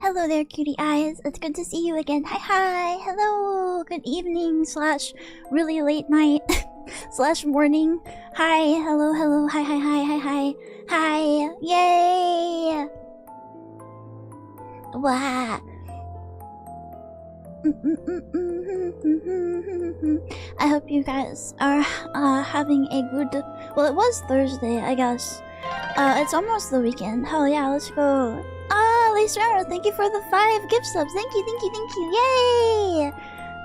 Hello there, cutie eyes. It's good to see you again. Hi, hi. Hello. Good evening slash really late night slash morning. Hi. Hello, hello. Hi, hi, hi, hi, hi. Hi. Yay. Wow. I hope you guys are having a good... Well, it was Thursday, I guess. It's almost the weekend. Hell yeah, let's go. Lacero, thank you for the 5 gift subs. Thank you, thank you, thank you. Yay!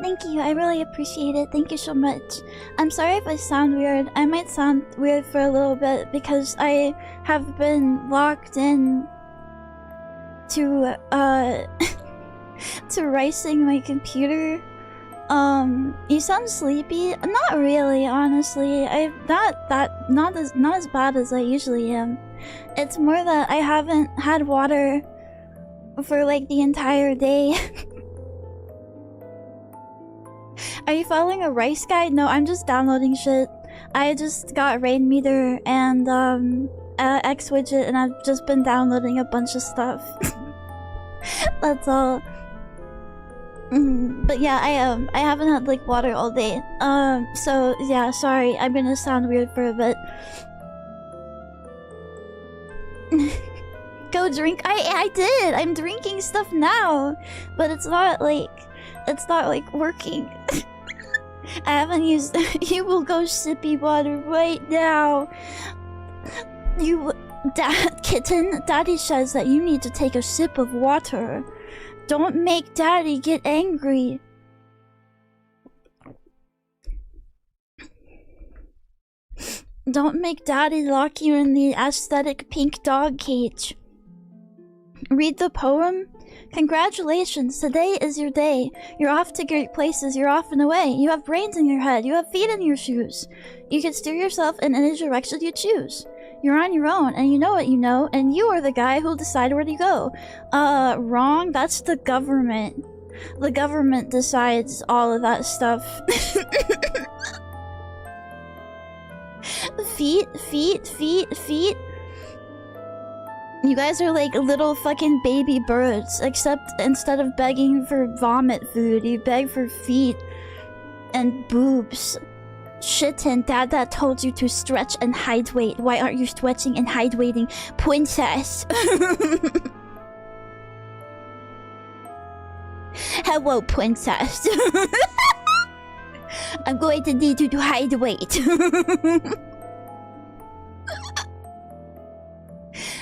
Thank you, I really appreciate it. Thank you so much. I'm sorry if I sound weird. I might sound weird for a little bit because I have been locked in to to ricing my computer. You sound sleepy? Not really, honestly. I'm not as bad as I usually am. It's more that I haven't had water for like the entire day. Are you following a rice guide? No, I'm just downloading shit. I just got Rain Meter and X widget, and I've just been downloading a bunch of stuff. That's all. But yeah, I haven't had like water all day. So yeah, sorry, I'm gonna sound weird for a bit. Go drink. I did. I'm drinking stuff now, but it's not like working. I haven't used. You will go sippy water right now. Kitten. Daddy says that you need to take a sip of water. Don't make Daddy get angry. Don't make Daddy lock you in the aesthetic pink dog cage. Read the poem? Congratulations, today is your day. You're off to great places, you're off and away. You have brains in your head, you have feet in your shoes. You can steer yourself in any direction you choose. You're on your own, and you know what you know, and you are the guy who'll decide where to go. Wrong? That's the government. The government decides all of that stuff. Feet. You guys are like little fucking baby birds, except instead of begging for vomit food, you beg for feet and boobs. Shit, and Dada told you to stretch and hydrate. Why aren't you stretching and hydrating? Princess! Hello, princess. I'm going to need you to hydrate.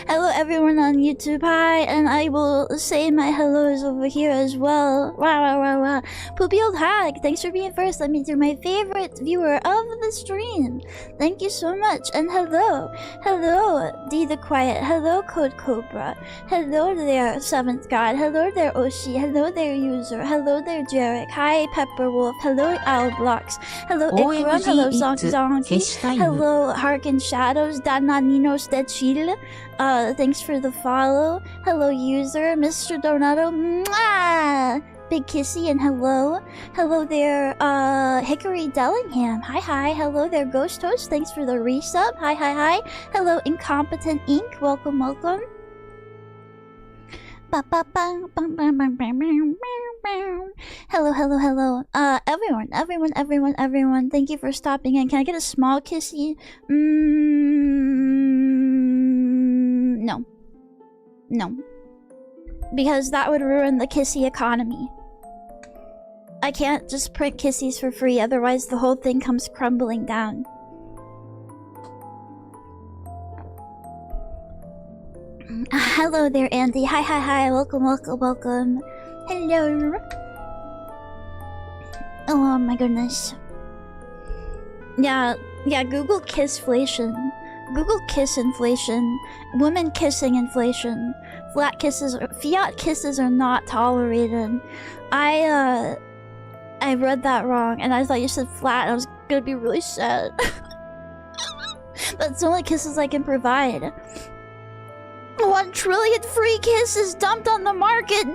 Hello everyone on YouTube, hi, and I will say my hellos over here as well. Rah. Poopy old hag, thanks for being first. Let me do my favorite viewer of the stream. Thank you so much, and hello. Hello, D the Quiet. Hello, Code Cobra. Hello there, 7th God. Hello there, Oshi. Hello there, User. Hello there, Jarek. Hi, Pepperwolf. Hello, Owl Blocks. Hello, Ikram. Hello, Zonky. Hello, Harken Shadows. Dananinos de Chile. Thanks for the follow. Hello, user, Mr. Donato. Mwah! Big kissy and hello. Hello there, Hickory Dellingham. Hi. Hello there, Ghost Host. Thanks for the resub. Hi. Hello, Incompetent Inc. Welcome. Hello. Everyone. Thank you for stopping in. Can I get a small kissy? No. Because that would ruin the kissy economy. I can't just print kissies for free, otherwise the whole thing comes crumbling down. Hello there, Andy. Hi, hi, hi. Welcome, welcome, welcome. Hello. Oh my goodness. Yeah, Google kissflation. Google kiss inflation. Women kissing inflation. Fiat kisses are not tolerated. I read that wrong, and I thought you said flat. I was gonna be really sad. That's the only kisses I can provide. 1 trillion free kisses dumped on the market. No!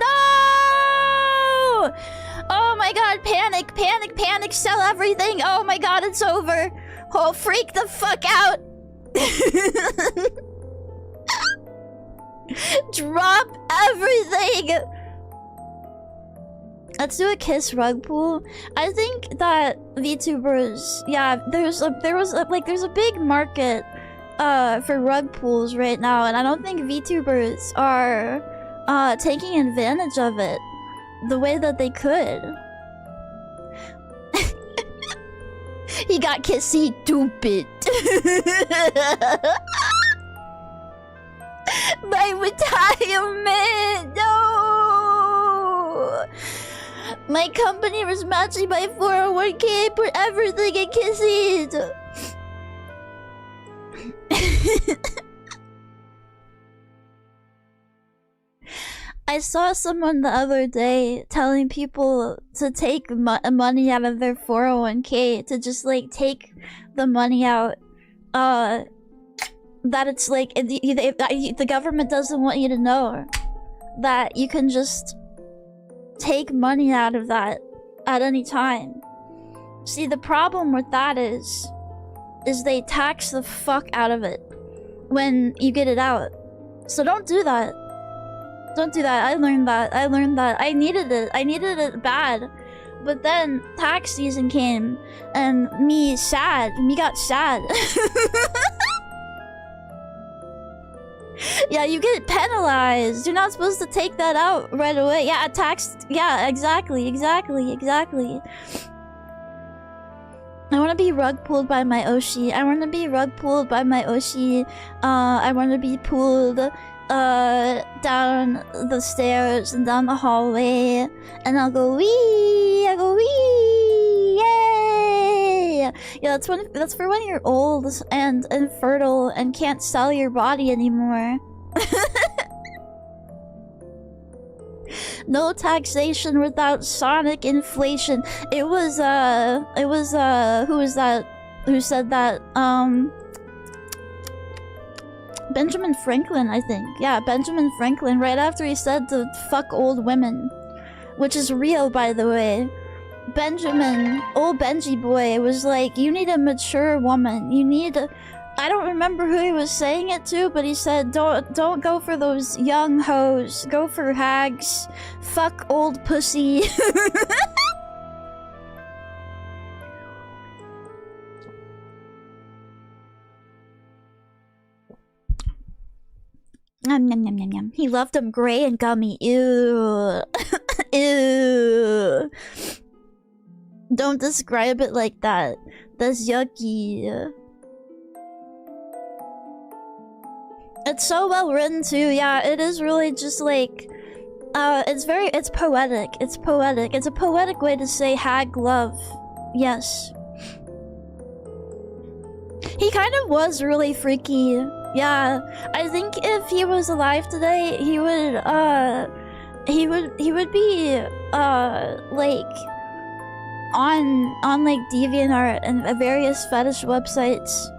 Oh my god, panic, panic, panic, sell everything. Oh my god, it's over. Oh, freak the fuck out. Drop everything. Let's do a kiss rug pool. I think that VTubers, yeah, there's a big market for rug pools right now, and I don't think VTubers are taking advantage of it the way that they could. He got kissy, stupid. My retirement, no. My company was matching my 401k, put everything in kisses. I saw someone the other day telling people to take money out of their 401k, to just like take the money out. That it's like the government doesn't want you to know that you can just take money out of that at any time. See, the problem with that is they tax the fuck out of it when you get it out. So don't do that. Don't do that. I learned that. I needed it. I needed it bad. But then tax season came and me got sad. Yeah, you get penalized. You're not supposed to take that out right away. Yeah, yeah, exactly. I want to be rug pulled by my Oshi. I want to be pulled down the stairs and down the hallway, and I'll go wee, yay! Yeah, that's for when you're old and infertile and can't sell your body anymore. No taxation without sonic inflation. Who was that? Who said that? Benjamin Franklin, I think. Yeah, Benjamin Franklin, right after he said to fuck old women. Which is real, by the way. Old Benji boy, was like, you need a mature woman. You need a... I don't remember who he was saying it to, but he said, don't go for those young hoes. Go for hags. Fuck old pussy. Nom, nom, nom, nom, nom. He loved them gray and gummy. Ew. Ew. Don't describe it like that. That's yucky. It's so well written too. Yeah, it is really just like it's poetic. It's poetic. It's a poetic way to say hag love. Yes. He kind of was really freaky. Yeah. I think if he was alive today, he would be like on like DeviantArt and various fetish websites,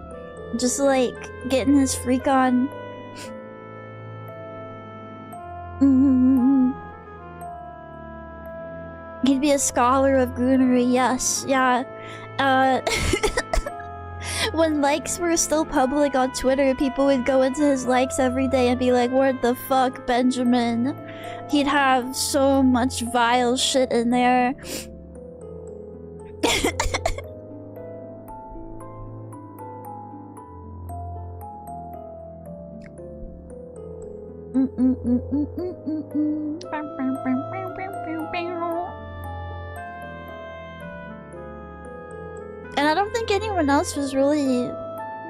just like getting his freak on. He'd be a scholar of goonery, yes, yeah. When likes were still public on Twitter, people would go into his likes every day and be like, what the fuck, Benjamin? He'd have so much vile shit in there. And I don't think anyone else was really,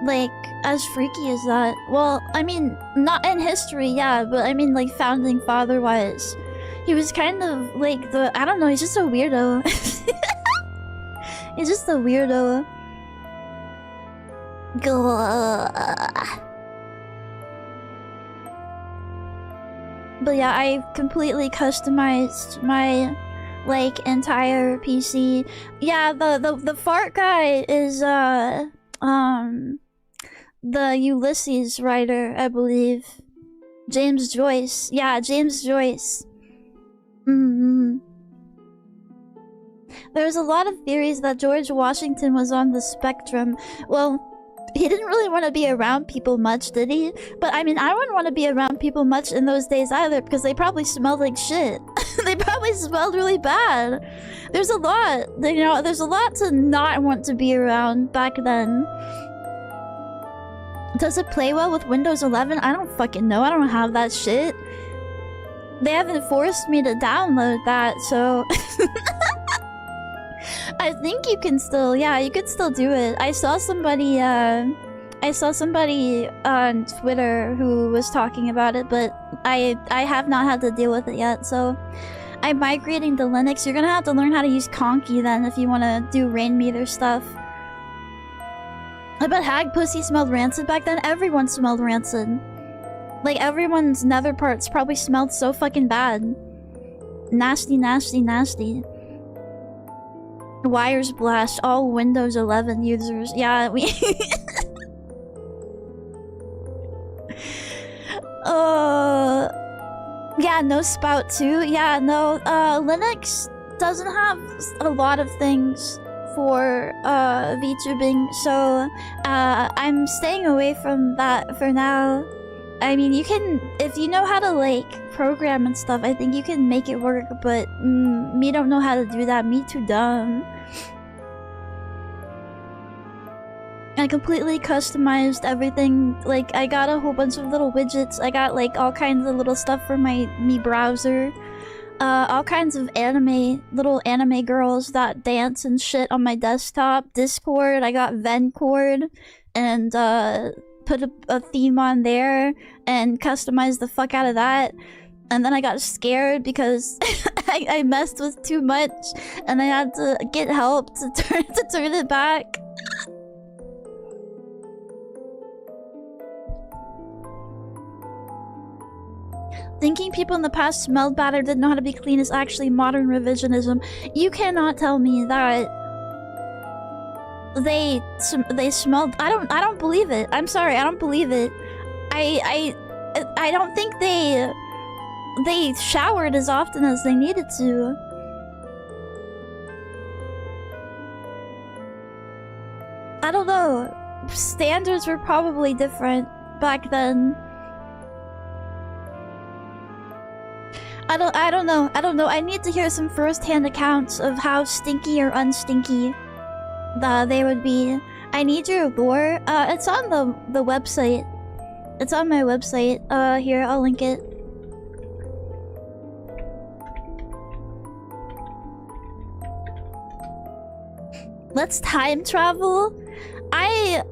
like, as freaky as that. Well, I mean, not in history, yeah, but I mean, like, founding father-wise. He was kind of, like, I don't know, he's just a weirdo. He's just a weirdo. But yeah, I completely customized my, like, entire PC. Yeah, the fart guy is, the Ulysses writer, I believe. James Joyce. Yeah, James Joyce. There's a lot of theories that George Washington was on the spectrum. Well, he didn't really want to be around people much, did he? But I mean, I wouldn't want to be around people much in those days either, because they probably smelled like shit. They probably smelled really bad. There's a lot, you know, there's a lot to not want to be around back then. Does it play well with Windows 11? I don't fucking know. I don't have that shit. They haven't forced me to download that, so... I think you can still, yeah, you could still do it. I saw somebody on Twitter who was talking about it, but I have not had to deal with it yet, so... I'm migrating to Linux. You're gonna have to learn how to use Conky then if you want to do rain meter stuff. I bet hag pussy smelled rancid back then. Everyone smelled rancid. Like, everyone's nether parts probably smelled so fucking bad. Nasty, nasty, nasty. Wires blast. All Windows 11 users. Yeah, we... Yeah, no spout too. Yeah, no, Linux doesn't have a lot of things for VTubing, so I'm staying away from that for now. I mean, you can, if you know how to like program and stuff, I think you can make it work, but me don't know how to do that. Me too dumb. I completely customized everything. Like, I got a whole bunch of little widgets. I got like all kinds of little stuff for my browser. All kinds of little anime girls that dance and shit on my desktop. Discord, I got Vencord, and put a theme on there and customized the fuck out of that. And then I got scared because I messed with too much, and I had to get help to turn it back. Thinking people in the past smelled bad or didn't know how to be clean is actually modern revisionism. You cannot tell me that they smelled. I don't believe it. I'm sorry, I don't believe it. I don't think they showered as often as they needed to. I don't know. Standards were probably different back then. I don't know. I need to hear some first-hand accounts of how stinky or unstinky they would be. I need your lore. It's on the website. It's on my website. Here, I'll link it. Let's time travel? I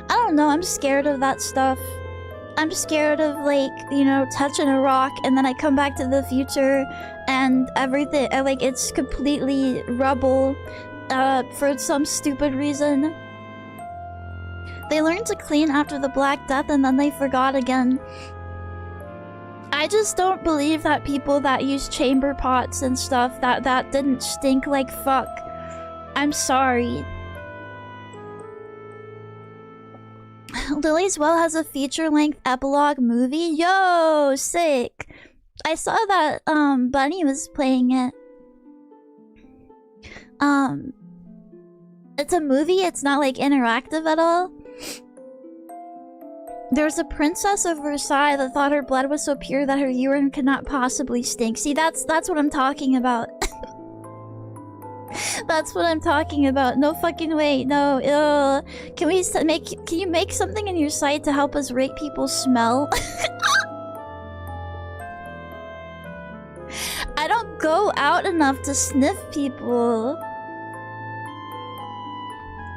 don't know, I'm scared of that stuff. I'm scared of, like, you know, touching a rock and then I come back to the future and everything, like, it's completely rubble, for some stupid reason. They learned to clean after the Black Death and then they forgot again. I just don't believe that people that use chamber pots and stuff, that didn't stink like fuck. I'm sorry. Lily's Well has a feature-length epilogue movie? Yo, sick! I saw that, Bunny was playing it. It's a movie, it's not, like, interactive at all. There's a princess of Versailles that thought her blood was so pure that her urine could not possibly stink. See, that's what I'm talking about. That's what I'm talking about. No fucking way. No. Can you make something in your site to help us rate people's smell? I go out enough to sniff people.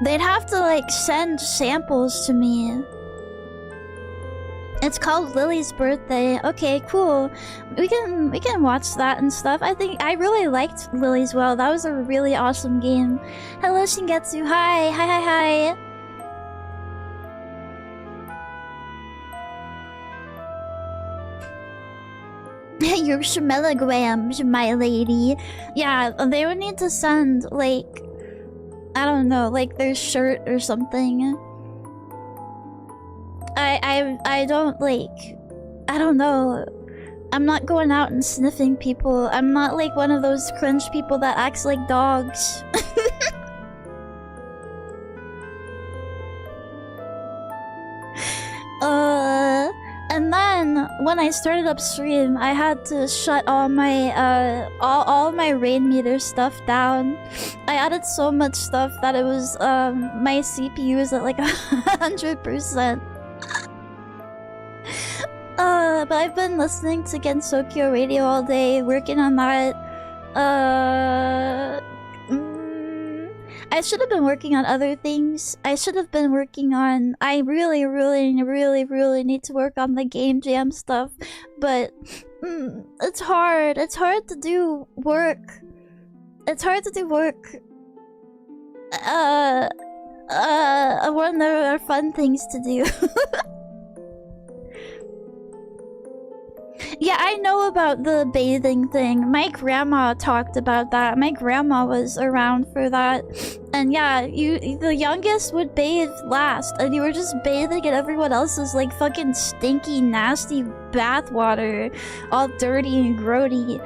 They'd have to like send samples to me. It's called Lily's Birthday. Okay, cool. We can watch that and stuff. I think I really liked Lily's Well. That was a really awesome game. Hello Shingetsu. Hi. Hi. Your shmelagrams, my lady. Yeah, they would need to send like, I don't know, like their shirt or something. I don't like, I don't know. I'm not going out and sniffing people. I'm not like one of those cringe people that acts like dogs. And then when I started upstream, I had to shut all my all my rain meter stuff down. I added so much stuff that it was my CPU is at like 100%. But I've been listening to Gensokyo Radio all day, working on that. I should have been working on other things. I should have been working on... I really need to work on the game jam stuff. But it's hard. It's hard to do work. It's hard to do work. When there are fun things to do. Yeah, I know about the bathing thing. My grandma talked about that. My grandma was around for that. And yeah, the youngest would bathe last, and you were just bathing in everyone else's like fucking stinky, nasty bath water, all dirty and grody.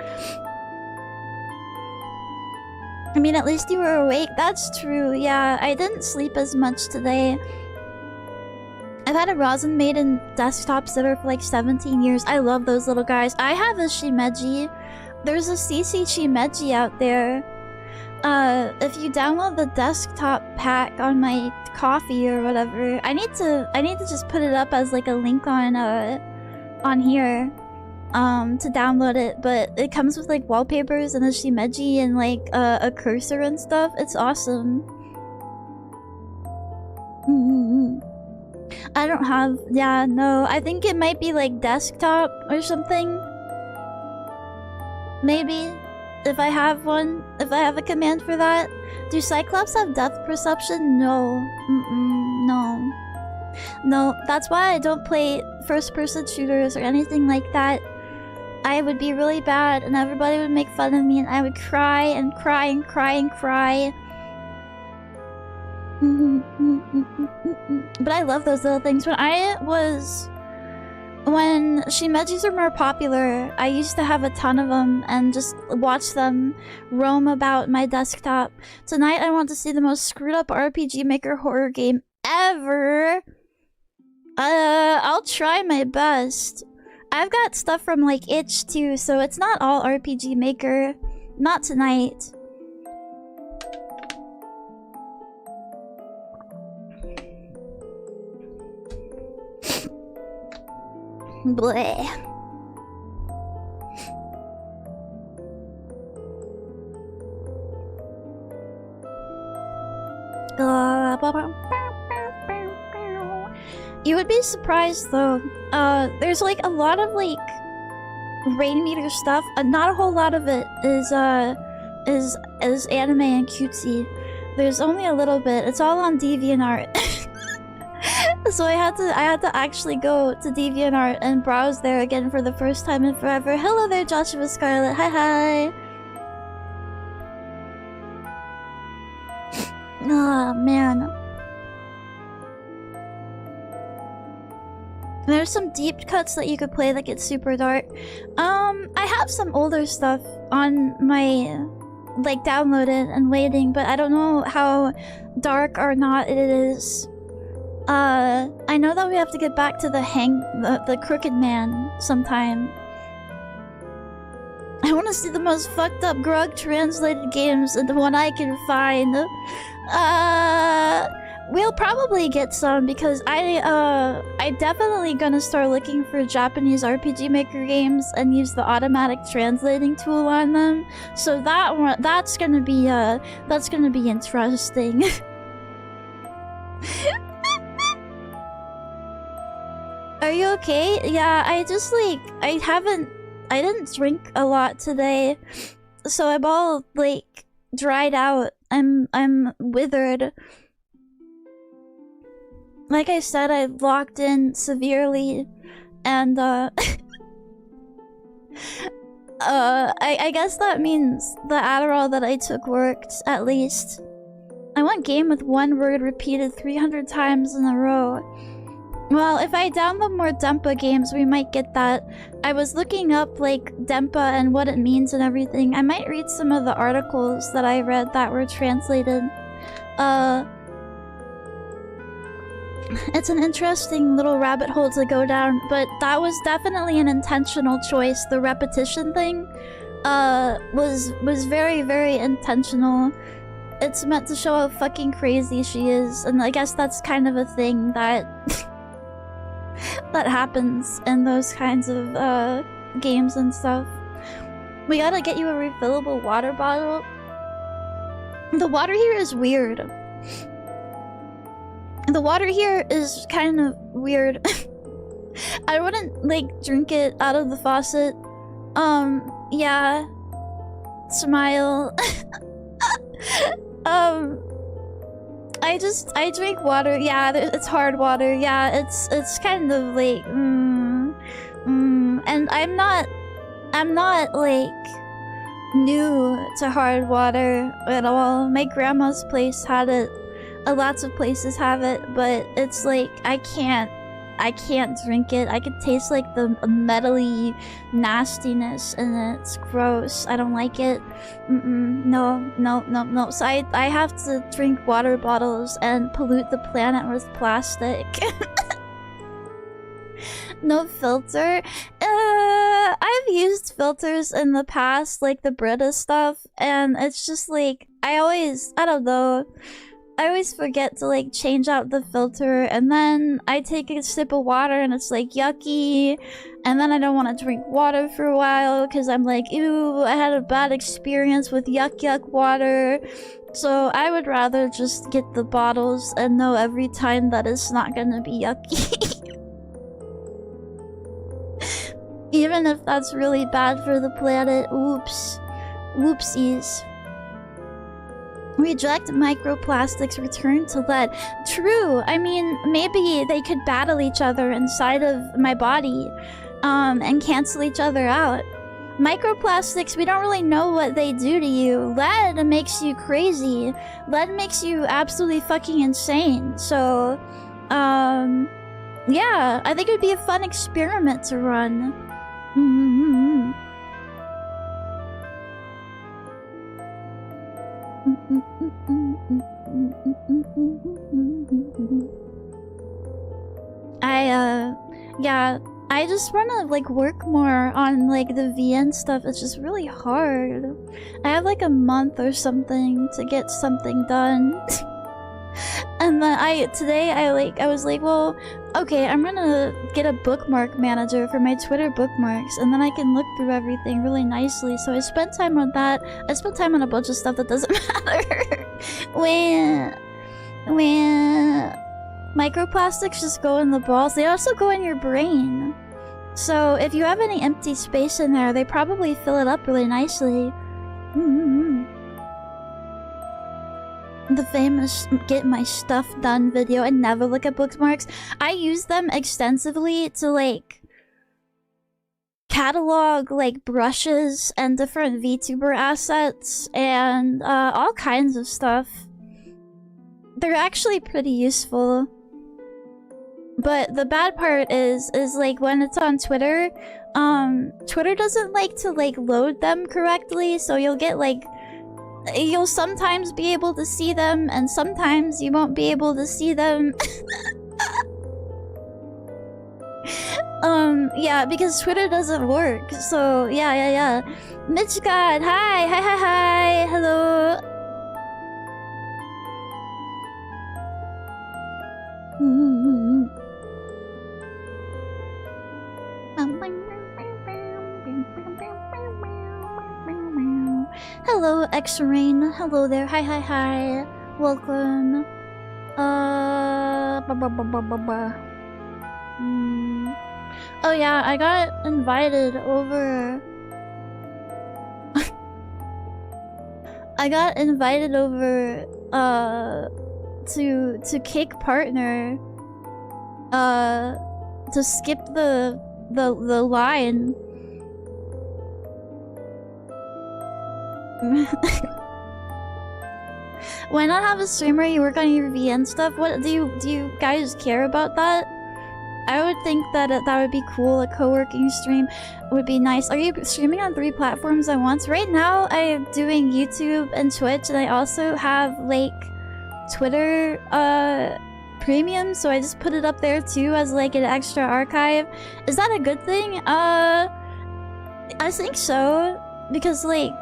I mean, at least you were awake. That's true. Yeah, I didn't sleep as much today. I've had a Rosin Maiden desktop sitter for like 17 years. I love those little guys. I have a Shimeji. There's a CC Shimeji out there. If you download the desktop pack on my coffee or whatever, I need to just put it up as like a link on here to download it. But it comes with like wallpapers and a Shimeji and like a cursor and stuff. It's awesome. I don't have... Yeah, no. I think it might be like desktop or something. Maybe. If I have one. If I have a command for that. Do Cyclops have depth perception? No. No. No, that's why I don't play first-person shooters or anything like that. I would be really bad and everybody would make fun of me and I would cry and cry and cry and cry. But I love those little things. When Shimejis were more popular, I used to have a ton of them and just watch them roam about my desktop. Tonight I want to see the most screwed up RPG Maker horror game ever. I'll try my best. I've got stuff from like Itch too, so it's not all RPG Maker. Not tonight. Bleh. You would be surprised though. There's like a lot of like rain meter stuff. Not a whole lot of it is anime and cutesy. There's only a little bit. It's all on DeviantArt. So I had to actually go to DeviantArt and browse there again for the first time in forever. Hello there, Joshua Scarlet. Hi. Oh man. There's some deep cuts that you could play that get super dark. I have some older stuff on my like downloaded and waiting, but I don't know how dark or not it is. I know that we have to get back to the Crooked Man sometime. I want to see the most fucked up grog translated games and the one I can find. we'll probably get some because I definitely gonna start looking for Japanese RPG Maker games and use the automatic translating tool on them. So that's gonna be interesting. Are you okay? Yeah, I just like I didn't drink a lot today, so I'm all like dried out. I'm withered. Like I said, I locked in severely, and I guess that means the Adderall that I took worked, at least. I want game with one word repeated 300 times in a row. Well, if I download more Dempa games, we might get that. I was looking up, like, Dempa and what it means and everything. I might read some of the articles that I read that were translated. It's an interesting little rabbit hole to go down, but that was definitely an intentional choice. The repetition thing, was very, very intentional. It's meant to show how fucking crazy she is, and I guess that's kind of a thing that that happens in those kinds of games and stuff. We gotta get you a refillable water bottle. The water here is weird. The water here is kind of weird. I wouldn't like drink it out of the faucet. Yeah. Smile. I drink water. Yeah, it's hard water. Yeah, it's kind of like and I'm not like new to hard water at all. My grandma's place had it. Lots of places have it, but it's like I can't drink it. I could taste like the metally nastiness in it. It's gross. I don't like it. No. So I have to drink water bottles and pollute the planet with plastic. No filter. I've used filters in the past, like the Brita stuff, and it's just like I don't know. I always forget to like change out the filter, and then I take a sip of water and it's like yucky, and then I don't want to drink water for a while because I'm like, ew, I had a bad experience with yuck water. So I would rather just get the bottles and know every time that it's not gonna be yucky. Even if that's really bad for the planet. Oops. Whoopsies. Reject microplastics, return to lead. True. I mean, maybe they could battle each other inside of my body, and cancel each other out. Microplastics, we don't really know what they do to you. Lead makes you crazy. Lead makes you absolutely fucking insane. So, yeah, I think it would be a fun experiment to run. Yeah, I just wanna like work more on like the VN stuff. It's just really hard. I have like a month or something to get something done. And then today I was like, well, okay, I'm gonna get a bookmark manager for my Twitter bookmarks, and then I can look through everything really nicely. So I spent time on that. I spent time on a bunch of stuff that doesn't matter. when microplastics just go in the balls, they also go in your brain. So if you have any empty space in there, they probably fill it up really nicely. The famous get my stuff done video. I never look at bookmarks. I use them extensively to like catalog like brushes and different VTuber assets and all kinds of stuff. They're actually pretty useful. But the bad part is like when it's on Twitter, Twitter doesn't like to like load them correctly, so you'll get like you'll sometimes be able to see them, and sometimes you won't be able to see them. Yeah, because Twitter doesn't work. So, yeah. Mitch God, hi, hello. Hello, X-Rain. Hello there. Hi, hi, hi. Welcome. Oh yeah, I got invited over. I got invited over to Cake Partner to skip the line. Why not have a streamer you work on your VN stuff? What do you guys care about that? I would think that that would be cool. A co-working stream would be nice. Are you streaming on 3 platforms at once? Right now, I'm doing YouTube and Twitch, and I also have like Twitter premium, so I just put it up there too as like an extra archive. Is that a good thing? I think so, because like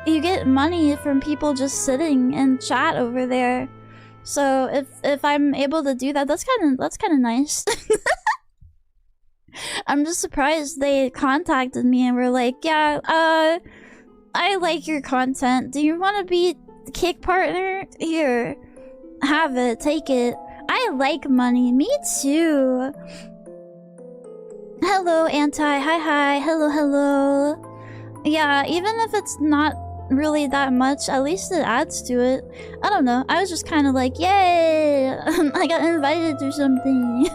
you get money from people just sitting and chat over there. So if I'm able to do that, that's kind of nice. I'm just surprised they contacted me and were like, yeah, I like your content. Do you want to be Cake Partner? Here, have it, take it. I like money. Me too. Hello, Anti. Hi, hi. Hello, hello. Yeah, even if it's not really that much, at least it adds to it. I don't know, I was just kind of like, yay! I got invited to something.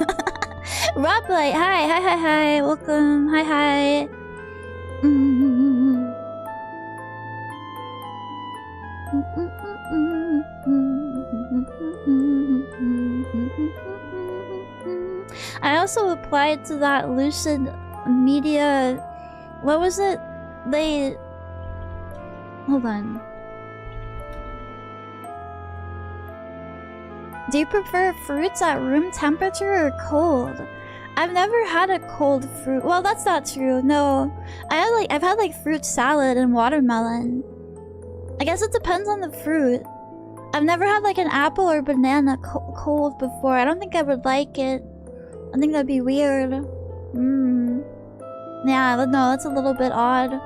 Roblight, hi, hi, hi, hi, welcome, hi, hi. I also applied to that Lucid Media. What was it? They. Hold on. Do you prefer fruits at room temperature or cold? I've never had a cold fruit. Well, that's not true. No, I've had like fruit salad and watermelon. I guess it depends on the fruit. I've never had like an apple or banana cold before. I don't think I would like it. I think that'd be weird. Yeah, no, that's a little bit odd.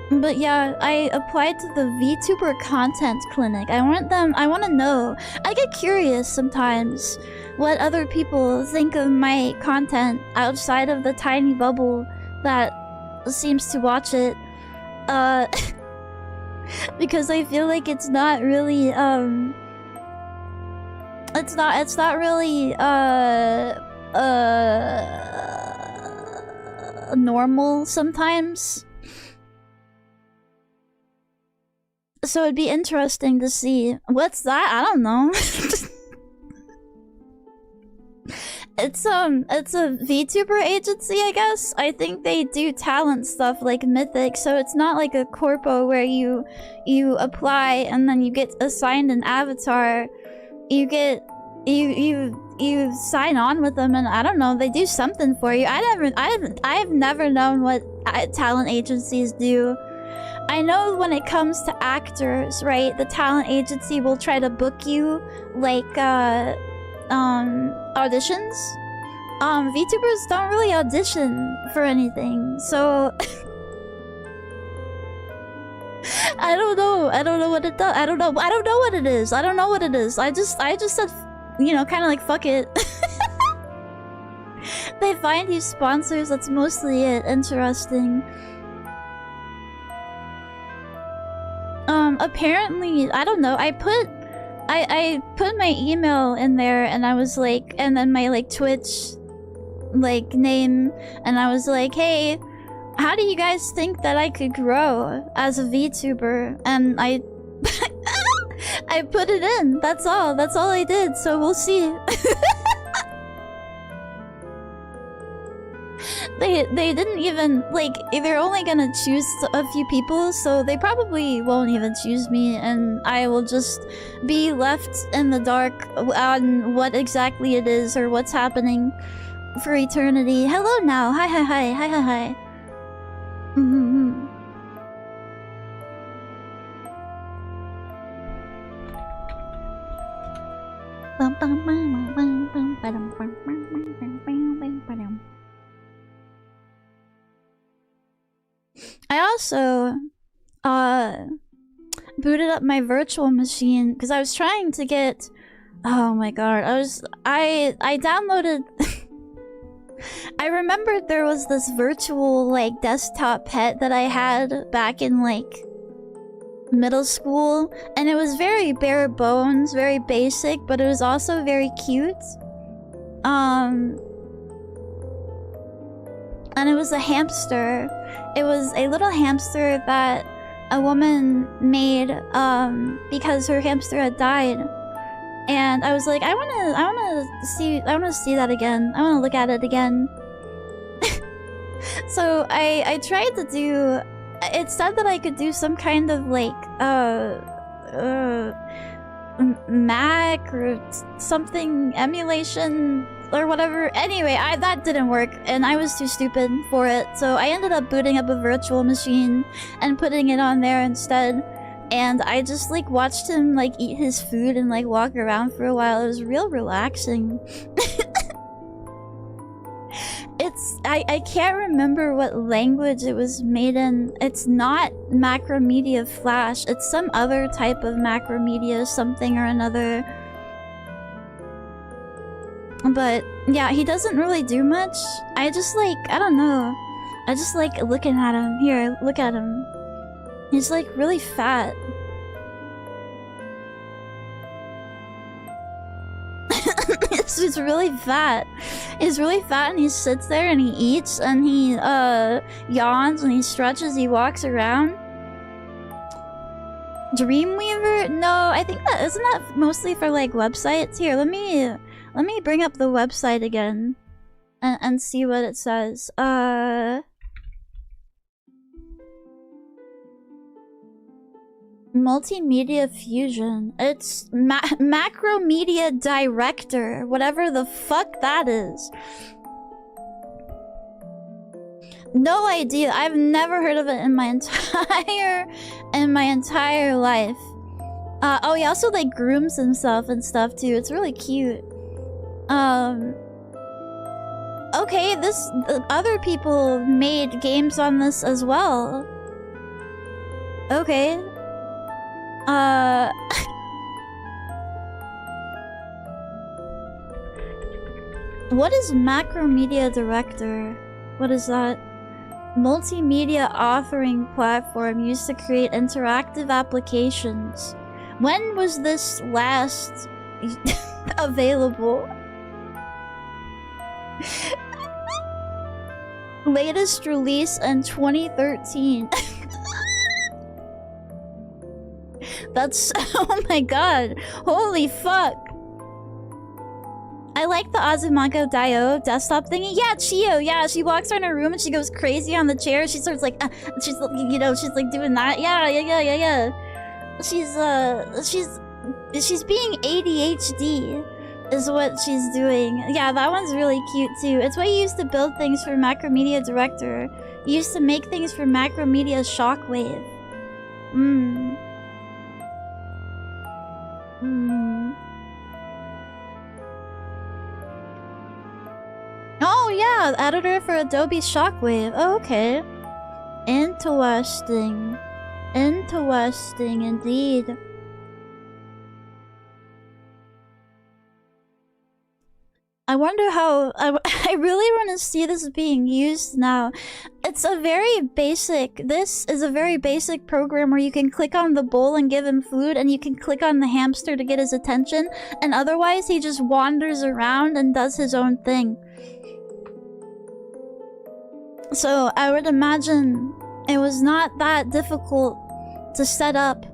But yeah, I applied to the Vtuber content clinic. I want to know. I get curious sometimes what other people think of my content outside of the tiny bubble that seems to watch it. Because I feel like it's not really, it's not really, normal sometimes. So it'd be interesting to see. What's that? I don't know. It's a VTuber agency, I guess. I think they do talent stuff like Mythic, so it's not like a corpo where you apply and then you get assigned an avatar. You sign on with them, and I don't know, they do something for you. I've never known what talent agencies do. I know when it comes to actors, right, the talent agency will try to book you like auditions. VTubers don't really audition for anything, so I don't know what it does. I don't know what it is. I don't know what it is. I just said, you know, kind of like fuck it. They find you sponsors, that's mostly it. Interesting. Apparently, I don't know, I put my email in there, and I was like, and then my like Twitch like name, and I was like, hey, how do you guys think that I could grow as a VTuber? And I I put it in. That's all I did, so we'll see. They didn't even, like, they're only gonna choose a few people, so they probably won't even choose me, and I will just be left in the dark on what exactly it is or what's happening for eternity. Hello now. Hi, hi, hi. Hi, hi, hi. I also booted up my virtual machine because I was trying to get, oh my god, I downloaded I remembered there was this virtual like desktop pet that I had back in like middle school, and it was very bare bones, very basic, but it was also very cute. And it was a hamster. It was a little hamster that a woman made because her hamster had died. And I was like, I wanna see that again. I wanna look at it again. So I tried to do, it said that I could do some kind of like Mac or something emulation or whatever. Anyway, that didn't work and I was too stupid for it. So I ended up booting up a virtual machine and putting it on there instead. And I just like watched him like eat his food and like walk around for a while. It was real relaxing. I can't remember what language it was made in. It's not Macromedia Flash. It's some other type of Macromedia something or another. But yeah, he doesn't really do much. I just like, I don't know. I just like looking at him. Here, look at him. He's like really fat. He's really fat. He's really fat and he sits there and he eats and he yawns and he stretches, he walks around. Dreamweaver? No, I think that isn't that mostly for like websites. Here, let me bring up the website again and see what it says. Multimedia Fusion. It's Macromedia Director. Whatever the fuck that is. No idea. I've never heard of it in my entire life. Oh, he also like grooms himself and stuff too. It's really cute. Okay, other people made games on this as well. Okay. What is Macromedia Director? What is that? Multimedia authoring platform used to create interactive applications. When was this last available? Latest release in 2013. That's... oh my god. Holy fuck. I like the Azumako Daioh desktop thingy. Yeah, Chio. Yeah, she walks around her room and she goes crazy on the chair. She starts like... she's, you know, she's like doing that. Yeah. She's being ADHD. Is what she's doing. Yeah, that one's really cute too. It's what you used to build things for Macromedia Director. You used to make things for Macromedia Shockwave. Oh yeah, editor for Adobe Shockwave. Oh, okay. Interesting. Interesting indeed. I wonder how... I really want to see this being used now. It's a very basic... This is a very basic program where you can click on the bowl and give him food, and you can click on the hamster to get his attention, and otherwise he just wanders around and does his own thing. So I would imagine it was not that difficult to set up.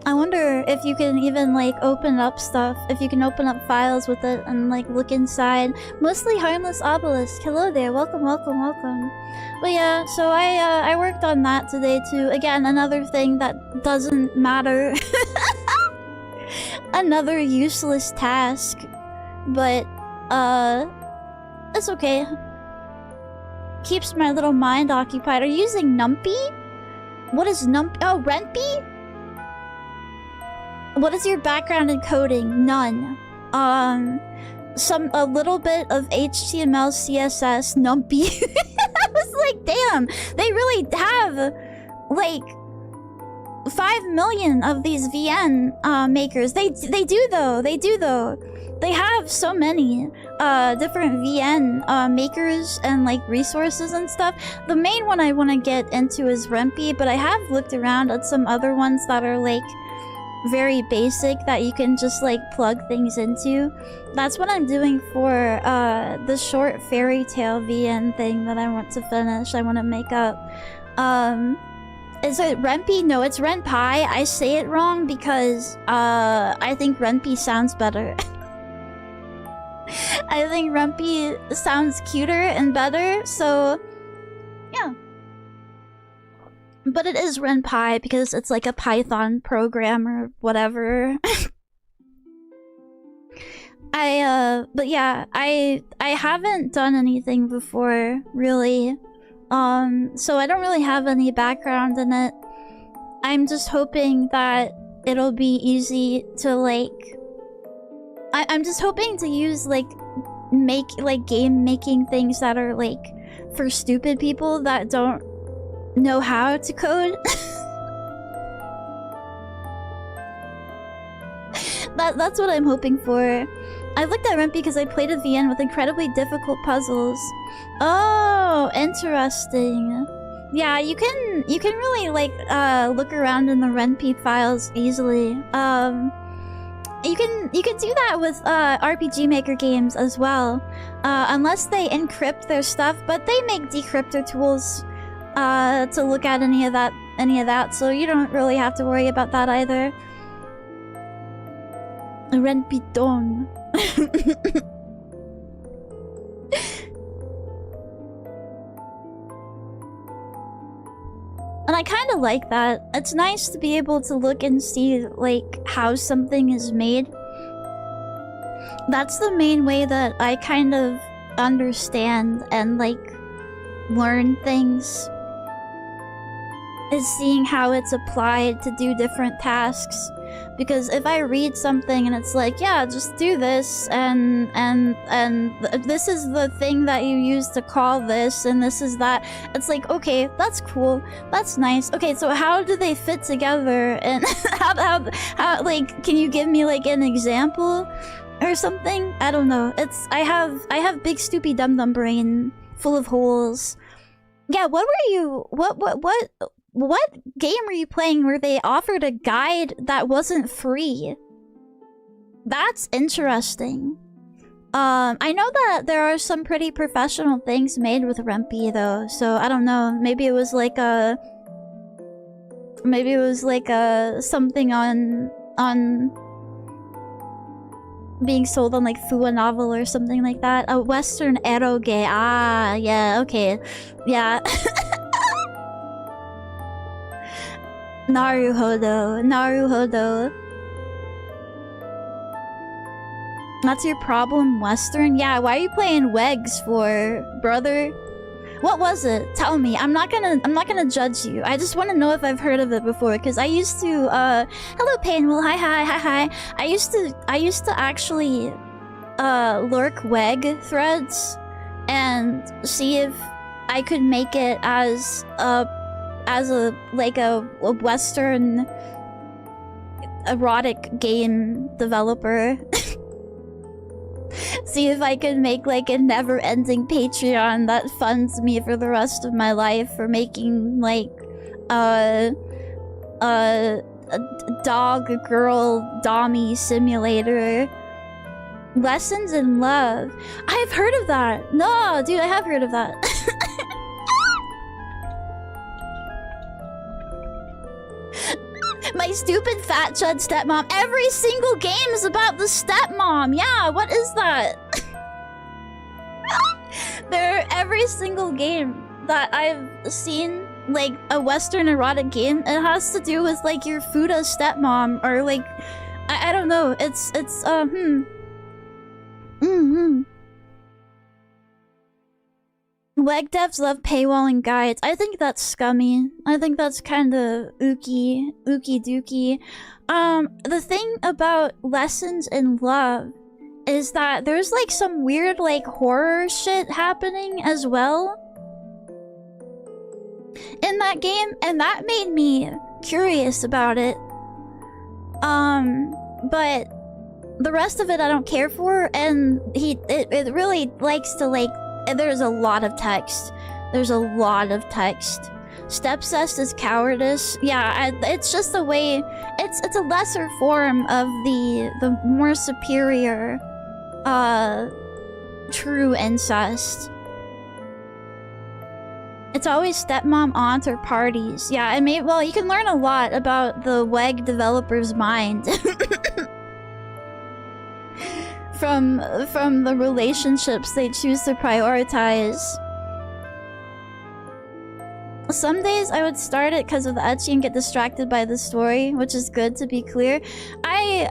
I wonder if you can even like open up stuff, if you can open up files with it and like look inside. Mostly Harmless Obelisk. Hello there, welcome. But yeah, so I worked on that today too. Again, another thing that doesn't matter. Another useless task. But it's okay. Keeps my little mind occupied. Are you using Numpy? What is Numpy? Oh, Rentby? What is your background in coding? None. A little bit of HTML, CSS, numpy. I was like, damn, they really have like 5 million of these VN makers. They do though. They have so many different VN makers and like resources and stuff. The main one I want to get into is Rempy, but I have looked around at some other ones that are like very basic that you can just like plug things into. That's what I'm doing for the short fairy tale VN thing that I want to finish. I want to make up. Is it Rempy? No, it's Renpie. I say it wrong because I think Rempy sounds better. I think Rempy sounds cuter and better, so yeah. But it is Renpie because it's like a Python program or whatever. But yeah, I haven't done anything before, really. So I don't really have any background in it. I'm just hoping that it'll be easy to like... I'm just hoping to use like game making things that are like for stupid people that don't know how to code. That's what I'm hoping for. I looked at Rempy because I played a VN with incredibly difficult puzzles. Oh, interesting. Yeah, you can really like look around in the Rempy files easily. You can do that with RPG Maker games as well, unless they encrypt their stuff. But they make decryptor tools to look at any of that, so you don't really have to worry about that either. Rempy Dawn. And I kind of like that. It's nice to be able to look and see like how something is made. That's the main way that I kind of understand and like learn things, is seeing how it's applied to do different tasks. Because if I read something and it's like, yeah, just do this, and this is the thing that you use to call this, and this is that, it's like, okay, that's cool, that's nice. Okay, so how do they fit together? And how like, can you give me like an example or something? I don't know. I have big stoopy dum-dum brain full of holes. Yeah, what game were you playing where they offered a guide that wasn't free? That's interesting. I know that there are some pretty professional things made with Rempy though, so I don't know. Maybe it was like something on being sold on like Fua Novel or something like that. A Western eroge. Ah, yeah, okay. Yeah. Naruhodo. That's your problem, Western? Yeah, why are you playing Wegs for, brother? What was it? Tell me. I'm not gonna judge you. I just want to know if I've heard of it before, because I used to hello Painwell. Hi. I used to actually lurk Weg threads and see if I could make it as a Western erotic game developer. See if I could make like a never-ending Patreon that funds me for the rest of my life for making like a dog girl dommy simulator. Lessons in Love. I've heard of that. No, dude, I have heard of that. My stupid fat chud stepmom. Every single game is about the stepmom. Yeah, what is that? Every single game that I've seen, like a Western erotic game, it has to do with like your Fuda stepmom or like I don't know. It's WEG devs love paywalling guides. I think that's scummy. I think that's kind of ooky dookie. The thing about Lessons in Love is that there's like some weird like horror shit happening as well in that game, and that made me curious about it. But the rest of it I don't care for, and it really likes to like, there's a lot of text. There's a lot of text. Stepcest is cowardice. Yeah, it's just a way, it's a lesser form of the more superior true incest. It's always stepmom, aunt, or parties. Yeah, and maybe, well, you can learn a lot about the WEG developer's mind from the relationships they choose to prioritize. Some days I would start it because of the ecchi and get distracted by the story, which is good, to be clear. I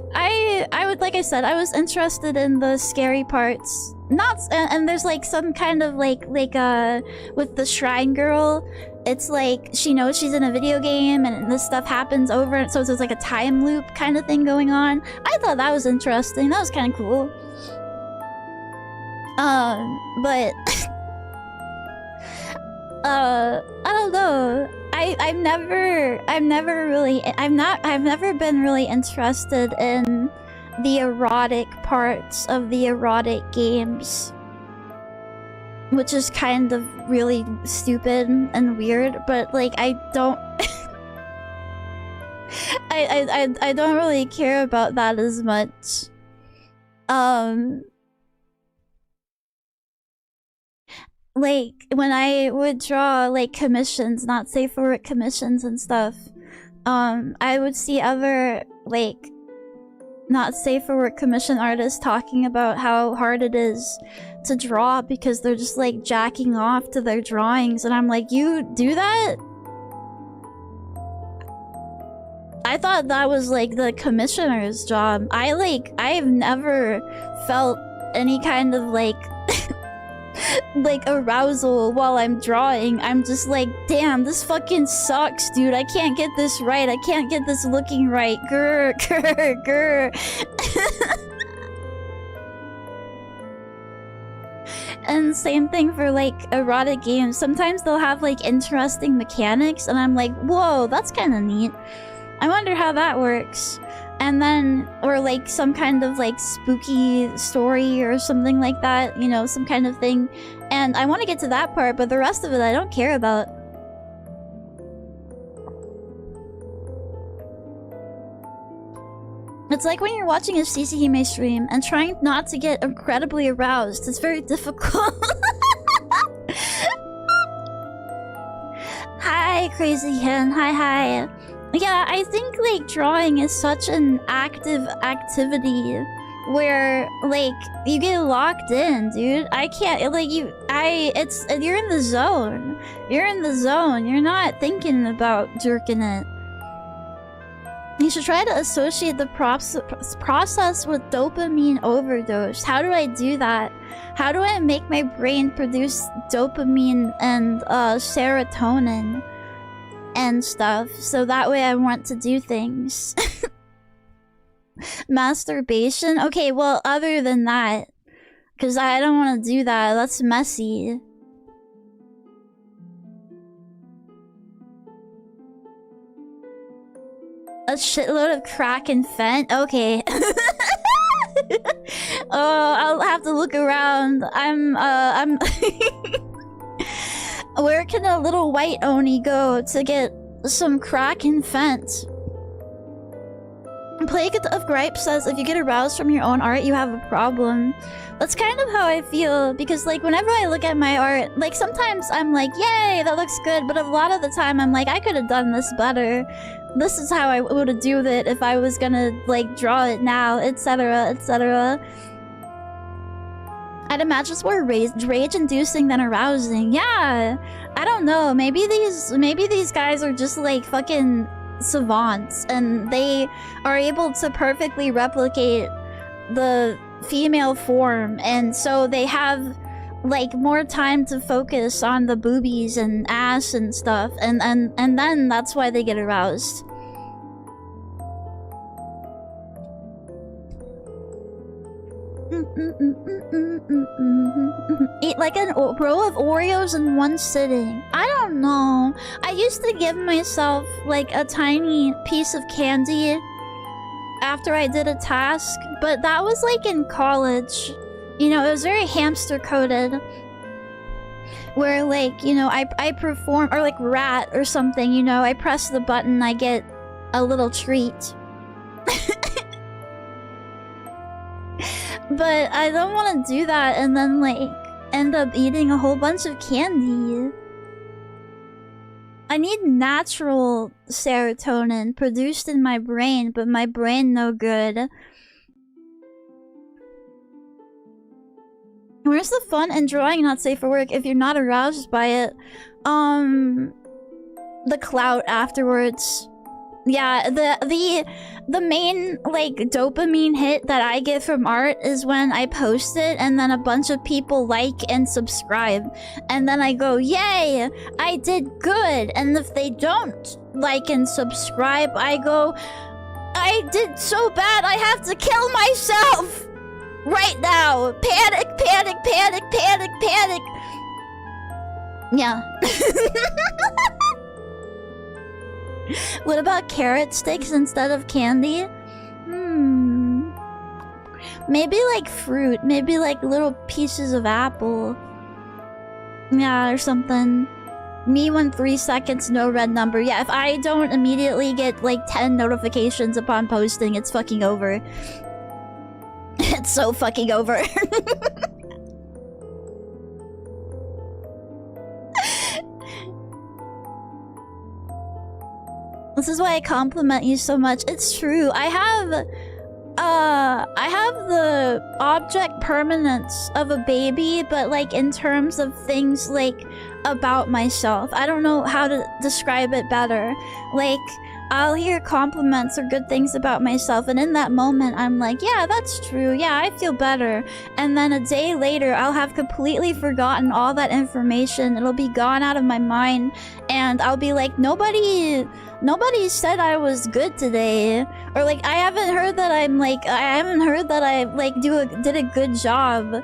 would, like I said, I was interested in the scary parts. Not, and there's like some kind of like with the shrine girl, it's like she knows she's in a video game and this stuff happens over, so there's like a time loop kind of thing going on. I thought that was interesting. That was kind of cool. But I don't know. I've never been really interested in the erotic parts of the erotic games, which is kind of really stupid and weird, but like I don't I don't really care about that as much. Like when I would draw like commissions, not safe for work commissions and stuff, I would see other like not safe for work commission artists talking about how hard it is to draw because they're just like jacking off to their drawings, and I'm like, you do that? I thought that was like the commissioner's job. I've never felt any kind of like like arousal while I'm drawing. I'm just like, damn, this fucking sucks, dude. I can't get this right. I can't get this looking right. Grr, grr, grr. And same thing for like erotic games. Sometimes they'll have like interesting mechanics and I'm like, whoa, that's kind of neat. I wonder how that works. And then, or like some kind of like spooky story or something like that, you know, some kind of thing. And I want to get to that part, but the rest of it I don't care about. It's like when you're watching a Cecilia stream and trying not to get incredibly aroused. It's very difficult. Hi, Crazy Hen. Hi. Yeah, I think like drawing is such an active activity where like you get locked in, dude. I can't like you're in the zone. You're in the zone. You're not thinking about jerking it. You should try to associate the process with dopamine overdose. How do I do that? How do I make my brain produce dopamine and serotonin and stuff, so that way I want to do things? Masturbation? Okay, well, other than that, because I don't want to do that. That's messy. A shitload of crack and fent? Okay. Oh, I'll have to look around. I'm Where can a little white oni go to get some crack and fent? Plague of Gripe says, if you get aroused from your own art, you have a problem. That's kind of how I feel, because like whenever I look at my art, like sometimes I'm like, yay, that looks good, but a lot of the time I'm like, I could have done this better. This is how I would have do it if I was gonna like draw it now, etc, etc. I'd imagine it's more rage-inducing than arousing. Yeah, I don't know. Maybe these guys are just like fucking savants, and they are able to perfectly replicate the female form, and so they have like more time to focus on the boobies and ass and stuff, and then that's why they get aroused. Eat like a row of Oreos in one sitting. I don't know. I used to give myself like a tiny piece of candy after I did a task, but that was like in college. You know, it was very hamster coded. Where like, you know, I perform, or like rat or something, you know, I press the button, I get a little treat. But I don't want to do that and then like end up eating a whole bunch of candy. I need natural serotonin produced in my brain, but my brain no good. Where's the fun in drawing not safe for work if you're not aroused by it? The clout afterwards. Yeah, the main like dopamine hit that I get from art is when I post it and then a bunch of people like and subscribe, and then I go, yay, I did good. And if they don't like and subscribe, I go, I did so bad I have to kill myself right now. Panic, panic, panic, panic, panic. Yeah. What about carrot sticks instead of candy? Maybe like fruit. Maybe like little pieces of apple. Yeah, or something. Me when 3 seconds, no red number. Yeah, if I don't immediately get like 10 notifications upon posting, it's fucking over. It's so fucking over. This is why I compliment you so much. It's true. I have the object permanence of a baby, but like in terms of things like about myself. I don't know how to describe it better. Like, I'll hear compliments or good things about myself, and in that moment I'm like, yeah, that's true, yeah, I feel better. And then a day later I'll have completely forgotten all that information. It'll be gone out of my mind, and I'll be like, nobody said I was good today, or like I haven't heard that I did a good job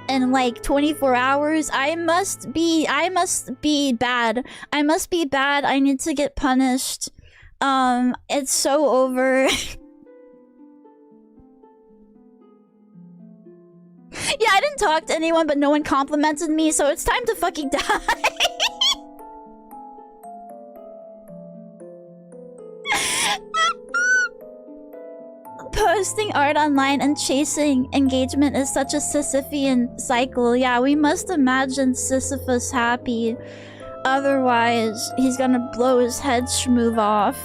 in like 24 hours. I must be bad. I must be bad. I need to get punished. It's so over. Yeah, I didn't talk to anyone, but no one complimented me, so it's time to fucking die. Posting art online and chasing engagement is such a Sisyphean cycle. Yeah, we must imagine Sisyphus happy. Otherwise, he's gonna blow his head schmoove off.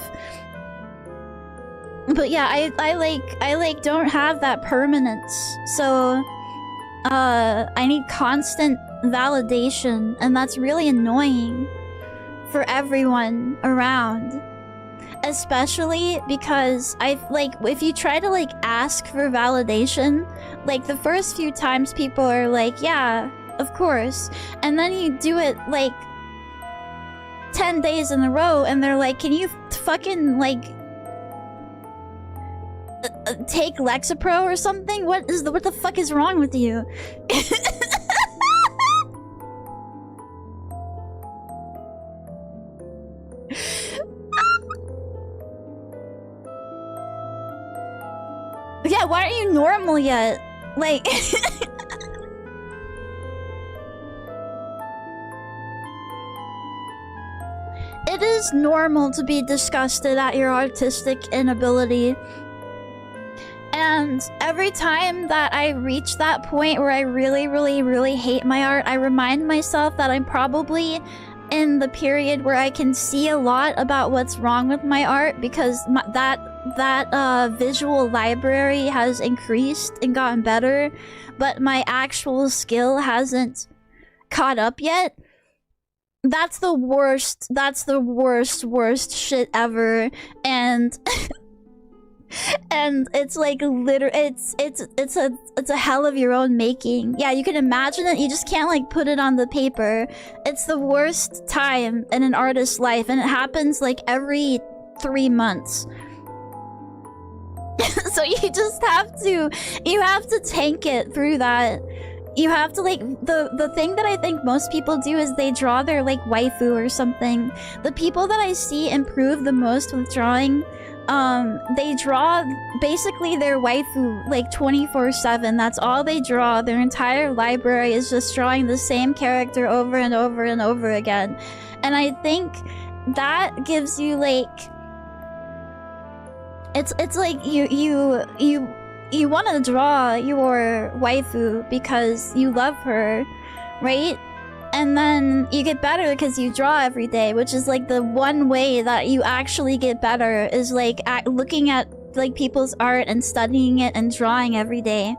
But yeah, I don't have that permanence. So, I need constant validation, and that's really annoying for everyone around. Especially because if you try to like ask for validation, like the first few times people are like, yeah, of course. And then you do it like 10 days in a row and they're like, can you fucking like take Lexapro or something? What the fuck is wrong with you? Yeah, why aren't you normal yet? Like... It is normal to be disgusted at your artistic inability. And every time that I reach that point where I really, really, really hate my art, I remind myself that I'm probably in the period where I can see a lot about what's wrong with my art, because that visual library has increased and gotten better, but my actual skill hasn't caught up yet. That's the worst shit ever. And And it's like it's a hell of your own making. Yeah, you can imagine it, you just can't like put it on the paper. It's the worst time in an artist's life, and it happens like every 3 months. So you just have to tank it through that. You have to like the thing that I think most people do is they draw their like waifu or something. The people that I see improve the most with drawing, they draw basically their waifu like 24/7. That's all they draw. Their entire library is just drawing the same character over and over and over again. And I think that gives you like it's like you want to draw your waifu because you love her, right? And then you get better because you draw every day, which is like the one way that you actually get better is like looking at like people's art and studying it and drawing every day.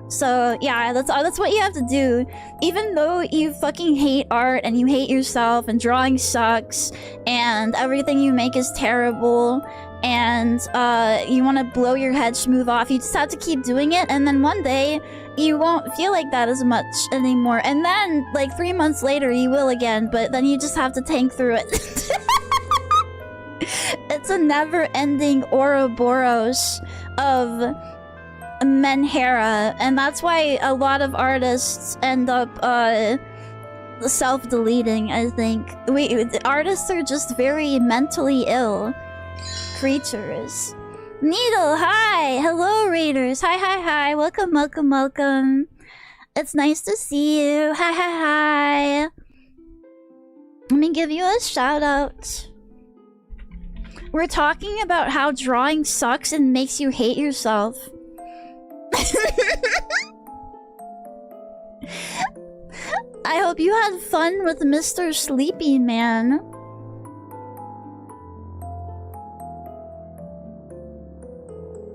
So yeah, that's what you have to do. Even though you fucking hate art and you hate yourself and drawing sucks and everything you make is terrible and you want to blow your head smooth off, you just have to keep doing it, and then one day you won't feel like that as much anymore, and then like 3 months later you will again, but then you just have to tank through it. It's a never-ending Ouroboros of Menhera, and that's why a lot of artists end up self-deleting, I think. Artists are just very mentally ill creatures. Needle, hi! Hello, Raiders. Hi. Welcome, welcome, welcome. It's nice to see you. Hi. Let me give you a shout out. We're talking about how drawing sucks and makes you hate yourself. I hope you had fun with Mr. Sleepy Man.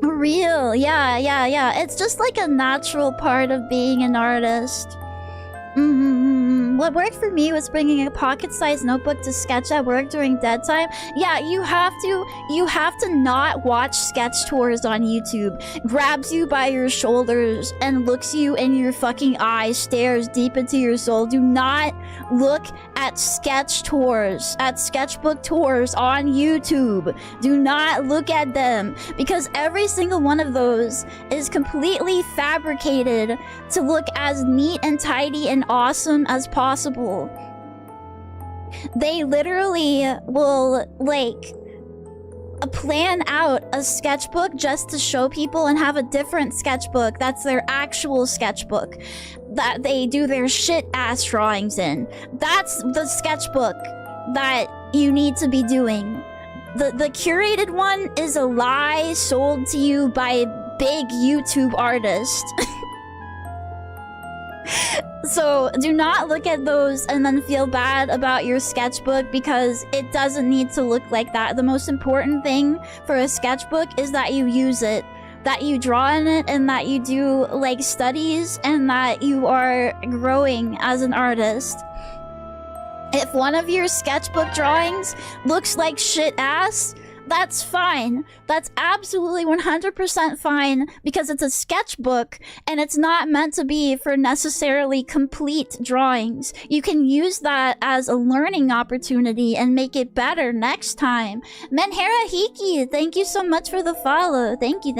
Real, yeah. It's just like a natural part of being an artist. What worked for me was bringing a pocket-sized notebook to sketch at work during dead time. Yeah, you have to not watch sketch tours on YouTube. Grabs you by your shoulders and looks you in your fucking eyes, stares deep into your soul. Do not look at sketch tours, at sketchbook tours on YouTube. Do not look at them, because every single one of those is completely fabricated to look as neat and tidy and awesome as possible. They literally will like plan out a sketchbook just to show people and have a different sketchbook that's their actual sketchbook that they do their shit ass drawings in. That's the sketchbook that you need to be doing. The curated one is a lie sold to you by big YouTube artists. So do not look at those and then feel bad about your sketchbook, because it doesn't need to look like that. The most important thing for a sketchbook is that you use it, that you draw in it, and that you do like studies, and that you are growing as an artist. If one of your sketchbook drawings looks like shit ass, that's fine. That's absolutely 100% fine, because it's a sketchbook and it's not meant to be for necessarily complete drawings. You can use that as a learning opportunity and make it better next time. Menhera Hiki, thank you so much for the follow. Thank you.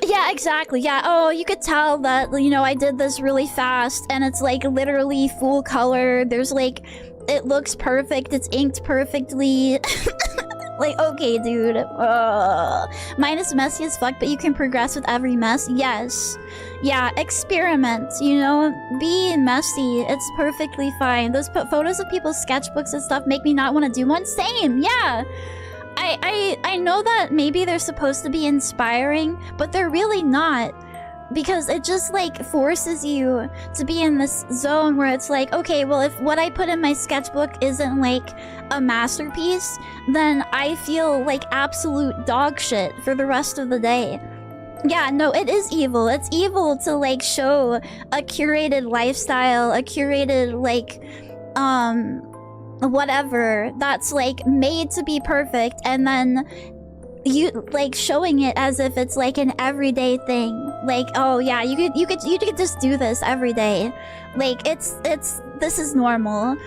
Yeah, exactly. Yeah. Oh, you could tell that, you know, I did this really fast and it's like literally full color. There's like, it looks perfect. It's inked perfectly. Like, okay, dude. Mine is messy as fuck, but you can progress with every mess. Yes. Yeah, experiment, you know? Be messy. It's perfectly fine. Those photos of people's sketchbooks and stuff make me not want to do one. Same, yeah. I know that maybe they're supposed to be inspiring, but they're really not. Because it just, like, forces you to be in this zone where it's like, okay, well, if what I put in my sketchbook isn't, like, a masterpiece, then I feel like absolute dog shit for the rest of the day. Yeah, no, it is evil. It's evil to, like, show a curated lifestyle, a curated, like, whatever that's like made to be perfect, and then you like showing it as if it's like an everyday thing. Like, oh yeah, you could just do this every day. Like this is normal.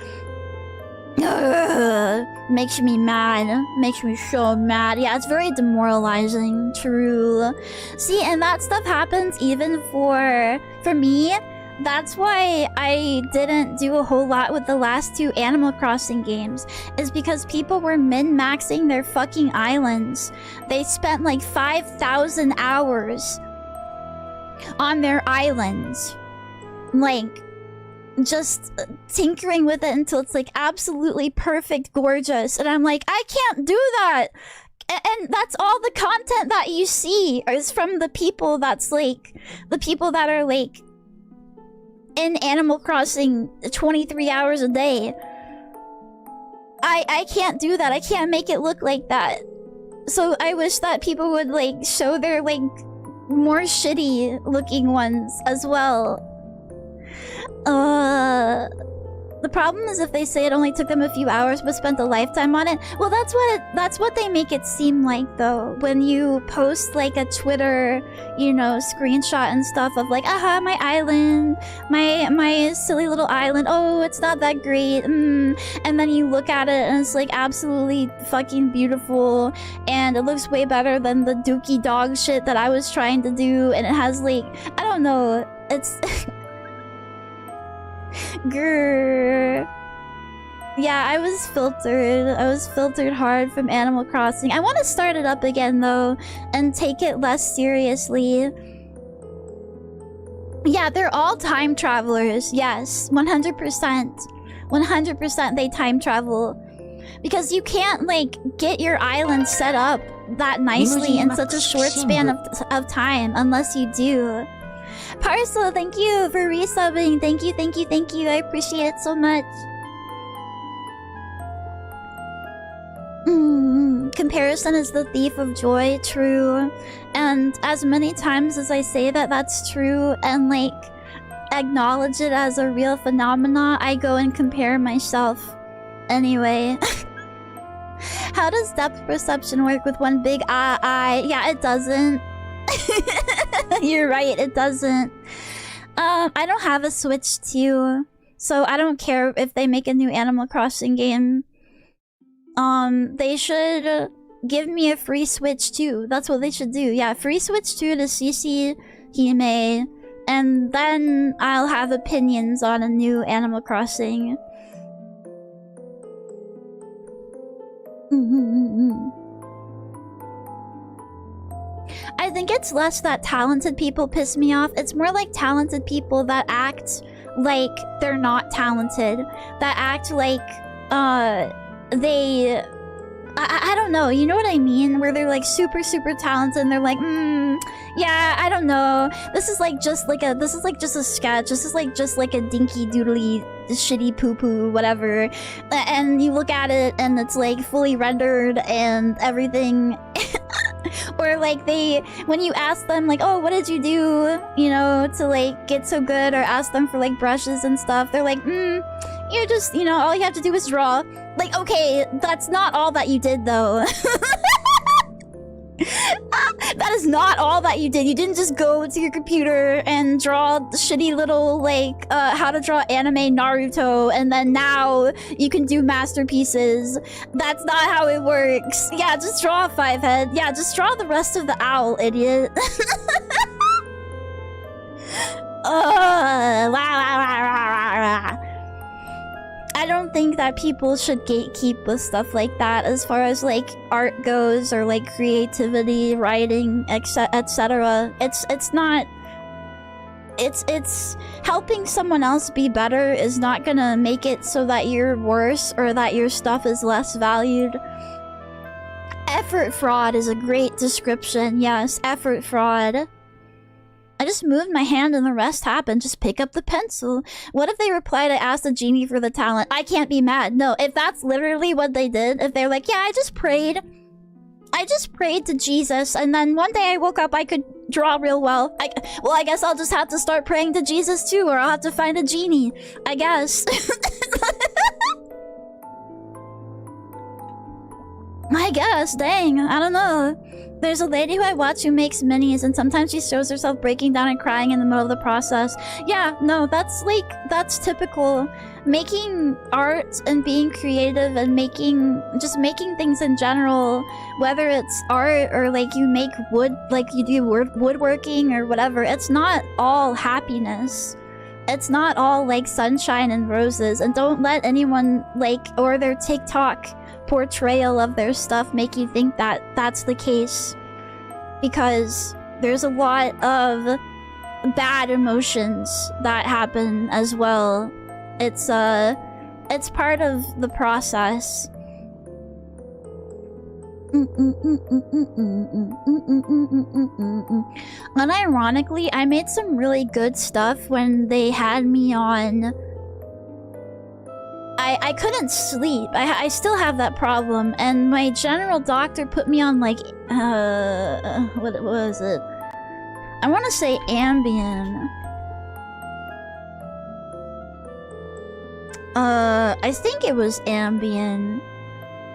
Ugh, makes me mad. Makes me so mad. Yeah, it's very demoralizing. True. See, and that stuff happens even for me. That's why I didn't do a whole lot with the last 2 Animal Crossing games, is because people were min-maxing their fucking islands. They spent like 5,000 hours on their islands. Like, just tinkering with it until it's like absolutely perfect, gorgeous. And I'm like, I can't do that! And that's all the content that you see is from the people that's like, the people that are like in Animal Crossing 23 hours a day. I can't do that. I can't make it look like that. So I wish that people would like show their like more shitty looking ones as well. The problem is if they say it only took them a few hours but spent a lifetime on it. Well, that's what they make it seem like, though. When you post like a Twitter, you know, screenshot and stuff of like, aha, my island, my silly little island. Oh, it's not that great. And then you look at it and it's like absolutely fucking beautiful, and it looks way better than the dookie dog shit that I was trying to do, and it has like, I don't know, it's grrr. Yeah, I was filtered hard from Animal Crossing. I want to start it up again though, and take it less seriously. Yeah, they're all time travelers. Yes, 100%. 100% they time travel. Because you can't like get your island set up that nicely in such a short span of time unless you do. Parcel, thank you for resubbing. Thank you, thank you, thank you. I appreciate it so much. Comparison is the thief of joy. True. And as many times as I say that that's true and like acknowledge it as a real phenomena, I go and compare myself anyway. How does depth perception work with one big eye? Yeah, it doesn't. You're right, it doesn't. I don't have a Switch 2, so I don't care if they make a new Animal Crossing game. They should give me a free Switch 2. That's what they should do. Yeah, free Switch 2 to CC Hime, and then I'll have opinions on a new Animal Crossing. I think it's less that talented people piss me off. It's more like talented people that act like they're not talented. That act like, they... I don't know, you know what I mean? Where they're like super talented and they're like, yeah, I don't know. This is just a sketch. This is just like a dinky doodly shitty poo-poo, whatever. And you look at it and it's like fully rendered and everything. Or like when you ask them like, oh, what did you do, you know, to like get so good, or ask them for like brushes and stuff, they're like, you just, you know, all you have to do is draw. Like, okay, that's not all that you did though. That is not all that you did. You didn't just go to your computer and draw the shitty little, like, how to draw anime Naruto, and then now you can do masterpieces. That's not how it works. Yeah, just draw a 5-head. Yeah, just draw the rest of the owl, idiot. I don't think that people should gatekeep with stuff like that as far as like art goes, or like creativity, writing, etc. It's not, it's helping someone else be better is not gonna make it so that you're worse or that your stuff is less valued. Effort fraud is a great description. Yes, effort fraud. I just moved my hand and the rest happened. Just pick up the pencil. What if they replied, I asked the genie for the talent? I can't be mad. No, if that's literally what they did, if they're like, yeah, I just prayed to Jesus, and then one day I woke up, I could draw real well. Well, I guess I'll just have to start praying to Jesus too, or I'll have to find a genie, I guess. guess, dang, I don't know. There's a lady who I watch who makes minis, and sometimes she shows herself breaking down and crying in the middle of the process. Yeah, no, that's like, that's typical. Making art and being creative and just making things in general, whether it's art or like you make wood, like you do woodworking or whatever, it's not all happiness. It's not all like sunshine and roses, and don't let anyone like, or their TikTok portrayal of their stuff make you think that that's the case, because there's a lot of bad emotions that happen as well. It's part of the process. Unironically, I made some really good stuff when they had me on. I couldn't sleep. I still have that problem, and my general doctor put me on like what was it? I want to say Ambien. I think it was Ambien.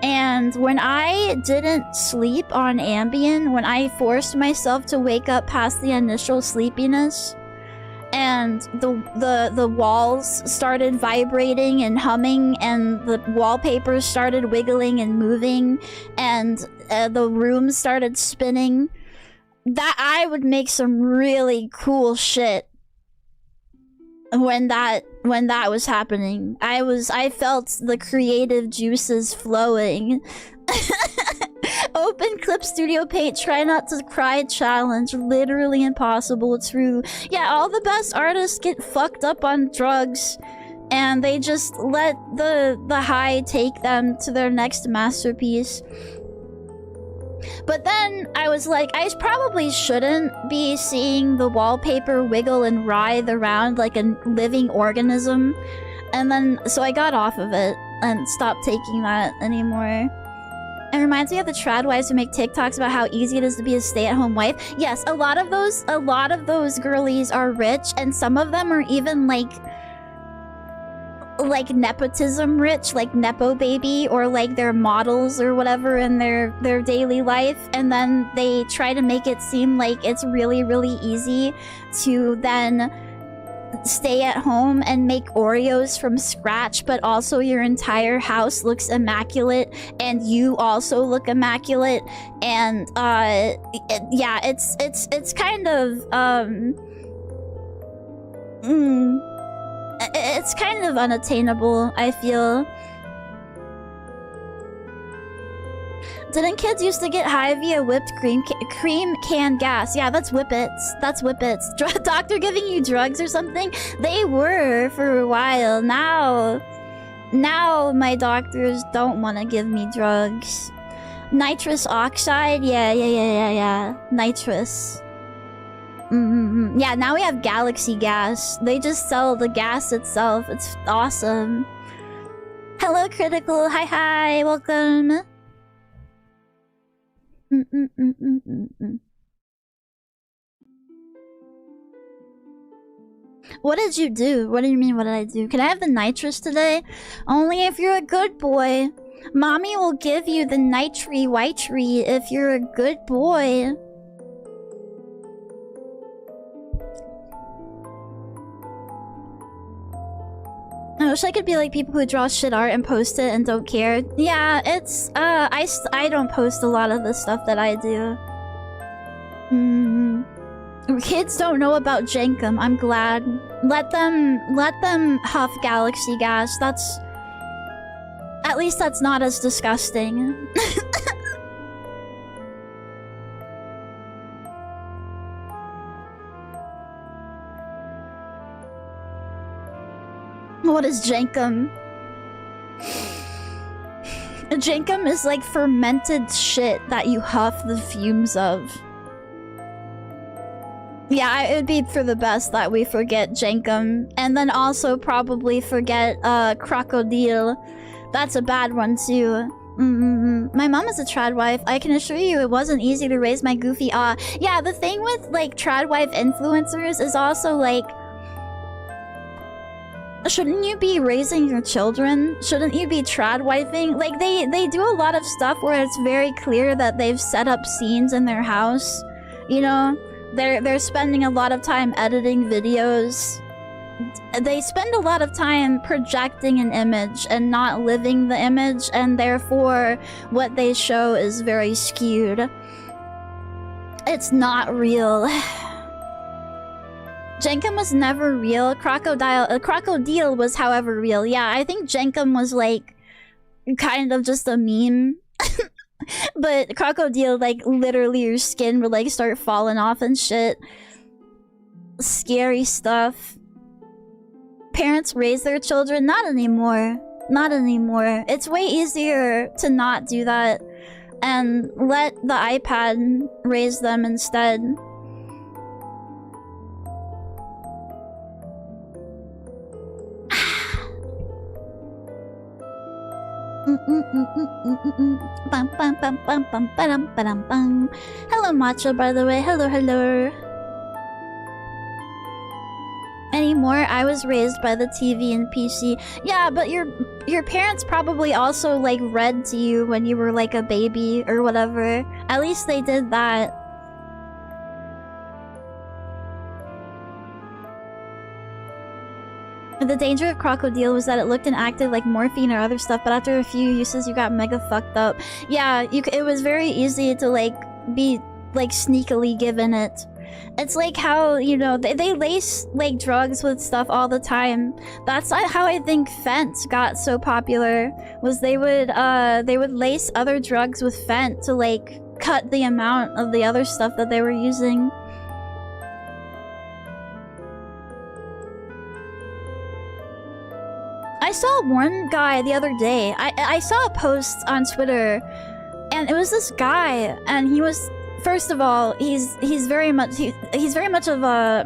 And when I didn't sleep on Ambien, when I forced myself to wake up past the initial sleepiness, and the walls started vibrating and humming, and the wallpapers started wiggling and moving, and the room started spinning, that I would make some really cool shit when that was happening. I felt the creative juices flowing. Open Clip Studio Paint, try not to cry challenge. Literally impossible, true. Yeah, all the best artists get fucked up on drugs, and they just let the high take them to their next masterpiece. But then I was like, I probably shouldn't be seeing the wallpaper wiggle and writhe around like a living organism. And then, so I got off of it and stopped taking that anymore. It reminds me of the trad wives who make TikToks about how easy it is to be a stay-at-home wife. Yes, a lot of those girlies are rich, and some of them are even like nepotism rich, like nepo baby, or like they're models or whatever in their daily life, and then they try to make it seem like it's really, really easy to then stay at home and make Oreos from scratch, but also your entire house looks immaculate and you also look immaculate. And yeah, it's kind of it's kind of unattainable, I feel. Didn't kids used to get high via whipped cream can gas? Yeah, that's whippets. That's whippets. Doctor giving you drugs or something? They were for a while. Now my doctors don't want to give me drugs. Nitrous oxide? Yeah. Nitrous. Yeah, now we have galaxy gas. They just sell the gas itself. It's awesome. Hello, Critical. Hi, welcome. What did you do? What do you mean, what did I do? Can I have the nitrous today? Only if you're a good boy. Mommy will give you the nitri whitery if you're a good boy. I wish I could be like people who draw shit art and post it and don't care. Yeah, it's, I don't post a lot of the stuff that I do. Kids don't know about Jenkum, I'm glad. Let them huff galaxy gas, that's... At least that's not as disgusting. What is Jenkum? Jenkum is like fermented shit that you huff the fumes of. Yeah, it would be for the best that we forget Jenkum. And then also probably forget Crocodile. That's a bad one too. My mom is a trad wife. I can assure you it wasn't easy to raise my goofy yeah, the thing with like trad wife influencers is also like... Shouldn't you be raising your children? Shouldn't you be trad-wifing? Like, they do a lot of stuff where it's very clear that they've set up scenes in their house. You know? They're spending a lot of time editing videos. They spend a lot of time projecting an image and not living the image, and therefore what they show is very skewed. It's not real. Jenkem was never real. Crocodile was, however, real. Yeah, I think Jenkem was, like, kind of just a meme. But Crocodile, like, literally your skin would, like, start falling off and shit. Scary stuff. Parents raise their children? Not anymore. Not anymore. It's way easier to not do that and let the iPad raise them instead. Hello, Macho, by the way. Hello, hello. Anymore, I was raised by the TV and PC. Yeah, but your parents probably also, like, read to you when you were, like, a baby or whatever. At least they did that. The danger of Crocodile was that it looked and acted like morphine or other stuff, but after a few uses, you got mega fucked up. Yeah, it was very easy to, like, be, like, sneakily given it. It's like how, you know, they lace, like, drugs with stuff all the time. That's how I think Fent got so popular, was they would lace other drugs with Fent to, like, cut the amount of the other stuff that they were using. I saw one guy the other day. I saw a post on Twitter, and it was this guy, and he was, first of all, he's very much of a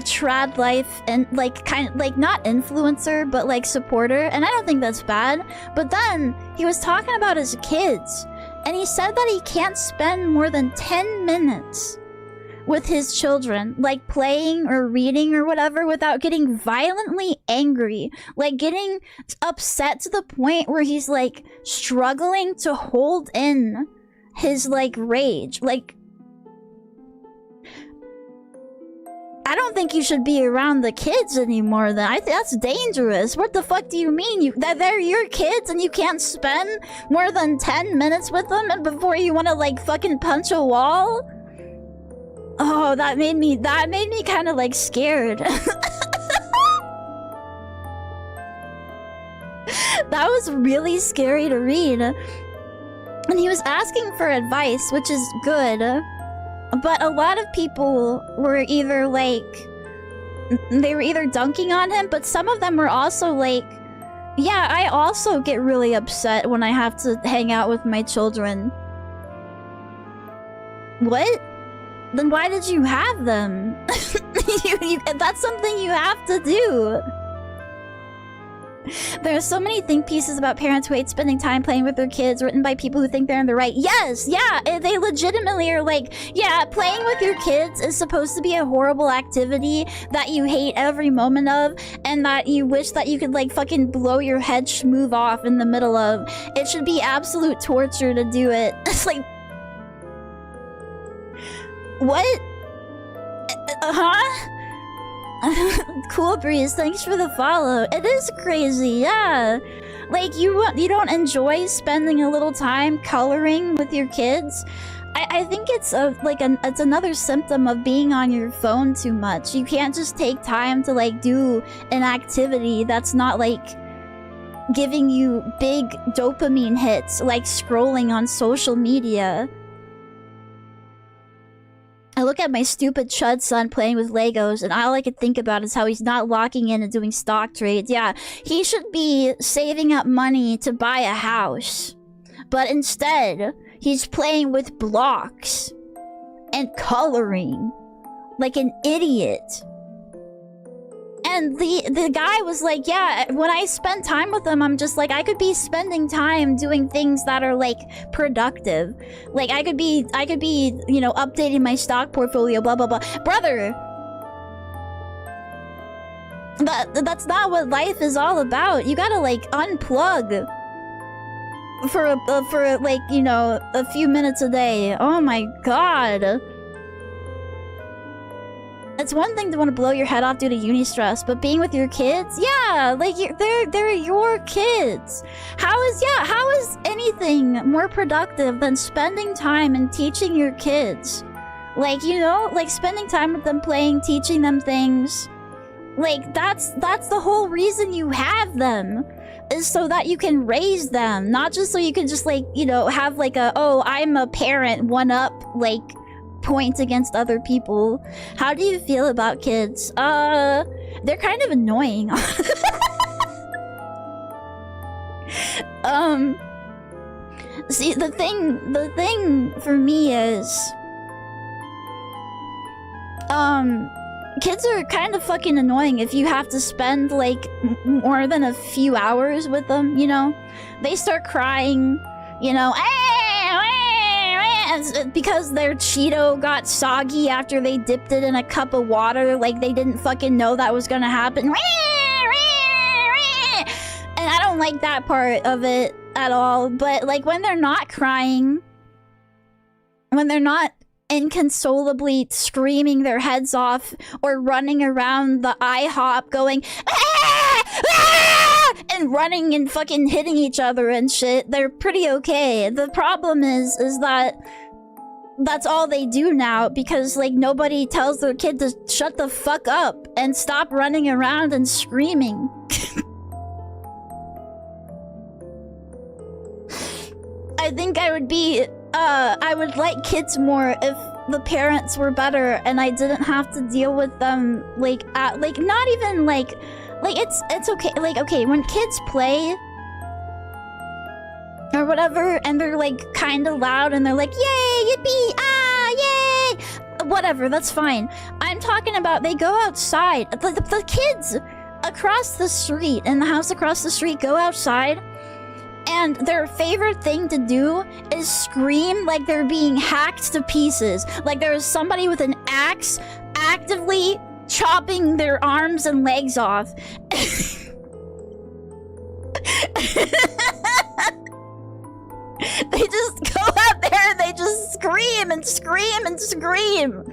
trad life and, like, kind of, like, not influencer, but, like, supporter, and I don't think that's bad. But then he was talking about his kids, and he said that he can't spend more than 10 minutes with his children, like, playing or reading or whatever, without getting violently angry, like getting upset to the point where he's, like, struggling to hold in his, like, rage. Like, I don't think you should be around the kids anymore then. I think that's dangerous. What the fuck do you mean? That they're your kids and you can't spend more than 10 minutes with them and before you want to, like, fucking punch a wall? Oh, that made me kind of, like, scared. That was really scary to read. And he was asking for advice, which is good. But a lot of people were either, like, they were either dunking on him, but some of them were also like, yeah, I also get really upset when I have to hang out with my children. What? Then why did you have them? That's something you have to do. There are so many think pieces about parents who hate spending time playing with their kids, written by people who think they're in the right. Yes, yeah, they legitimately are like, yeah, playing with your kids is supposed to be a horrible activity that you hate every moment of, and that you wish that you could, like, fucking blow your head schmoove off in the middle of. It should be absolute torture to do it. It's like, what? Huh? Cool Breeze, thanks for the follow. It is crazy, yeah. Like, you don't enjoy spending a little time coloring with your kids? I think it's it's another symptom of being on your phone too much. You can't just take time to, like, do an activity that's not, like, giving you big dopamine hits, like scrolling on social media. I look at my stupid chud son playing with Legos, and all I can think about is how he's not locking in and doing stock trades. Yeah, he should be saving up money to buy a house. But instead, he's playing with blocks and coloring like an idiot. And the guy was like, yeah, when I spend time with him, I'm just like, I could be spending time doing things that are, like, productive. Like, I could be, you know, updating my stock portfolio, blah, blah, blah. Brother! That's not what life is all about. You gotta like unplug for like, you know, a few minutes a day. Oh my god. It's one thing to want to blow your head off due to uni stress, but being with your kids, yeah, like they're your kids. How is anything more productive than spending time and teaching your kids? Like, you know, like spending time with them, playing, teaching them things. Like that's the whole reason you have them, is so that you can raise them, not just so you can just like, you know, have like a, oh, I'm a parent, one up, like point against other people. How do you feel about kids? They're kind of annoying. See, the thing for me is, kids are kind of fucking annoying if you have to spend like more than a few hours with them, you know? They start crying, you know, because their Cheeto got soggy after they dipped it in a cup of water, like they didn't fucking know that was gonna happen. And I don't like that part of it at all, but like when they're not crying, when they're not inconsolably screaming their heads off or running around the IHOP going and running and fucking hitting each other and shit, they're pretty okay. The problem is that that's all they do now, because like nobody tells their kid to shut the fuck up and stop running around and screaming. I think I would like kids more if the parents were better and I didn't have to deal with them like not even like it's okay, like, okay, when kids play or whatever and they're like kind of loud and they're like, yay, yippee, ah, yay, whatever, that's fine. I'm talking about they go outside, the kids across the street, in the house across the street, go outside, and their favorite thing to do is scream like they're being hacked to pieces. Like there is somebody with an axe actively chopping their arms and legs off. They just go out there and they just scream and scream and scream.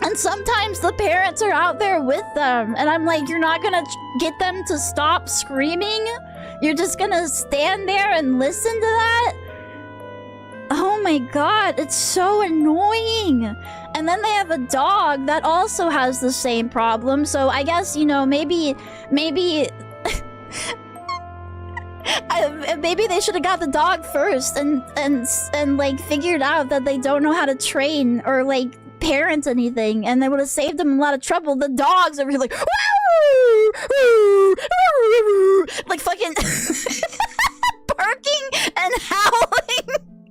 And sometimes the parents are out there with them, and I'm like, you're not gonna get them to stop screaming? You're just gonna stand there and listen to that? Oh my god, it's so annoying. And then they have a dog that also has the same problem, so I guess, you know, maybe maybe they should have got the dog first and like figured out that they don't know how to train or like parent anything, and they would have saved them a lot of trouble. The dogs are like like fucking barking and howling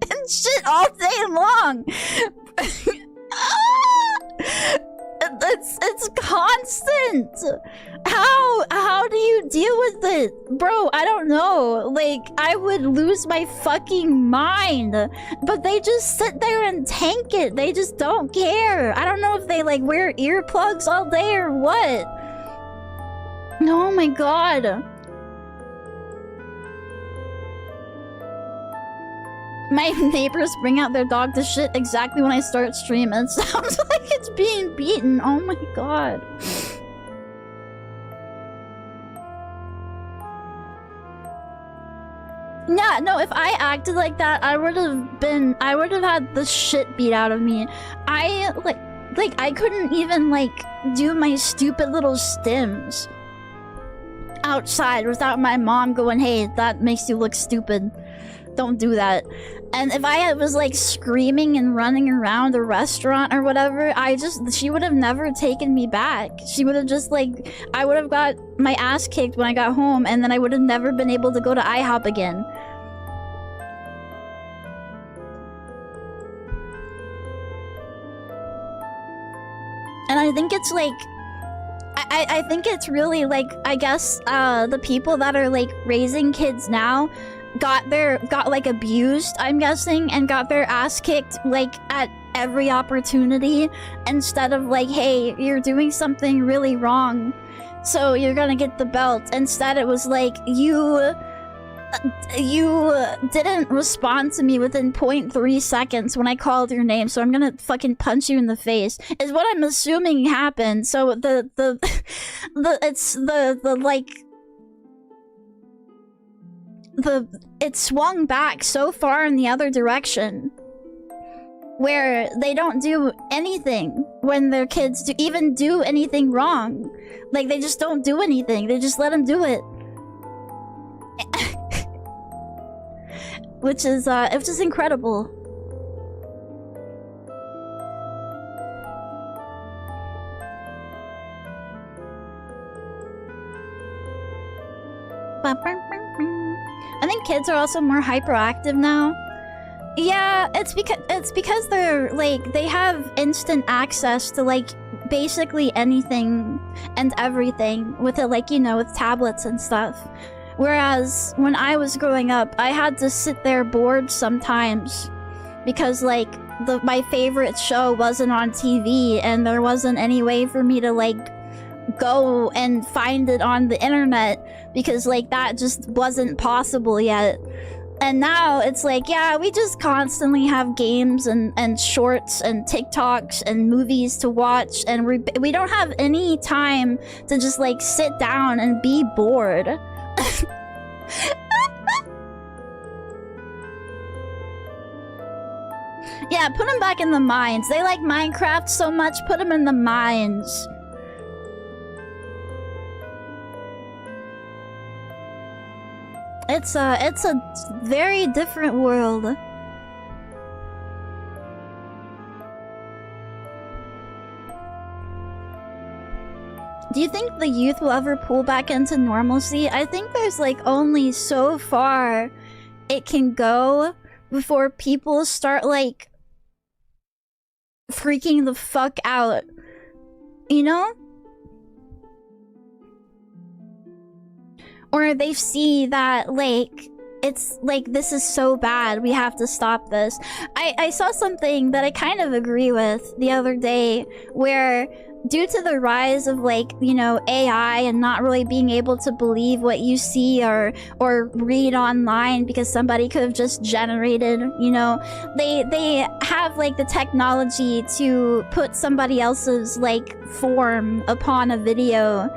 and shit all day long. It's constant. How do you deal with it? Bro, I don't know. Like, I would lose my fucking mind. But they just sit there and tank it. They just don't care. I don't know if they like wear earplugs all day or what. Oh my god. My neighbors bring out their dog to shit exactly when I start streaming. It sounds like it's being beaten. Oh my god. Yeah, no, if I acted like that, I would have had the shit beat out of me. I couldn't even like do my stupid little stims outside without my mom going, hey, that makes you look stupid. Don't do that. And if I was like screaming and running around a restaurant or whatever, she would have never taken me back. She would have just like, I would have got my ass kicked when I got home, and then I would have never been able to go to IHOP again. And I think it's like, I think it's really like, I guess the people that are like raising kids now, got like abused, I'm guessing, and got their ass kicked like at every opportunity, instead of like, hey, you're doing something really wrong, so you're gonna get the belt. Instead it was like, you didn't respond to me within 0.3 seconds when I called your name, so I'm gonna fucking punch you in the face, is what I'm assuming happened. So it swung back so far in the other direction, where they don't do anything when their kids even do anything wrong. Like, they just don't do anything, they just let them do it. Which is incredible. I think kids are also more hyperactive now. Yeah, it's because they're like, they have instant access to like basically anything and everything with it, like, you know, with tablets and stuff. Whereas when I was growing up, I had to sit there bored sometimes because like my favorite show wasn't on TV and there wasn't any way for me to like go and find it on the internet, because like that just wasn't possible yet. And now it's like, yeah, we just constantly have games and shorts and TikToks and movies to watch, and we don't have any time to just like sit down and be bored. Yeah, put them back in the mines. They like Minecraft so much, put them in the mines. It's a very different world. Do you think the youth will ever pull back into normalcy? I think there's like only so far it can go before people start like freaking the fuck out, you know? Or they see that like, it's like, this is so bad, we have to stop this. I saw something that I kind of agree with the other day, where due to the rise of like, you know, AI and not really being able to believe what you see or read online because somebody could have just generated, you know, they have like the technology to put somebody else's like form upon a video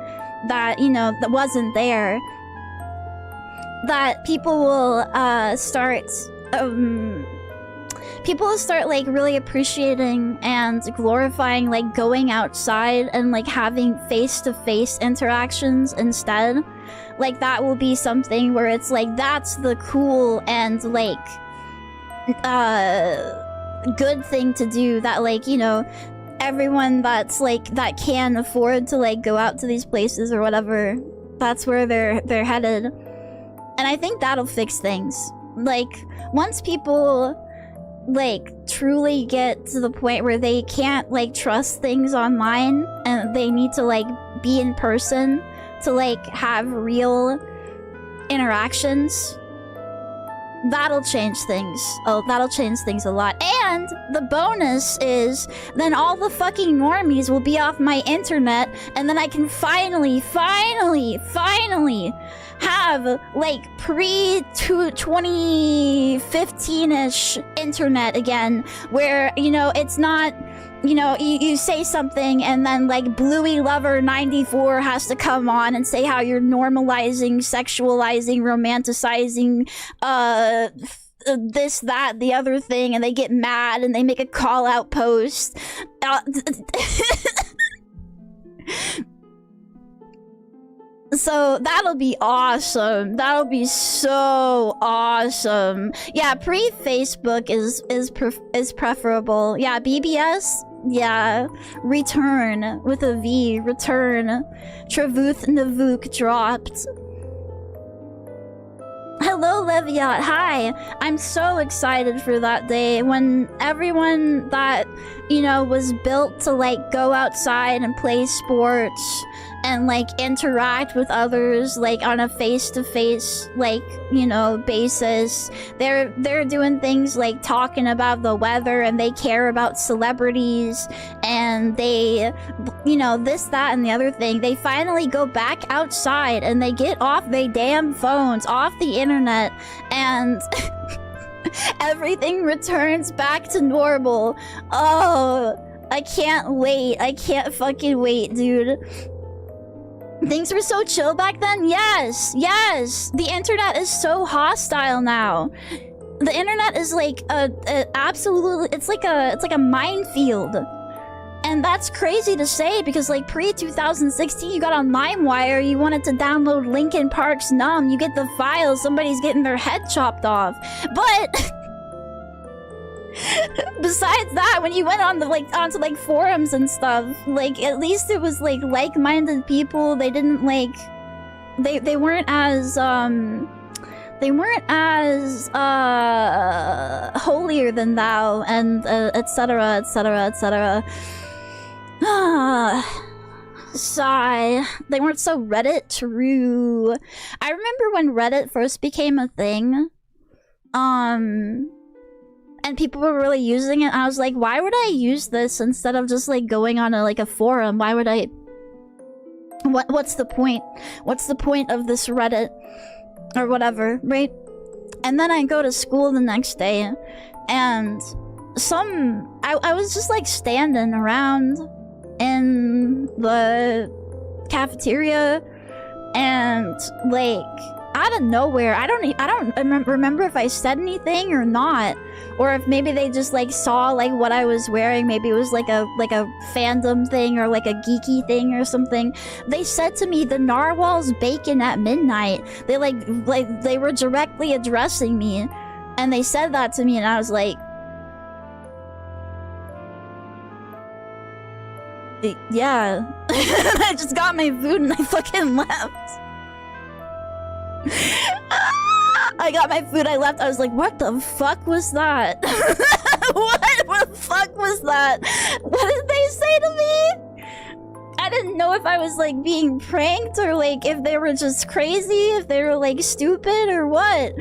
that, you know, that wasn't there. That people will start like really appreciating and glorifying like going outside and like having face-to-face interactions instead. Like that will be something where it's like, that's the cool and like good thing to do, that like, you know, everyone that's like, that can afford to like go out to these places or whatever, that's where they're headed. And I think that'll fix things. Like, once people, like, truly get to the point where they can't, like, trust things online and they need to, like, be in person to, like, have real interactions, that'll change things. Oh, that'll change things a lot. And the bonus is then all the fucking normies will be off my internet, and then I can finally have like pre-2015-ish internet again, where, you know, it's not, you know, you say something and then like Bluey Lover 94 has to come on and say how you're normalizing, sexualizing, romanticizing this, that, the other thing, and they get mad and they make a call-out post. So that'll be awesome. That'll be so awesome. Yeah, pre-Facebook is preferable. Yeah, BBS. Yeah, return with a V. Return. Travuth Navuk dropped. Hello, hello, Leviat. Hi. I'm so excited for that day when everyone that, you know, was built to, like, go outside and play sports and, like, interact with others, like, on a face-to-face, like, you know, basis. They're doing things like talking about the weather, and they care about celebrities, and they, you know, this, that, and the other thing. They finally go back outside, and they get off their damn phones, off the internet, and everything returns back to normal. Oh, I can't wait. I can't fucking wait, dude. Things were so chill back then? Yes, yes. The internet is so hostile now. The internet is like absolutely, it's like a minefield. And that's crazy to say because like pre-2016 you got on LimeWire, you wanted to download Linkin Park's Numb, you get the file, somebody's getting their head chopped off. But besides that, when you went on the onto forums and stuff, like at least it was like-minded people. They didn't like they weren't as holier than thou, and etc, etc, etc. Sigh. They weren't so Reddit true. I remember when Reddit first became a thing, and people were really using it. I was like, why would I use this instead of just like going on a forum? Why would I? What's the point? What's the point of this Reddit or whatever, right? And then I go to school the next day, and I was just like standing around in the cafeteria, and like out of nowhere, I don't remember if I said anything or not, or if maybe they just like saw like what I was wearing. Maybe it was like a fandom thing or like a geeky thing or something. They said to me, "The narwhal's bacon at midnight." They like they were directly addressing me, and they said that to me, and I was like, yeah. I just got my food and I fucking left. I got my food, I left. I was like, what the fuck was that? What the fuck was that? What did they say to me? I didn't know if I was like being pranked or like if they were just crazy, if they were like stupid or what.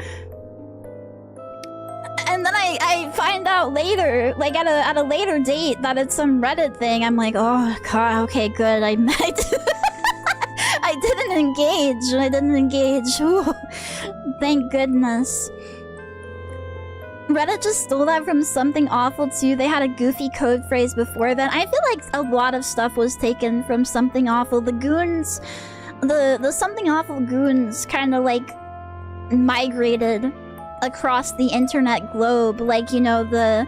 And then I find out later, like at a later date, that it's some Reddit thing. I'm like, oh god, okay, good. I didn't engage. I didn't engage. Ooh, thank goodness. Reddit just stole that from Something Awful too. They had a goofy code phrase before then. I feel like a lot of stuff was taken from Something Awful. The goons, the Something Awful goons kind of like migrated across the internet globe, like, you know, the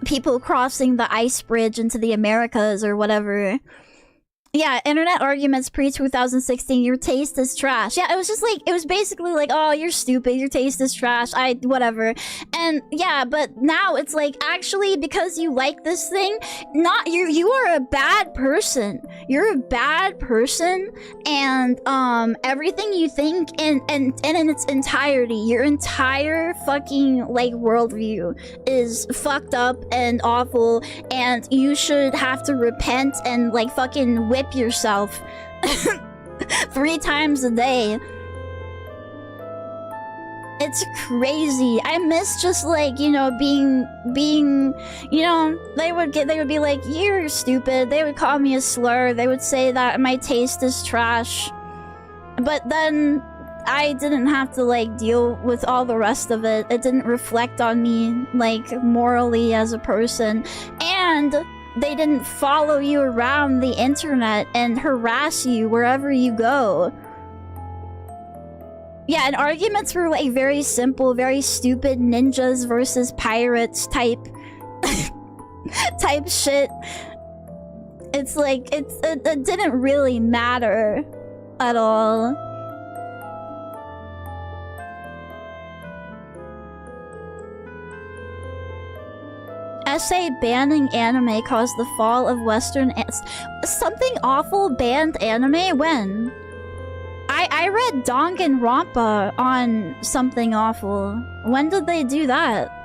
people crossing the ice bridge into the Americas or whatever. Yeah, internet arguments pre-2016, your taste is trash. Yeah, it was just like, it was basically like, oh, you're stupid, your taste is trash, whatever. And yeah, but now it's like, actually, because you like this thing, you are a bad person. You're a bad person, and everything you think in its entirety, your entire fucking like worldview is fucked up and awful, and you should have to repent and like fucking whip yourself 3 times a day. It's crazy. I miss just like, you know, being, you know, they would be like, you're stupid. They would call me a slur. They would say that my taste is trash. But then I didn't have to like deal with all the rest of it. It didn't reflect on me like morally as a person. And they didn't follow you around the internet and harass you wherever you go. Yeah, and arguments were like very simple, very stupid ninjas versus pirates type type shit. It's like, it didn't really matter at all. Essay banning anime caused the fall of Western... Something Awful banned anime? When? I read Danganronpa on Something Awful. When did they do that?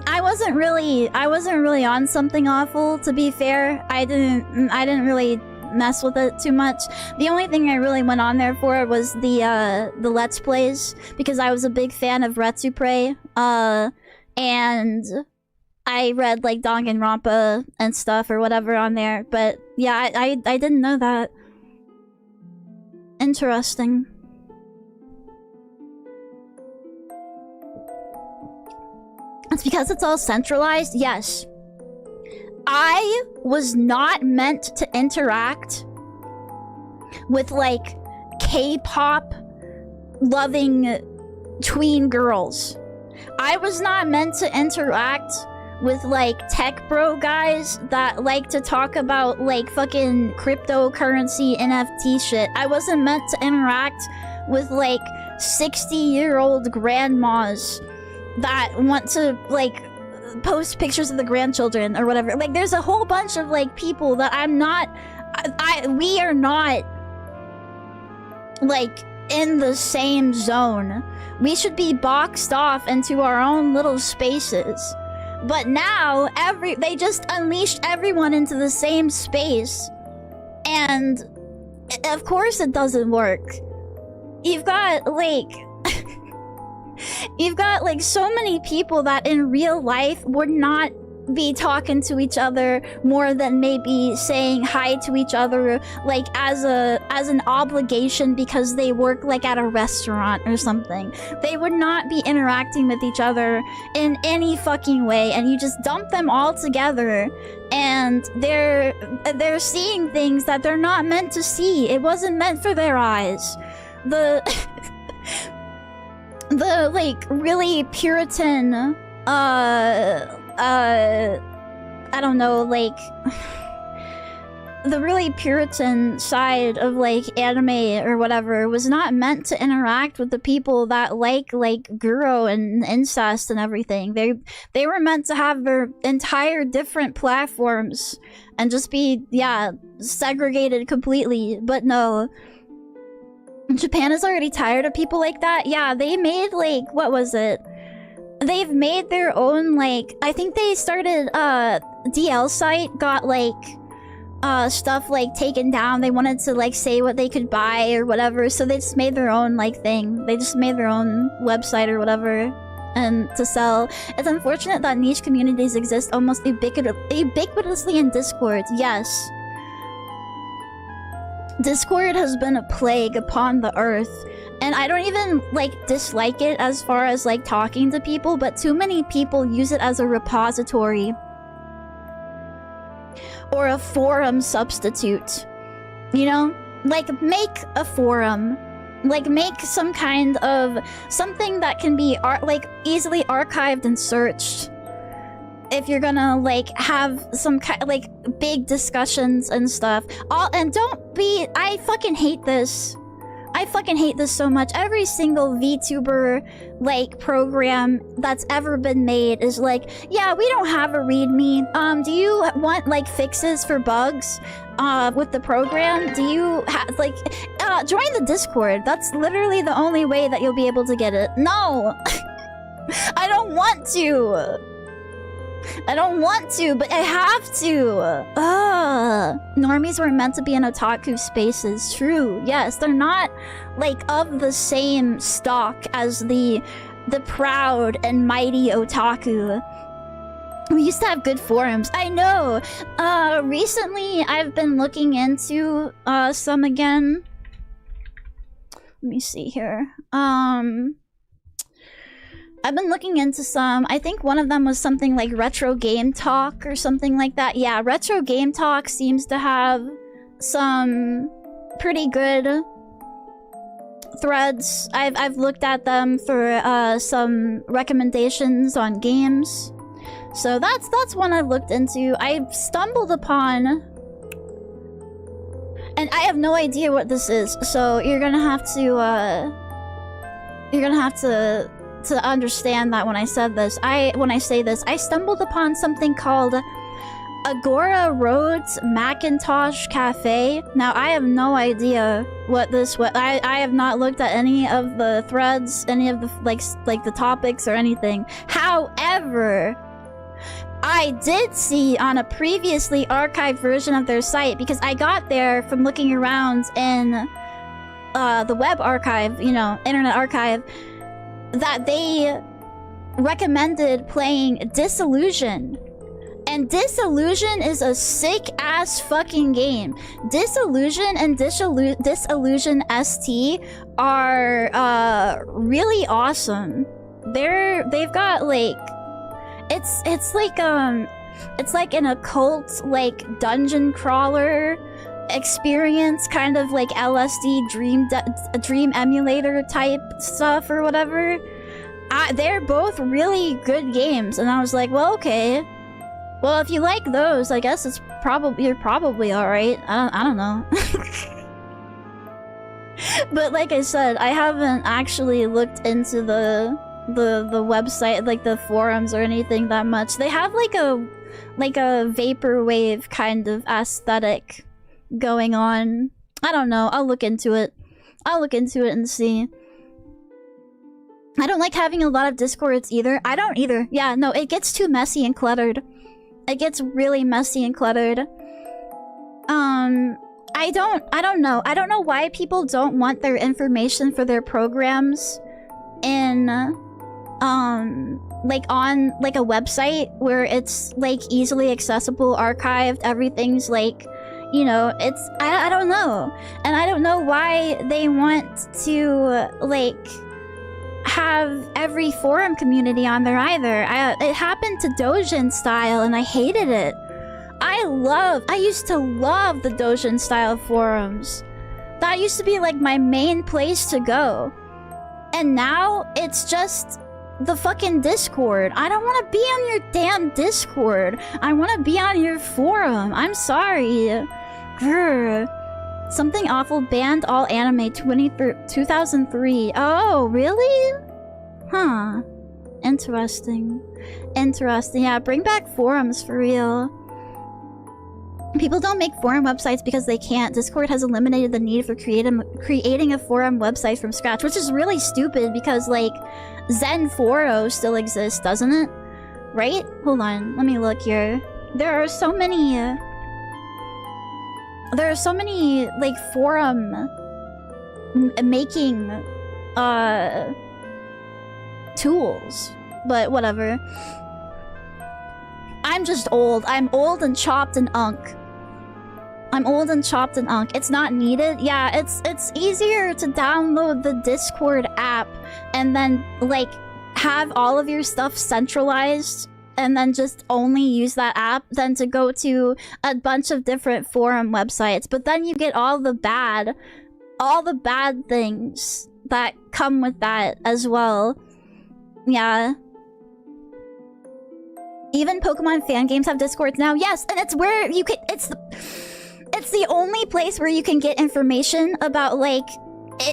I wasn't really on Something Awful, to be fair. I didn't really mess with it too much. The only thing I really went on there for was the Let's Plays, because I was a big fan of Vtuber, and I read like Danganronpa and stuff or whatever on there. But yeah, I didn't know that. Interesting. It's because it's all centralized? Yes. I was not meant to interact with, like, K-pop loving tween girls. I was not meant to interact with, like, tech bro guys that like to talk about, like, fucking cryptocurrency NFT shit. I wasn't meant to interact with, like, 60-year-old grandmas that want to, like, post pictures of the grandchildren or whatever. Like, there's a whole bunch of, like, people that I'm not... we are not, like, in the same zone. We should be boxed off into our own little spaces. But now, they just unleashed everyone into the same space. And, of course it doesn't work. You've got, like... You've got, like, so many people that in real life would not be talking to each other more than maybe saying hi to each other, like, as an obligation because they work, like, at a restaurant or something. They would not be interacting with each other in any fucking way, and you just dump them all together, and they're seeing things that they're not meant to see. It wasn't meant for their eyes. The like really Puritan I don't know, like the really Puritan side of like anime or whatever was not meant to interact with the people that like Guro and incest and everything. They were meant to have their entire different platforms and just be, yeah, segregated completely. But no, Japan is already tired of people like that. Yeah, they made, like, what was it? They've made their own, like, I think they started, DL site, got, like, stuff, like, taken down. They wanted to, like, say what they could buy or whatever, so they just made their own, like, thing. They just made their own website or whatever, and to sell. It's unfortunate that niche communities exist almost ubiquitously in Discord. Yes. Discord has been a plague upon the earth, and I don't even, like, dislike it as far as, like, talking to people, but too many people use it as a repository. Or a forum substitute. You know? Like, make a forum. Like, make some kind of... something that can be, easily archived and searched. If you're gonna, like, have some kind of, like, big discussions and stuff. And don't be... I fucking hate this. I fucking hate this so much. Every single VTuber, like, program that's ever been made is like, yeah, we don't have a README. Do you want, like, fixes for bugs, with the program? Do you have, like... join the Discord. That's literally the only way that you'll be able to get it. No! I don't want to! I don't want to, but I have to. Normies were meant to be in otaku spaces. True. Yes, they're not, like, of the same stock as the proud and mighty otaku. We used to have good forums. I know. Recently I've been looking into some again. Let me see here. I've been looking into some. I think one of them was something like Retro Game Talk or something like that. Yeah, Retro Game Talk seems to have some pretty good threads. I've looked at them for some recommendations on games. So that's one I've looked into. I've stumbled upon, and I have no idea what this is, so you're gonna have to understand that when I say this, I stumbled upon something called Agora Roads Macintosh Cafe. Now, I have no idea what this was. I have not looked at any of the threads, any of the, like the topics or anything. However, I did see on a previously archived version of their site, because I got there from looking around in the web archive, you know, Internet Archive, that they recommended playing Disillusion. And Disillusion is a sick-ass fucking game. Disillusion and Disillusion ST are really awesome. They've got like it's like an occult like dungeon crawler experience, kind of like LSD dream emulator type stuff or whatever. They're both really good games, and I was like, well, okay. Well, if you like those, I guess you're probably alright. I don't know. But like I said, I haven't actually looked into the website, like the forums or anything that much. They have like a vaporwave kind of aesthetic going on. I don't know. I'll look into it. And see. I don't like having a lot of discords either. I don't either. Yeah, no, it gets too messy and cluttered. It gets really messy and cluttered. I don't know. I don't know why people don't want their information for their programs in, like on, like a website where it's, like, easily accessible, archived, everything's, like, you know, it's, I don't know. And I don't know why they want to, like, have every forum community on there either. It happened to Dojin style and I hated it. I used to love the Dojin style forums. That used to be like my main place to go. And now it's just the fucking Discord. I don't want to be on your damn Discord. I want to be on your forum. I'm sorry. Grr. Something awful banned all anime 2003. Oh, really? Huh. Interesting. Interesting. Yeah, bring back forums for real. People don't make forum websites because they can't. Discord has eliminated the need for creating a forum website from scratch, which is really stupid because, like, Zen4o still exists, doesn't it? Right? Hold on. Let me look here. There are so many, like, forum making, tools. But whatever. I'm just old. I'm old and chopped and unk. It's not needed. Yeah, it's easier to download the Discord app and then, like, have all of your stuff centralized and then just only use that app than to go to a bunch of different forum websites. But then you get all the bad things that come with that as well. Yeah. Even Pokemon fan games have Discords now. Yes, and it's where you can... It's the only place where you can get information about, like,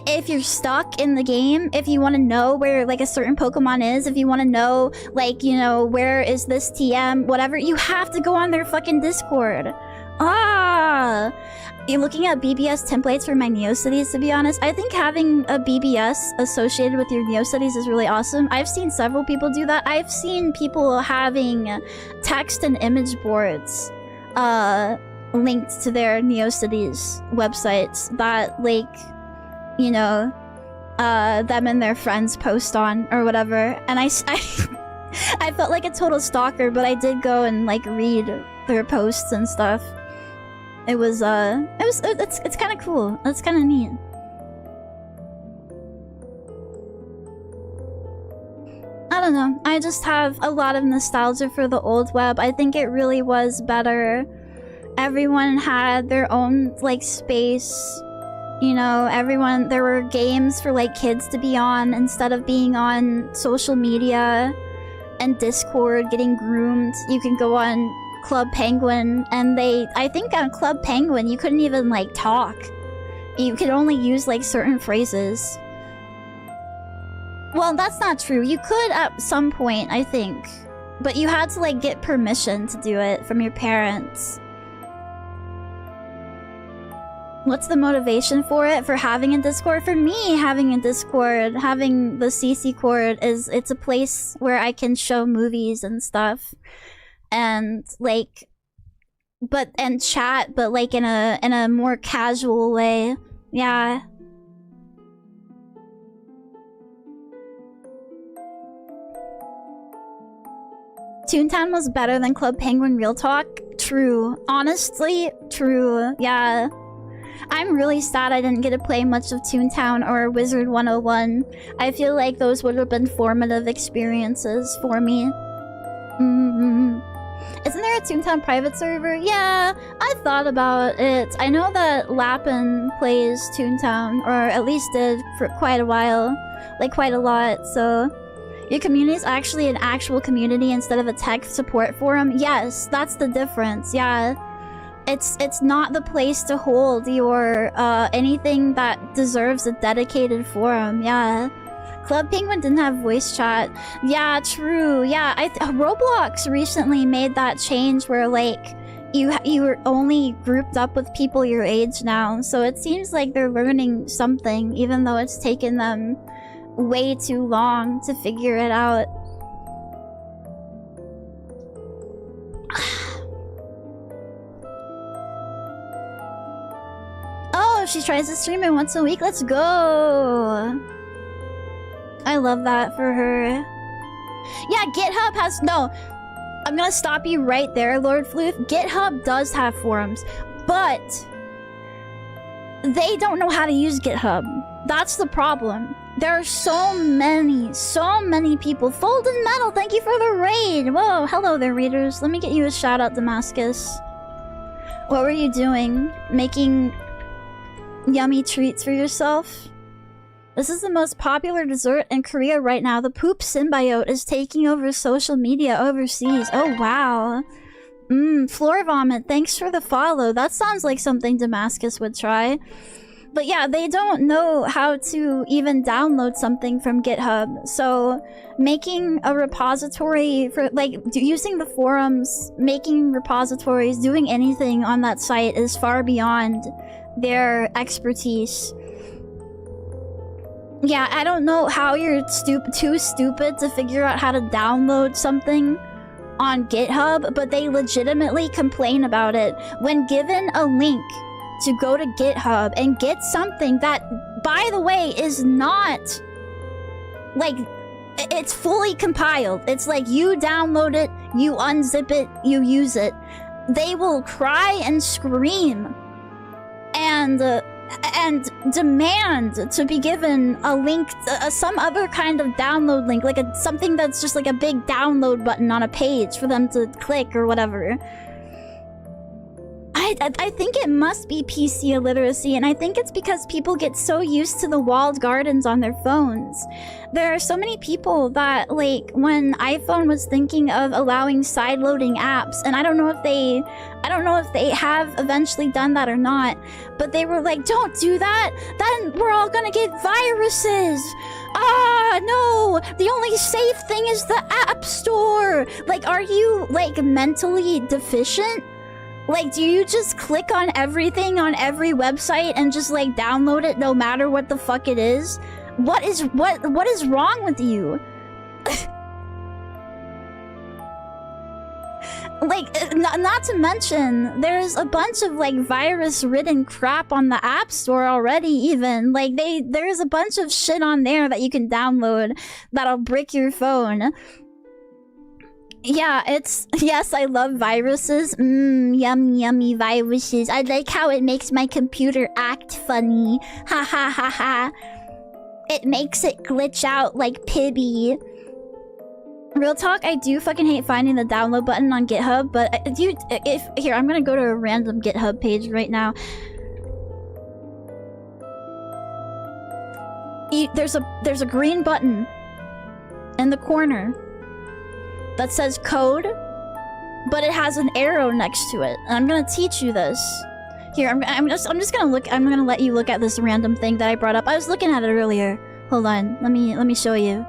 if you're stuck in the game, if you want to know where, like, a certain Pokemon is, if you want to know, like, you know, where is this TM, whatever, you have to go on their fucking Discord. Ah! You're looking at BBS templates for my Neocities, to be honest. I think having a BBS associated with your Neocities is really awesome. I've seen several people do that. I've seen people having text and image boards linked to their Neocities websites that, like, you know, them and their friends post on or whatever. And I felt like a total stalker, but I did go and, like, read their posts and stuff. It's kind of cool. It's kind of neat. I don't know. I just have a lot of nostalgia for the old web. I think it really was better. Everyone had their own, like, space. You know, there were games for, like, kids to be on instead of being on social media and Discord getting groomed. You can go on Club Penguin, and I think on Club Penguin you couldn't even, like, talk. You could only use, like, certain phrases. Well, that's not true. You could at some point, I think. But you had to, like, get permission to do it from your parents. What's the motivation for it? For having a Discord? For me, having a Discord, having the CC Cord is, it's a place where I can show movies and stuff. And, like, and chat, but, like, in a more casual way. Yeah. Toontown was better than Club Penguin Real Talk? True. Honestly, true. Yeah. I'm really sad I didn't get to play much of Toontown or Wizard 101. I feel like those would have been formative experiences for me. Isn't there a Toontown private server? Yeah, I thought about it. I know that Lappin plays Toontown, or at least did for quite a while. Like, quite a lot, so... Your community is actually an actual community instead of a tech support forum? Yes, that's the difference, yeah. It's not the place to hold your, anything that deserves a dedicated forum, yeah. Club Penguin didn't have voice chat. Yeah, true, yeah. Roblox recently made that change where, like, you were only grouped up with people your age now, so it seems like they're learning something, even though it's taken them way too long to figure it out. Oh, she tries to stream it once a week. Let's go. I love that for her. Yeah, GitHub has... No, I'm gonna stop you right there, Lord Floof. GitHub does have forums, but they don't know how to use GitHub. That's the problem. There are so many people. Folded Metal, thank you for the raid. Whoa, hello there, readers. Let me get you a shout out, Damascus. What were you doing? Making yummy treats for yourself? This is the most popular dessert in Korea right now. The poop symbiote is taking over social media overseas. Oh, wow. Floor vomit, thanks for the follow. That sounds like something Damascus would try. But yeah, they don't know how to even download something from GitHub. So making a repository for, like, using the forums, making repositories, doing anything on that site is far beyond their expertise. Yeah, I don't know how you're too stupid to figure out how to download something on GitHub, but they legitimately complain about it when given a link to go to GitHub and get something that, by the way, is not, like, it's fully compiled. It's like you download it, you unzip it, you use it. They will cry and scream and demand to be given a link, some other kind of download link, like something that's just like a big download button on a page for them to click or whatever. I think it must be PC illiteracy, and I think it's because people get so used to the walled gardens on their phones. There are so many people that, like, when iPhone was thinking of allowing side-loading apps, and I don't know if they have eventually done that or not, but they were like, don't do that! Then we're all gonna get viruses! Ah, no! The only safe thing is the App Store! Like, are you, like, mentally deficient? Like, do you just click on everything on every website and just, like, download it no matter what the fuck it is? What is wrong with you? Like, not to mention, there's a bunch of, like, virus-ridden crap on the App Store already, even. Like, there's a bunch of shit on there that you can download that'll brick your phone. Yeah, yes, I love viruses. Yummy viruses. I like how it makes my computer act funny. Ha ha ha ha. It makes it glitch out like Pibby. Real talk, I do fucking hate finding the download button on GitHub, but here, I'm gonna go to a random GitHub page right now. There's a green button in the corner that says code, but it has an arrow next to it. And I'm gonna teach you this. Here, I'm just gonna let you look at this random thing that I brought up. I was looking at it earlier. Hold on, let me show you.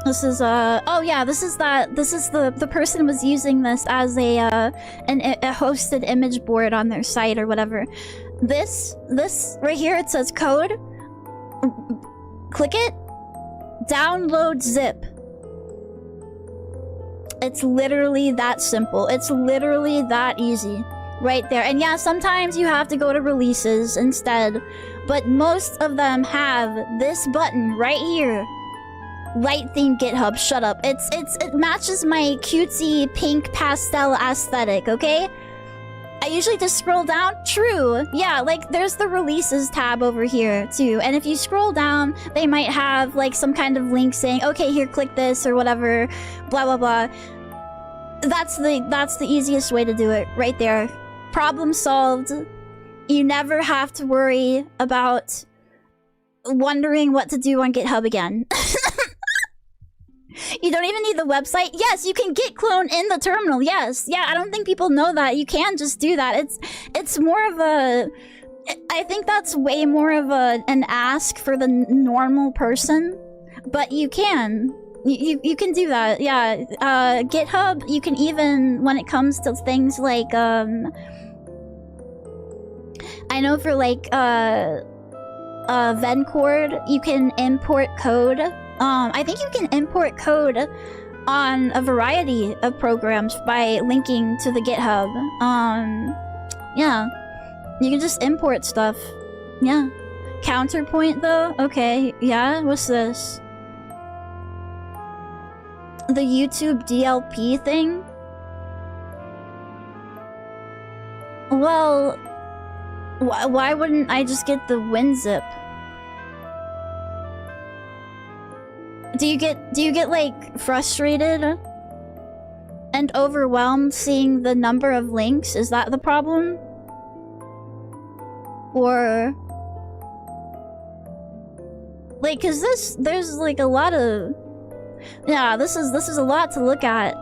This is oh yeah, this is the person was using this as a hosted image board on their site or whatever. This right here, it says code. Click it. Download zip. It's literally that simple. It's literally that easy. Right there. And yeah, sometimes you have to go to releases instead, but most of them have this button right here. Light theme GitHub. Shut up. It matches my cutesy pink pastel aesthetic, okay? I usually just scroll down. True. Yeah, like there's the releases tab over here too. And if you scroll down, they might have like some kind of link saying, okay, here, click this or whatever, blah, blah, blah. That's the easiest way to do it right there. Problem solved. You never have to worry about wondering what to do on GitHub again. You don't even need the website. Yes, you can git clone in the terminal. Yes. Yeah, I don't think people know that. You can just do that. It's more of a... I think that's way more of an ask for the normal person. But you can. You can do that. Yeah. GitHub, you can even, when it comes to things like... I know for like... Vencord, you can import code. I think you can import code on a variety of programs by linking to the GitHub. Yeah. You can just import stuff. Yeah. Counterpoint, though? Okay, yeah, what's this? The YouTube DLP thing? Well... why wouldn't I just get the WinZip? Do you get like frustrated and overwhelmed seeing the number of links? Is that the problem? Or like, cause there's like a lot of, yeah, this is a lot to look at.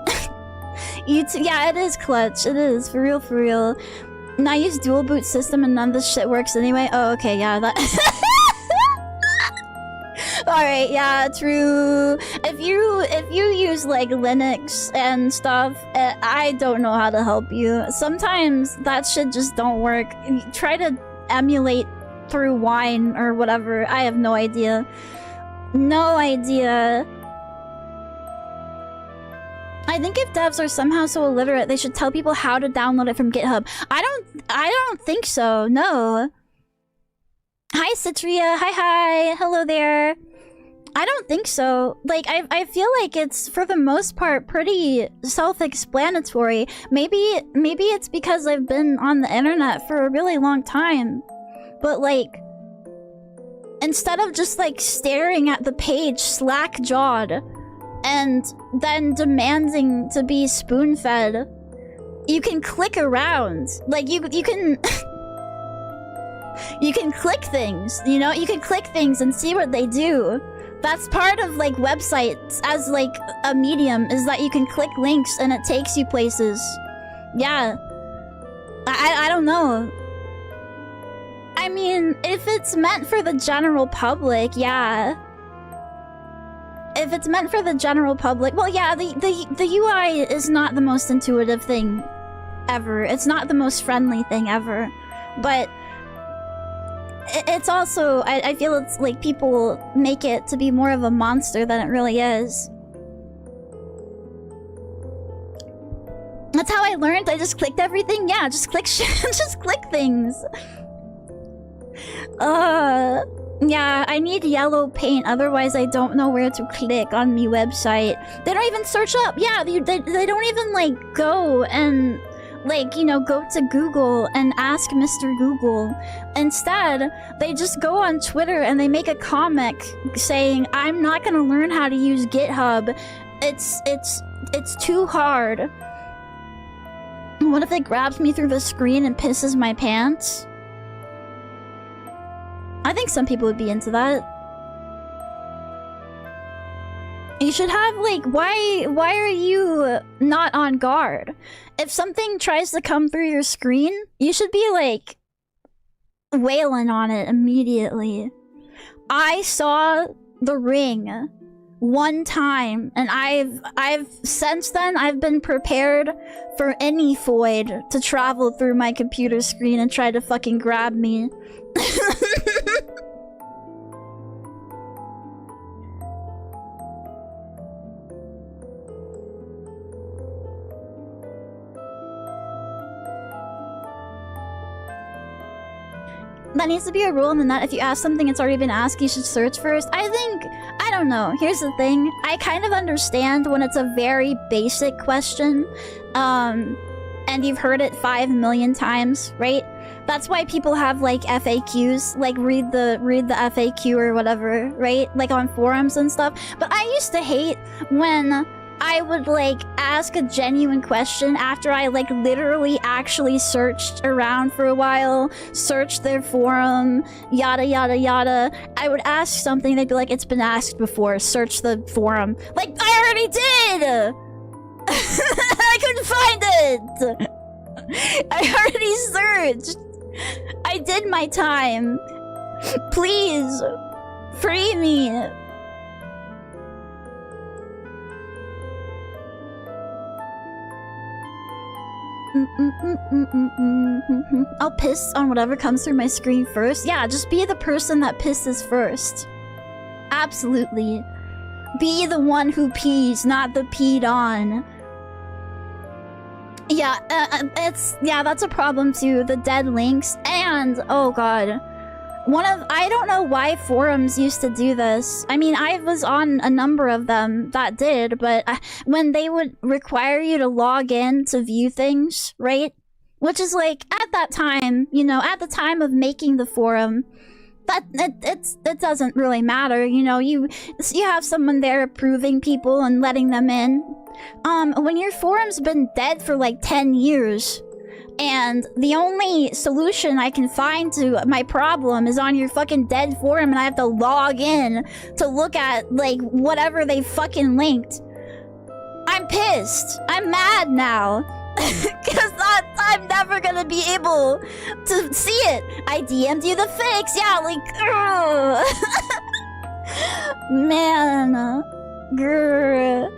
YouTube, yeah, it is clutch. It is for real. And I use dual boot system and none of this shit works anyway. Oh, okay, yeah, that. Alright, yeah, true. If you use like Linux and stuff, I don't know how to help you. Sometimes that shit just don't work. Try to emulate through Wine or whatever. I have no idea. No idea. I think if devs are somehow so illiterate, they should tell people how to download it from GitHub. I don't think so. No. Hi, Cecilia. Hi. Hello there. I don't think so. Like, I feel like it's, for the most part, pretty self-explanatory. Maybe it's because I've been on the internet for a really long time. But, like, instead of just, like, staring at the page slack-jawed and then demanding to be spoon-fed, you can click around. Like, you can... you can click things, you know? You can click things and see what they do. That's part of, like, websites as, like, a medium, is that you can click links and it takes you places. Yeah. I don't know. I mean, if it's meant for the general public, yeah. If it's meant for the general public, well, yeah, the UI is not the most intuitive thing ever. It's not the most friendly thing ever. But... it's also, I feel it's like people make it to be more of a monster than it really is. That's how I learned. I just clicked everything. Yeah, just click shit. Just click things. Yeah, I need yellow paint. Otherwise, I don't know where to click on my website. They don't even search up. Yeah, they don't even, like, go and... like, you know, go to Google and ask Mr. Google. Instead, they just go on Twitter and they make a comic saying, I'm not gonna learn how to use GitHub. It's too hard. What if it grabs me through the screen and pisses my pants? I think some people would be into that. You should have, like, why are you not on guard? If something tries to come through your screen, you should be, like, wailing on it immediately. I saw The Ring one time, and I've since then I've been prepared for any void to travel through my computer screen and try to fucking grab me. That needs to be a rule in the net. If you ask something it's already been asked, you should search first. I don't know. Here's the thing. I kind of understand when it's a very basic question, and you've heard it 5 million times, right? That's why people have like FAQs, like read the FAQ or whatever, right? Like on forums and stuff. But I used to hate when I would like ask a genuine question after I like literally actually searched around for a while, searched their forum, yada yada yada. I would ask something, they'd be like, it's been asked before, search the forum. Like, I already did! I couldn't find it! I already searched! I did my time. Please, free me. I'll piss on whatever comes through my screen first. Yeah, just be the person that pisses first. Absolutely. Be the one who pees, not the peed on. Yeah, that's a problem too. The dead links and oh god. I don't know why forums used to do this. I mean, I was on a number of them that did, but when they would require you to log in to view things, right? Which is like, at that time, you know, at the time of making the forum, it doesn't really matter, you know, you have someone there approving people and letting them in. When your forum's been dead for like 10 years, and the only solution I can find to my problem is on your fucking dead forum, and I have to log in to look at, like, whatever they fucking linked. I'm pissed. I'm mad now. Because I'm never gonna be able to see it. I DM'd you the fix. Yeah, like, man. Grr.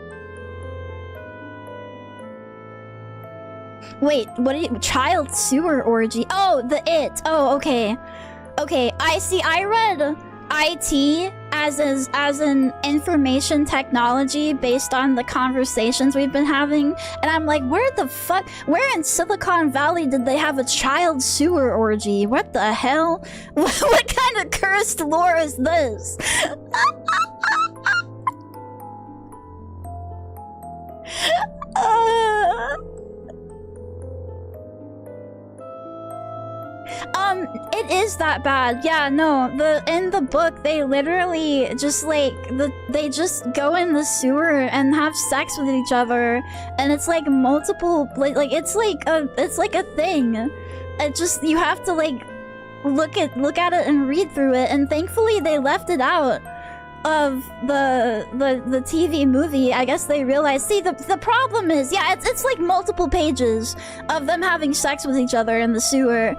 Wait, what are you? Child sewer orgy. Oh, the it. Oh, okay. Okay, I see. I read IT as an information technology based on the conversations we've been having, and I'm like, where the fuck? Where in Silicon Valley did they have a child sewer orgy? What the hell? What kind of cursed lore is this? It is that bad. Yeah, no, in the book they literally just like they just go in the sewer and have sex with each other, and it's like multiple like it's like a thing. It just, you have to like look at it and read through it, and thankfully they left it out of the TV movie. I guess they realized, see, the problem is, yeah, it's like multiple pages of them having sex with each other in the sewer.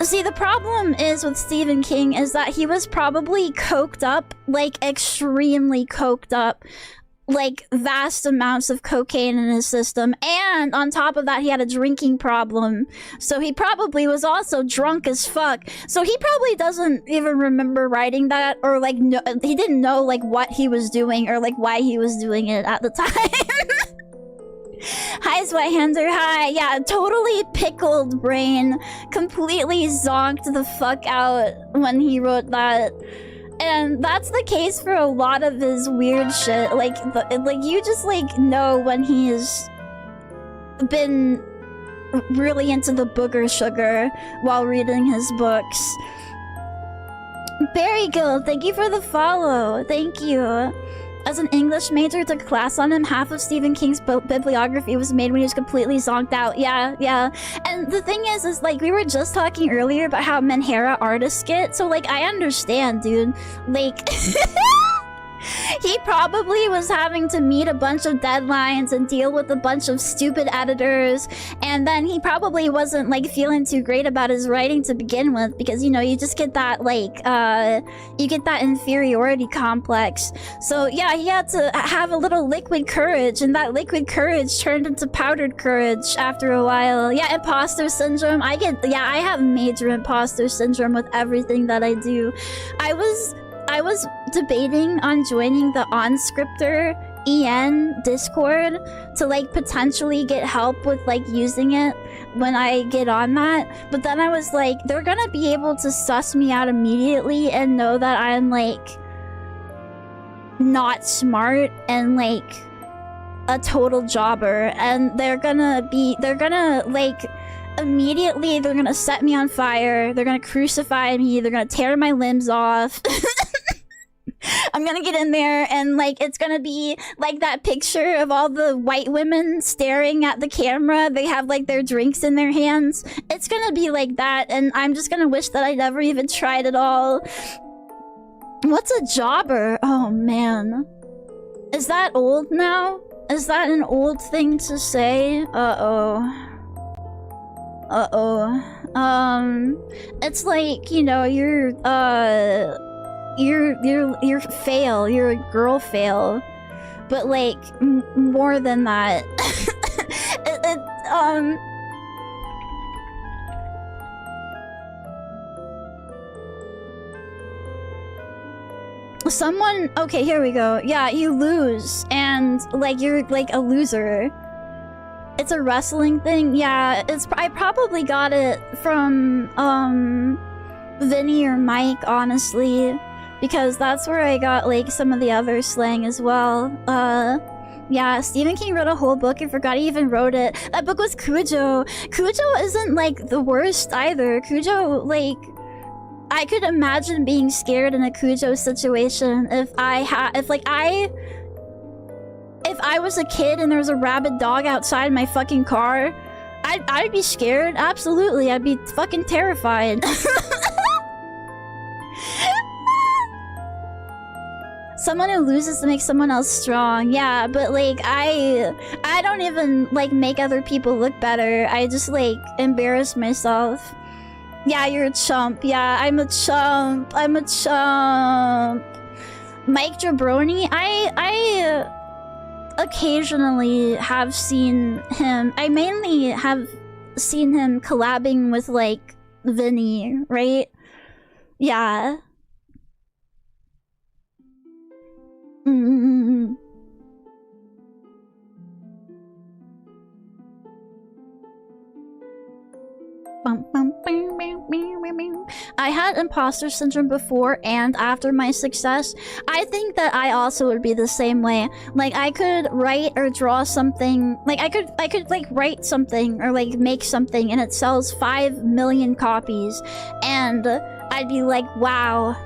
See, the problem is with Stephen King is that he was probably coked up, like extremely coked up, like vast amounts of cocaine in his system, and on top of that he had a drinking problem, so he probably was also drunk as fuck. So he probably doesn't even remember writing that, or like he didn't know like what he was doing or like why he was doing it at the time. Hi, Sweathander. Hi. Yeah, totally pickled brain, completely zonked the fuck out when he wrote that. And that's the case for a lot of his weird shit. Like you just like know when he's been really into the booger sugar while reading his books. Barry Guild, thank you for the follow. Thank you. As an English major, took a class on him. Half of Stephen King's bibliography was made when he was completely zonked out. Yeah, yeah. And the thing is like, we were just talking earlier about how Menhera artists get. So, like, I understand, dude. Like, he probably was having to meet a bunch of deadlines and deal with a bunch of stupid editors, and then he probably wasn't like feeling too great about his writing to begin with, because you know, you just get that like you get that inferiority complex. So yeah, he had to have a little liquid courage, and that liquid courage turned into powdered courage after a while. Yeah, imposter syndrome. I have major imposter syndrome with everything that I do. I was debating on joining the OnScriptor EN Discord to like potentially get help with like using it when I get on that, but then I was like, they're gonna be able to suss me out immediately and know that I'm like not smart and like a total jobber, and they're gonna like immediately, they're gonna set me on fire, they're gonna crucify me, they're gonna tear my limbs off. I'm gonna get in there and like it's gonna be like that picture of all the white women staring at the camera. They have like their drinks in their hands. It's gonna be like that, and I'm just gonna wish that I never even tried at all. What's a jobber? Oh man. Is that old now? Is that an old thing to say? It's like, you know, you're fail, you're a girl fail, but like more than that. Someone, okay, here we go. Yeah, you lose, and like you're like a loser. It's a wrestling thing. Yeah, I probably got it from Vinny or Mike, honestly, because that's where I got like some of the other slang as well. Yeah, Stephen King wrote a whole book. I forgot he even wrote it. That book was Cujo. Cujo isn't like the worst either. Cujo, like, I could imagine being scared in a Cujo situation if I was a kid and there was a rabid dog outside my fucking car. I'd be scared. Absolutely, I'd be fucking terrified. Someone who loses to make someone else strong. Yeah, but like I don't even like make other people look better. I just like embarrass myself. Yeah, you're a chump. Yeah, I'm a chump. I'm a chump. Mike Jabroni. I occasionally have seen him. I mainly have seen him collabing with like Vinny, right? Yeah. I had imposter syndrome before and after my success. I think that I also would be the same way. Like I could write or draw something. Like I could like write something or like make something and it sells 5 million copies, and I'd be like, wow.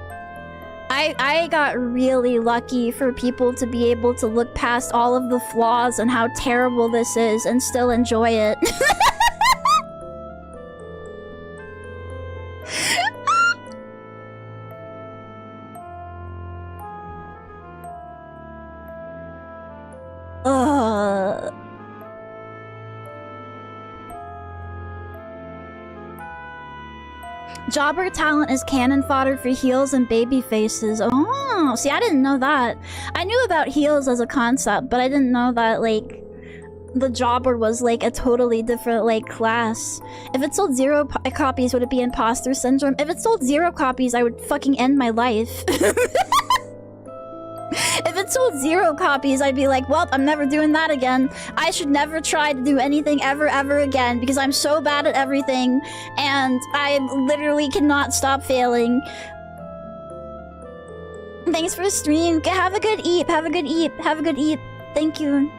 I got really lucky for people to be able to look past all of the flaws and how terrible this is and still enjoy it. Jobber talent is cannon fodder for heels and baby faces. Oh, see, I didn't know that. I knew about heels as a concept, but I didn't know that, like, the jobber was, like, a totally different, like, class. If it sold 0 copies, would it be imposter syndrome? If it sold 0 copies, I would fucking end my life. If it sold 0 copies, I'd be like, well, I'm never doing that again. I should never try to do anything ever again because I'm so bad at everything and I literally cannot stop failing. Thanks for the stream. Have a good eat. Have a good eat. Have a good eat. Thank you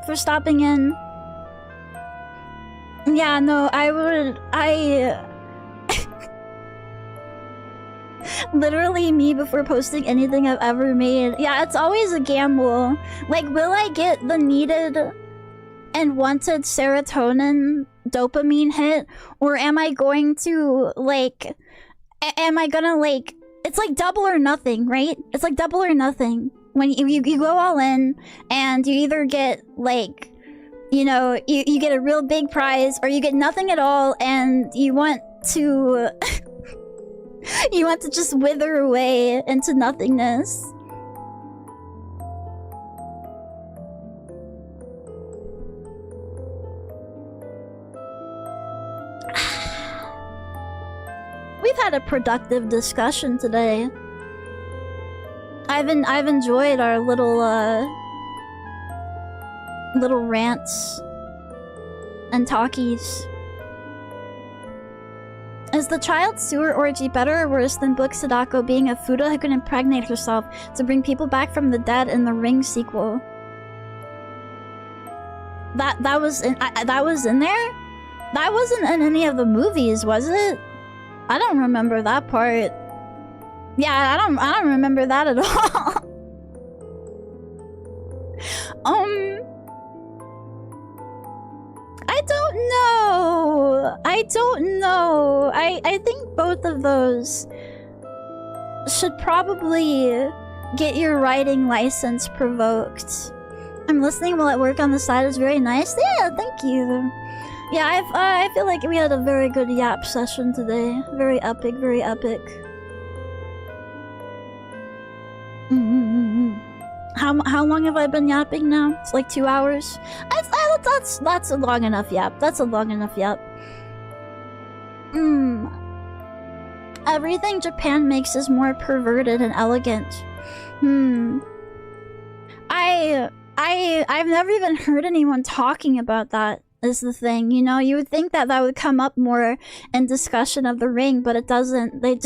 for stopping in. Yeah, no, literally me before posting anything I've ever made. Yeah, it's always a gamble. Like, will I get the needed and wanted serotonin dopamine hit? Or am I going to, like... am I gonna, like... It's like double or nothing, right? It's like double or nothing. when you go all in, and you either get, like, you know, you get a real big prize, or you get nothing at all, and you want to... you want to just wither away into nothingness. We've had a productive discussion today. I've enjoyed our little rants and talkies. Is the child sewer orgy better or worse than Book Sadako being a Fuda who can impregnate herself to bring people back from the dead in the Ring sequel? That was in there? That wasn't in any of the movies, was it? I don't remember that part. Yeah, I don't remember that at all. I don't know. I think both of those should probably get your writing license provoked. I'm listening while at work on the side is very nice. Yeah, thank you. Yeah, I feel like we had a very good yap session today. Very epic, very epic. How long have I been yapping now? It's like 2 hours. That's a long enough yap. That's a long enough yap. Everything Japan makes is more perverted and elegant. I've never even heard anyone talking about that. Is the thing, you know? You would think that that would come up more in discussion of the Ring, but it doesn't. They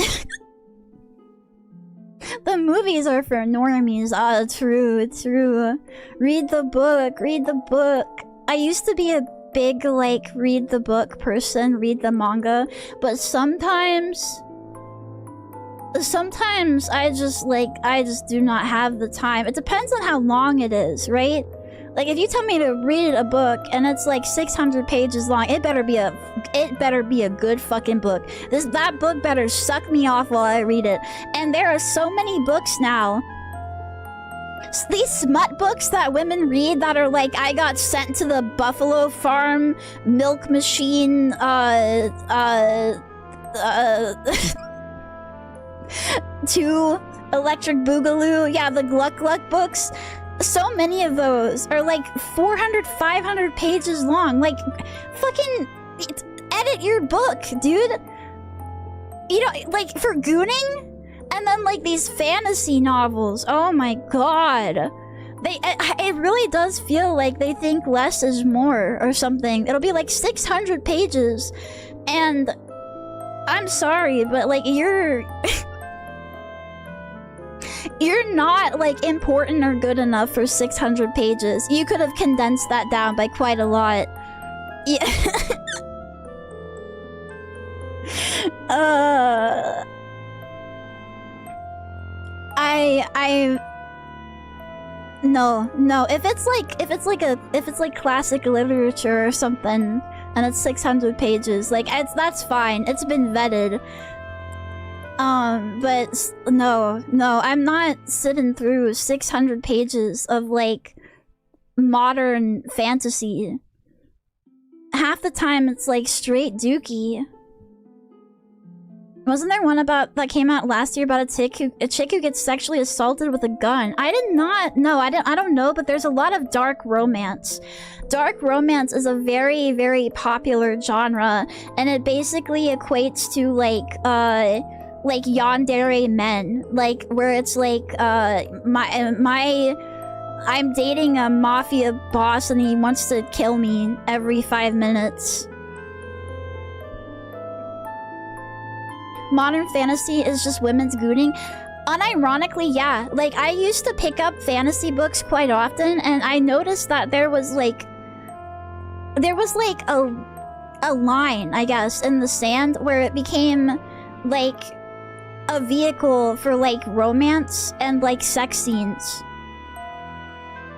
the movies are for normies. Ah, true. Read the book, read the book. I used to be a big, like, read the book person, read the manga, but sometimes I just do not have the time. It depends on how long it is, right? Like, if you tell me to read a book and it's like 600 pages long, it better be a good fucking book. That book better suck me off while I read it. And there are so many books now. These smut books that women read that are like, I got sent to the Buffalo Farm milk machine, to Electric Boogaloo. Yeah, the Gluck Gluck books. So many of those are like 400, 500 pages long. Like, fucking edit your book, dude. You know, like, for gooning? And then, like, these fantasy novels. Oh my god. It really does feel like they think less is more or something. It'll be like 600 pages. And I'm sorry, but, like, you're not, like, important or good enough for 600 pages. You could have condensed that down by quite a lot. Yeah. No. If it's like classic literature or something, and it's 600 pages, like, that's fine. It's been vetted. But no, I'm not sitting through 600 pages of, like, modern fantasy. Half the time it's, like, straight dookie. Wasn't there one that came out last year about a chick who gets sexually assaulted with a gun? I did not know. I don't know, but there's a lot of dark romance. Dark romance is a very, very popular genre, and it basically equates to, like yandere men, like, where it's like, I'm dating a mafia boss and he wants to kill me every 5 minutes. Modern fantasy is just women's gooning. Unironically, yeah. Like, I used to pick up fantasy books quite often, and I noticed that there was like a line, I guess, in the sand where it became like a vehicle for, like, romance and, like, sex scenes.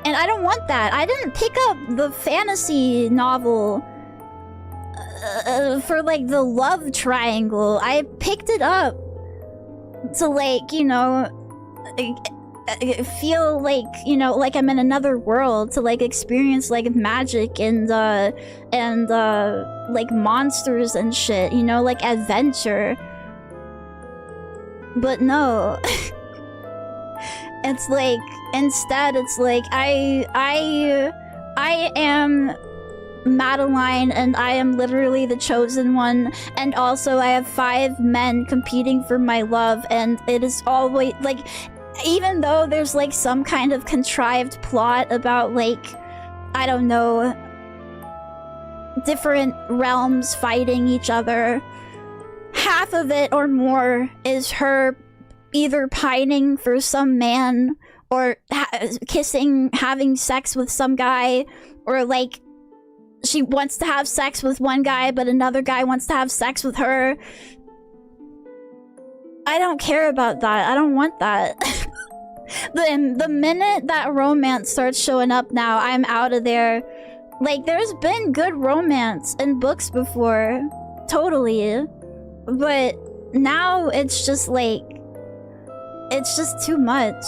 And I don't want that. I didn't pick up the fantasy novel for, like, the love triangle. I picked it up to, like, you know, feel like, you know, like I'm in another world, to like experience like magic and like monsters and shit, you know, like adventure. But no. It's like, instead it's like I am Madeline, and I am literally the chosen one, and also I have 5 men competing for my love, and it is always like, even though there's like some kind of contrived plot about like, I don't know, different realms fighting each other, half of it or more is her either pining for some man, or kissing, having sex with some guy, or like she wants to have sex with one guy but another guy wants to have sex with her. I don't care about that. I don't want that. The minute that romance starts showing up now, I'm out of there. Like, there's been good romance in books before, totally, but now it's just like, it's just too much.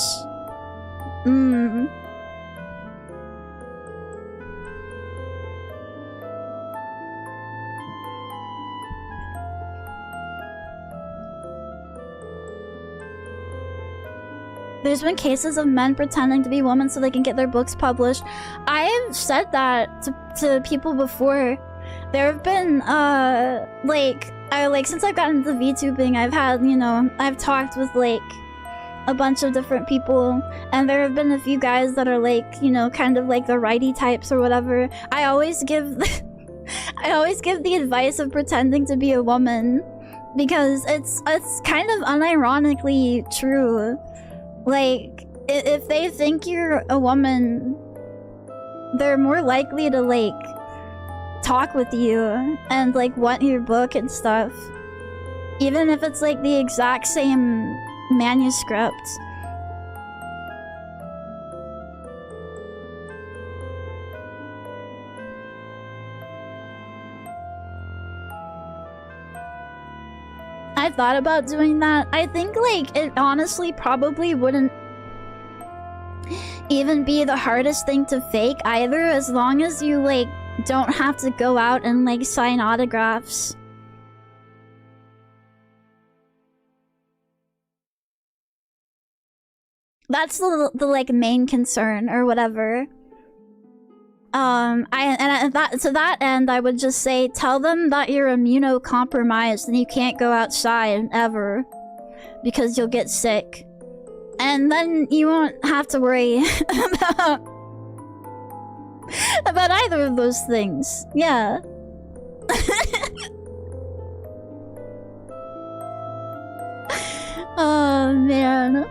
There's been cases of men pretending to be women so they can get their books published. I've said that to people before. There have been, since I've gotten into VTubing, I've had, you know, I've talked with, like, a bunch of different people, and there have been a few guys that are, like, you know, kind of like the righty types or whatever. I always give the advice of pretending to be a woman, because it's kind of unironically true. Like, if they think you're a woman, they're more likely to, like, talk with you and, like, want your book and stuff. Even if it's, like, the exact same manuscript. I thought about doing that. I think, like, it honestly probably wouldn't even be the hardest thing to fake either, as long as you, like, don't have to go out and, like, sign autographs. That's the like, main concern, or whatever. To that end, I would just say, tell them that you're immunocompromised and you can't go outside ever, because you'll get sick. And then you won't have to worry about either of those things. Yeah. Oh, man.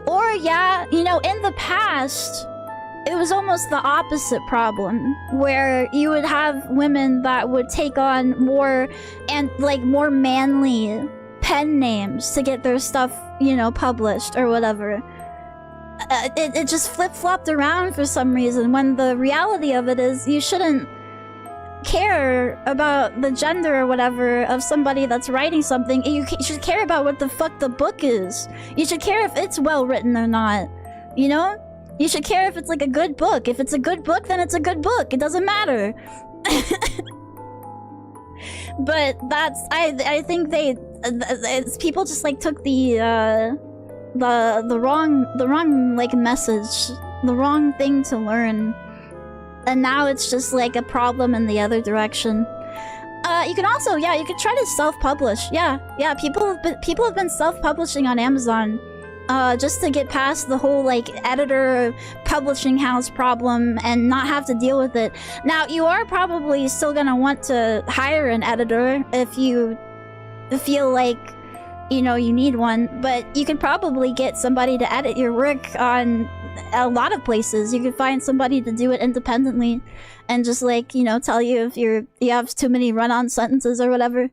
Or, yeah, you know, in the past, it was almost the opposite problem, where you would have women that would take on more and, like, more manly pen names to get their stuff, you know, published or whatever. It just flip-flopped around for some reason, when the reality of it is you shouldn't care about the gender or whatever of somebody that's writing something. You should care about what the fuck the book is. You should care if it's well written or not, you know? You should care if it's, like, a good book. If it's a good book, then it's a good book. It doesn't matter. But that's... I think people just, like, took the wrong, like, message. The wrong thing to learn. And now it's just, like, a problem in the other direction. You can also... Yeah, you could try to self-publish. Yeah, people have been self-publishing on Amazon. Just to get past the whole, like, editor publishing house problem and not have to deal with it. Now, you are probably still gonna want to hire an editor if you feel like, you know, you need one, but you can probably get somebody to edit your work on a lot of places. You can find somebody to do it independently and just, like, you know, tell you if you have too many run-on sentences or whatever.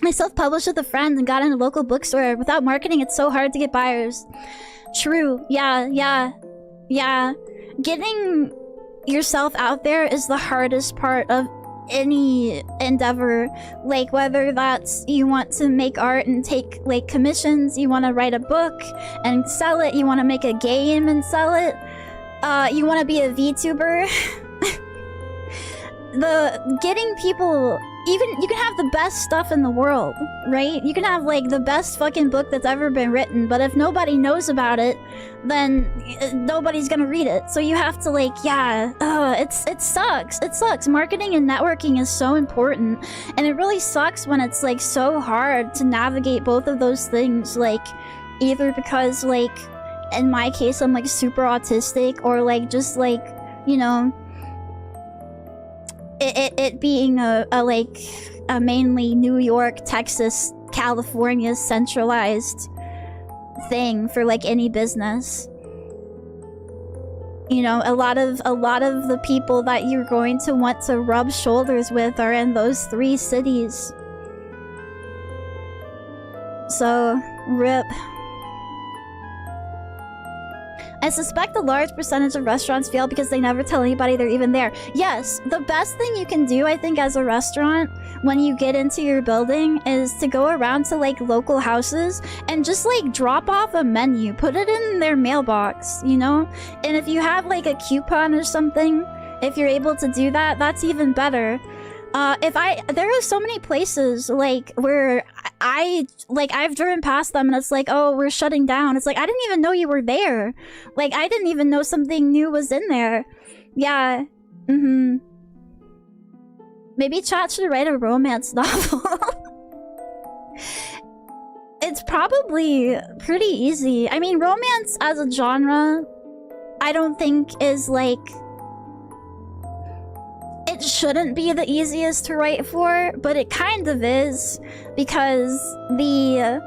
I self-published with a friend and got in a local bookstore. Without marketing, it's so hard to get buyers. True. Yeah. Getting yourself out there is the hardest part of any endeavor. Like, whether that's you want to make art and take like commissions, you want to write a book and sell it, you want to make a game and sell it, you want to be a VTuber. The getting people, you can have the best stuff in the world, right? You can have like the best fucking book that's ever been written, but if nobody knows about it, then nobody's gonna read it. So you have to like, yeah, it sucks. It sucks. Marketing and networking is so important, and it really sucks when it's like so hard to navigate both of those things. Like, either because like, in my case, I'm like super autistic, or like just like, you know, it being a mainly New York, Texas, California centralized thing for like any business. You know, a lot of the people that you're going to want to rub shoulders with are in those 3 cities. So, rip. I suspect a large percentage of restaurants fail because they never tell anybody they're even there. Yes, the best thing you can do, I think, as a restaurant when you get into your building is to go around to like local houses and just like drop off a menu, put it in their mailbox, you know? And if you have like a coupon or something, if you're able to do that, that's even better. There are so many places like where I've driven past them and it's like, oh, we're shutting down. It's like, I didn't even know you were there. Like, I didn't even know something new was in there. Yeah. Maybe chat should write a romance novel. It's probably pretty easy. I mean, romance as a genre, I don't think is like... It shouldn't be the easiest to write for, but it kind of is, because the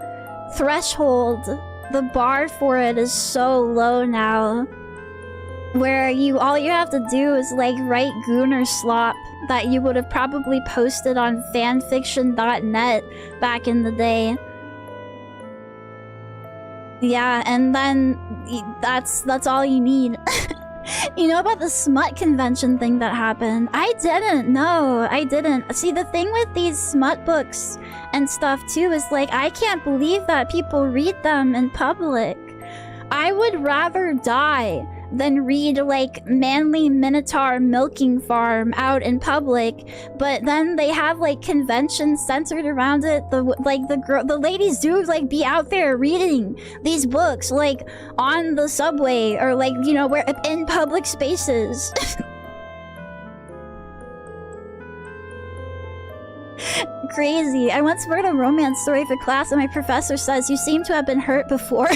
threshold, the bar for it is so low now, where all you have to do is like write Gooner slop that you would have probably posted on fanfiction.net back in the day. Yeah, and then that's all you need. You know about the smut convention thing that happened? I didn't. No, I didn't. See, the thing with these smut books and stuff too is like, I can't believe that people read them in public. I would rather die than read like Manly Minotaur Milking Farm out in public, but then they have like conventions centered around it. The ladies do like be out there reading these books like on the subway or like, you know, where in public spaces. Crazy. I once wrote a romance story for class and my professor says, "You seem to have been hurt before."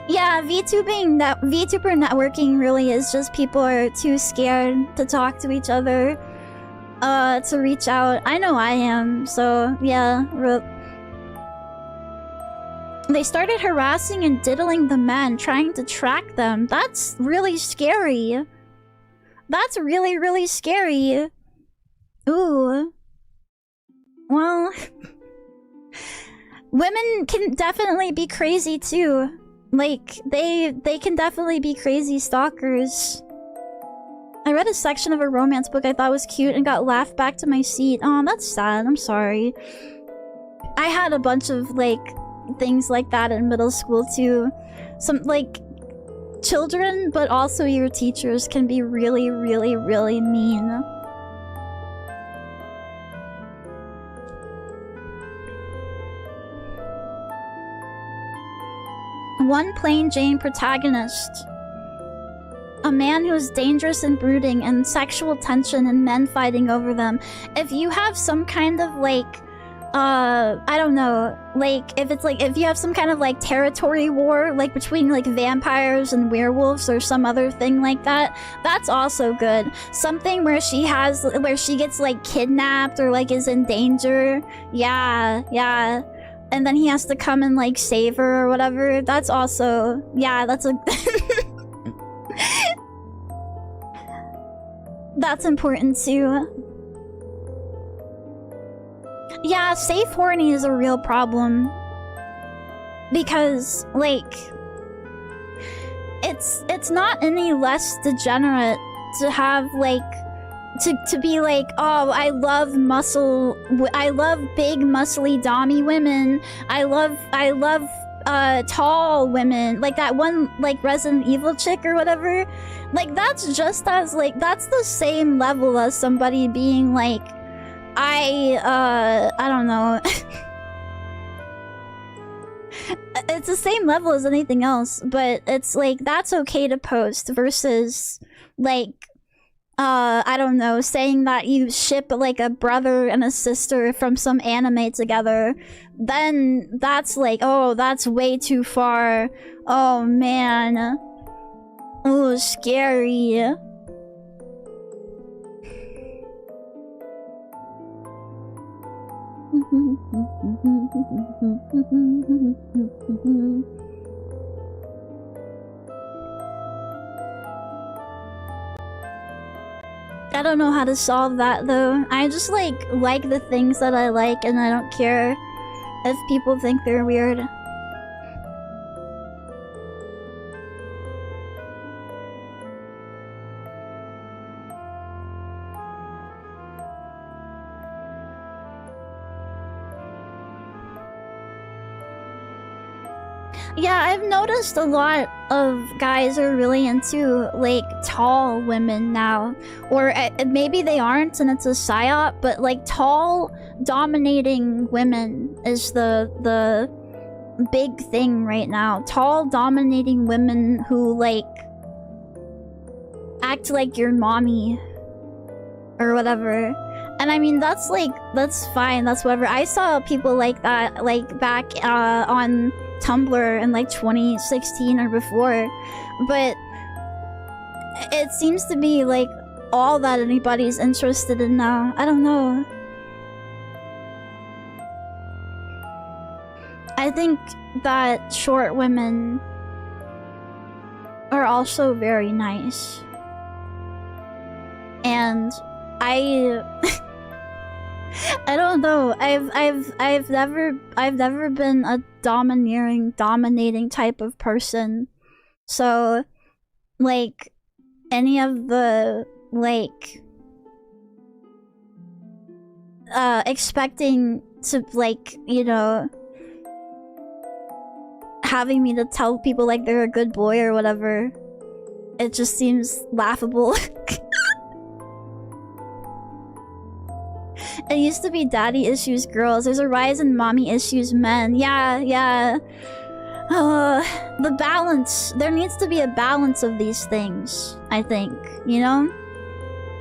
Yeah, VTuber networking really is just people are too scared to talk to each other, to reach out. I know I am, so yeah. They started harassing and diddling the men, trying to track them. That's really scary. That's really, really scary. Ooh. Well... Women can definitely be crazy too. Like, they can definitely be crazy stalkers. I read a section of a romance book I thought was cute and got laughed back to my seat. Oh, that's sad. I'm sorry. I had a bunch of, like, things like that in middle school, too. Some, like, children, but also your teachers can be really, really, really mean. One plain Jane protagonist. A man who is dangerous and brooding and sexual tension and men fighting over them. If you have some kind of like, I don't know, like if you have some kind of like territory war, like between like vampires and werewolves or some other thing like that, that's also good. Something where she gets like kidnapped or like is in danger. Yeah. And then he has to come and like save her or whatever. That's also, yeah, that's a that's important too. Yeah, safe horny is a real problem. Because, like, it's not any less degenerate to have like to be like, oh, I love big muscly dommy women. I love tall women, like that one like Resident Evil chick or whatever. Like that's just as like that's the same level as somebody being like, I don't know. It's the same level as anything else, but it's like that's okay to post versus like I don't know, saying that you ship like a brother and a sister from some anime together. Then that's like, oh, that's way too far. Oh man. Oh, scary. I don't know how to solve that though. I just like the things that I like and I don't care if people think they're weird. Yeah, I've noticed a lot of guys are really into like tall women now, or maybe they aren't and it's a psyop, but like tall dominating women is the big thing right now. Tall dominating women who like act like your mommy or whatever. And I mean that's fine, that's whatever. I saw people like that like back on Tumblr in like 2016 or before, but it seems to be like all that anybody's interested in now. I don't know. I think that short women are also very nice, and I don't know. I've never been a dominating type of person. So like any of the like expecting to like, you know, having me to tell people like they're a good boy or whatever, it just seems laughable. It used to be daddy issues girls. There's a rise in mommy issues men. Yeah. The balance. There needs to be a balance of these things, I think. You know?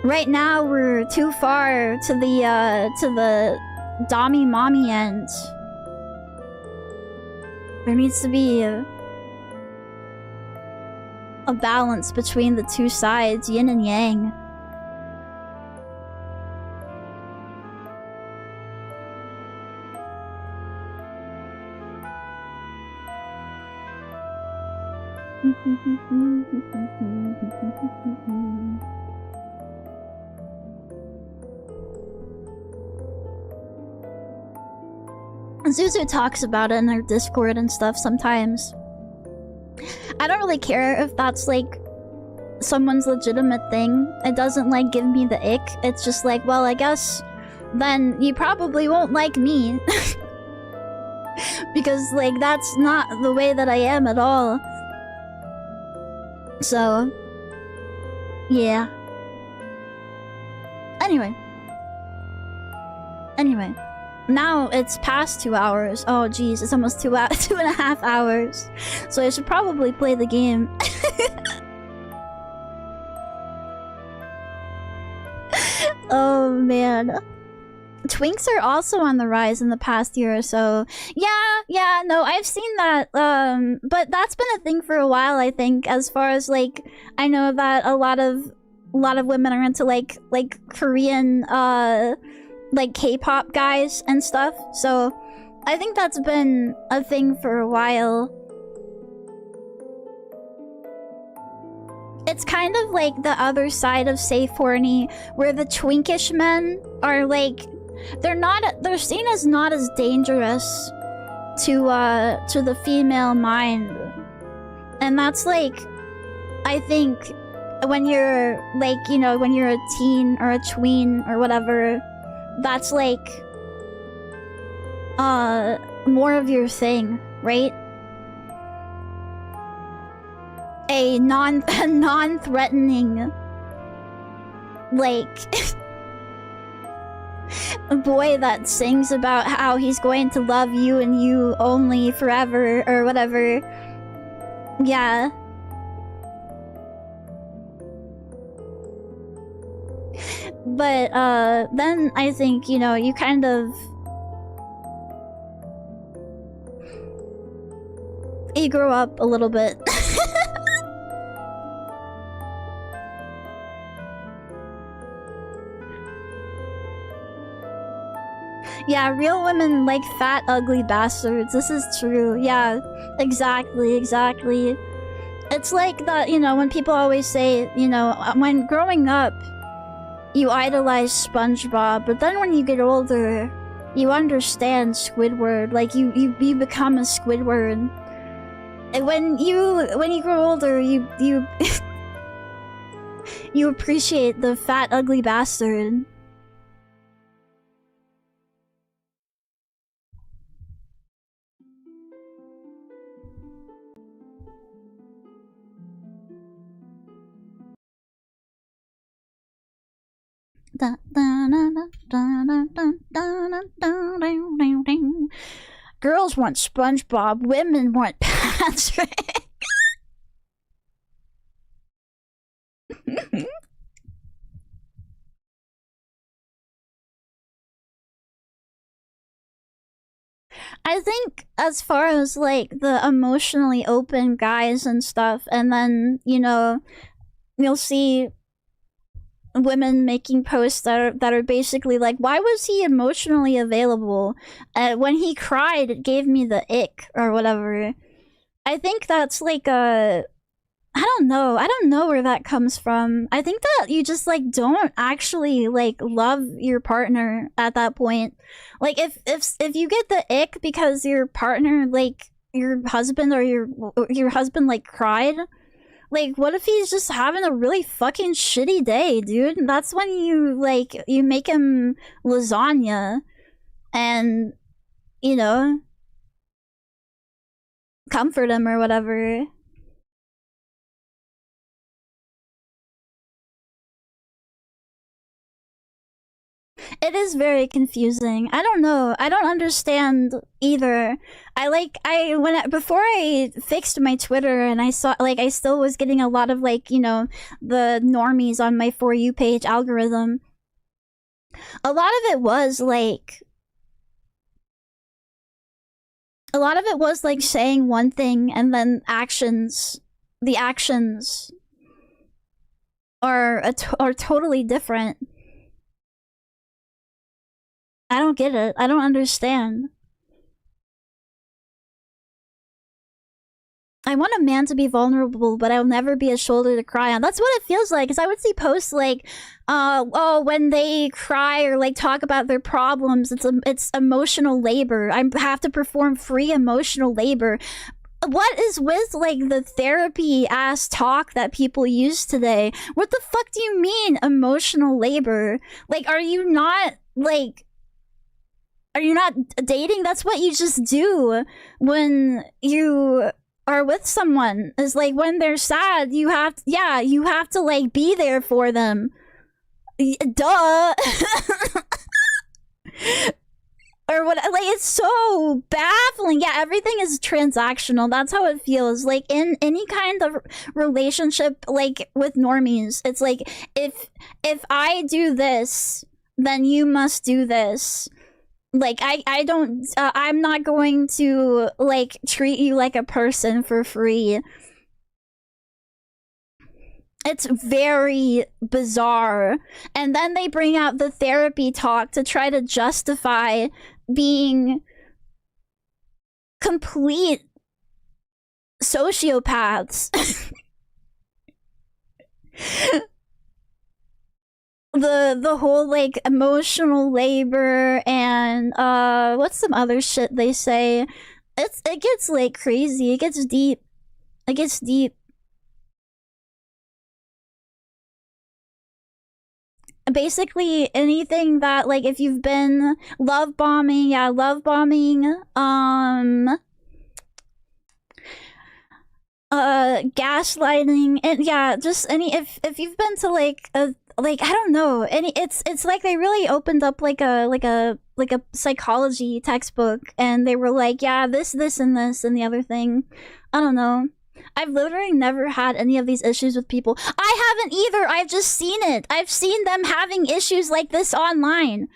Right now, we're too far to the dommy mommy end. There needs to be a balance between the two sides, yin and yang. Zuzu talks about it in her Discord and stuff sometimes. I don't really care if that's like someone's legitimate thing. It doesn't like give me the ick. It's just like, well, I guess then you probably won't like me. Because like that's not the way that I am at all. So yeah. Anyway. Now it's past 2 hours. Oh geez, it's almost 2.5 hours. So I should probably play the game. Oh man. Twinks are also on the rise in the past year or so. Yeah, no, I've seen that. But that's been a thing for a while, I think, as far as like I know that a lot of women are into like Korean like K-pop guys and stuff. So I think that's been a thing for a while. It's kind of like the other side of safe horny, where the twinkish men are like they're seen as not as dangerous to the female mind. And that's like I think when you're like, you know, when you're a teen or a tween or whatever, that's like more of your thing, right? A non-threatening like a boy that sings about how he's going to love you and you only forever or whatever. Yeah. But then I think, you know, you kind of you grow up a little bit. Yeah, real women like fat, ugly bastards. This is true. Yeah, exactly, exactly. It's like that, you know, when people always say, you know, when growing up, you idolize SpongeBob, but then when you get older, you understand Squidward. Like, you become a Squidward. And when you grow older, you you appreciate the fat, ugly bastard. Girls want SpongeBob, women want Patrick. I think as far as like the emotionally open guys and stuff, and then, you know, you'll see women making posts that are basically like, why was he emotionally available? When he cried, it gave me the ick or whatever. I think that's like a I don't know. I don't know where that comes from. I think that you just like don't actually like love your partner at that point. Like if you get the ick because your partner, like your husband or your husband like cried, like what if he's just having a really fucking shitty day, dude? That's when you like you make him lasagna and, you know, comfort him or whatever. It is very confusing. I don't know. I don't understand either. Before I fixed my Twitter and I saw like I still was getting a lot of like, you know, the normies on my For You page algorithm. A lot of it was like saying one thing and then the actions are totally different. I don't get it. I don't understand. I want a man to be vulnerable, but I'll never be a shoulder to cry on. That's what it feels like. Because I would see posts like, oh, when they cry or like talk about their problems, it's emotional labor. I have to perform free emotional labor. What is with like the therapy ass talk that people use today? What the fuck do you mean emotional labor? Like, are you not dating? That's what you just do when you are with someone. Is like when they're sad, you have to like be there for them. Duh. Or what, like, it's so baffling. Yeah, everything is transactional. That's how it feels. Like in any kind of relationship, like with normies, it's like if I do this, then you must do this. Like I'm not going to like treat you like a person for free. It's very bizarre. And then they bring out the therapy talk to try to justify being complete sociopaths. the whole like emotional labor and what's some other shit they say? It gets like crazy. It gets deep. basically anything that, like, if you've been love bombing, gaslighting, and yeah, just any, if you've been to like a, like, I don't know, any, it's like they really opened up like a psychology textbook, and they were like, yeah, this and this and the other thing. I don't know. I've literally never had any of these issues with people. I haven't either. I've just seen it. I've seen them having issues like this online.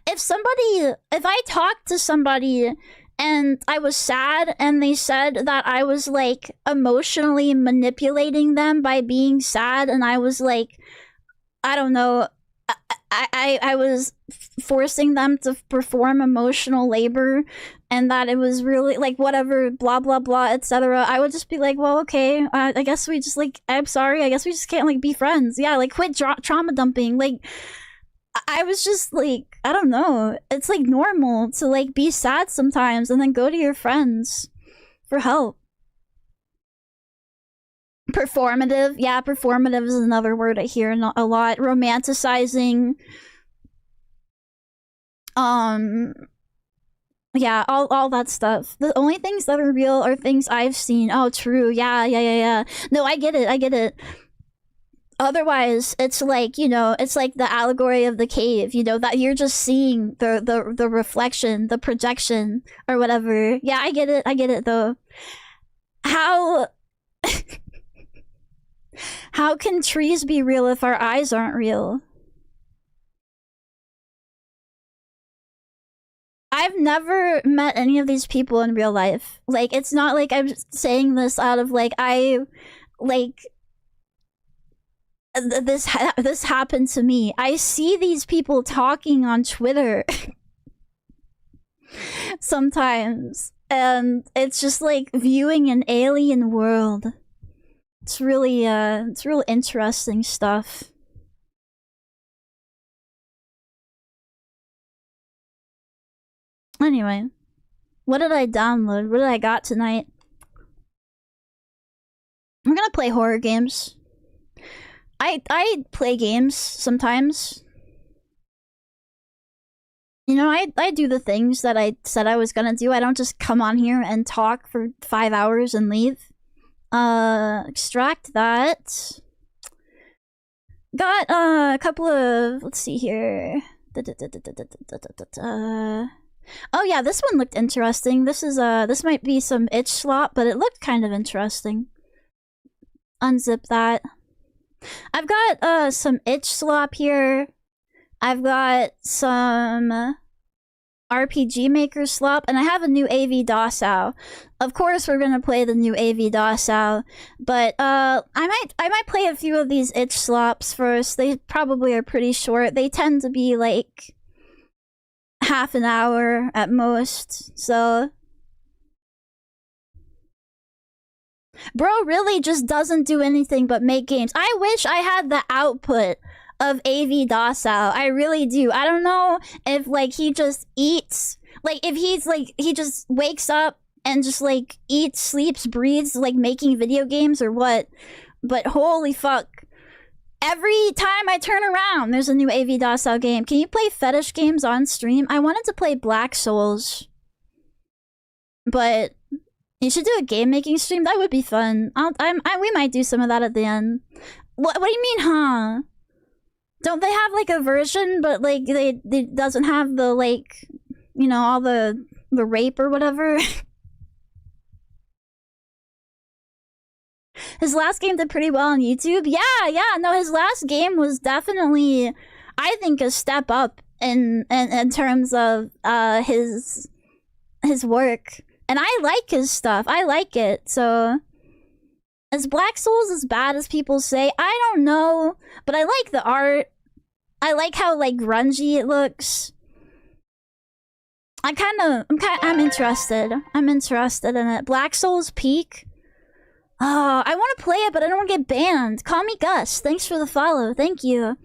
If I talked to somebody and I was sad and they said that I was like emotionally manipulating them by being sad, and I was like, I don't know, I was forcing them to perform emotional labor, and that it was really like whatever, blah blah blah, etc. I would just be like, well, okay, I guess we just, like, I'm sorry, I guess we just can't like be friends. Yeah, like quit trauma dumping. Like, I was just like, I don't know. It's like normal to like be sad sometimes and then go to your friends for help. Performative. Yeah, performative is another word I hear a lot. Romanticizing. Yeah, all that stuff. The only things that are real are things I've seen. Oh, true. Yeah. No, I get it. Otherwise, it's like, you know, it's like the allegory of the cave, you know, that you're just seeing the reflection, the projection, or whatever. Yeah, I get it though. How how can trees be real if our eyes aren't real? I've never met any of these people in real life. Like, it's not like I'm saying this out of like, this happened to me. I see these people talking on Twitter sometimes, and it's just like viewing an alien world. It's really it's real interesting stuff. Anyway, what did I download? What did I got tonight? I'm gonna play horror games. I play games sometimes. You know, I do the things that I said I was gonna do. I don't just come on here and talk for 5 hours and leave. Extract that. Got a couple of, let's see here. Oh yeah, this one looked interesting. This is this might be some itch slop, but it looked kind of interesting. Unzip that. I've got some itch slop here. I've got some RPG Maker slop, and I have a new AV Dosau. Of course, we're gonna play the new AV Dosau, but I might play a few of these itch slops first. They probably are pretty short. They tend to be like half an hour at most, so. Bro really just doesn't do anything but make games. I wish I had the output of AV Dosau. I really do. I don't know if like he just eats, like if he's like, he just wakes up and just like eats, sleeps, breathes, like making video games or what. But holy fuck. Every time I turn around, there's a new AV Dosau game. Can you play fetish games on stream? I wanted to play Black Souls, but you should do a game making stream. That would be fun. We might do some of that at the end. What do you mean, huh? Don't they have like a version, but like they doesn't have the like, you know, all the rape or whatever? His last game did pretty well on YouTube. Yeah. No, his last game was definitely, I think, a step up in terms of his work. And I like his stuff. I like it. So, is Black Souls as bad as people say? I don't know, but I like the art. I like how like grungy it looks. I'm interested. I'm interested in it. Black Souls Peak. Oh, I want to play it, but I don't want to get banned. Call me Gus. Thanks for the follow. Thank you.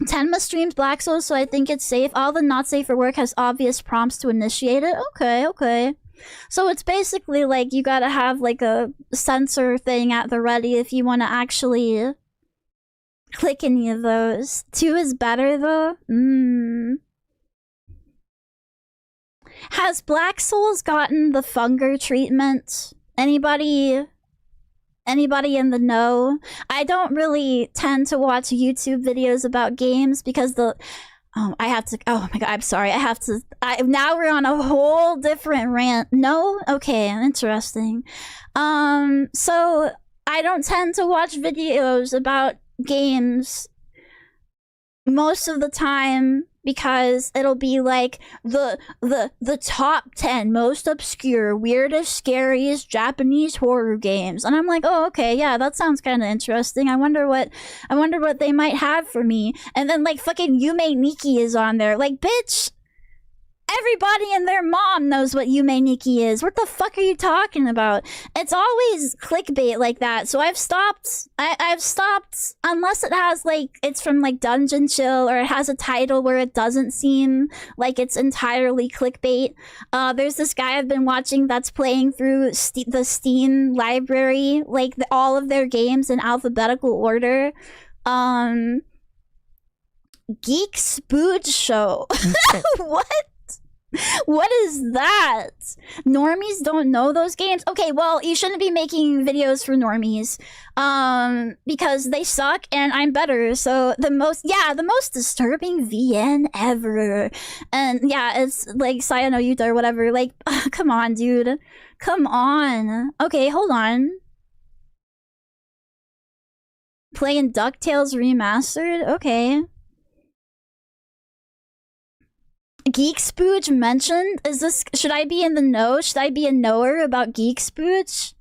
Tenma streams Black Souls, so I think it's safe. All the not safe for work has obvious prompts to initiate it. Okay. So it's basically like you gotta have like a sensor thing at the ready if you want to actually click any of those. 2 is better though. Has Black Souls gotten the Funger treatment? Anybody in the know? I don't really tend to watch YouTube videos about games because oh my god, I'm sorry. Now we're on a whole different rant. No? Okay, interesting. So I don't tend to watch videos about games most of the time because it'll be like the top 10 most obscure, weirdest, scariest Japanese horror games, and I'm like, oh, okay, yeah, that sounds kind of interesting. I wonder what they might have for me. And then like fucking Yume Nikki is on there. Like, bitch, everybody and their mom knows what Yume Nikki is. What the fuck are you talking about? It's always clickbait like that. So I've stopped unless it has like it's from like Dungeon Chill or it has a title where it doesn't seem like it's entirely clickbait. There's this guy I've been watching that's playing through the Steam library, like all of their games in alphabetical order. Geek Spooge Show. What? What is that? Normies don't know those games? Okay, well, you shouldn't be making videos for normies. Because they suck and I'm better. So the most disturbing VN ever. And yeah, it's like Sayano Yuta or whatever. Like, come on, dude. Come on. Okay, hold on. Playing DuckTales Remastered? Okay. Geek Spooge mentioned? Should I be in the know? Should I be a knower about Geek Spooge?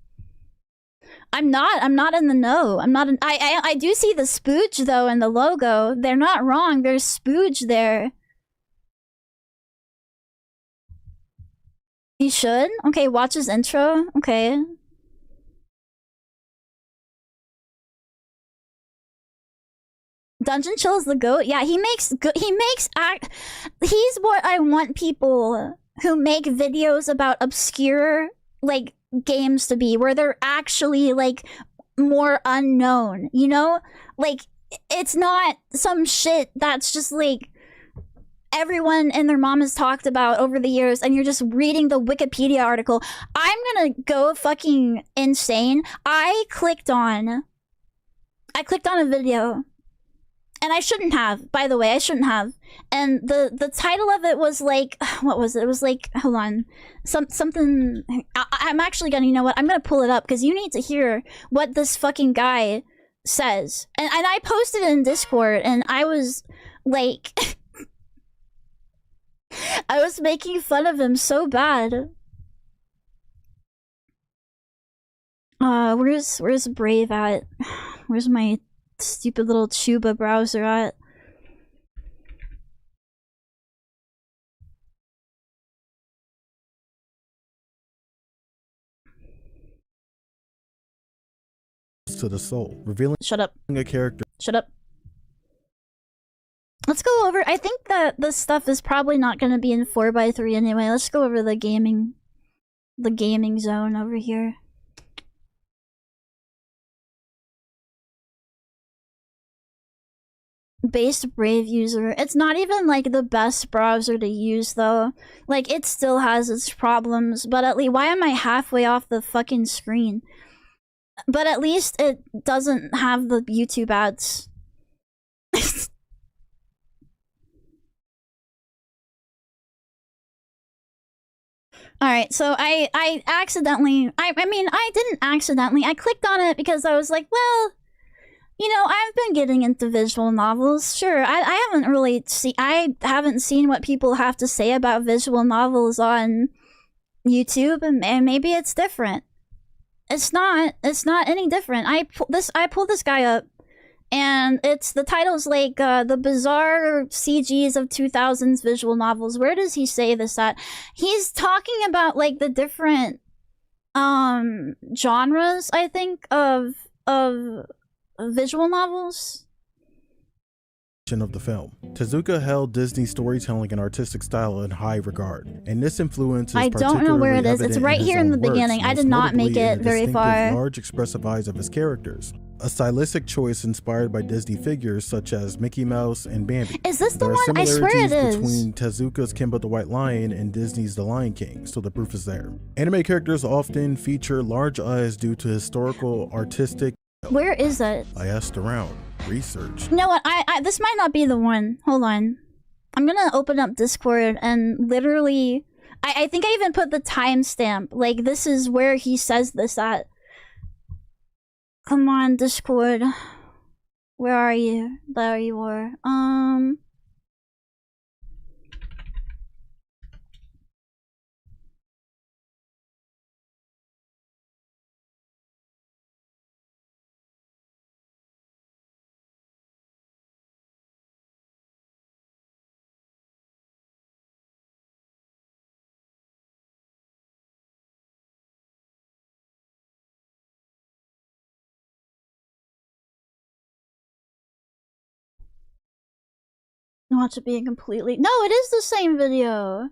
I'm not in the know. I do see the Spooge though in the logo. They're not wrong. There's Spooge there. You should? Okay, watch his intro. Okay. Dungeon Chill is the GOAT. Yeah, he's what I want people who make videos about obscure like games to be, where they're actually like more unknown, you know? Like, it's not some shit that's just like everyone and their mom has talked about over the years and you're just reading the Wikipedia article. I'm gonna go fucking insane. I clicked on a video. And I shouldn't have, by the way, I shouldn't have. And the title of it was like, what was it? It was like, hold on, something. I'm actually gonna, you know what? I'm gonna pull it up because you need to hear what this fucking guy says. And I posted it in Discord, and I was like, I was making fun of him so bad. Where's Brave at? Where's my stupid little Chuba browser at? To the soul, revealing Shut up. A character. Shut up. Let's go over. I think that this stuff is probably not going to be in 4x3 anyway. Let's go over the gaming zone over here. Base Brave user. It's not even like the best browser to use though. Like, it still has its problems, but at least, why am I halfway off the fucking screen? But at least it doesn't have the YouTube ads. Alright, so I didn't accidentally. I clicked on it because I was like, well, you know, I've been getting into visual novels. Sure, I haven't seen what people have to say about visual novels on YouTube, and maybe it's different. It's not any different. I pulled this guy up, and the title's like the bizarre CGs of 2000s visual novels. Where does he say this at? He's talking about like the different genres, I think, of visual novels. Of the film, Tezuka held Disney's storytelling and artistic style in high regard, and this influence is I don't know where it is. It's right here in the beginning. I did not make it very far. Large expressive eyes of his characters. a stylistic choice inspired by Disney figures such as Mickey Mouse and Bambi. Is this the There are one? I swear it similarities is. between Tezuka's Kimba the White Lion and Disney's The Lion King, so the proof is there. Anime characters often feature large eyes due to historical, artistic. Where is it? I asked around, research. You know what? This might not be the one. Hold on. I'm gonna open up Discord and literally, I think I even put the timestamp. Like, this is where he says this at. Come on, Discord. Where are you? There you are. Not it being completely. No, it is the same video.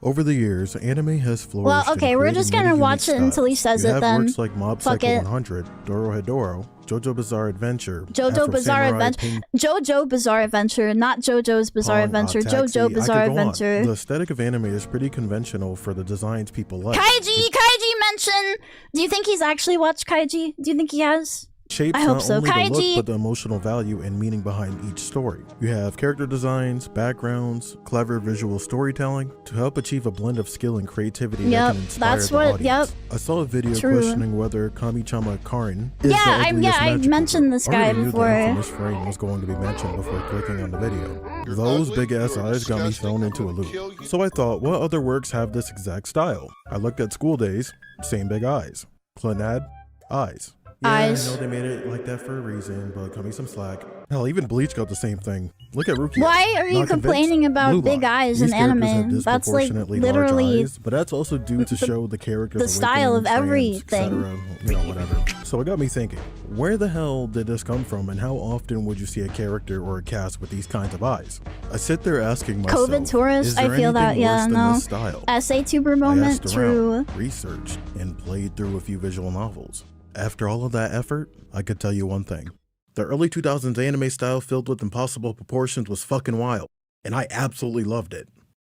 Over the years, anime has flourished. Well, okay, in we're creating just many gonna unique watch it until he styles. says You it have then. works like Mob Fuck Psycho it. 100, Dorohedoro, JoJo Bizarre Adventure, JoJo Afro Bizarre Samurai, Adventure. Pink JoJo Bizarre Adventure, not JoJo's Bizarre Pong, Adventure. Taxi. JoJo I Bizarre could go on. Adventure. The aesthetic of anime is pretty conventional for the designs people like. Kaiji mention. Do you think he's actually watched Kaiji? Do you think he has? Shapes I hope not so. only the Kaiji. look, but the emotional value and meaning behind each story. You have character designs, backgrounds, clever visual storytelling to help achieve a blend of skill and creativity Yep, that can inspire that's the what- audience. yep. I saw a video True. questioning whether Kami-chama Karin is Yeah, the I ugliest magic mentioned user. this I guy already knew before. the infamous frame was going to be mentioned before clicking on the video. Those big ass eyes got me thrown into a loop. So I thought, what other works have this exact style? I looked at School Days, same big eyes. Clannad, eyes. Yeah, Eyes. I know they made it like that for a reason, but cut me some slack. Hell, even Bleach got the same thing. Look at Rukia. Why are you Not complaining convinced? about Blue big Lock. eyes These in characters have anime? That's like disproportionately large literally eyes, but that's also due to show the characters the style of awakening, trans, everything. etc., you know, whatever. So it got me thinking, where the hell did this come from, and how often would you see a character or a cast with these kinds of eyes? I sit there asking myself, COVID tourist, is there I feel that, anything yeah, worse than no. this style? Essay tuber I moment, asked true. around, researched, and played through a few visual novels. After all of that effort, I could tell you one thing. The early 2000s anime style filled with impossible proportions was fucking wild, and I absolutely loved it.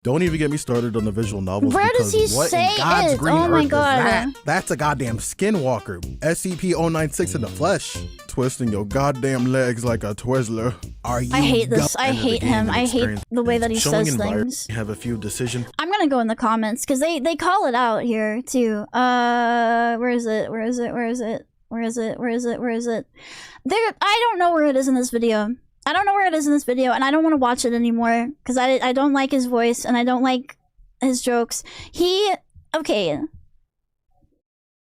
Don't even get me started on the visual novels. Where because does he what say in God's it? green Oh my earth is God. that? That's a goddamn skinwalker. SCP-096 in the flesh. Twisting your goddamn legs like a Twizzler. Are you I hate this. dumb? I End of the hate game him. and I hate experience the way that he showing says environment, things. Have a few decision. I'm gonna go in the comments because they call it out here too. Where is it? Where is it? Where is it? Where is it? Where is it? Where is it? There. I don't know where it is in this video. I don't know where it is in this video, and I don't want to watch it anymore because I don't like his voice and I don't like his jokes. Okay.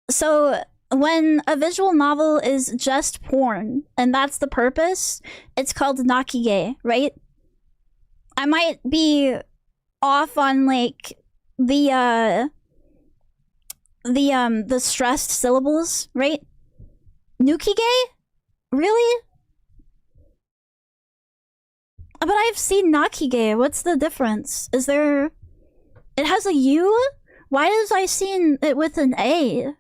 So when a visual novel is just porn and that's the purpose, it's called nakige, right? I might be off on like the stressed syllables, right? Nukige? Really? But I've seen nakige. What's the difference? Is there... It has a U? Why has I seen it with an A?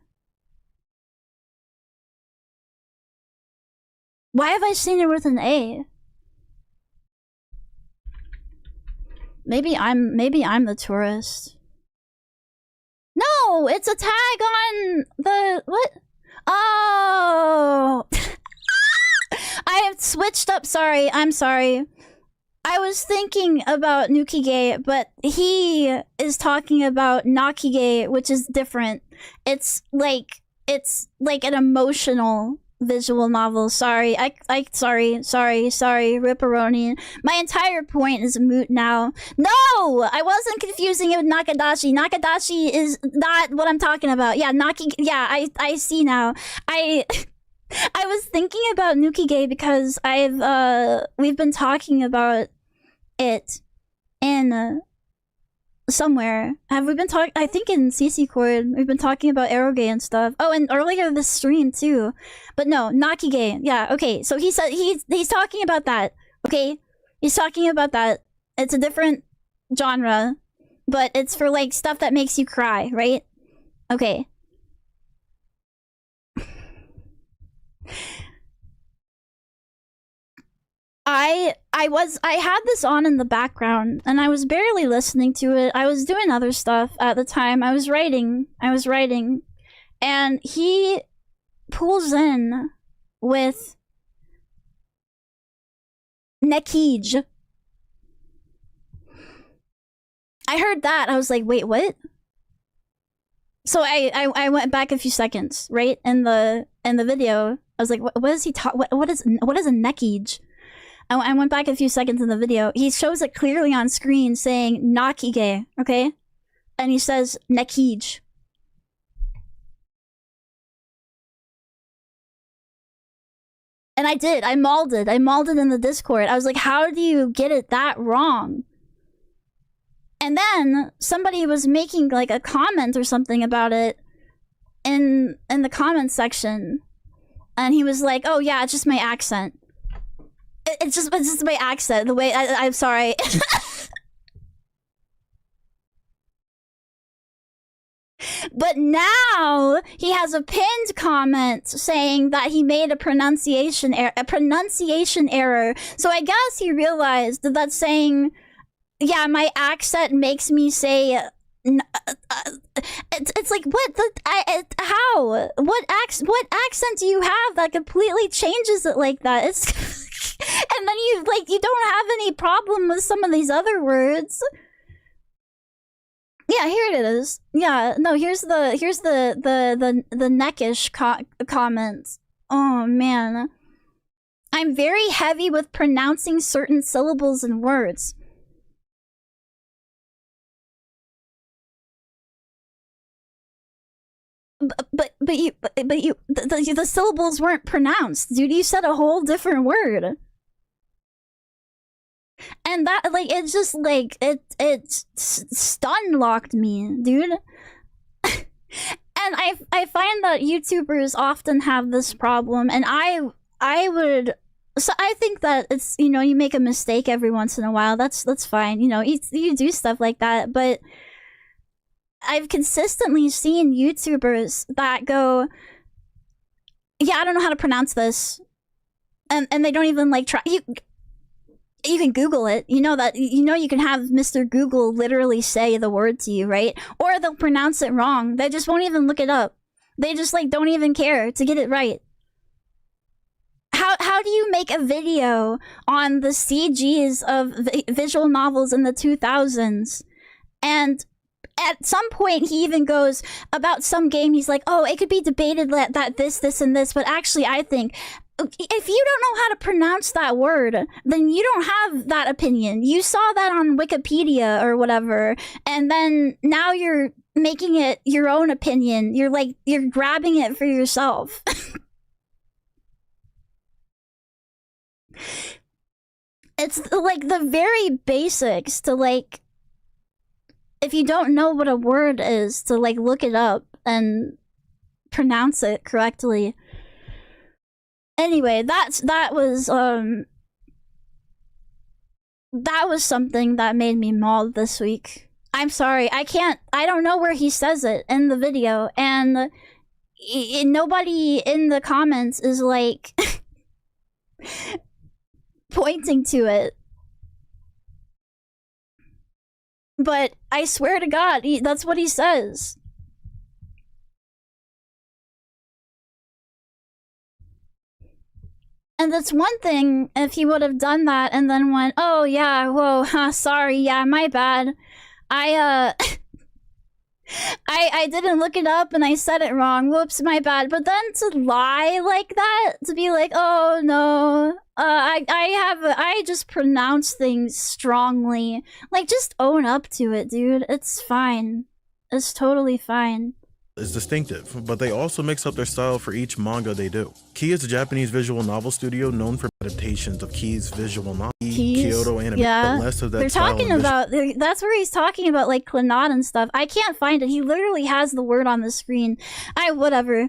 Why have I seen it with an A? Maybe I'm the tourist. No, it's a tag on the what? Oh, I have switched up. Sorry, I'm sorry. I was thinking about Nukige, but he is talking about Nakige, which is different. It's like an emotional visual novel. Sorry, sorry, Ripperoni. My entire point is moot now. No, I wasn't confusing it with Nakadashi. Nakadashi is not what I'm talking about. Yeah, yeah, I see now. I was thinking about Nukige because we've been talking about it in somewhere. Have we been talking? I think in CC Cord we've been talking about Eroge and stuff. Oh, and earlier this stream too. But no, Nakige. Yeah, okay. So he said he's talking about that. Okay, he's talking about that. It's a different genre, but it's for like stuff that makes you cry, right? Okay. I had this on in the background and I was barely listening to it. I was doing other stuff at the time. I was writing. And he pulls in with Nekij. I heard that. I was like, wait, what? So I went back a few seconds, right? In the video. I was like, what is he what is a Nekij? I went back a few seconds in the video. He shows it clearly on screen saying Nakige, okay? And he says Nekij. And I did. I mauled it in the Discord. I was like, how do you get it that wrong? And then somebody was making like a comment or something about it in the comment section. And he was like, oh yeah, it's just my accent. It's just my accent. The way I'm sorry. But now he has a pinned comment saying that he made a pronunciation error. So I guess he realized that saying, yeah, my accent makes me say. It's like how? What accent do you have that completely changes it like that? It's. And then you don't have any problem with some of these other words. Yeah, here it is. Yeah, no, here's the neckish comments. Oh man. I'm very heavy with pronouncing certain syllables and words. But the syllables weren't pronounced, dude. You said a whole different word. And that, like, it's just, like, it stun locked me, dude. And I find that YouTubers often have this problem, and I would... So I think that it's, you know, you make a mistake every once in a while. That's fine. You know, you do stuff like that, but I've consistently seen YouTubers that go, yeah, I don't know how to pronounce this. And they don't even, like, try... You can Google it. You know that, you know, you can have Mr. Google literally say the word to you, right? Or they'll pronounce it wrong. They just won't even look it up. They just, like, don't even care to get it right. How do you make a video on the CGs of visual novels in the 2000s? And at some point, he even goes about some game. He's like, oh, it could be debated that this, and this. But actually, I think... if you don't know how to pronounce that word, then you don't have that opinion. You saw that on Wikipedia or whatever, and then now you're making it your own opinion. You're grabbing it for yourself. It's like the very basics to, like, if you don't know what a word is, to, like, look it up and pronounce it correctly. Anyway, that was something that made me mauled this week. I'm sorry, I don't know where he says it in the video, and nobody in the comments is, like, pointing to it. But I swear to God, that's what he says. And that's one thing if he would have done that and then went, oh yeah, whoa, sorry, yeah, my bad. I didn't look it up and I said it wrong. Whoops, my bad. But then to lie like that, to be like, oh no, I just pronounce things strongly. Like, just own up to it, dude. It's fine. It's totally fine. Is distinctive, but they also mix up their style for each manga they do. Key is a Japanese visual novel studio known for adaptations of Key's visual novel, Kyoto anime, yeah. But less of that. They're talking about, that's where he's talking about, like, Clannad and stuff. I can't find it. He literally has the word on the screen. Whatever.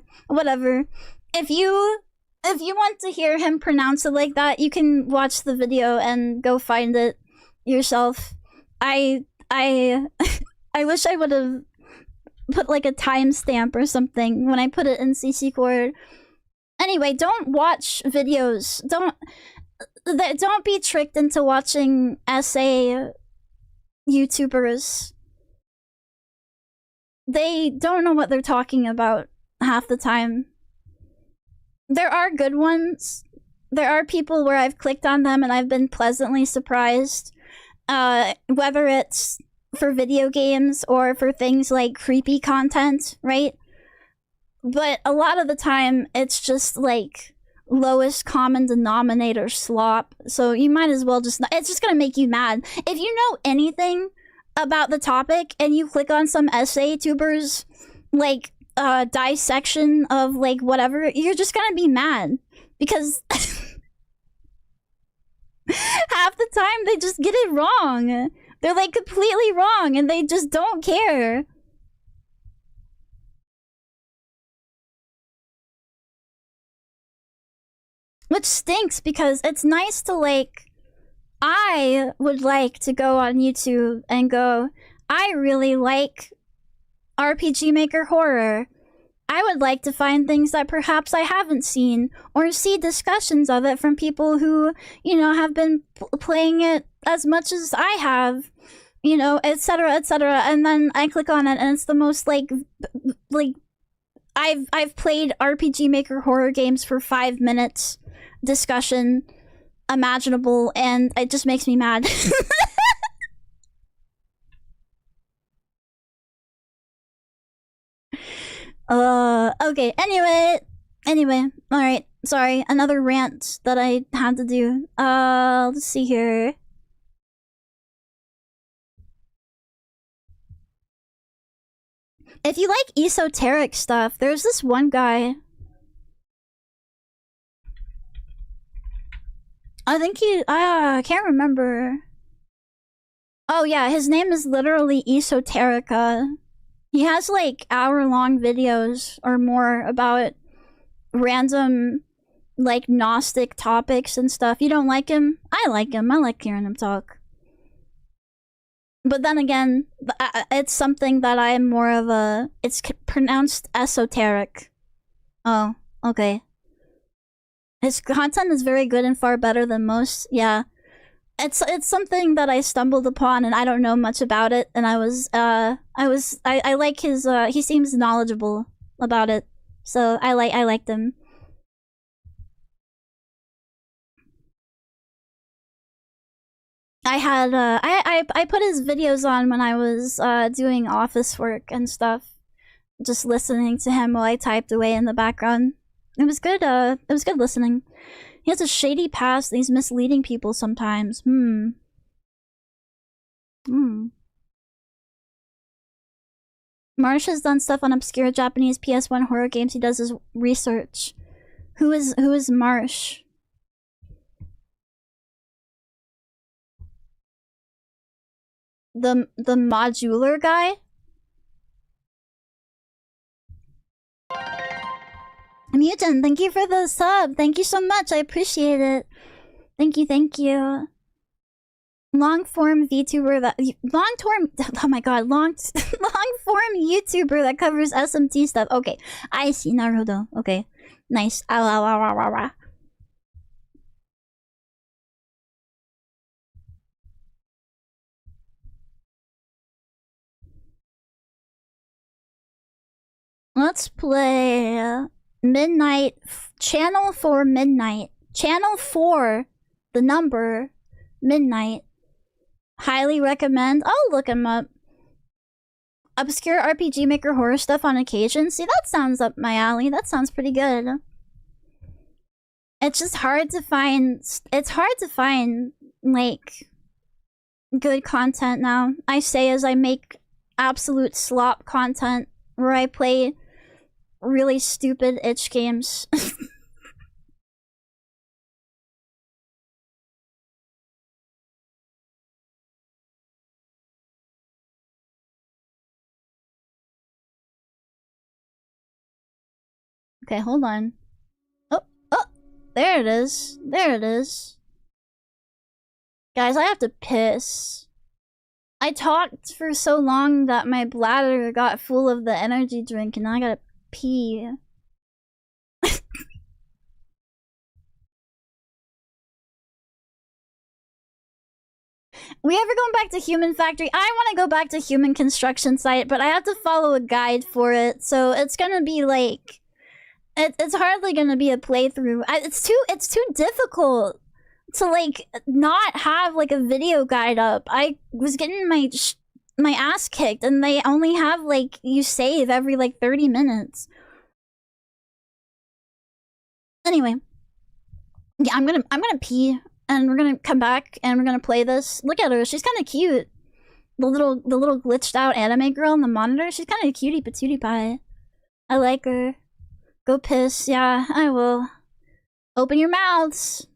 If you want to hear him pronounce it like that, you can watch the video and go find it yourself. I wish I would have put, like, a timestamp or something when I put it in CC Cord. Anyway, don't watch videos. Don't be tricked into watching essay YouTubers. They don't know what they're talking about half the time. There are good ones. There are people where I've clicked on them and I've been pleasantly surprised. Whether it's for video games or for things like creepy content, right? But a lot of the time, it's just like lowest common denominator slop. So you might as well just not, it's just gonna make you mad. If you know anything about the topic and you click on some essay tubers like dissection of like whatever, you're just gonna be mad because half the time they just get it wrong. They're like completely wrong and they just don't care. Which stinks because it's nice to like, I would like to go on YouTube and go, I really like RPG Maker horror. I would like to find things that perhaps I haven't seen or see discussions of it from people who, you know, have been playing it as much as I have, you know, etc., etc. And then I click on it and it's the most like I've played RPG Maker horror games for 5 minutes discussion imaginable, and it just makes me mad. Okay, anyway, alright, sorry, another rant that I had to do. Let's see here. If you like esoteric stuff, there's this one guy. I think I can't remember. Oh yeah, his name is literally Esoterica. He has like hour-long videos or more about random like Gnostic topics and stuff. You don't like him? I like him. I like hearing him talk. But then again, it's something that I'm more of a... It's pronounced esoteric. Oh, okay. His content is very good and far better than most. Yeah. It's something that I stumbled upon and I don't know much about it, and I like his he seems knowledgeable about it. So I liked him. I had I put his videos on when I was doing office work and stuff. Just listening to him while I typed away in the background. It was good listening. He has a shady past and he's misleading people sometimes. Marsh has done stuff on obscure Japanese PS1 horror games. He does his research. Who is Marsh? The modular guy? Mutant, thank you for the sub. Thank you so much. I appreciate it. Thank you. Long form VTuber that oh my god, long form YouTuber that covers SMT stuff. Okay, I see. Naruto. Okay, nice. Let's play Midnight. Channel 4 Midnight. Channel 4, the number, Midnight. Highly recommend. I'll look him up. Obscure RPG Maker horror stuff on occasion. See, that sounds up my alley. That sounds pretty good. It's just hard to find. It's hard to find, like, good content now. I say as I make absolute slop content where I play really stupid itch games. Okay, hold on. Oh, there it is. There it is. Guys, I have to piss. I talked for so long that my bladder got full of the energy drink and now I gotta pee. We ever going back to Human Factory? I want to go back to Human Construction Site, but I have to follow a guide for it, so it's gonna be like... It's hardly gonna be a playthrough. It's too difficult to, like, not have, like, a video guide up. I was getting my ass kicked, and they only have, like, you save every, like, 30 minutes. Anyway. Yeah, I'm gonna pee, and we're gonna come back, and we're gonna play this. Look at her, she's kinda cute. The little glitched out anime girl on the monitor, she's kinda a cutie patootie pie. I like her. Go piss, yeah, I will. Open your mouths.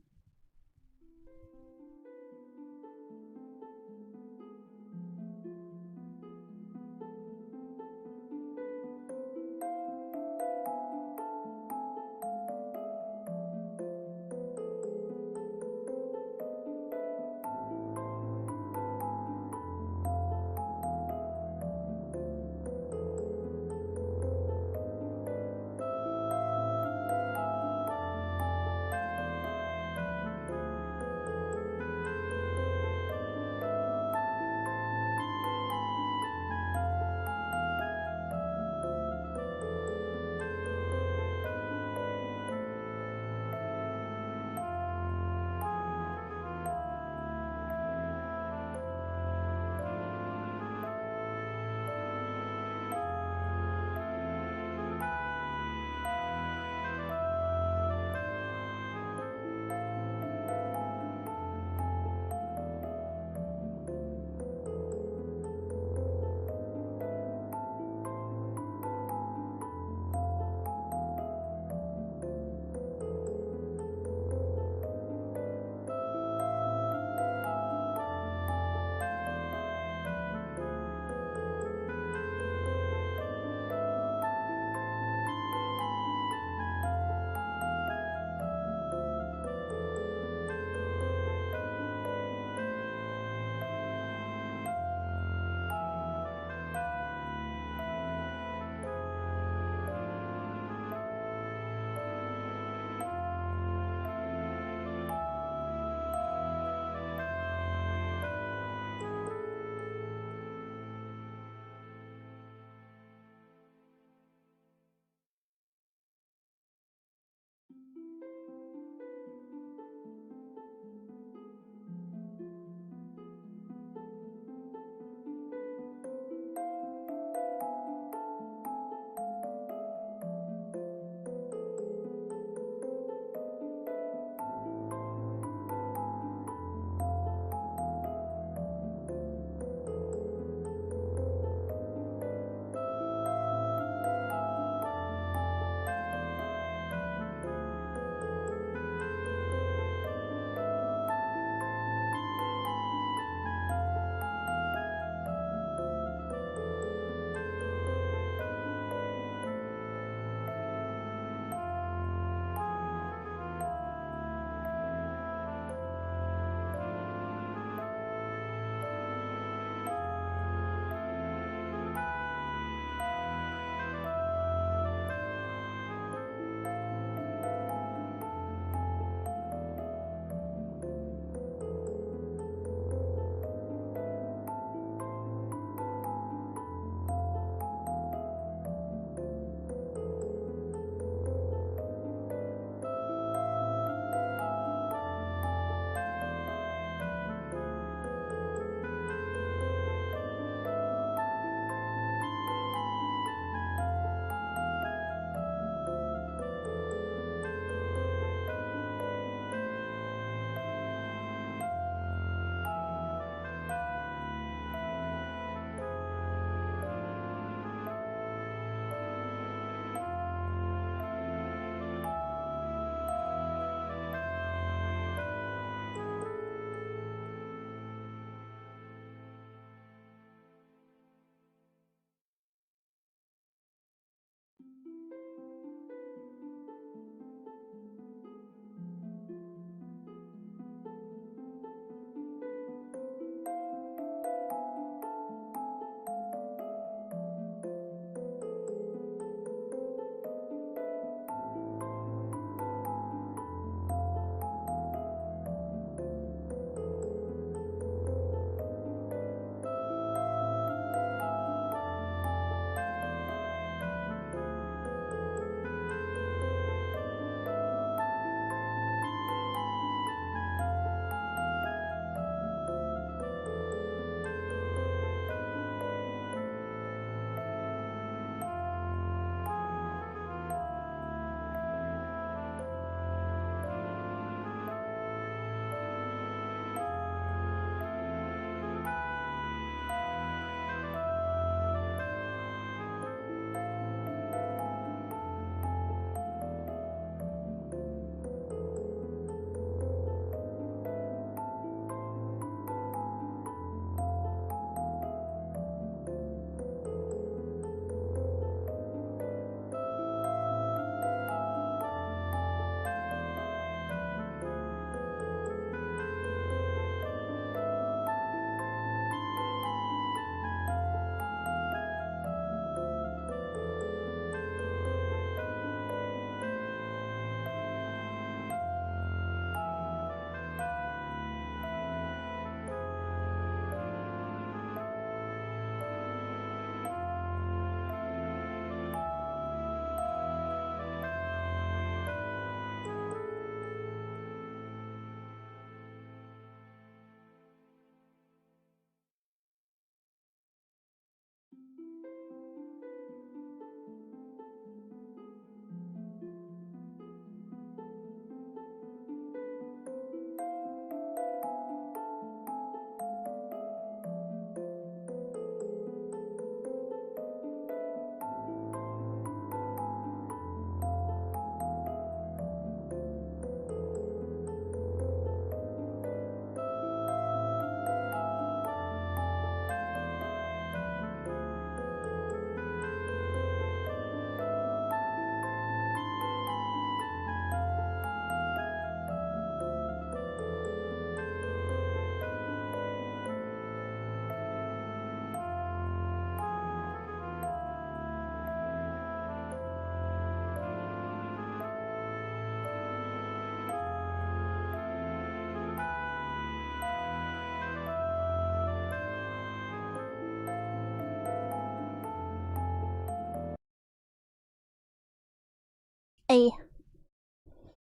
Hey.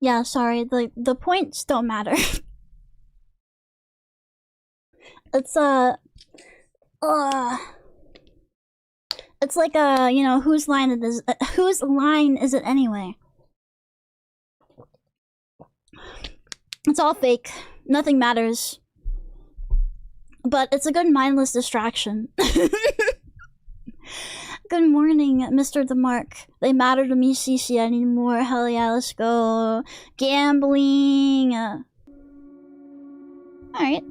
Yeah, sorry, the points don't matter. It's it's like you know, whose line is it anyway? It's all fake. Nothing matters. But it's a good mindless distraction. Good morning, Mr. DeMark. They matter to me, Cecilia, anymore. Hell yeah, let's go. Gambling. Alright.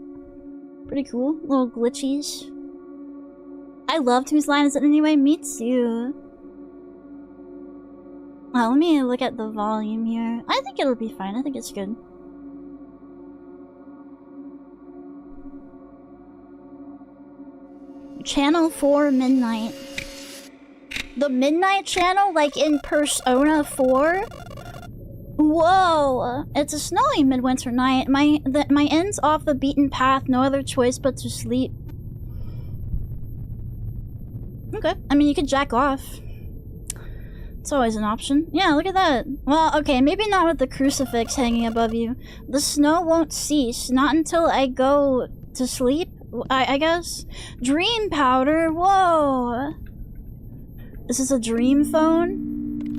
Pretty cool. Little glitchies. I loved Whose Line Is It Anyway? Me too. Let me look at the volume here. I think it'll be fine. I think it's good. Channel 4 Midnight. The Midnight Channel? Like in Persona 4? Whoa! It's a snowy midwinter night. My end's off the beaten path. No other choice but to sleep. Okay. I mean, you could jack off. It's always an option. Yeah, look at that. Well, okay, maybe not with the crucifix hanging above you. The snow won't cease. Not until I go to sleep, I guess. Dream powder? Whoa! Is this a dream phone?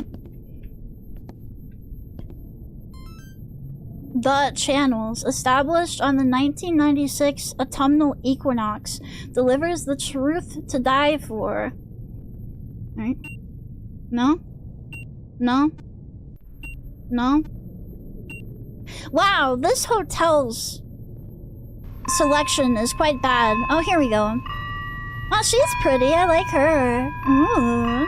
The Channels, established on the 1996 autumnal equinox, delivers the truth to die for. Right? No? No? No? Wow, this hotel's selection is quite bad. Oh, here we go. Oh, she's pretty. I like her. Ooh.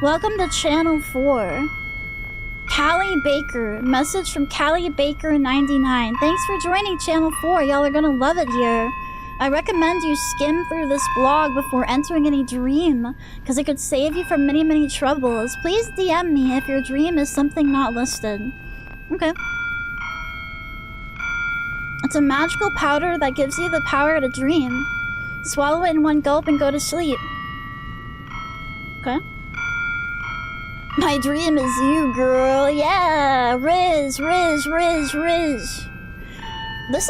Welcome to Channel 4. Callie Baker. Message from Callie Baker 99. Thanks for joining Channel 4. Y'all are gonna love it here. I recommend you skim through this blog before entering any dream, because it could save you from many, many troubles. Please DM me if your dream is something not listed. Okay. It's a magical powder that gives you the power to dream. Swallow it in one gulp and go to sleep. Okay. My dream is you, girl. Yeah, Riz. This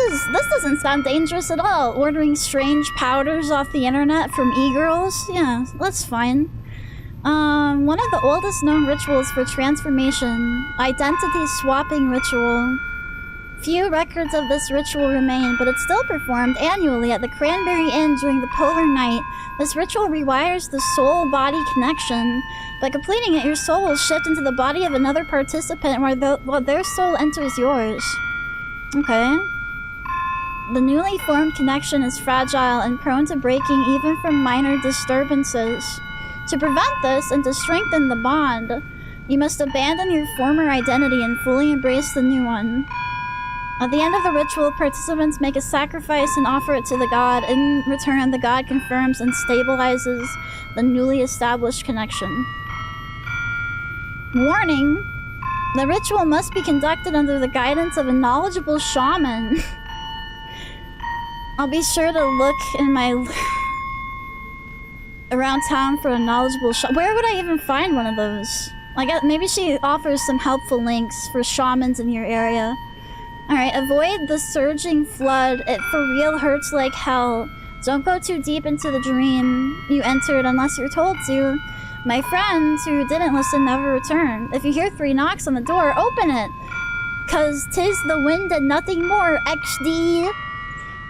doesn't sound dangerous at all. Ordering strange powders off the internet from e-girls? Yeah, that's fine. One of the oldest known rituals for transformation. Identity swapping ritual. Few records of this ritual remain, but it's still performed annually at the Cranberry Inn during the polar night. This ritual rewires the soul-body connection. By completing it, your soul will shift into the body of another participant while their soul enters yours. Okay. The newly formed connection is fragile and prone to breaking even from minor disturbances. To prevent this and to strengthen the bond, you must abandon your former identity and fully embrace the new one. At the end of the ritual, participants make a sacrifice and offer it to the god. In return, the god confirms and stabilizes the newly established connection. Warning! The ritual must be conducted under the guidance of a knowledgeable shaman. I'll be sure to look in my... around town for a knowledgeable shaman. Where would I even find one of those? Like, maybe she offers some helpful links for shamans in your area. Alright, avoid the surging flood. It for real hurts like hell. Don't go too deep into the dream you entered unless you're told to. My friends who didn't listen never return. If you hear 3 knocks on the door, open it. 'Cause 'tis the wind and nothing more, XD.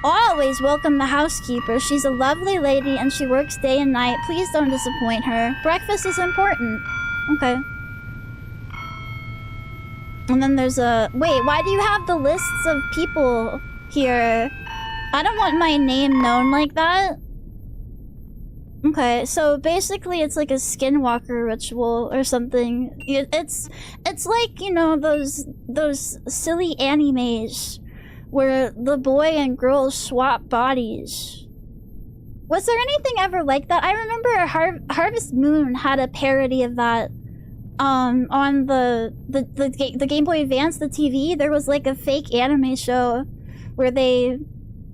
Always welcome the housekeeper. She's a lovely lady and she works day and night. Please don't disappoint her. Breakfast is important. Okay. And then there's a... Wait, why do you have the lists of people here? I don't want my name known like that. Okay, so basically it's like a skinwalker ritual or something. It's like, you know, those silly animes where the boy and girl swap bodies. Was there anything ever like that? I remember Harvest Moon had a parody of that. On the Game Boy Advance, the TV, there was like a fake anime show where they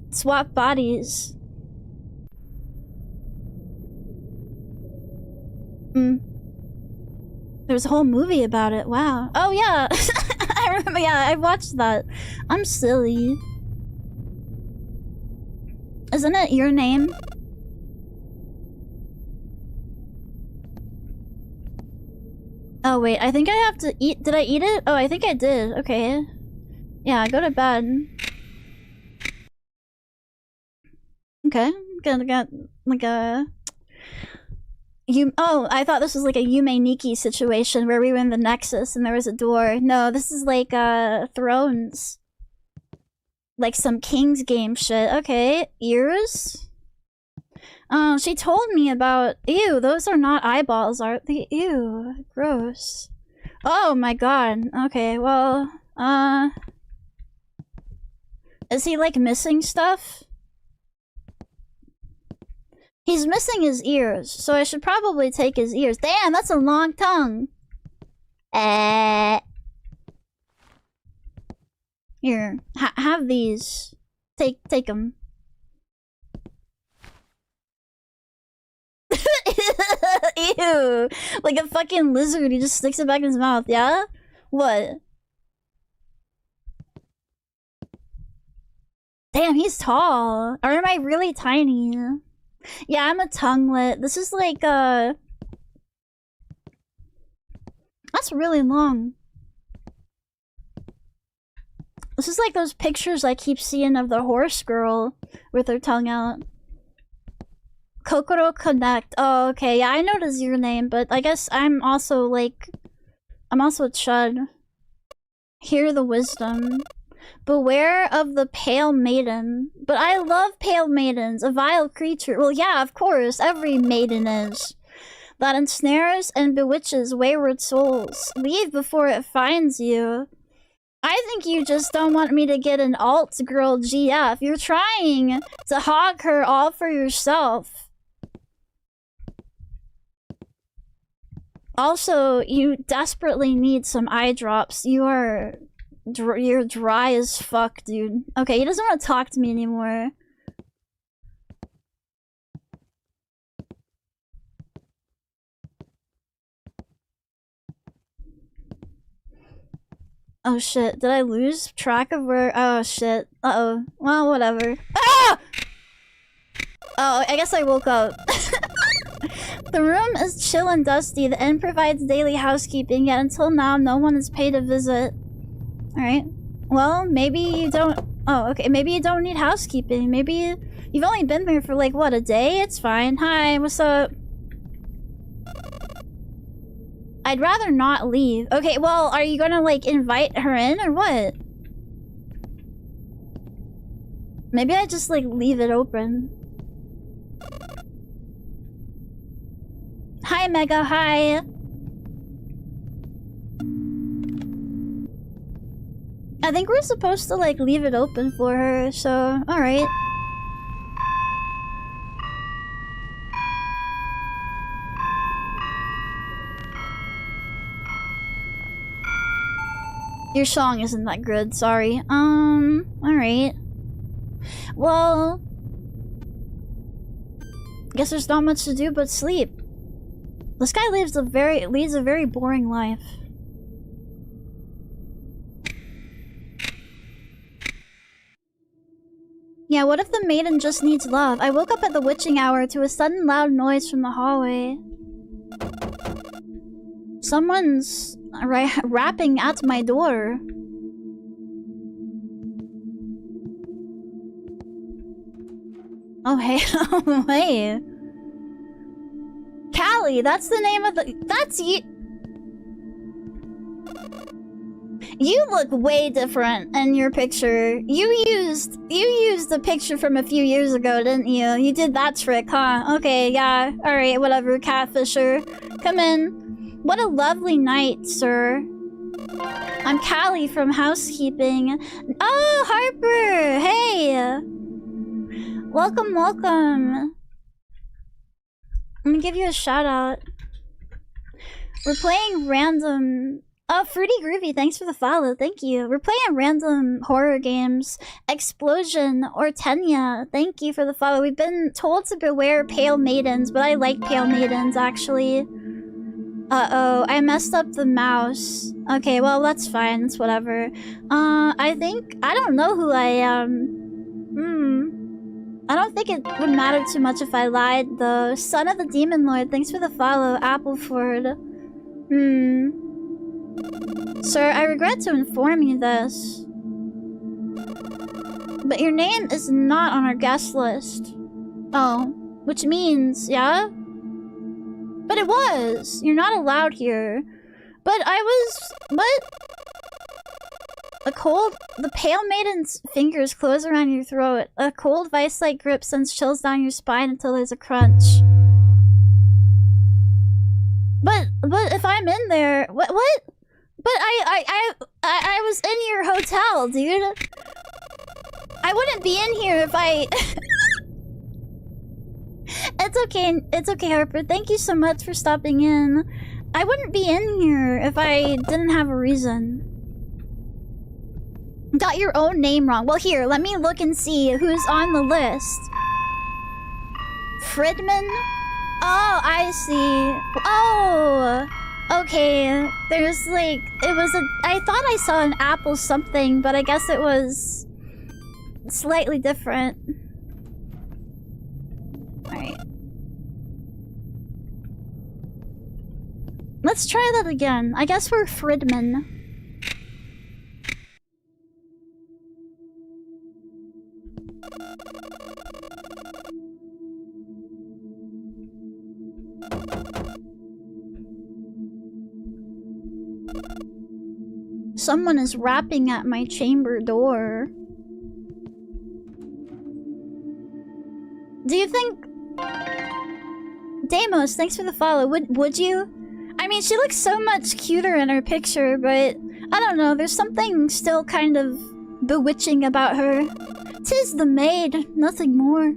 swap bodies. There's a whole movie about it. Wow. Oh yeah. I remember. Yeah, I watched that. I'm silly. Isn't it Your Name? Oh wait, I think I have to eat. Did I eat it? Oh, I think I did. Okay. Yeah, go to bed. Okay. Gonna get like a... Oh, I thought this was like a Yume Nikki situation where we were in the Nexus and there was a door. No, this is like Thrones. Like some King's Game shit. Okay, ears? Oh, she told me about... Ew, those are not eyeballs, are they? Ew, gross. Oh my god. Okay, well, is he like missing stuff? He's missing his ears, so I should probably take his ears. Damn, that's a long tongue. Here, have these. Take them. Ew, like a fucking lizard. He just sticks it back in his mouth. Yeah, what? Damn, he's tall. Or am I really tiny? Yeah, I'm a tonguelet. This is like, that's really long. This is like those pictures I keep seeing of the horse girl with her tongue out. Kokoro Connect. Oh, okay. Yeah, I noticed your name, but I guess I'm also like... I'm also a chud. Hear the wisdom. Beware of the pale maiden. But I love pale maidens, a vile creature. Well, yeah, of course, every maiden is. That ensnares and bewitches wayward souls. Leave before it finds you. I think you just don't want me to get an alt girl GF. You're trying to hog her all for yourself. Also, you desperately need some eye drops. You're dry as fuck, dude. Okay, he doesn't want to talk to me anymore. Oh shit, did I lose track of where- oh shit. Uh-oh. Well, whatever. Ah! Oh, I guess I woke up. The room is chill and dusty. The inn provides daily housekeeping, yet until now, no one has paid a visit. Alright. Well, maybe you don't... Oh, okay. Maybe you don't need housekeeping. Maybe you've only been there for, like, what, a day? It's fine. Hi, what's up? I'd rather not leave. Okay, well, are you gonna, like, invite her in, or what? Maybe I just, like, leave it open. Hi, Mega, hi! I think we're supposed to, like, leave it open for her, so... Alright. Your song isn't that good, sorry. Alright. Well... Guess there's not much to do but sleep. This guy leads a very boring life. Yeah, what if the maiden just needs love? I woke up at the witching hour to a sudden loud noise from the hallway. Someone's rapping at my door. Oh hey, oh hey. Callie, that's the name of the- that's you- You look way different in your picture. You used the picture from a few years ago, didn't you? You did that trick, huh? Okay, yeah. Alright, whatever, Catfisher. Come in. What a lovely night, sir. I'm Callie from housekeeping. Oh, Harper! Hey! Welcome, welcome. I'm gonna give you a shout out. We're playing random... Oh, Fruity Groovy, thanks for the follow. Thank you. We're playing random horror games. Explosion or Tenya, thank you for the follow. We've been told to beware pale maidens, but I like pale maidens, actually. Uh-oh, I messed up the mouse. Okay, well, that's fine. It's whatever. I think... I don't know who I am. I don't think it would matter too much if I lied, though. Son of the Demon Lord, thanks for the follow. Appleford. Sir, I regret to inform you this, but your name is not on our guest list. Oh, which means, yeah? But it was! You're not allowed here. But I was... What? A cold... The Pale Maiden's fingers close around your throat. A cold vice-like grip sends chills down your spine until there's a crunch. But if I'm in there... What? But I was in your hotel, dude. I wouldn't be in here if I... It's okay, Harper. Thank you so much for stopping in. I wouldn't be in here if I didn't have a reason. Got your own name wrong. Well, here, let me look and see who's on the list. Fridman? Oh, I see. Oh, okay. There's like, it was a... I thought I saw an apple something, but I guess it was slightly different. Alright. Let's try that again. I guess we're Fridman. Someone is rapping at my chamber door. Do you think... Deimos, thanks for the follow. Would you? I mean, she looks so much cuter in her picture, but... I don't know, there's something still kind of bewitching about her. 'Tis the maid, nothing more.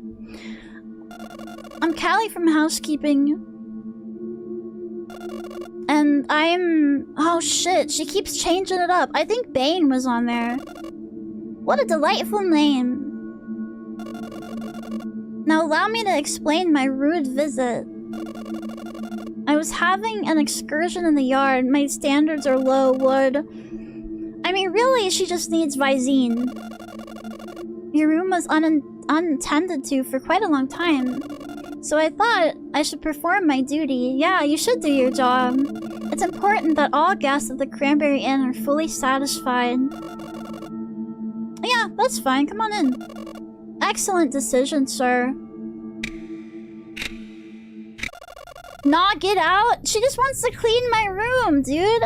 I'm Callie from housekeeping. And I'm... Oh shit, she keeps changing it up. I think Bane was on there. What a delightful name. Now allow me to explain my rude visit. I was having an excursion in the yard. My standards are low, wood. I mean, really, she just needs Visine. Your room was unattended to for quite a long time. So I thought I should perform my duty. Yeah, you should do your job. It's important that all guests at the Cranberry Inn are fully satisfied. Yeah, that's fine. Come on in. Excellent decision, sir. Nah, get out! She just wants to clean my room, dude!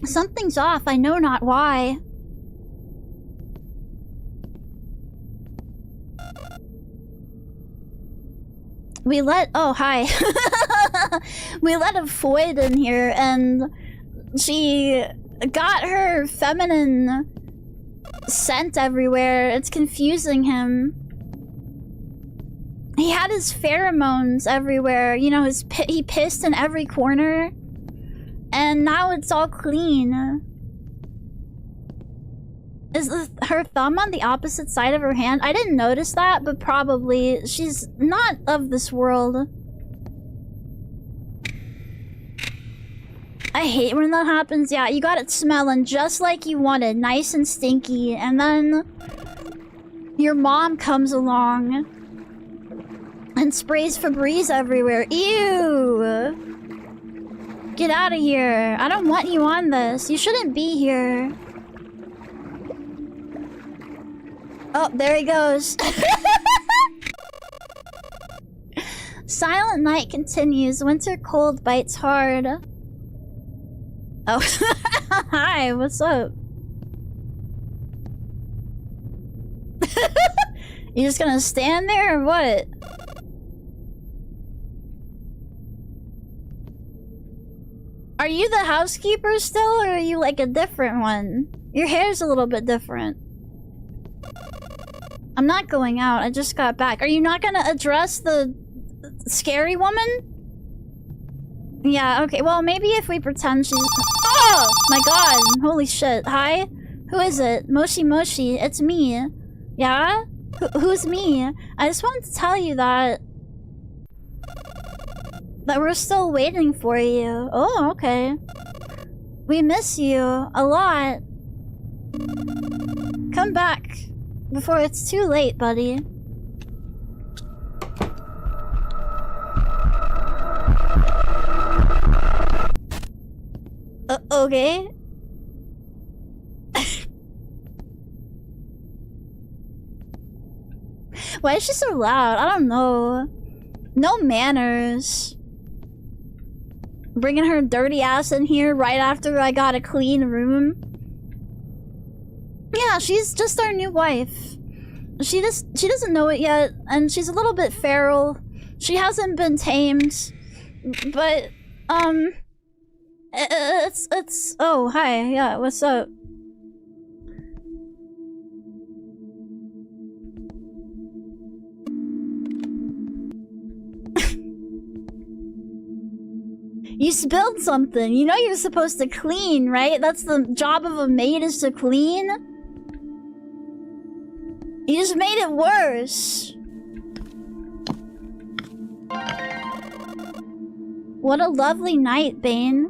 Something's off, I know not why. We let... Oh, hi. We let a Foyd in here, and she got her feminine scent everywhere. It's confusing him. He had his pheromones everywhere. You know, he pissed in every corner. And now it's all clean. Is her thumb on the opposite side of her hand? I didn't notice that, but probably. She's not of this world. I hate when that happens. Yeah, you got it smelling just like you wanted. Nice and stinky. And then your mom comes along and sprays Febreze everywhere. Ew! Get out of here. I don't want you on this. You shouldn't be here. Oh, there he goes. Silent night continues. Winter cold bites hard. Oh. Hi, what's up? You just gonna stand there or what? Are you the housekeeper still, or are you like a different one? Your hair's a little bit different. I'm not going out, I just got back. Are you not gonna address the scary woman? Yeah, okay, well maybe if we pretend she's... Oh my god, holy shit. Hi? Who is it? Moshi Moshi, it's me. Yeah? Who's me? I just wanted to tell you that we're still waiting for you. Oh, okay. We miss you a lot. Come back before it's too late, buddy. Okay. Why is she so loud? I don't know. No manners. Bringing her dirty ass in here right after I got a clean room. Yeah, she's just our new wife. She doesn't know it yet, and she's a little bit feral. She hasn't been tamed, but it's oh, hi. Yeah, what's up? You spilled something. You know you're supposed to clean, right? That's the job of a maid, is to clean. You just made it worse. What a lovely night, Bane.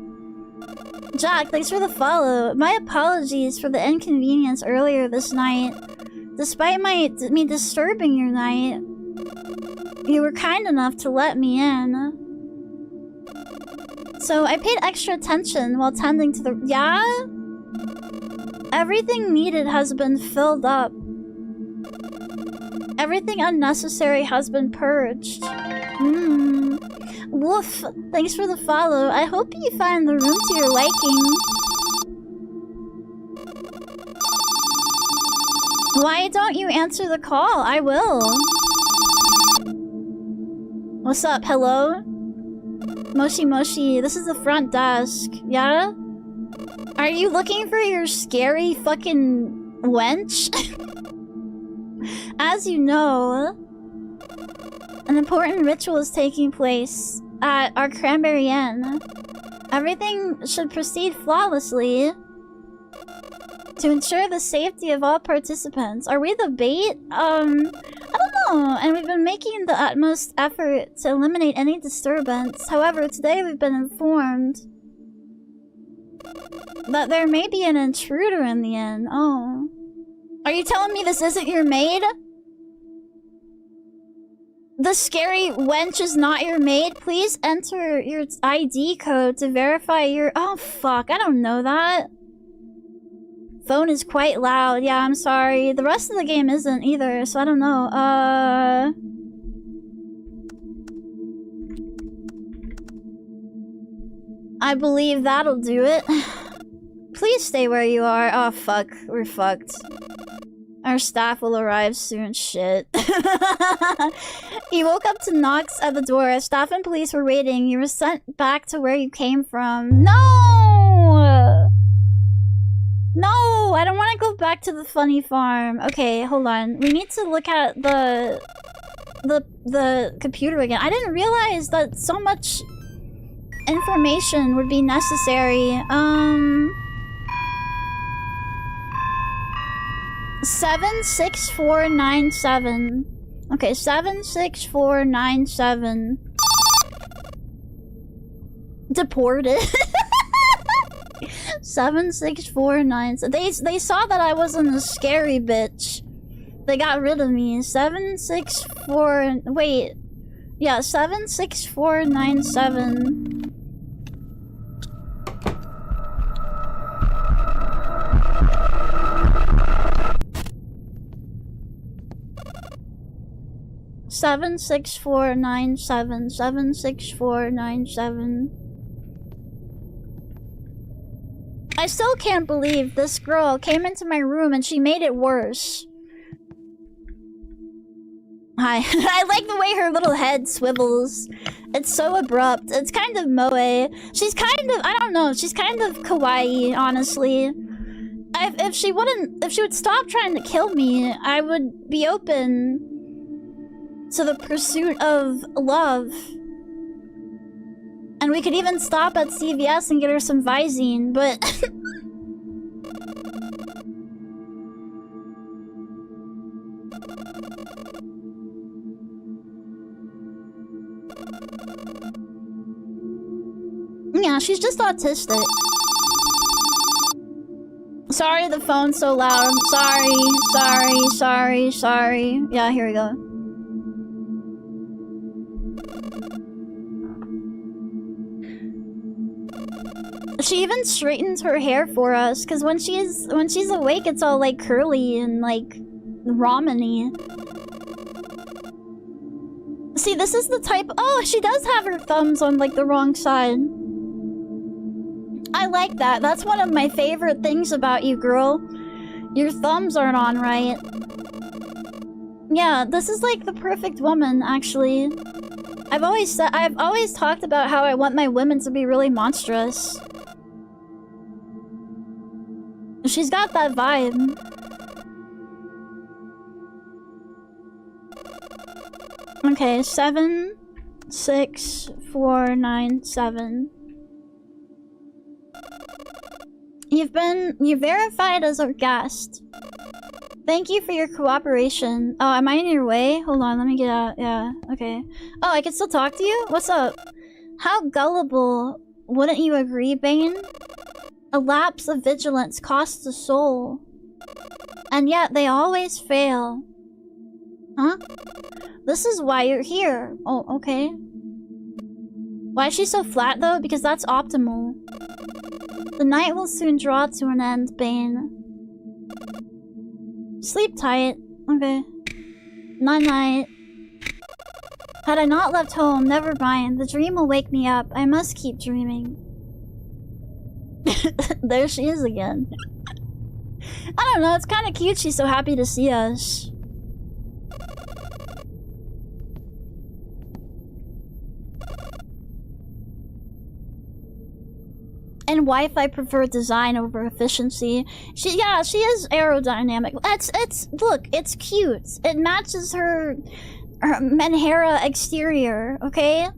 Jack, thanks for the follow. My apologies for the inconvenience earlier this night. Despite me disturbing your night, you were kind enough to let me in. So I paid extra attention while tending to the... Yeah? Everything needed has been filled up. Everything unnecessary has been purged. Woof, thanks for the follow. I hope you find the room to your liking. Why don't you answer the call? I will. What's up? Hello? Moshi Moshi, this is the front desk. Yeah? Are you looking for your scary fucking wench? As you know, an important ritual is taking place at our Cranberry Inn. Everything should proceed flawlessly to ensure the safety of all participants. Are we the bait? I don't know. And we've been making the utmost effort to eliminate any disturbance. However, today we've been informed that there may be an intruder in the inn. Oh. Are you telling me this isn't your maid? The scary wench is not your maid? Please enter your ID code to verify your... Oh, fuck. I don't know that. Phone is quite loud. Yeah, I'm sorry. The rest of the game isn't either, so I don't know. I believe that'll do it. Please stay where you are. Oh, fuck. We're fucked. Our staff will arrive soon. Shit. You woke up to knocks at the door. Staff and police were waiting. You were sent back to where you came from. No! No! I don't want to go back to the funny farm. Okay, hold on. We need to look at the computer again. I didn't realize that so much information would be necessary. 76497. Okay, 76497. Deported. 76497. They saw that I wasn't a scary bitch. They got rid of me. 764. Wait. Yeah, 76497. Seven 76497. 76497. I still can't believe this girl came into my room and she made it worse. Hi. I like the way her little head swivels. It's so abrupt. It's kind of moe. She's kind of, I don't know, she's kind of kawaii, honestly. If she would stop trying to kill me, I would be open to the pursuit of love. And we could even stop at CVS and get her some Visine, but... Nah, she's just autistic. Sorry the phone's so loud. Sorry. Yeah, here we go. She even straightens her hair for us, because when she's awake, it's all like curly and like ramen-y. See, this is the type. Oh, she does have her thumbs on like the wrong side. I like that. That's one of my favorite things about you, girl. Your thumbs aren't on right. Yeah, this is like the perfect woman, actually. I've always talked about how I want my women to be really monstrous. She's got that vibe. Okay, 7, 6, 4, 9, 7. You're verified as a guest. Thank you for your cooperation. Oh, am I in your way? Hold on, let me get out. Yeah, okay. Oh, I can still talk to you? What's up? How gullible. Wouldn't you agree, Bane? A lapse of vigilance costs a soul. And yet they always fail. Huh? This is why you're here. Oh, okay. Why is she so flat, though? Because that's optimal. The night will soon draw to an end, Bane. Sleep tight. Okay. Night-night. Had I not left home, never mind. The dream will wake me up. I must keep dreaming. There she is again. I don't know, it's kind of cute she's so happy to see us. In wife, I prefer design over efficiency. She is aerodynamic. Look, it's cute. It matches her Menhera exterior, okay?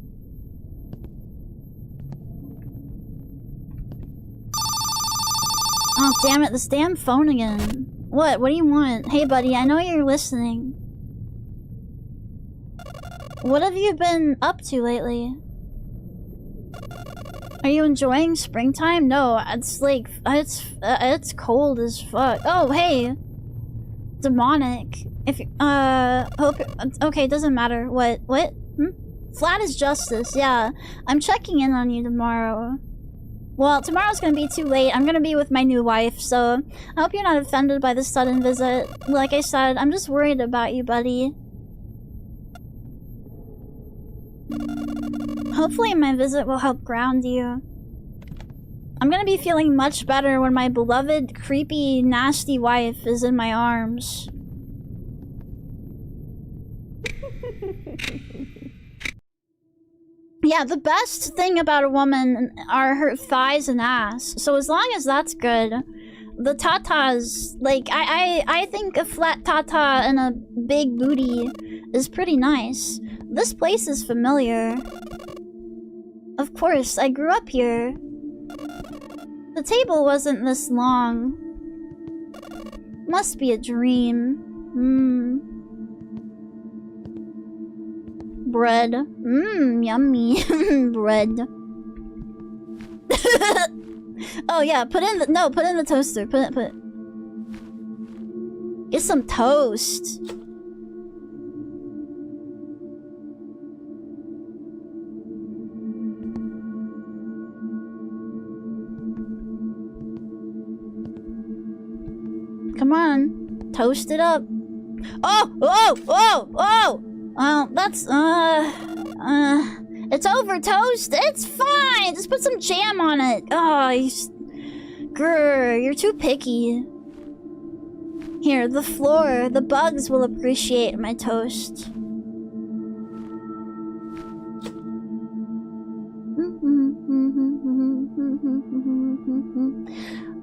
Oh, damn it, this damn phone again. What do you want? Hey, buddy, I know you're listening. What have you been up to lately? Are you enjoying springtime? No, it's like, it's cold as fuck. Oh, hey! Demonic. If you, okay, doesn't matter. What? Flat is justice, yeah. I'm checking in on you tomorrow. Well, tomorrow's gonna be too late. I'm gonna be with my new wife, so I hope you're not offended by this sudden visit. Like I said, I'm just worried about you, buddy. Hopefully my visit will help ground you. I'm gonna be feeling much better when my beloved, creepy, nasty wife is in my arms. Yeah, the best thing about a woman are her thighs and ass. So as long as that's good, the tatas, like, I think a flat tata and a big booty is pretty nice. This place is familiar. Of course, I grew up here. The table wasn't this long. Must be a dream. Bread. Yummy. Bread. Oh yeah, put in the toaster. Put it. Get some toast. Come on, toast it up. Oh, that's it's over, toast. It's fine. Just put some jam on it. Oh, you're too picky. Here, the bugs will appreciate my toast.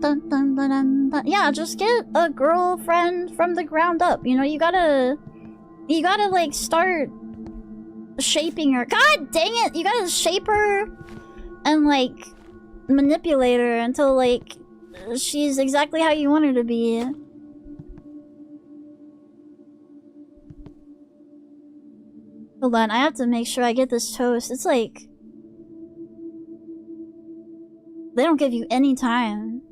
Dun, dun, dun, dun, dun. Yeah, just get a girlfriend from the ground up. You know, you gotta like start shaping her. God dang it! You gotta shape her and like manipulate her until like she's exactly how you want her to be. Hold on, I have to make sure I get this toast. It's like They don't give you any time.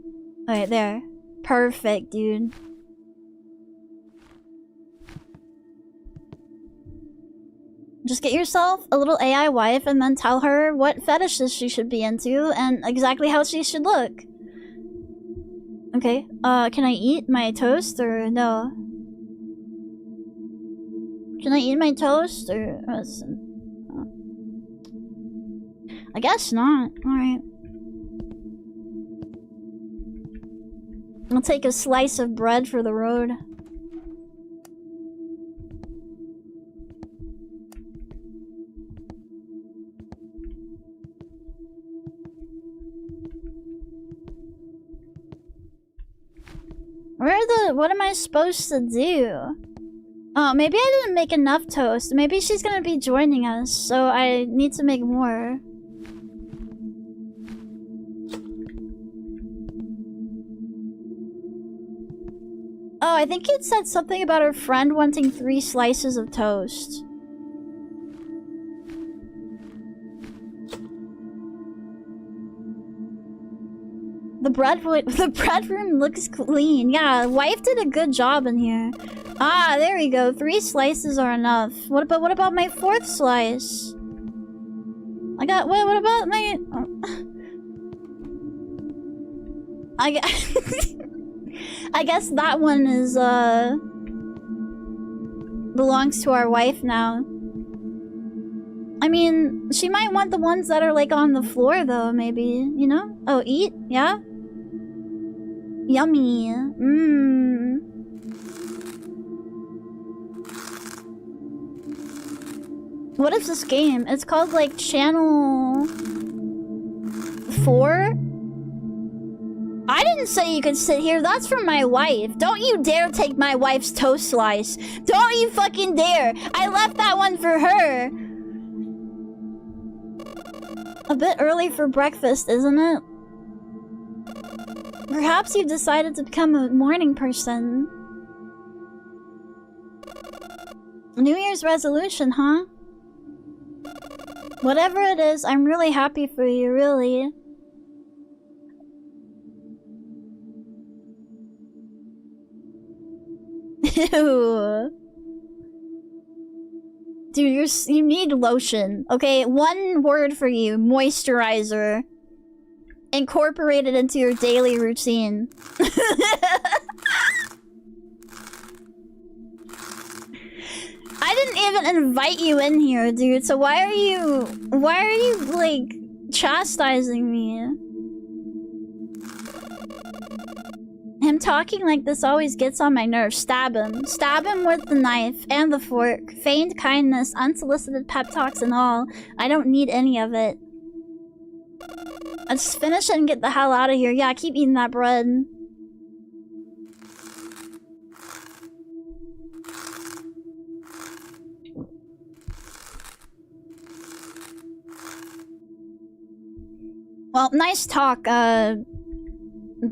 Right there. Perfect, dude. Just get yourself a little AI wife and then tell her what fetishes she should be into and exactly how she should look. Okay, can I eat my toast or no? Can I eat my toast or... I guess not. Alright. I'll take a slice of bread for the road. What am I supposed to do? Oh, maybe I didn't make enough toast. Maybe she's gonna be joining us, so I need to make more. Oh, I think it said something about her friend wanting 3 slices of toast. The bread room looks clean. Yeah, wife did a good job in here. Ah, there we go. 3 slices are enough. What about my 4th slice? What about my... Oh. I guess that one is, belongs to our wife now. I mean, she might want the ones that are, like, on the floor, though, maybe. You know? Oh, eat? Yeah? Yummy. Mmm. What is this game? It's called, like, Channel 4? I didn't say you could sit here. That's for my wife. Don't you dare take my wife's toast slice. Don't you fucking dare. I left that one for her. A bit early for breakfast, isn't it? Perhaps you've decided to become a morning person. New Year's resolution, huh? Whatever it is, I'm really happy for you, really. Ew. Dude, you need lotion. Okay, one word for you. Moisturizer. Incorporate it into your daily routine. I didn't even invite you in here, dude. So why are you like chastising me? Him talking like this always gets on my nerves. Stab him. Stab him with the knife and the fork. Feigned kindness, unsolicited pep talks and all. I don't need any of it. Let's finish it and get the hell out of here. Yeah, keep eating that bread. Well, nice talk,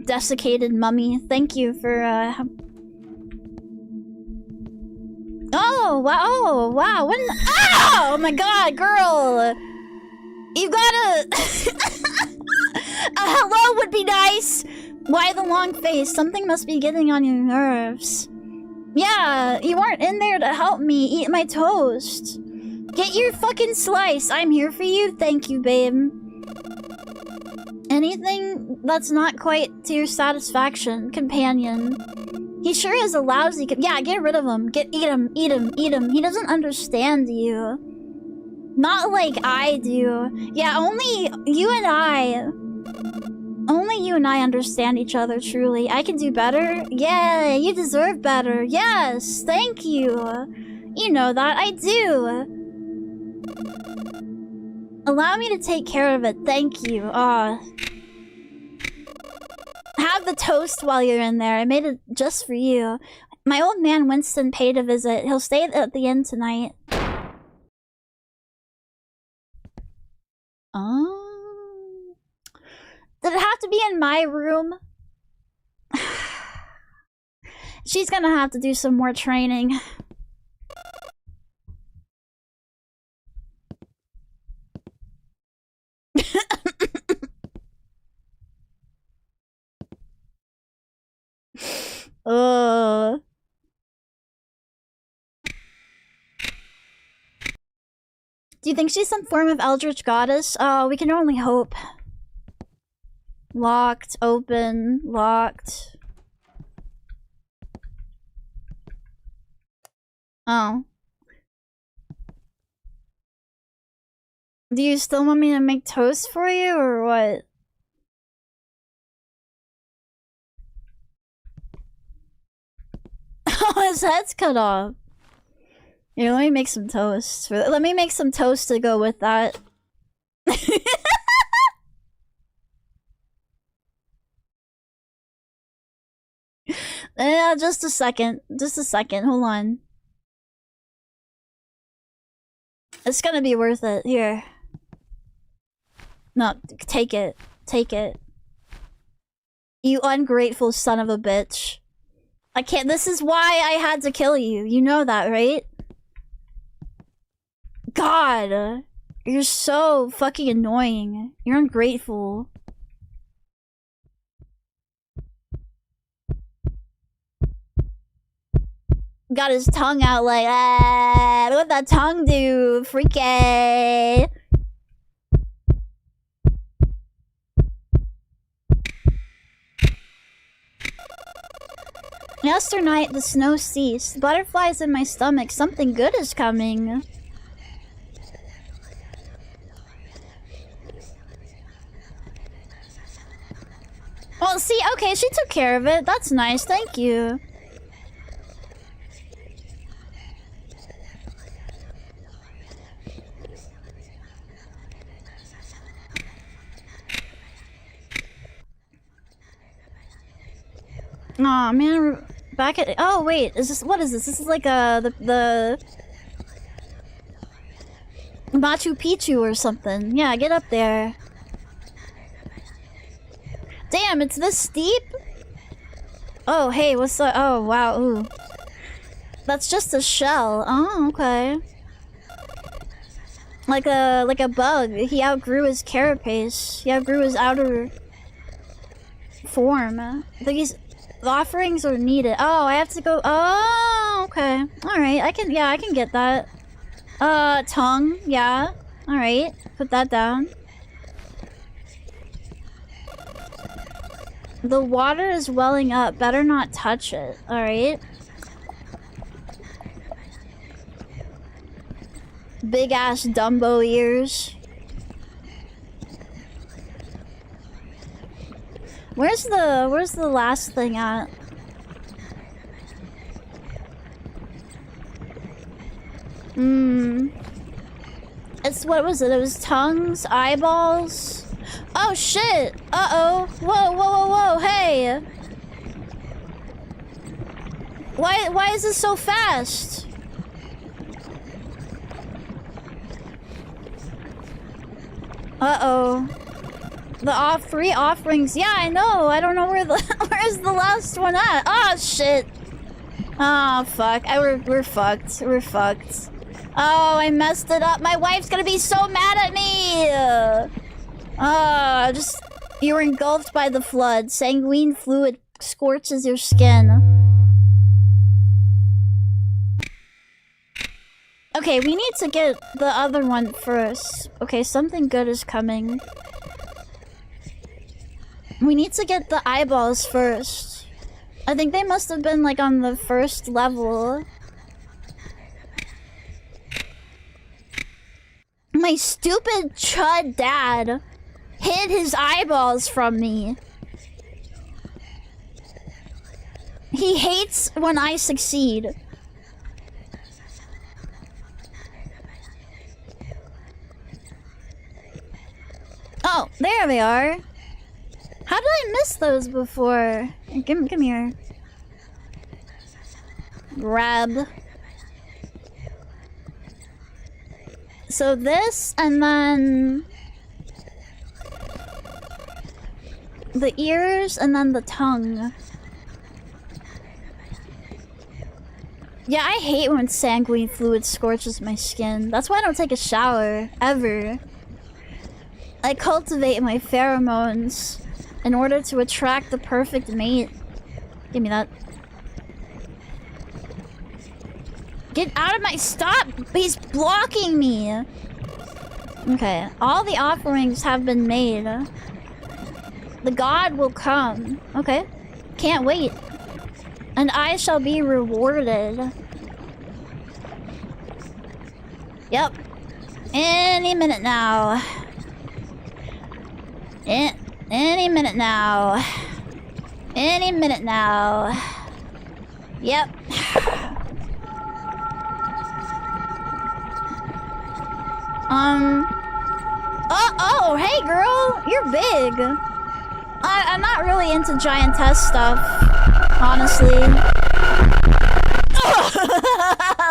desiccated mummy. Thank you for, Oh, wow, oh, wow. When... Oh my god, girl! You gotta... A hello would be nice! Why the long face? Something must be getting on your nerves. Yeah, you weren't in there to help me eat my toast. Get your fucking slice. I'm here for you. Thank you, babe. Anything that's not quite to your satisfaction, companion. He sure is a lousy... Yeah, get rid of him. Eat him, eat him, eat him. He doesn't understand you. Not like I do. Yeah, only you and I understand each other truly. I can do better. Yeah, you deserve better. Yes, thank you. You know that. I do. Allow me to take care of it. Thank you. Have the toast while you're in there. I made it just for you. My old man Winston paid a visit. He'll stay at the inn tonight. Did it have to be in my room? She's gonna have to do some more training. Uh. Do you think she's some form of eldritch goddess? Oh, we can only hope. Locked, open, locked. Oh. Do you still want me to make toast for you, or what? Oh, his head's cut off. Here, let me make some toast. Let me make some toast to go with that. Just a second. Just a second. Hold on. It's gonna be worth it. Here. No, take it. Take it. You ungrateful son of a bitch. I can't- this is why I had to kill you. You know that, right? God! You're so fucking annoying. You're ungrateful. Got his tongue out like, ah, what'd that tongue do? Freaky! Yesternight, the snow ceased. Butterflies in my stomach. Something good is coming. Well, see, okay, she took care of it. That's nice, thank you. Aw, man, back at- oh, wait, is this- what is this? This is like the Machu Picchu or something. Yeah, get up there. Damn, it's this steep? Oh, hey, what's up? Oh, wow, ooh. That's just a shell. Oh, okay. Like a bug. He outgrew his carapace. He outgrew his outer form. I think he's- the offerings are needed. Oh, I have to go- oh, okay. Alright, I can get that. Tongue, yeah. Alright, put that down. The water is welling up. Better not touch it. Alright. Big ass Dumbo ears. Where's the last thing at? It's, what was it? It was tongues, eyeballs. Oh shit! Uh-oh. Whoa, whoa, whoa, whoa, hey! Why is this so fast? Uh-oh. The three offerings. Yeah, I know. I don't know where the where's the last one at? Oh shit. Oh fuck. We're fucked. We're fucked. Oh, I messed it up. My wife's gonna be so mad at me. You were engulfed by the flood. Sanguine fluid scorches your skin. Okay, we need to get the other one first. Okay, something good is coming. We need to get the eyeballs first. I think they must have been like on the first level. My stupid chud dad hid his eyeballs from me. He hates when I succeed. Oh, there they are. How did I miss those before? Come here. Grab. So this, and then the ears, and then the tongue. Yeah, I hate when sanguine fluid scorches my skin. That's why I don't take a shower, ever. I cultivate my pheromones in order to attract the perfect mate. Give me that. Get out of my... Stop! He's blocking me! Okay, all the offerings have been made. The god will come. Okay. Can't wait. And I shall be rewarded. Yep. Any minute now. Any minute now. Any minute now. Yep. Oh, hey girl! You're big! I'm not really into giantess stuff, honestly.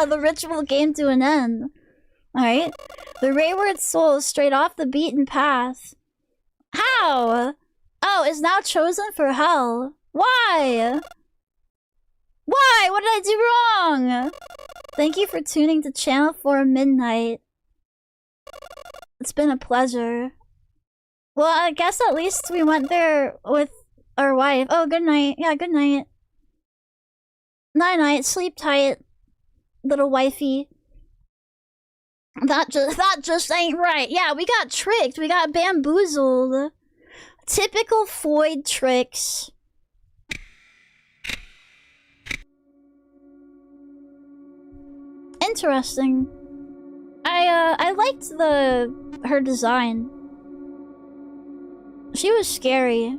The ritual came to an end. Alright. The wayward soul strayed off the beaten path. How? Oh, is now chosen for hell. Why? Why? What did I do wrong? Thank you for tuning to Channel 4 Midnight. It's been a pleasure. Well, I guess at least we went there with our wife. Oh, good night. Yeah, good night. Night-night. Sleep tight, little wifey. That just ain't right. Yeah, we got tricked. We got bamboozled. Typical Floyd tricks. Interesting. I liked her design. She was scary,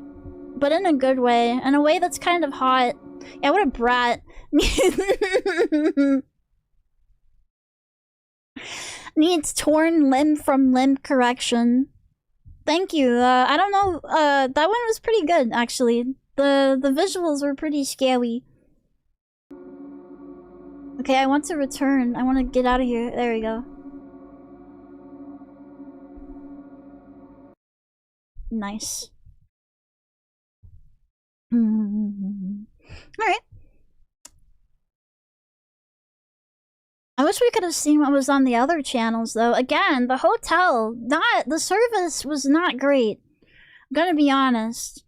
but in a good way. In a way that's kind of hot. Yeah, what a brat. Needs torn limb from limb correction. Thank you. I don't know. That one was pretty good, actually. The visuals were pretty scary. Okay, I want to return. I want to get out of here. There we go. Nice. Alright. I wish we could have seen what was on the other channels, though. Again, the hotel, the service was not great. I'm gonna be honest.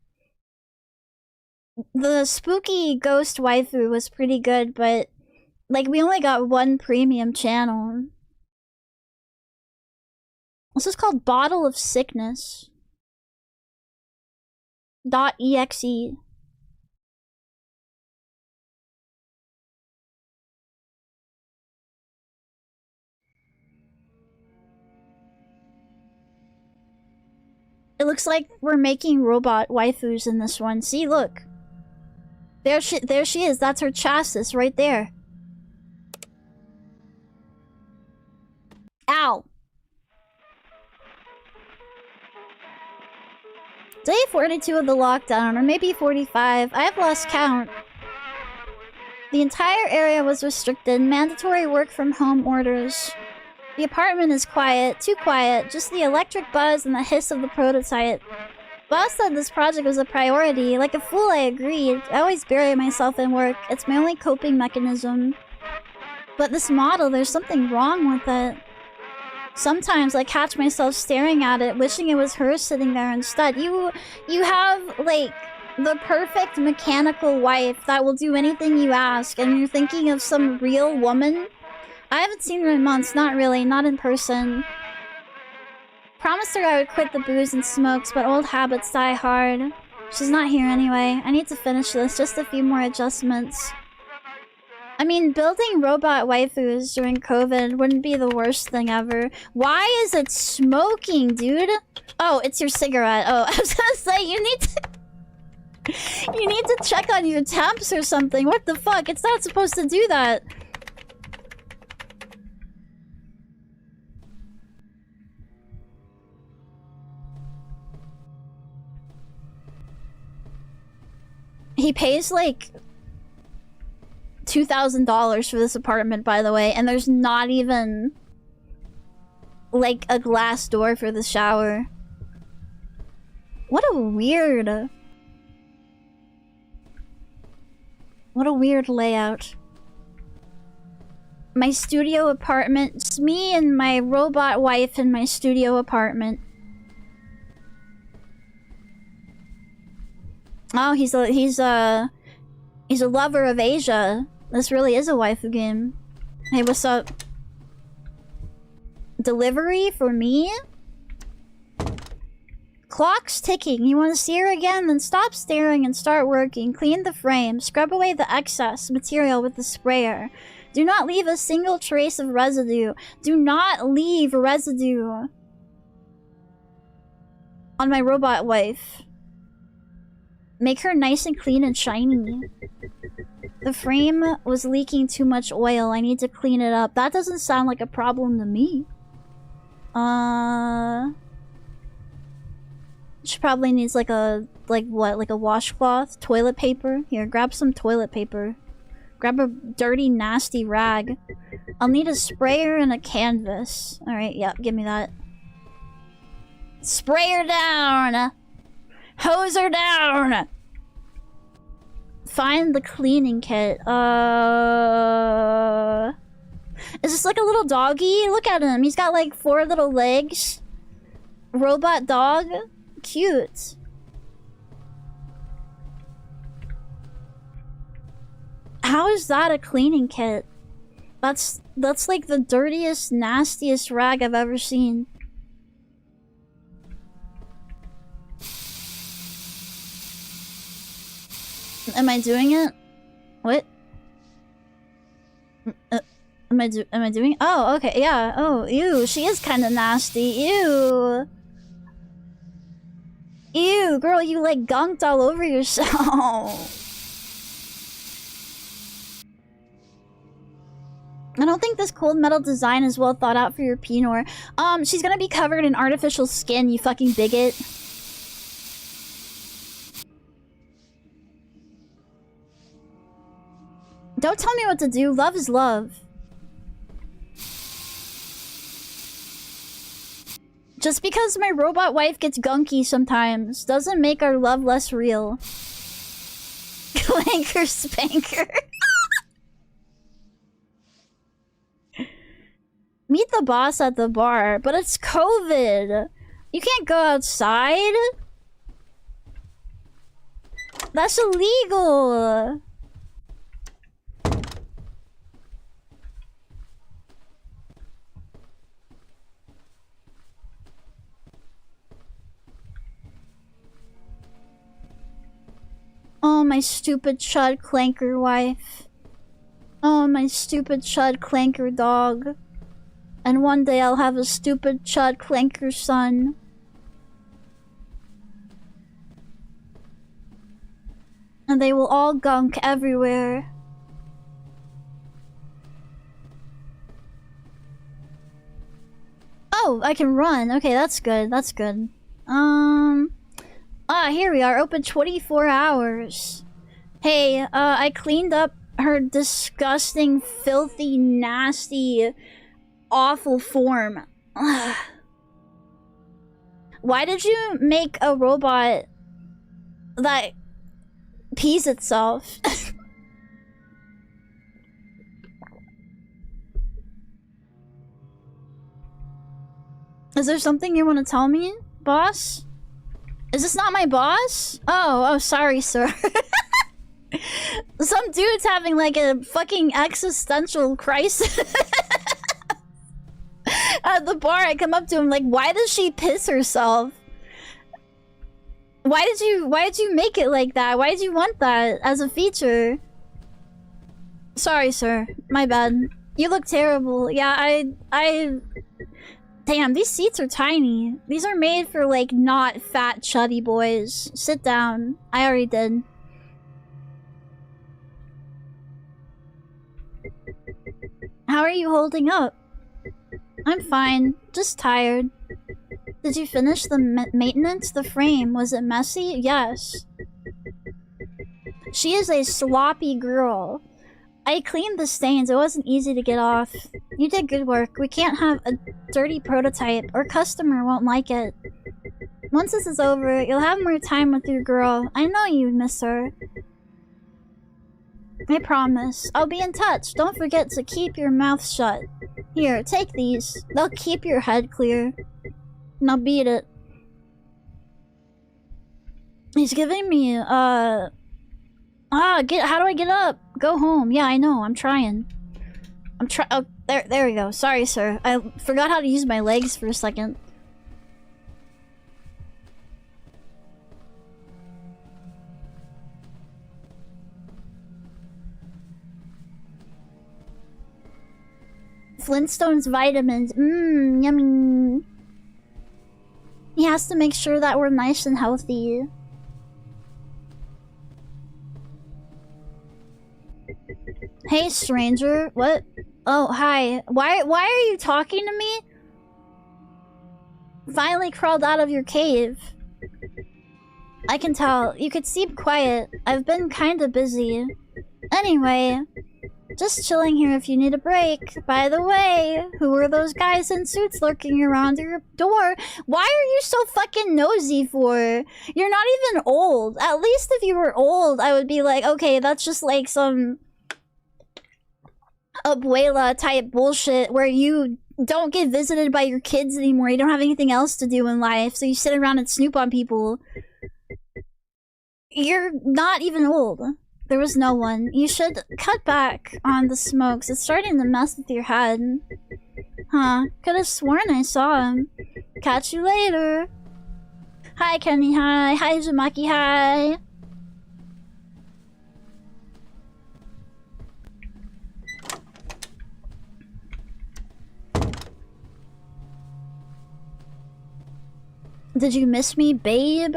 The spooky ghost waifu was pretty good, but, like, we only got one premium channel. This is called Bottle of Sickness. .exe. It looks like we're making robot waifus in this one. See, look. There she is. That's her chassis right there. Ow. Day 42 of the lockdown, or maybe 45. I have lost count. The entire area was restricted. Mandatory work from home orders. The apartment is quiet. Too quiet. Just the electric buzz and the hiss of the prototype. Boss said this project was a priority. Like a fool, I agreed. I always bury myself in work. It's my only coping mechanism. But this model, there's something wrong with it. Sometimes I catch myself staring at it, wishing it was her sitting there instead. You have, like, the perfect mechanical wife that will do anything you ask, and you're thinking of some real woman? I haven't seen her in months, not really, not in person. Promised her I would quit the booze and smokes, but old habits die hard. She's not here anyway. I need to finish this, just a few more adjustments. I mean, building robot waifus during COVID wouldn't be the worst thing ever. Why is it smoking, dude? Oh, it's your cigarette. Oh, I was gonna say, you need to check on your temps or something. What the fuck? It's not supposed to do that. He pays, like, $2,000 for this apartment, by the way, and there's not even, like, a glass door for the shower. What a weird layout. My studio apartment. It's me and my robot wife in my studio apartment. Oh, he's a lover of Asia. This really is a waifu game. Hey, what's up? Delivery for me? Clock's ticking. You want to see her again? Then stop staring and start working. Clean the frame. Scrub away the excess material with the sprayer. Do not leave a single trace of residue. Do not leave residue on my robot wife. Make her nice and clean and shiny. The frame was leaking too much oil. I need to clean it up. That doesn't sound like a problem to me. She probably needs like a, like a washcloth? Toilet paper? Here, grab some toilet paper. Grab a dirty, nasty rag. I'll need a sprayer and a canvas. Alright, yep, give me that. Spray her down! Hose her down! Find the cleaning kit. Is this like a little doggy? Look at him. He's got like 4 little legs. Robot dog. Cute. How is that a cleaning kit? That's like the dirtiest, nastiest rag I've ever seen. Am I doing it? What? Am I doing? Oh, okay, yeah. Oh, ew. She is kind of nasty. Ew. Ew, girl, you like gunked all over yourself. I don't think this cold metal design is well thought out for your Pinor. She's gonna be covered in artificial skin, you fucking bigot. Don't tell me what to do. Love is love. Just because my robot wife gets gunky sometimes doesn't make our love less real. Clanker spanker. Meet the boss at the bar, but it's COVID. You can't go outside. That's illegal. Oh, my stupid chud clanker wife. Oh, my stupid chud clanker dog. And one day I'll have a stupid chud clanker son. And they will all gunk everywhere. Oh, I can run. Okay, that's good. That's good. Here we are. Open 24 hours. Hey, I cleaned up her disgusting, filthy, nasty, awful form. Ugh. Why did you make a robot that pees itself? Is there something you want to tell me, boss? Is this not my boss? Oh, sorry, sir. Some dude's having like a fucking existential crisis. At the bar, I come up to him like, why does she piss herself? Why did you make it like that? Why did you want that as a feature? Sorry, sir. My bad. You look terrible. Yeah, Damn, these seats are tiny. These are made for, like, not fat, chubby boys. Sit down. I already did. How are you holding up? I'm fine. Just tired. Did you finish the maintenance? The frame. Was it messy? Yes. She is a sloppy girl. I cleaned the stains. It wasn't easy to get off. You did good work. We can't have a dirty prototype. Our customer won't like it. Once this is over, you'll have more time with your girl. I know you miss her. I promise. I'll be in touch. Don't forget to keep your mouth shut. Here, take these. They'll keep your head clear. Now beat it. He's giving me, how do I get up? Go home. Yeah, I know. I'm trying. I'm trying. Oh, there we go. Sorry, sir. I forgot how to use my legs for a second. Flintstones vitamins. Mmm, yummy. He has to make sure that we're nice and healthy. Hey, stranger. What? Oh, hi. Why are you talking to me? Finally crawled out of your cave. I can tell. You could seem quiet. I've been kinda busy. Anyway, just chilling here if you need a break. By the way, who are those guys in suits lurking around your door? Why are you so fucking nosy for? You're not even old. At least if you were old, I would be like, okay, that's just like some abuela type bullshit where you don't get visited by your kids anymore. You don't have anything else to do in life, so you sit around and snoop on people. You're not even old. There was no one. You should cut back on the smokes. It's starting to mess with your head. Huh. Could have sworn I saw him. Catch you later. Hi, Kenny. Hi. Hi, Uzumaki. Hi. Did you miss me, babe?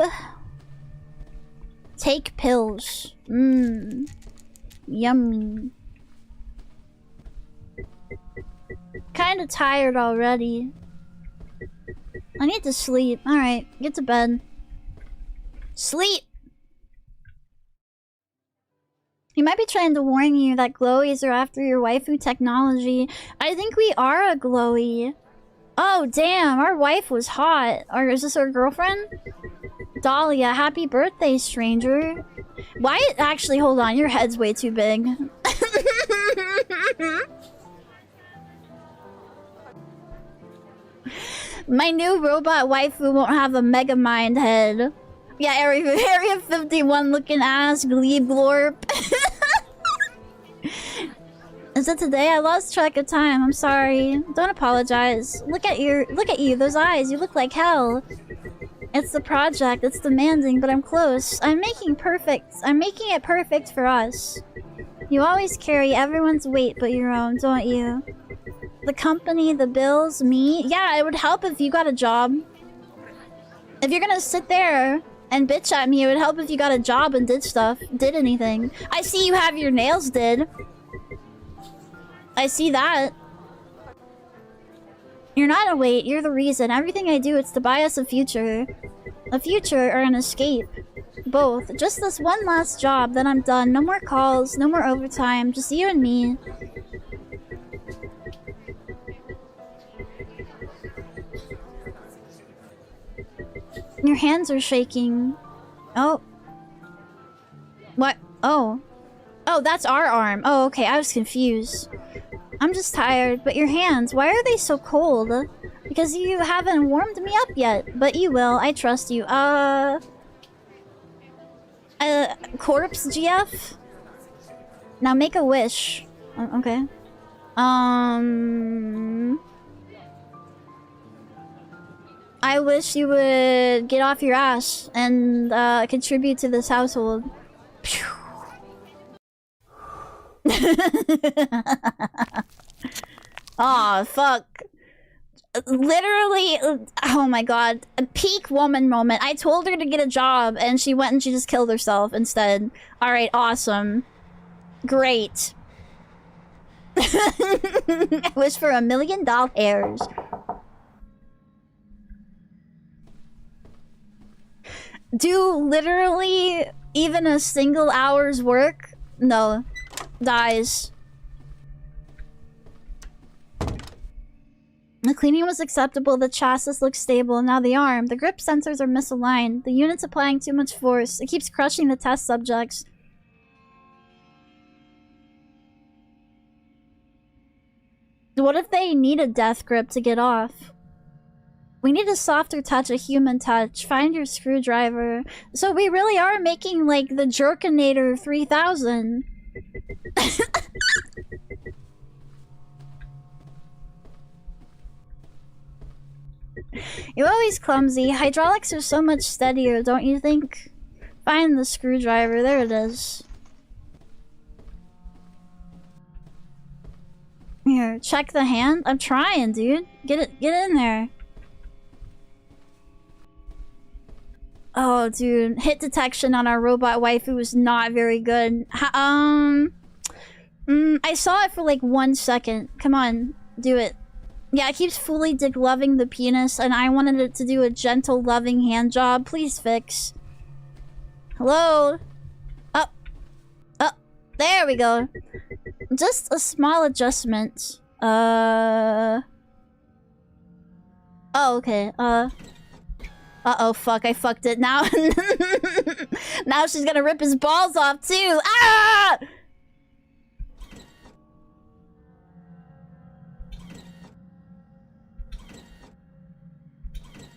Take pills. Mmm. Yummy. Kinda tired already. I need to sleep. Alright, get to bed. Sleep! He might be trying to warn you that glowies are after your waifu technology. I think we are a glowy. Oh, damn, our wife was hot. Or is this our girlfriend? Dahlia, happy birthday, stranger. Why? Actually, hold on, your head's way too big. My new robot waifu won't have a mega mind head. Yeah, Area 51 looking ass, glebe glorp. Is it today? I lost track of time. I'm sorry. Don't apologize. Look at you, those eyes. You look like hell. It's the project. It's demanding, but I'm close. I'm making it perfect for us. You always carry everyone's weight but your own, don't you? The company, the bills, me? Yeah, it would help if you got a job. If you're gonna sit there and bitch at me, it would help if you got a job and did anything. I see you have your nails did. I see that. You're not a weight, you're the reason. Everything I do, it's to buy us a future. A future or an escape. Both. Just this one last job, then I'm done. No more calls, no more overtime. Just you and me. Your hands are shaking. Oh. What? Oh. Oh, that's our arm. Oh, okay, I was confused. I'm just tired, but your hands, why are they so cold? Because you haven't warmed me up yet, but you will. I trust you. Corpse GF? Now make a wish. Okay. I wish you would get off your ass and contribute to this household. Aw, fuck. Literally, oh my god. A peak woman moment. I told her to get a job and she went and she just killed herself instead. Alright, awesome. Great. I wish for $1 million hairs. Do literally even a single hour's work? No. Dies. The cleaning was acceptable, the chassis looks stable, now the arm. The grip sensors are misaligned. The unit's applying too much force. It keeps crushing the test subjects. What if they need a death grip to get off? We need a softer touch, a human touch. Find your screwdriver. So we really are making, like, the Jerkinator 3000. You're always clumsy. Hydraulics are so much steadier, don't you think? Find the screwdriver. There it is. Here, check the hand. I'm trying, dude. Get in there. Oh, dude. Hit detection on our robot waifu was not very good. I saw it for like 1 second. Come on, do it. Yeah, it keeps fully loving the penis, and I wanted it to do a gentle, loving hand job. Please fix. Hello? Up. Up. There we go. Just a small adjustment. Oh, okay. Uh-oh, fuck, I fucked it. Now... now she's gonna rip his balls off, too! Ah!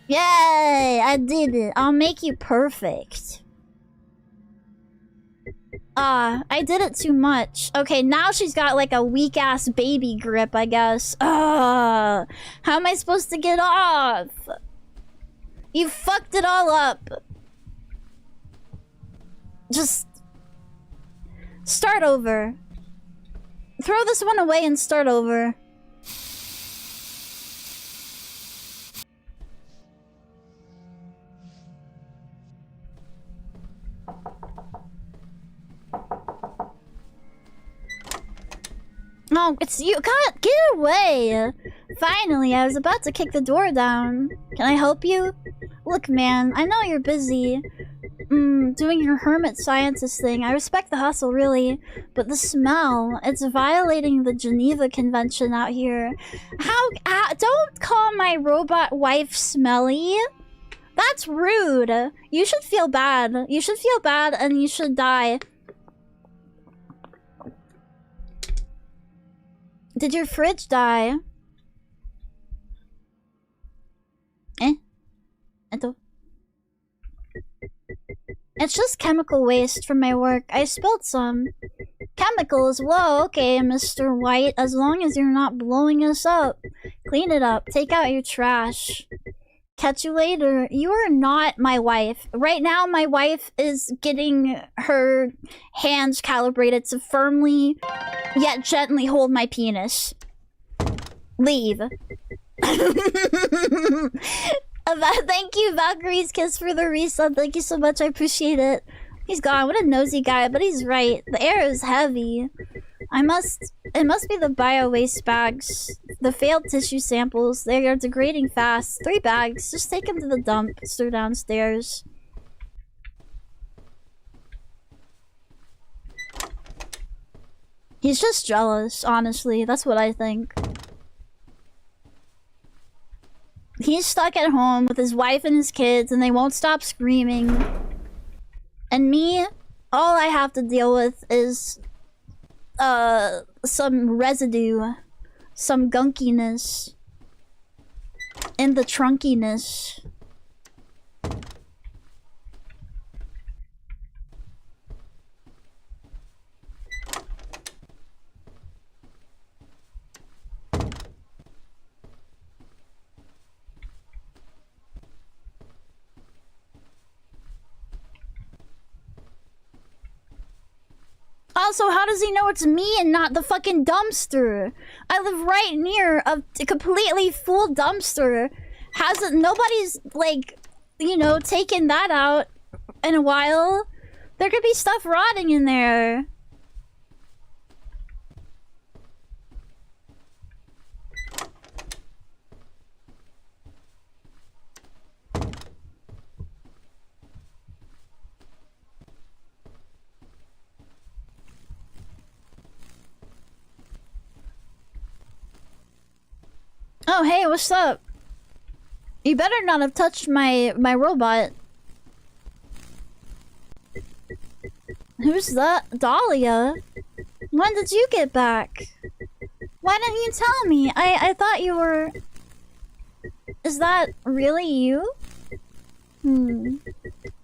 Yay! I did it. I'll make you perfect. I did it too much. Okay, now she's got like a weak-ass baby grip, I guess. How am I supposed to get off? You fucked it all up. Just... start over. Throw this one away and start over. No, it's you. God, get away! Finally, I was about to kick the door down. Can I help you? Look, man, I know you're busy. Doing your hermit scientist thing. I respect the hustle, really. But the smell, it's violating the Geneva Convention out here. Don't call my robot wife smelly. That's rude. You should feel bad. You should feel bad and you should die. Did your fridge die? It's just chemical waste from my work. I spilled some. Chemicals? Whoa, okay, Mr. White. As long as you're not blowing us up. Clean it up. Take out your trash. Catch you later. You are not my wife. Right now, my wife is getting her hands calibrated to firmly, yet gently hold my penis. Leave. Thank you, Valkyrie's Kiss, for the resub. Thank you so much. I appreciate it. He's gone. What a nosy guy, but he's right. The air is heavy. It must be the bio-waste bags. The failed tissue samples. They are degrading fast. 3 bags. Just take them to the dump. They're downstairs. He's just jealous, honestly. That's what I think. He's stuck at home with his wife and his kids, and they won't stop screaming. And me, all I have to deal with is some residue, some gunkiness in the trunkiness. Also, how does he know it's me and not the fucking dumpster? I live right near a completely full dumpster. Nobody's, like, you know, taken that out in a while. There could be stuff rotting in there. Oh, hey, what's up? You better not have touched my robot. Who's that? Dahlia? When did you get back? Why didn't you tell me? I thought you were... Is that really you?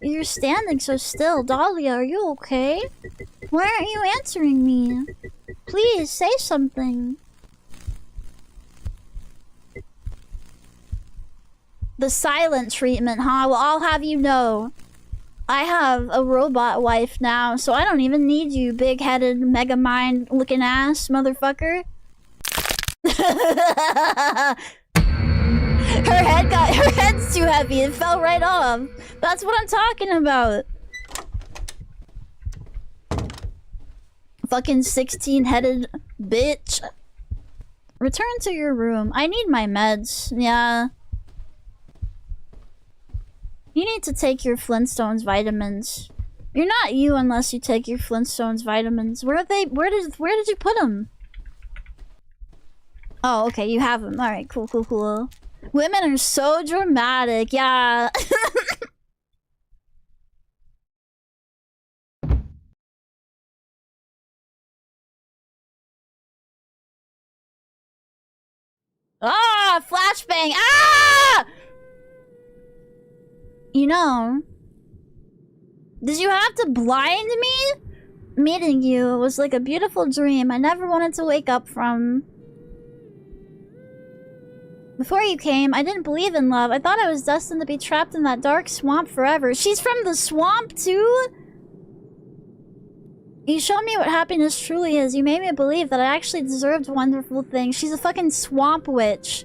You're standing so still. Dahlia, are you okay? Why aren't you answering me? Please, say something. The silent treatment, huh? Well, I'll have you know, I have a robot wife now, so I don't even need you, big-headed, mega-mind-looking ass motherfucker. Her head's too heavy, it fell right off. That's what I'm talking about. Fucking 16-headed bitch. Return to your room. I need my meds. Yeah. You need to take your Flintstones vitamins. You're not you unless you take your Flintstones vitamins. Where are they? Where did you put them? Oh, okay, you have them. All right, cool. Women are so dramatic. Yeah. Ah, flashbang. Ah! You know, did you have to blind me? Meeting you was like a beautiful dream I never wanted to wake up from. Before you came, I didn't believe in love. I thought I was destined to be trapped in that dark swamp forever. She's from the swamp too? You showed me what happiness truly is. You made me believe that I actually deserved wonderful things. She's a fucking swamp witch.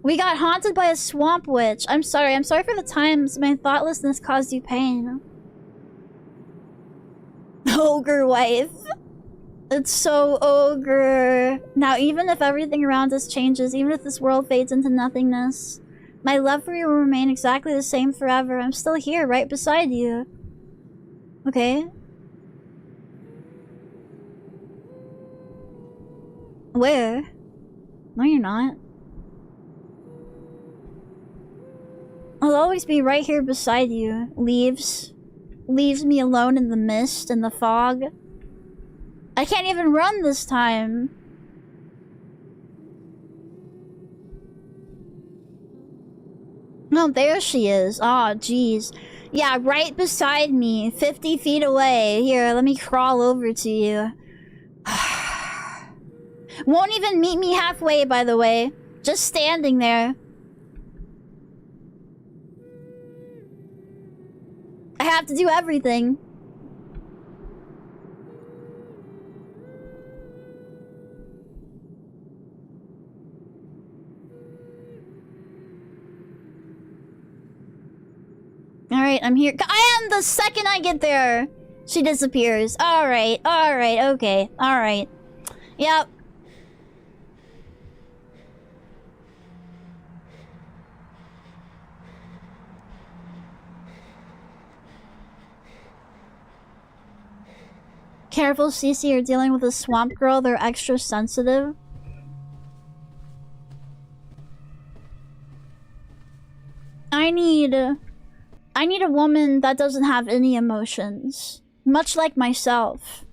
We got haunted by a swamp witch. I'm sorry for the times my thoughtlessness caused you pain. Ogre wife. It's so ogre. Now, even if everything around us changes, even if this world fades into nothingness, my love for you will remain exactly the same forever. I'm still here, right beside you. Okay. Where? No, you're not. I'll always be right here beside you. Leaves me alone in the mist and the fog. I can't even run this time. No, there she is. Aw, jeez. Yeah, right beside me. 50 feet away. Here, let me crawl over to you. Won't even meet me halfway, by the way. Just standing there. I have to do everything. Alright, I'm here. And the second I get there, she disappears. Alright, okay. Alright. Yep. Careful, Cece, you're dealing with a swamp girl. They're extra sensitive. I need a woman that doesn't have any emotions. Much like myself.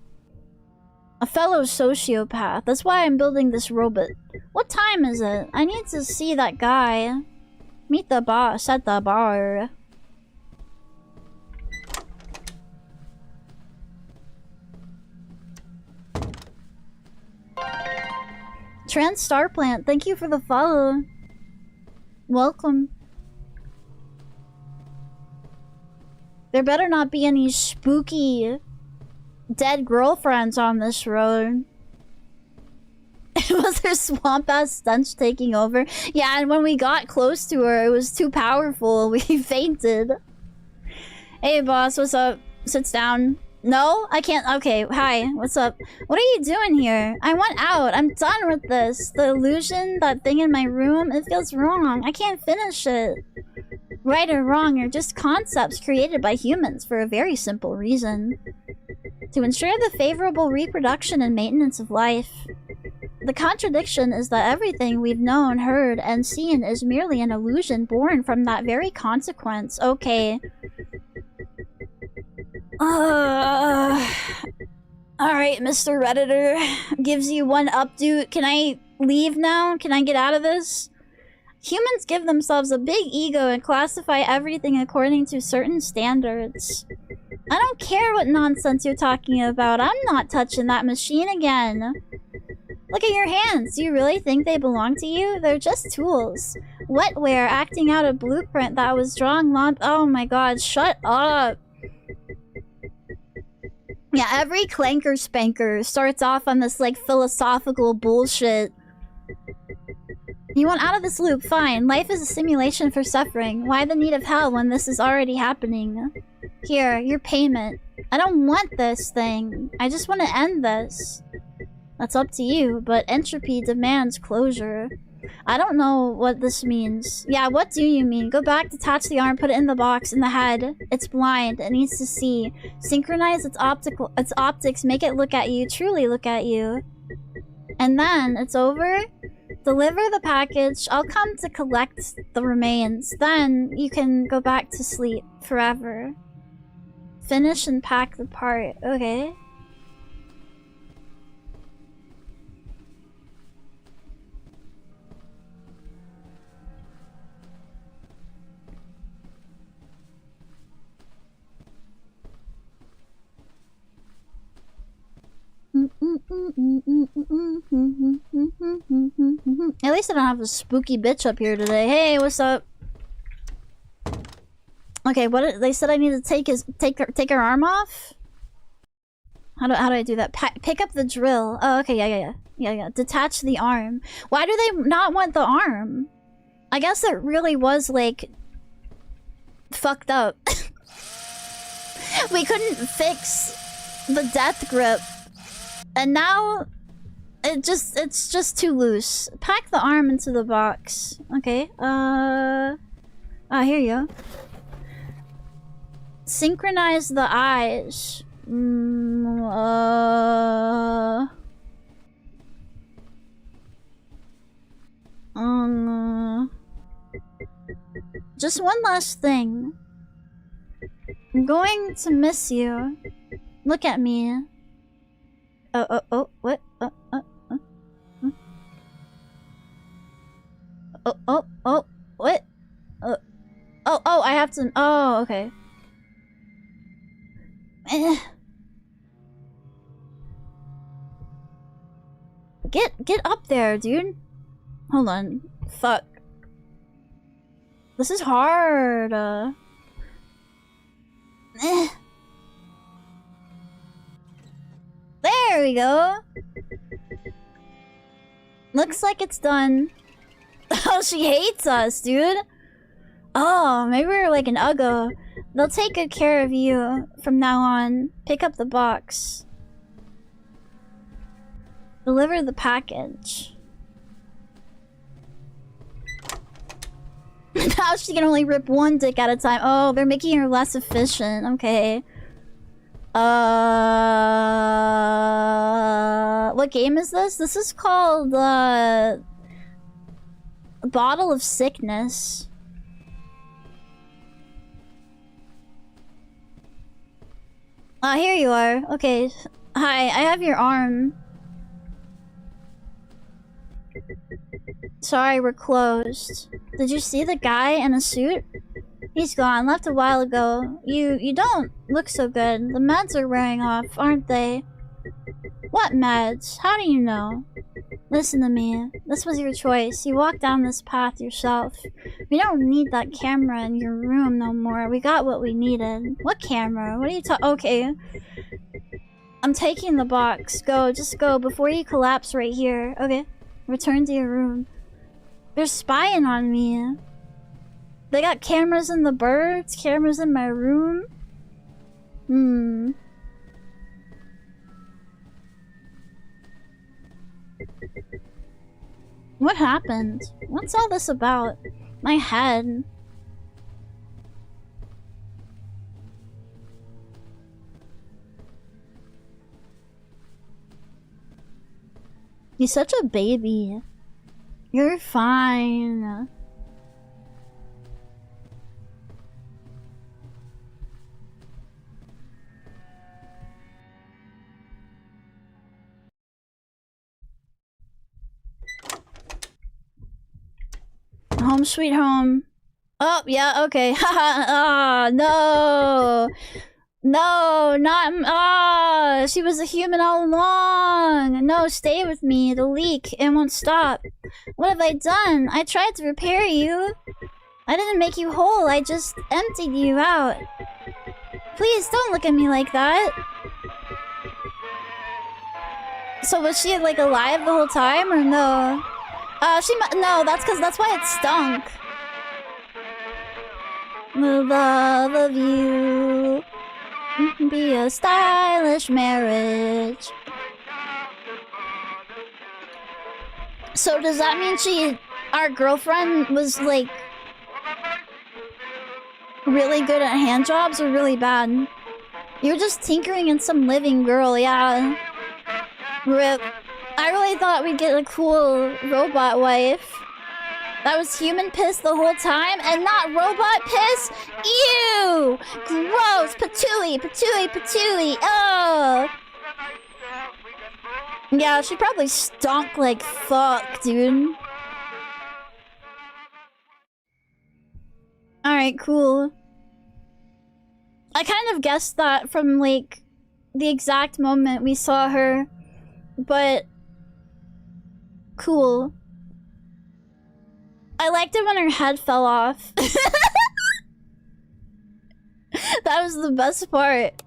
A fellow sociopath. That's why I'm building this robot. What time is it? I need to see that guy. Meet the boss at the bar. Trans Starplant, thank you for the follow. Welcome. There better not be any spooky dead girlfriends on this road. Was her swamp-ass stench taking over? Yeah, and when we got close to her, it was too powerful. We fainted. Hey, boss, what's up? Sits down. No? I can't. Okay, hi. What's up? What are you doing here? I want out. I'm done with this. The illusion, that thing in my room, it feels wrong. I can't finish it. Right or wrong are just concepts created by humans for a very simple reason. To ensure the favorable reproduction and maintenance of life. The contradiction is that everything we've known, heard, and seen is merely an illusion born from that very consequence. Okay. Alright, Mr. Redditor. Gives you one updo. Can I leave now? Can I get out of this? Humans give themselves a big ego and classify everything according to certain standards. I don't care what nonsense you're talking about. I'm not touching that machine again. Look at your hands. Do you really think they belong to you? They're just tools. wetware acting out a blueprint that was drawn long. Oh my god, shut up. Yeah, every clanker spanker starts off on this like philosophical bullshit. You want out of this loop? Fine. Life is a simulation for suffering. Why the need of hell when this is already happening? Here, your payment. I don't want this thing. I just want to end this. That's up to you, but entropy demands closure. I don't know what this means. Yeah, what do you mean? Go back, detach the arm, put it in the box, in the head. It's blind. It needs to see. Synchronize its optics, make it look at you, truly look at you. And then, it's over. Deliver the package. I'll come to collect the remains. Then, you can go back to sleep forever. Finish and pack the part. Okay. At least I don't have a spooky bitch up here today. Hey, what's up? Okay, what they said I need to take her arm off? How do I do that? Pick up the drill. Oh, okay, yeah. Detach the arm. Why do they not want the arm? I guess it really was like fucked up. We couldn't fix the death grip. And now it's just too loose. Pack the arm into the box. Okay. Here you go. Synchronize the eyes. Just one last thing. I'm going to miss you. Look at me. What? What? I have to. Oh, okay. Get up there, dude. Hold on. Fuck. This is hard. There we go. Looks like it's done. Oh, she hates us, dude. Oh, maybe we're like an Uggo. They'll take good care of you from now on. Pick up the box. Deliver the package. Now she can only rip one dick at a time. Oh, they're making her less efficient. Okay. What game is this? This is called, Bottle of Sickness. Ah, here you are. Okay. Hi, I have your arm. Sorry, we're closed. Did you see the guy in a suit? He's gone. Left a while ago. You don't look so good. The meds are wearing off, aren't they? What meds? How do you know? Listen to me. This was your choice. You walked down this path yourself. We don't need that camera in your room no more. We got what we needed. What camera? What are you talking? Okay. I'm taking the box. Go. Just go. Before you collapse right here. Okay. Return to your room. They're spying on me. They got cameras in the birds, cameras in my room. What happened? What's all this about? My head. You're such a baby. You're fine. Home sweet home. Oh, yeah, okay. Haha, oh, no. No, not. Ah, she was a human all along. No, stay with me. The leak, it won't stop. What have I done? I tried to repair you. I didn't make you whole. I just emptied you out. Please don't look at me like that. So was she like alive the whole time or no? No. That's why it stunk. The love of you. Be a stylish marriage. So does that mean our girlfriend was like really good at hand jobs or really bad? You're just tinkering in some living girl, yeah. RIP. I really thought we'd get a cool robot wife. That was human piss the whole time and not robot piss? Ew! Gross! Patooey! Patooey! Patooey! Oh! Yeah, she probably stunk like fuck, dude. Alright, cool. I kind of guessed that from, like, the exact moment we saw her. But... cool. I liked it when her head fell off. That was the best part.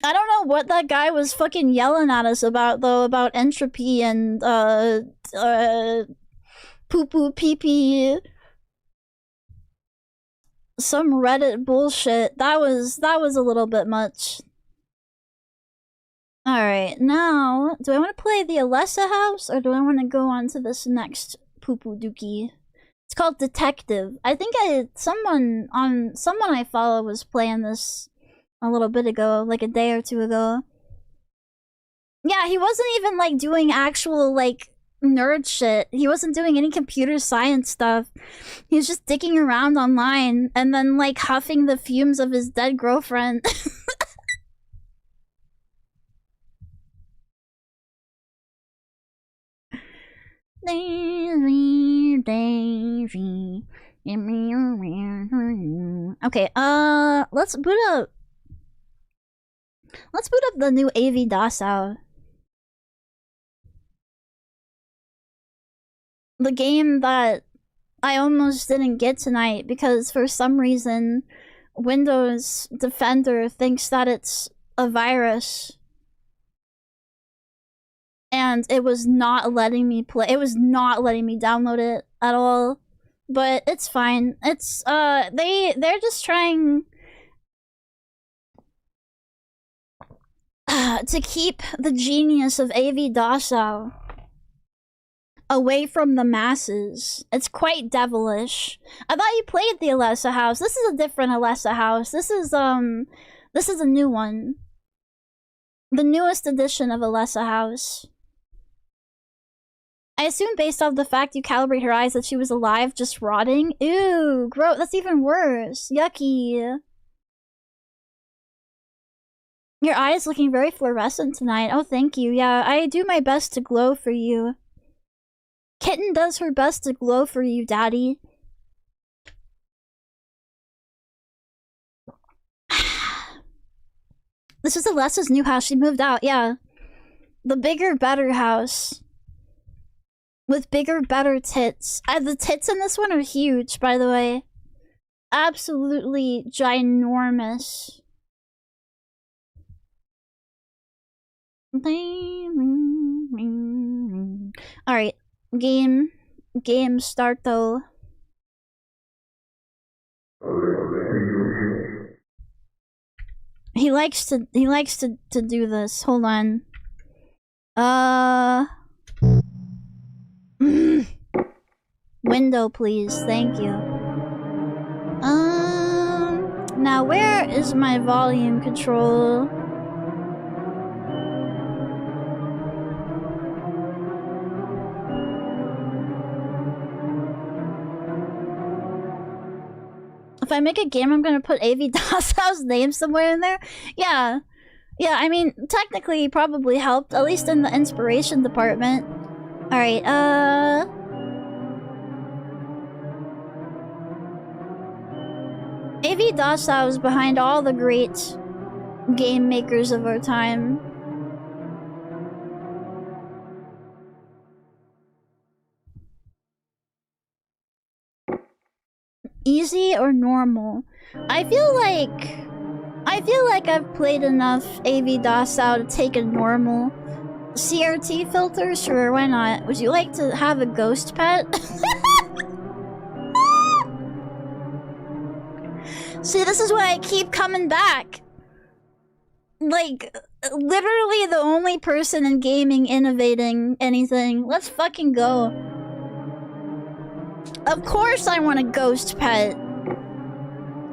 I don't know what that guy was fucking yelling at us about, though, about entropy and, poo-poo pee-pee. Some Reddit bullshit. That was a little bit much. Alright, now, do I want to play the Alessa house, or do I want to go on to this next poo-poo dookie? It's called Detective. I think someone I follow was playing this a little bit ago, like a day or two ago. Yeah, he wasn't even, like, doing actual, like, nerd shit. He wasn't doing any computer science stuff. He was just dicking around online, and then, like, huffing the fumes of his dead girlfriend. Okay, let's boot up the new AV Dachau. The game that I almost didn't get tonight because for some reason Windows Defender thinks that it's a virus. And it was not letting me play. It was not letting me download it at all. But it's fine. It's they're just trying to keep the genius of AV Dachau away from the masses. It's quite devilish. I thought you played the Alessa house. This is a different Alessa house. This is a new one. The newest edition of Alessa house. I assume based off the fact you calibrate her eyes that she was alive, just rotting. Ew, gross. That's even worse. Yucky. Your eyes looking very fluorescent tonight. Oh, thank you. Yeah, I do my best to glow for you. Kitten does her best to glow for you, daddy. This is Alessa's new house. She moved out, yeah. The bigger, better house. With bigger, better tits. The tits in this one are huge, by the way. Absolutely ginormous. Alright. Game start though. He likes to do this. Hold on. Window, please. Thank you. Now where is my volume control? If I make a game, I'm gonna put AV Dachau's name somewhere in there. Yeah. Yeah, I mean, technically he probably helped, at least in the inspiration department. Alright, AV Docile was behind all the great game makers of our time. Easy or normal? I feel like I've played enough AV Docile to take a normal. CRT filter? Sure, why not? Would you like to have a ghost pet? See, this is why I keep coming back. Like, literally the only person in gaming innovating anything. Let's fucking go. Of course I want a ghost pet.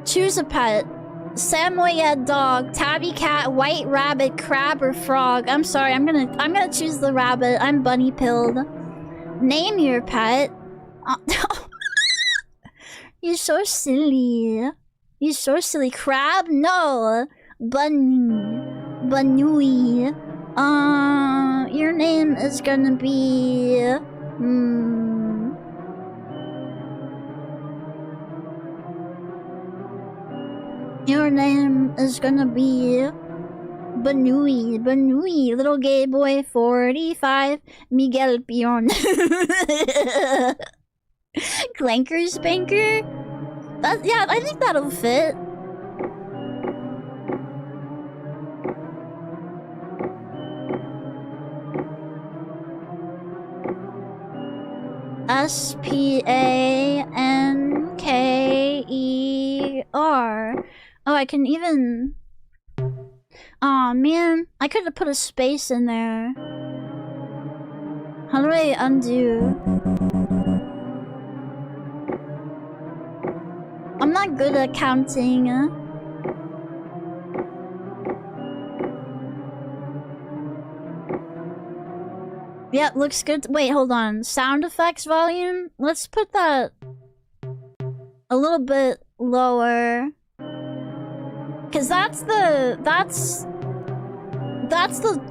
Choose a pet. Samoyed dog, tabby cat, white rabbit, crab, or frog. I'm sorry, I'm gonna choose the rabbit. I'm bunny pilled. Name your pet. You're so silly. You're so silly. Crab? No. Bunny. Banui. Your name is gonna be... Your name is gonna be... Banui. Banui. Little gay boy 45. Miguel Pion. Clanker Spanker? Yeah, I think that'll fit. Spanker. Oh, I can even... Aw, man. I could have put a space in there. How do I undo? I'm not good at counting. Yep, looks good. Wait, hold on. Sound effects volume? Let's put that a little bit lower. Cause that's the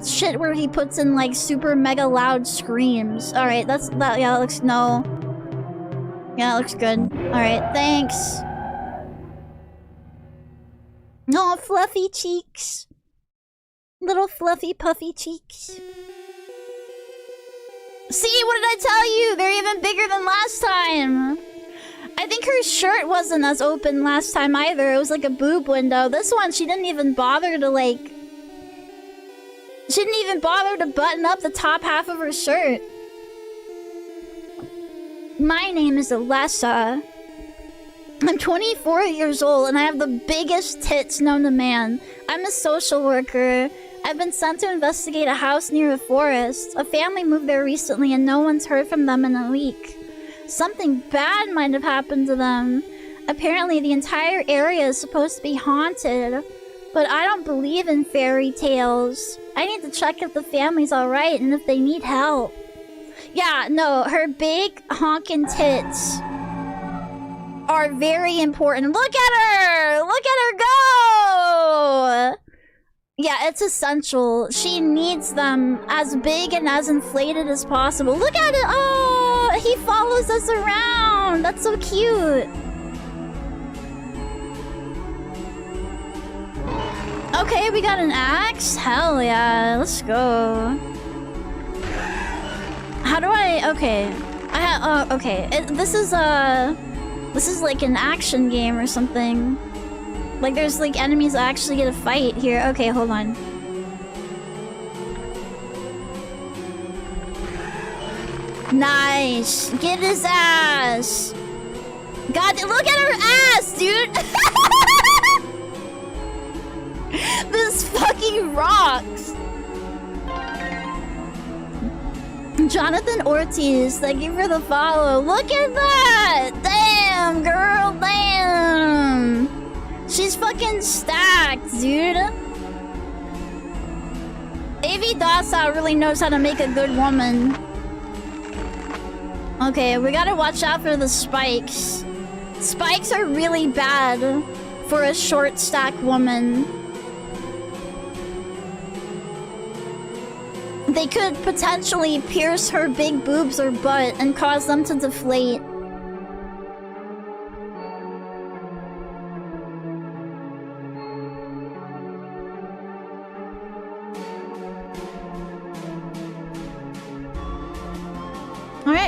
shit where he puts in like super mega loud screams. Alright, yeah, that looks yeah, it looks good. Alright, thanks. No, fluffy cheeks. Little fluffy puffy cheeks. See, what did I tell you? They're even bigger than last time. I think her shirt wasn't as open last time either. It was like a boob window. This one, she didn't even bother to like... She didn't even bother to button up the top half of her shirt. My name is Alessa. I'm 24 years old and I have the biggest tits known to man. I'm a social worker. I've been sent to investigate a house near a forest. A family moved there recently and no one's heard from them in a week. Something bad might have happened to them. Apparently the entire area is supposed to be haunted. But I don't believe in fairy tales. I need to check if the family's alright and if they need help. Yeah, no, her big honkin' tits are very important. Look at her! Look at her go! Yeah, it's essential. She needs them as big and as inflated as possible. Look at it! Oh, he follows us around! That's so cute! Okay, we got an axe? Hell yeah, let's go. How do I... Okay. Okay. This is like an action game or something. Like there's like enemies that actually get a fight here. Okay, hold on. Nice. Get his ass. God, look at her ass, dude. This fucking rocks. Jonathan Ortiz, thank you for the follow. Look at that. Damn, girl, damn. She's fucking stacked, dude. AV Docile really knows how to make a good woman. Okay, we gotta watch out for the spikes. Spikes are really bad for a short stack woman. They could potentially pierce her big boobs or butt and cause them to deflate.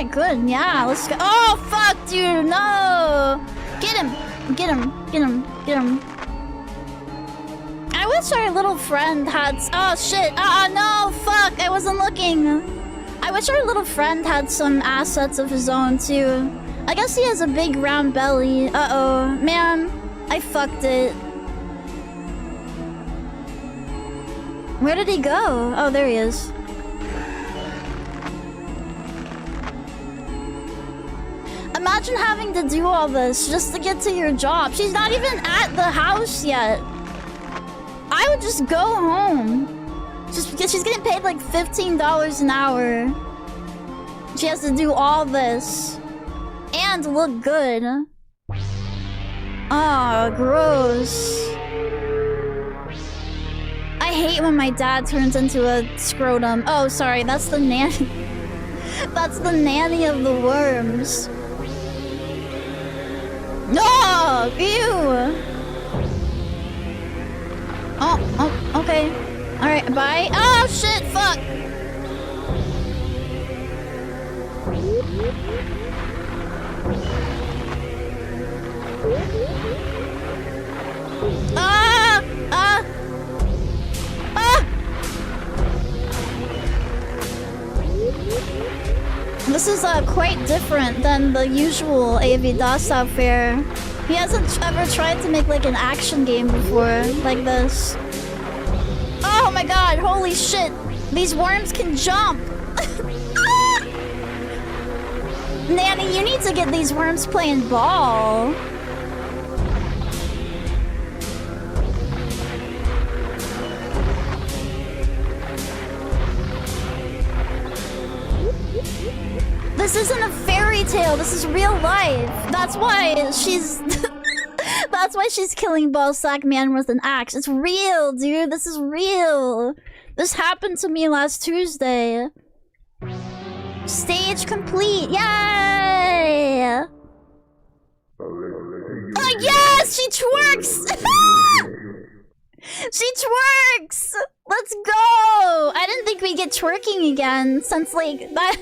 Alright, good. Yeah, let's go. Oh, fuck, dude. No. Get him. Get him. Get him. Get him. I wish our little friend had... Oh, shit. No. Fuck. I wasn't looking. I wish our little friend had some assets of his own, too. I guess he has a big round belly. Uh-oh. Man, I fucked it. Where did he go? Oh, there he is. Imagine having to do all this just to get to your job. She's not even at the house yet. I would just go home. Just because she's getting paid like $15 an hour. She has to do all this. And look good. Oh, gross. I hate when my dad turns into a scrotum. Oh, sorry, that's the nanny. That's the nanny of the worms. No! Ew! Oh, okay. Alright, bye. Oh, shit, fuck! This is quite different than the usual AV Dasa fare. He hasn't ever tried to make like an action game before, like this. Oh my god, holy shit! These worms can jump! Nanny, you need to get these worms playing ball. This isn't a fairy tale, this is real life. That's why she's... That's why she's killing Ballsack Man with an axe. It's real, dude. This is real. This happened to me last Tuesday. Stage complete. Yay! Oh, yes! She twerks! She twerks! Let's go! I didn't think we'd get twerking again since, like, that...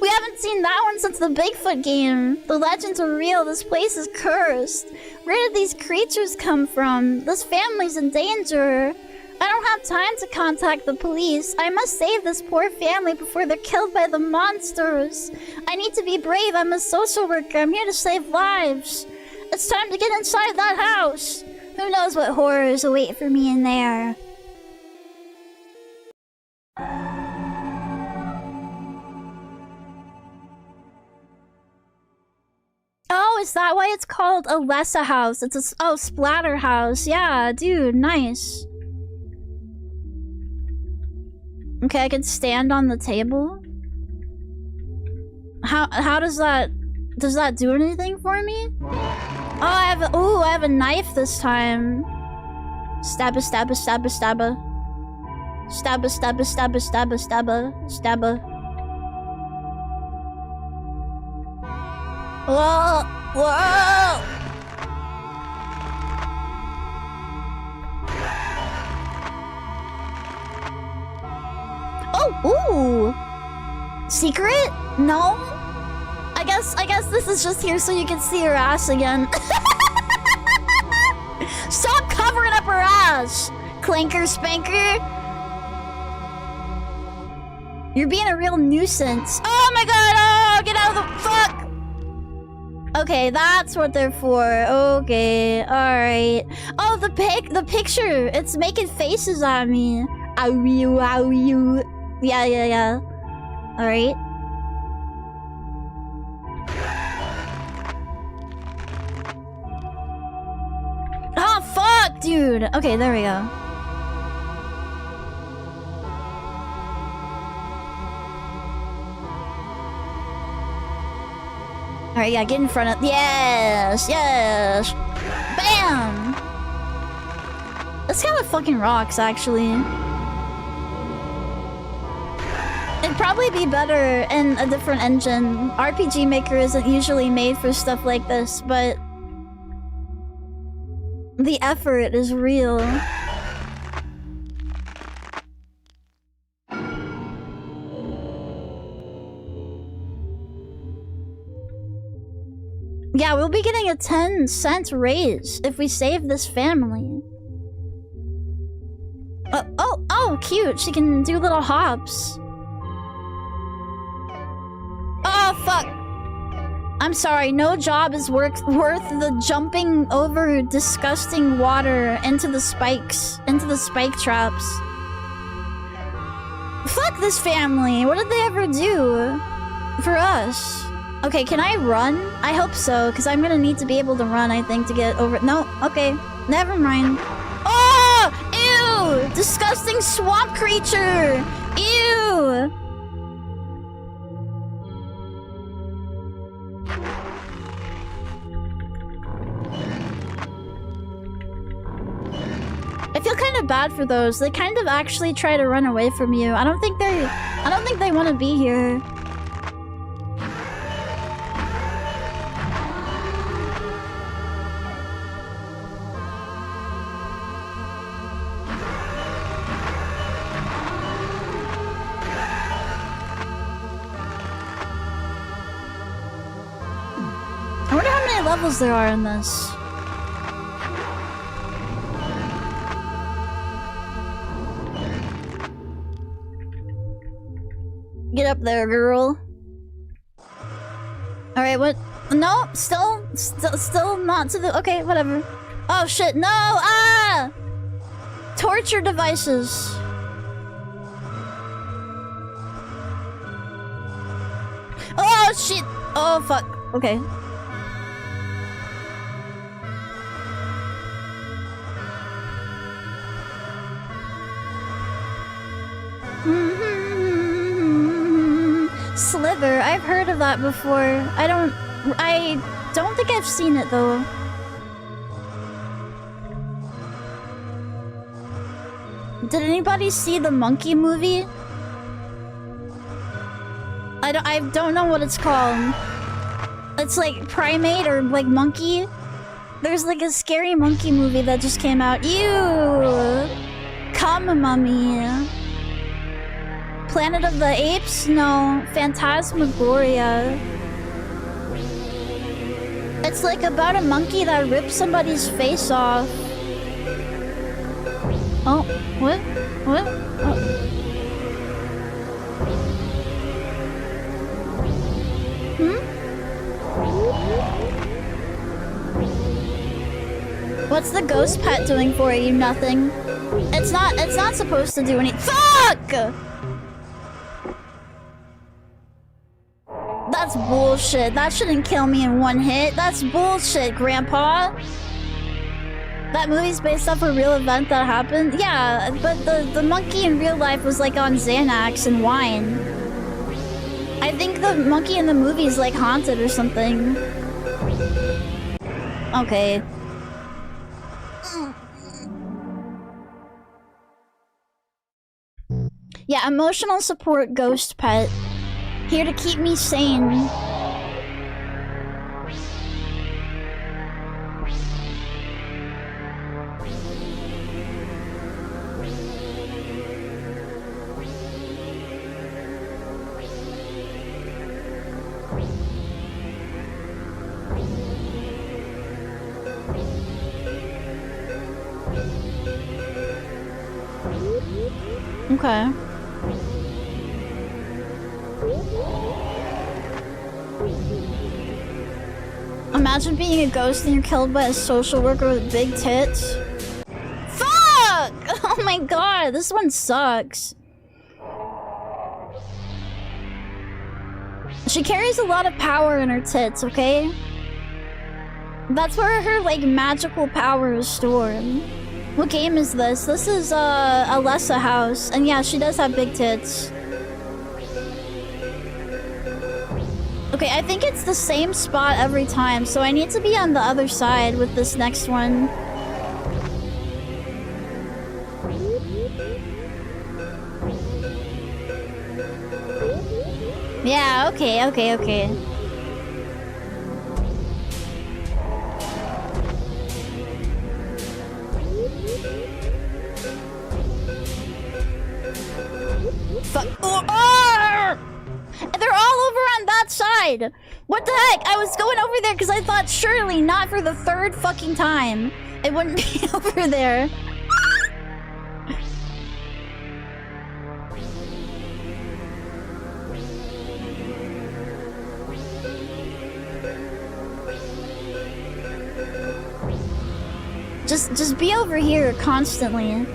We haven't seen that one since the Bigfoot game. The legends are real. This place is cursed. Where did these creatures come from? This family's in danger. I don't have time to contact the police. I must save this poor family before they're killed by the monsters. I need to be brave. I'm a social worker. I'm here to save lives. It's time to get inside that house. Who knows what horrors await for me in there. Oh, is that why it's called a Lessa house? It's a splatter house. Yeah, dude, nice. Okay, I can stand on the table. How does that do anything for me? Oh, I have a knife this time. Stabba, stabba, stabba, stabba. Stabba, stabba, stabba, stabba, stabba, stabba. Whoa! Whoa! Oh, ooh! Secret? No? I guess this is just here so you can see her ass again. Stop covering up her ass! Clanker spanker! You're being a real nuisance. Oh my god! Oh, get out of the fuck! Okay, that's what they're for. Okay, alright. Oh, the picture! It's making faces at me. Ow you, ow you. Yeah. Alright. Oh, fuck, dude! Okay, there we go. Alright, yeah, get in front of... Yes! Yes! Bam! This kind of fucking rocks, actually. It'd probably be better in a different engine. RPG Maker isn't usually made for stuff like this, but... the effort is real. Yeah, we'll be getting a 10-cent raise if we save this family. Oh, cute. She can do little hops. Oh, fuck. I'm sorry. No job is worth the jumping over disgusting water into the spikes, into the spike traps. Fuck this family. What did they ever do for us? Okay, can I run? I hope so, because I'm gonna need to be able to run, I think, to get over... No, okay. Never mind. Oh! Ew! Disgusting swamp creature! Ew! I feel kind of bad for those. They kind of actually try to run away from you. I don't think they want to be here. I wonder how many levels there are in this. Get up there, girl. Alright, what? No, still not to the... Okay, whatever. Oh, shit, no! Ah! Torture devices. Oh, shit! Oh, fuck. Okay. Sliver, I've heard of that before. I don't think I've seen it though. Did anybody see the monkey movie? I don't know what it's called. It's like primate or like monkey. There's like a scary monkey movie that just came out. Ew! Come, mummy. Planet of the Apes? No. Phantasmagoria. It's like about a monkey that rips somebody's face off. Oh, what? What? Oh. What's the ghost pet doing for you? Nothing. It's not supposed to do anything. Fuck! That's bullshit. That shouldn't kill me in one hit. That's bullshit, Grandpa. That movie's based off a real event that happened? Yeah, but the monkey in real life was like on Xanax and wine. I think the monkey in the movie is like haunted or something. Okay. Yeah, emotional support ghost pet. Here to keep me sane. Okay. Imagine being a ghost and you're killed by a social worker with big tits. Fuck! Oh my god, this one sucks. She carries a lot of power in her tits, okay? That's where her, like, magical power is stored. What game is this? This is, Alessa House. And yeah, she does have big tits. Okay, I think it's the same spot every time, so I need to be on the other side with this next one. Yeah, okay. Fuck. Oh, they're all over on that side! god! What the heck? I was going over there because I thought surely not for the third fucking time it wouldn't be over there. Just be over here constantly.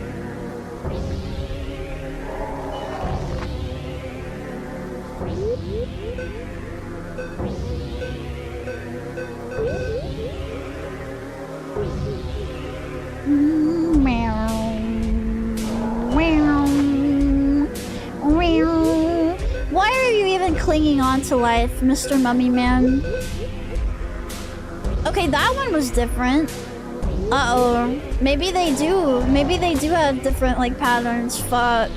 Why are you even clinging on to life, Mr. Mummy Man? Okay, that one was different. Uh-oh. Maybe they do. Maybe they do have different, like, patterns. Fuck.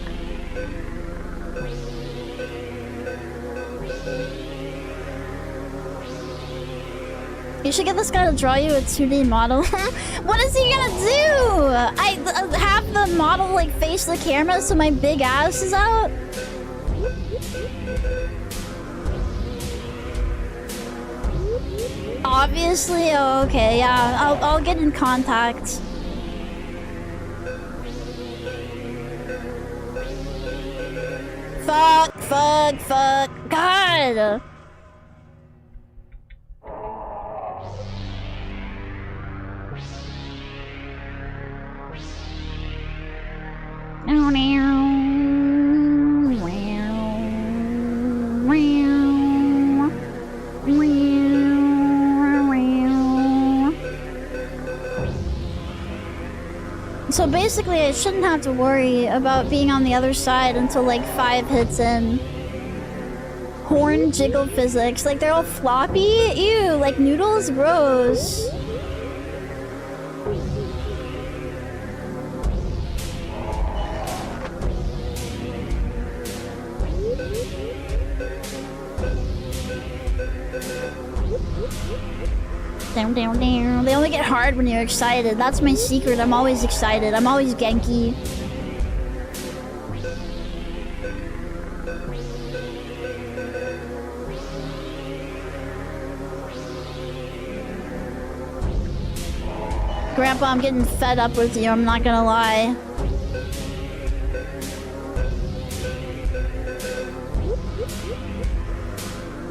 You should get this guy to draw you a 2D model. What is he gonna do? Have the model, like, face the camera so my big ass is out? Obviously, oh, okay, yeah, I'll get in contact. Fuck, God! So basically, I shouldn't have to worry about being on the other side until like 5 hits in. Horn jiggle physics. Like, they're all floppy? Ew, like noodles? Gross. Down. They only get hard when you're excited. That's my secret. I'm always excited. I'm always Genki. Grandpa, I'm getting fed up with you. I'm not gonna lie.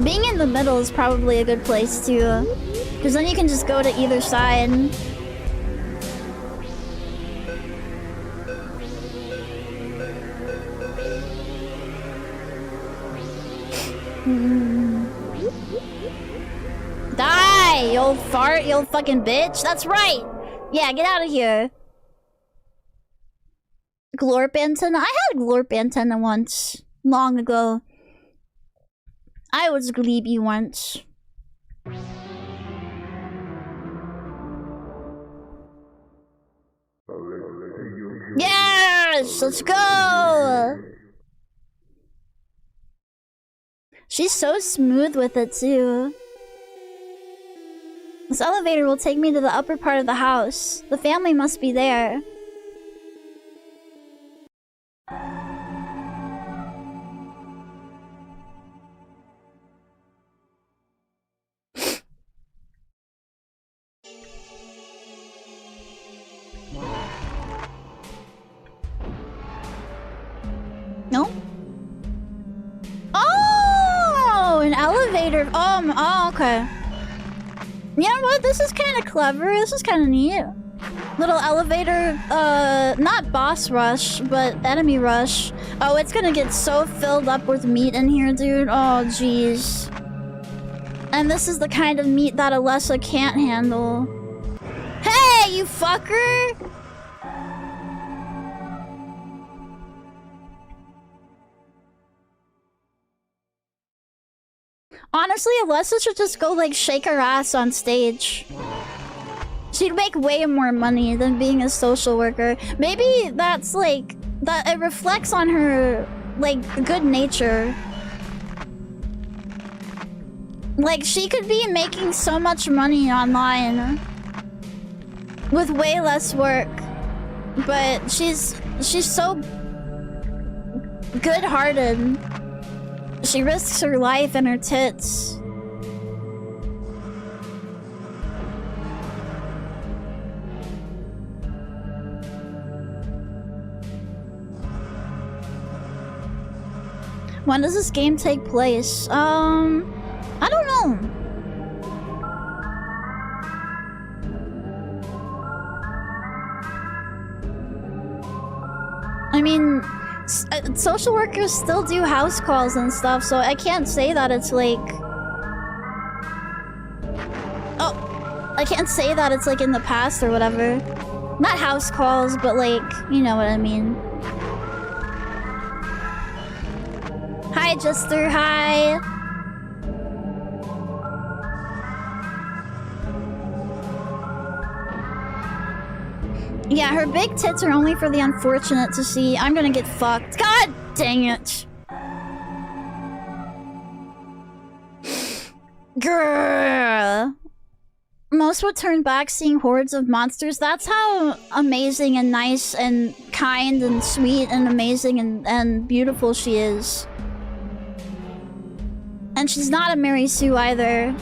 Being in the middle is probably a good place too. Because then you can just go to either side. Die, you old fart, you old fucking bitch. That's right. Yeah, get out of here. Glorp antenna? I had a glorp antenna once. Long ago. I was gleeby once. Yes! Let's go! She's so smooth with it, too. This elevator will take me to the upper part of the house. The family must be there. No? Oh! An elevator. Oh, okay. You know what? This is kind of clever. This is kind of neat. Little elevator, not boss rush, but enemy rush. Oh, it's gonna get so filled up with meat in here, dude. Oh, jeez. And this is the kind of meat that Alessa can't handle. Hey, you fucker! Honestly, Alessa should just go, like, shake her ass on stage. She'd make way more money than being a social worker. Maybe that's, like, that it reflects on her, like, good nature. Like, she could be making so much money online with way less work. But she's so good-hearted. She risks her life and her tits When does this game take place? I don't know. I mean, social workers still do house calls and stuff, so I can't say that it's like... Oh, I can't say that it's like in the past or whatever. Not house calls, but like, you know what I mean. Hi, Jester, hi! Yeah, her big tits are only for the unfortunate to see. I'm gonna get fucked. God dang it. Grrr. Most would turn back seeing hordes of monsters. That's how amazing and nice and kind and sweet and amazing and beautiful she is. And she's not a Mary Sue either.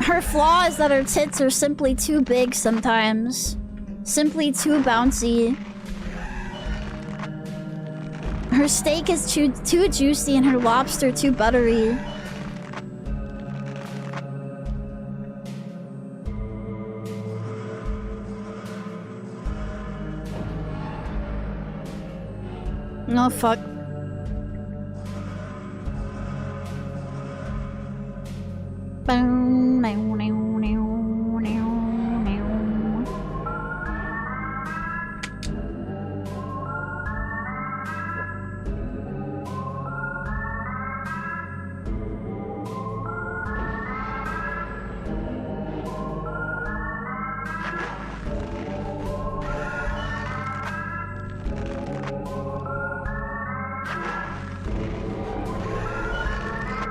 Her flaw is that her tits are simply too big sometimes. Simply too bouncy. Her steak is too juicy and her lobster too buttery. Oh, fuck.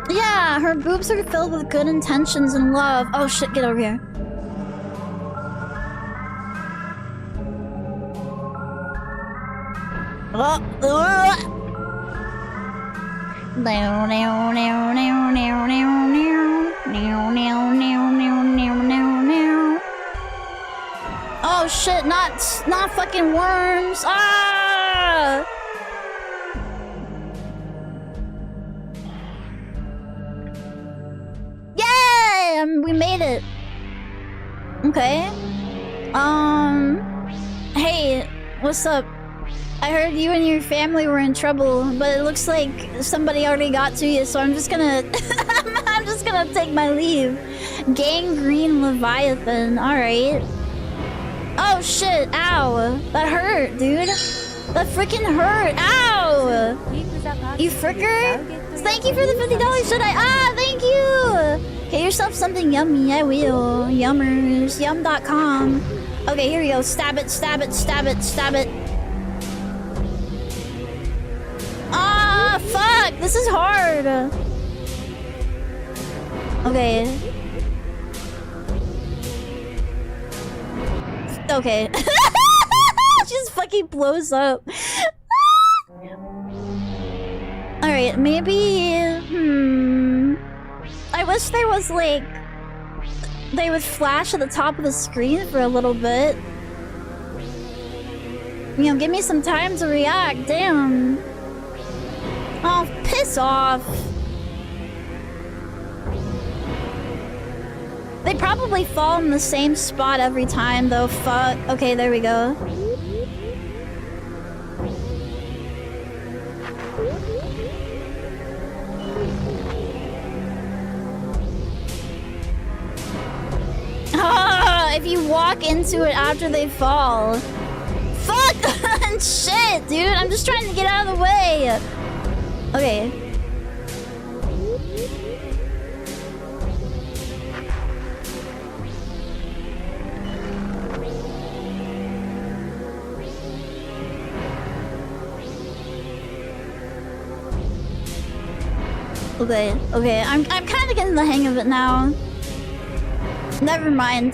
Yeah, her boobs are filled with good intentions and love. Oh shit, get over here. Oh shit, not fucking worms. Ah! Yay! We made it. Okay. Hey, what's up? I heard you and your family were in trouble, but it looks like somebody already got to you, so I'm just gonna... I'm just gonna take my leave. Gangrene Leviathan, alright. Oh shit, ow. That hurt, dude. That freaking hurt, ow! You fricker? Thank you for the $50, should I? Ah, thank you! Get yourself something yummy, I will. Yummers, yum.com. Okay, here we go. Stab it, stab it, stab it, stab it. Ah, fuck! This is hard! Okay. Okay. She just fucking blows up. Alright, maybe... I wish there was, like... They would flash at the top of the screen for a little bit. You know, give me some time to react, damn. Oh, piss off. They probably fall in the same spot every time, though. Fuck. Okay, there we go. Ah, if you walk into it after they fall. Fuck! Shit, dude. I'm just trying to get out of the way. Okay. Okay, I'm kind of getting the hang of it now. Never mind.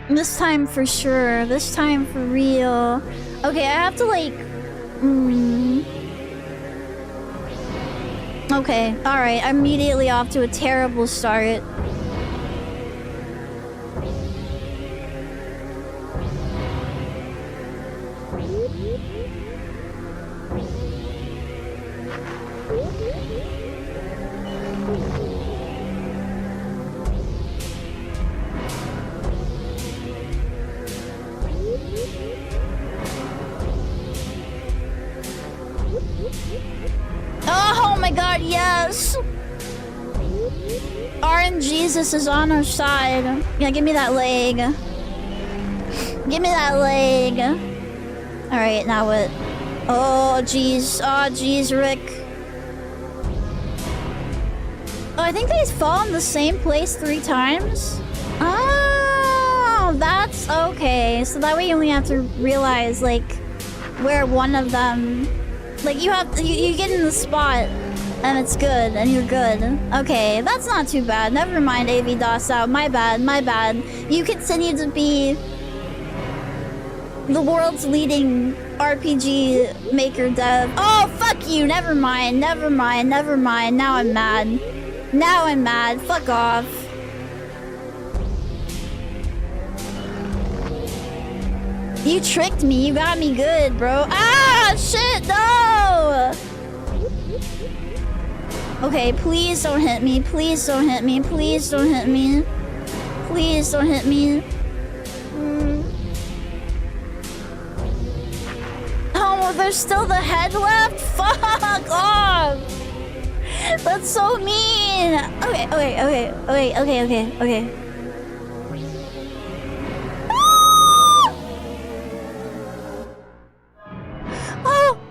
This time for sure. This time for real. Okay, I have to like... Okay, alright. I'm immediately off to a terrible start. Oh my god, yes! RNGesus is on our side. Yeah, give me that leg. Give me that leg. Alright, now what? Oh, jeez. Oh, jeez, Rick. Oh, I think they fall in the same place 3 times? Oh, that's okay. So that way you only have to realize, like, where one of them... Like, you have to, you get in the spot, and it's good, and you're good. Okay, that's not too bad. Never mind, AV DOS out. My bad, my bad. You continue to be the world's leading RPG maker dev. Oh, fuck you! Never mind, never mind, never mind. Now I'm mad. Now I'm mad. Fuck off. You tricked me. You got me good, bro. Ah, shit, no! Okay, please don't hit me. Please don't hit me. Please don't hit me. Please don't hit me. Oh, there's still the head left? Fuck off! That's so mean! Okay, okay, okay, okay, okay, okay, okay.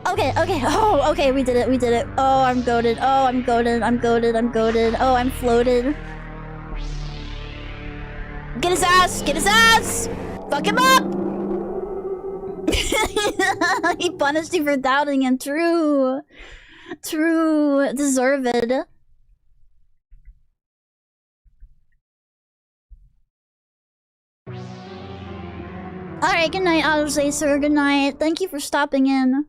Okay, okay, oh, okay, we did it, we did it. Oh, I'm goated, oh, I'm goated, I'm goated, I'm goated. Oh, I'm floated. Get his ass, get his ass! Fuck him up! He punished you for doubting him, true. True, deserved. Alright, good night, Autosacer, good night. Thank you for stopping in.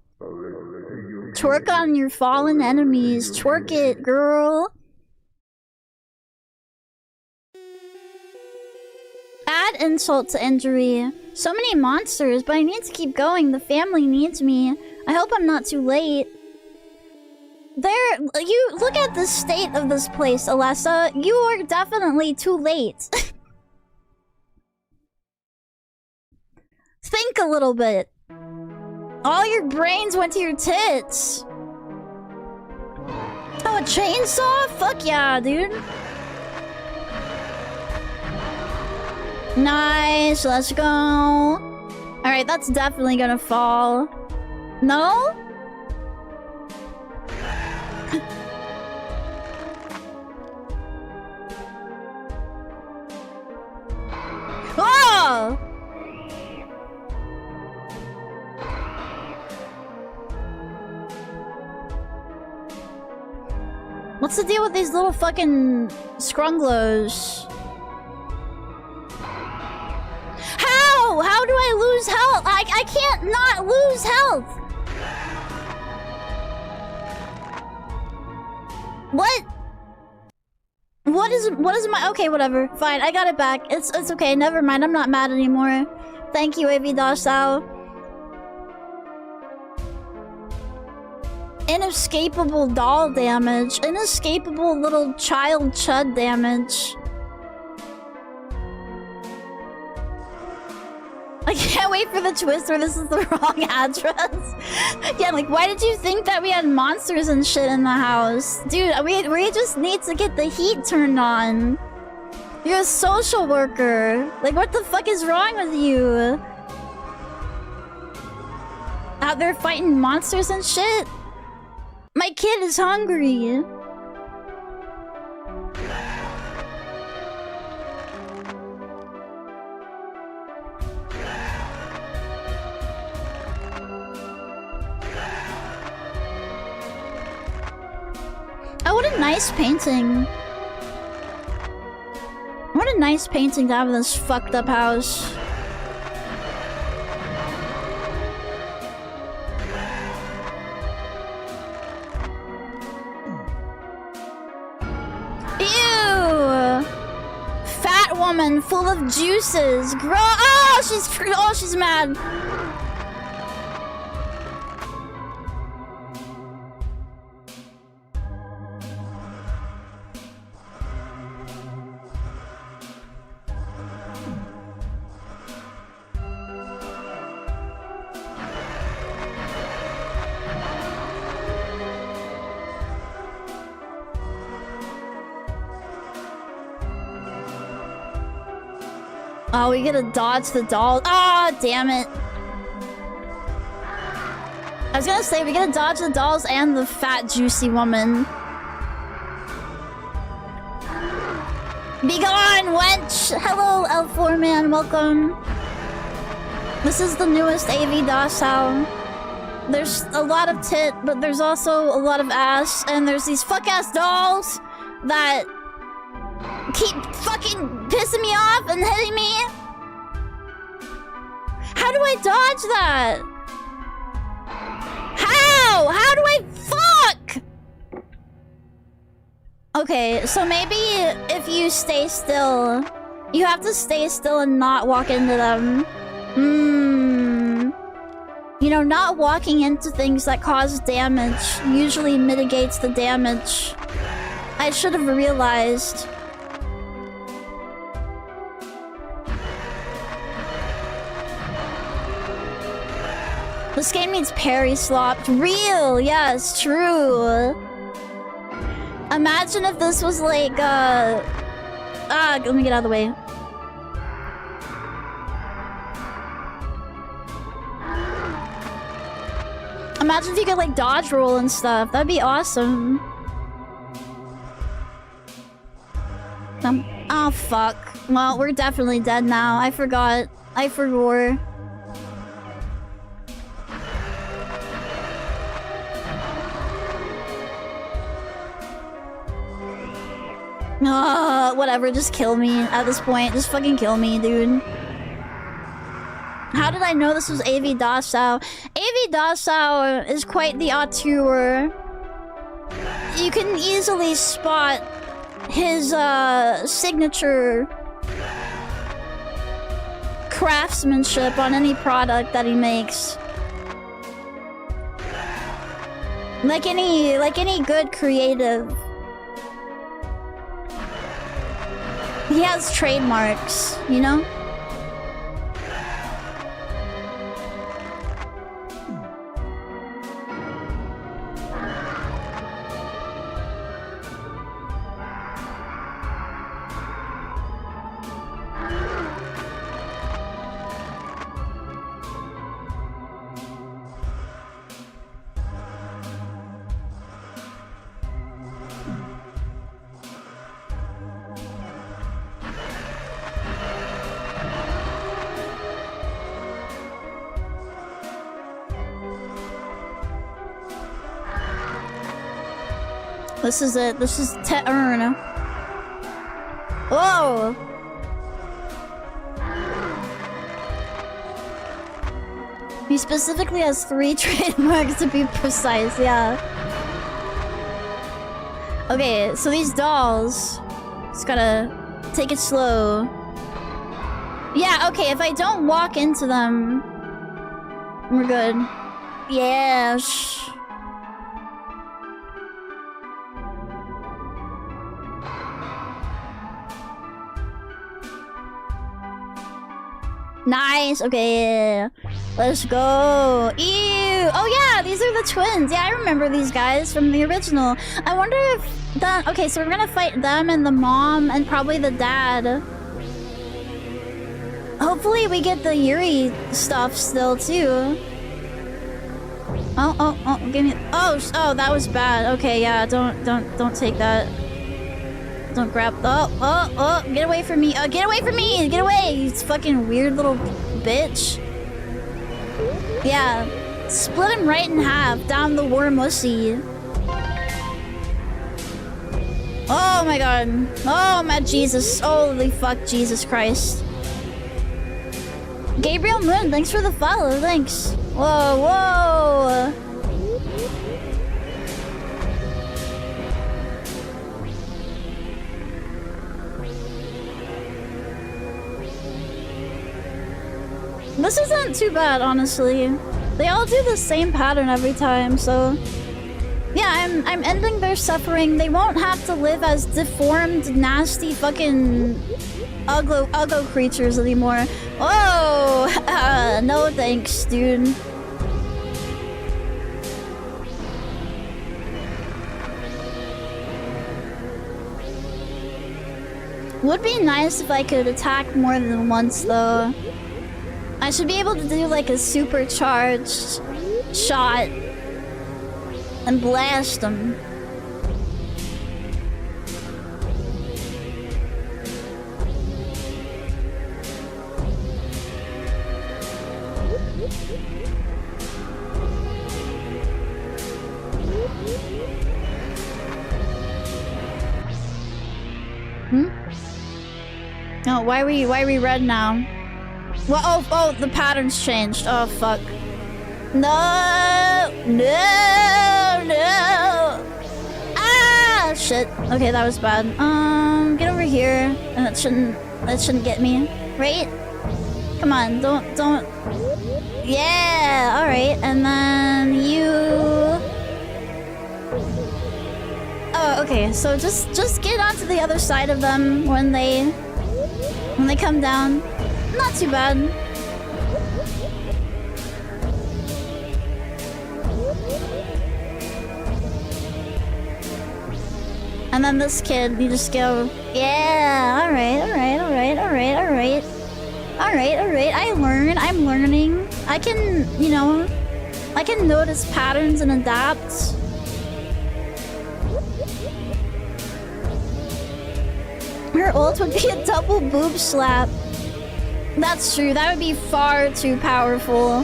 Twerk on your fallen enemies. Twerk it, girl. Add insult to injury. So many monsters, but I need to keep going. The family needs me. I hope I'm not too late. You look at the state of this place, Alessa. You are definitely too late. Think a little bit. All your brains went to your tits. Oh, a chainsaw? Fuck yeah, dude. Nice, let's go. Alright, that's definitely gonna fall. No? Oh! What's the deal with these little fucking scrunglos? How? How do I lose health? I can't not lose health. What? What is my... Okay, whatever. Fine, I got it back. It's okay. Never mind. I'm not mad anymore. Thank you, AV Dasao. Inescapable doll damage. Inescapable little child chud damage. I can't wait for the twist where this is the wrong address. Yeah, like, why did you think that we had monsters and shit in the house? Dude, we just need to get the heat turned on. You're a social worker. Like, what the fuck is wrong with you? Out there fighting monsters and shit? My kid is hungry. Oh, what a nice painting. What a nice painting to have in this fucked up house. woman full of juices. Oh, she's mad. Oh, we gotta dodge the doll. Ah, oh, damn it. I was gonna say, we gotta dodge the dolls and the fat, juicy woman. Be gone, wench! Hello, L4 man, welcome. This is the newest AV docile. There's a lot of tit, but there's also a lot of ass, and there's these fuck-ass dolls that keep fucking pissing me off and hitting me. How do I dodge that? How do I fuck? Okay, so maybe if you stay still, you have to stay still and not walk into them. You know, not walking into things that cause damage usually mitigates the damage. I should have realized. This game needs parry slopped. Real, yes, true. Imagine if this was like, let me get out of the way. Imagine if you could like dodge roll and stuff. That'd be awesome. Oh fuck. Well, we're definitely dead now. I forgot. I forgot. Whatever, just kill me at this point. Just fucking kill me, dude. How did I know this was AV Docile? AV Docile is quite the auteur. You can easily spot his signature craftsmanship on any product that he makes. Like any good creative. He has trademarks, you know? This is it. This is Te-Earn. Whoa! He specifically has 3 trademarks to be precise, yeah. Okay, so these dolls... Just gotta take it slow. Yeah, okay, if I don't walk into them... We're good. Yeah, Nice, okay. Let's go. Ew! Oh yeah, these are the twins. Yeah, I remember these guys from the original. I wonder if that... Okay, so we're gonna fight them and the mom and probably the dad. Hopefully we get the Yuri stuff still too. Oh, give me... Oh, that was bad. Okay, yeah, don't take that. Don't grab... Oh, get away from me. Get away from me! Get away, you fucking weird little bitch. Yeah. Split him right in half down the wormussy. Oh my god. Oh my Jesus. Holy fuck, Jesus Christ. Gabriel Moon, thanks for the follow. Thanks. Whoa. This isn't too bad, honestly. They all do the same pattern every time, so... Yeah, I'm ending their suffering. They won't have to live as deformed, nasty, fucking... ugly creatures anymore. Oh! No thanks, dude. Would be nice if I could attack more than once, though. I should be able to do like a supercharged shot and blast them. Oh, why are we red now? Well, oh, the pattern's changed. Oh, fuck. No! Ah, shit. Okay, that was bad. Get over here. And that shouldn't get me. Right? Come on, don't. Yeah, alright. And then you... Oh, okay. So just get onto the other side of them when they come down. Not too bad. And then this kid, you just go, yeah, alright. I'm learning. I can, you know, I can notice patterns and adapt. Her ult would be a double boob slap. That's true, that would be far too powerful.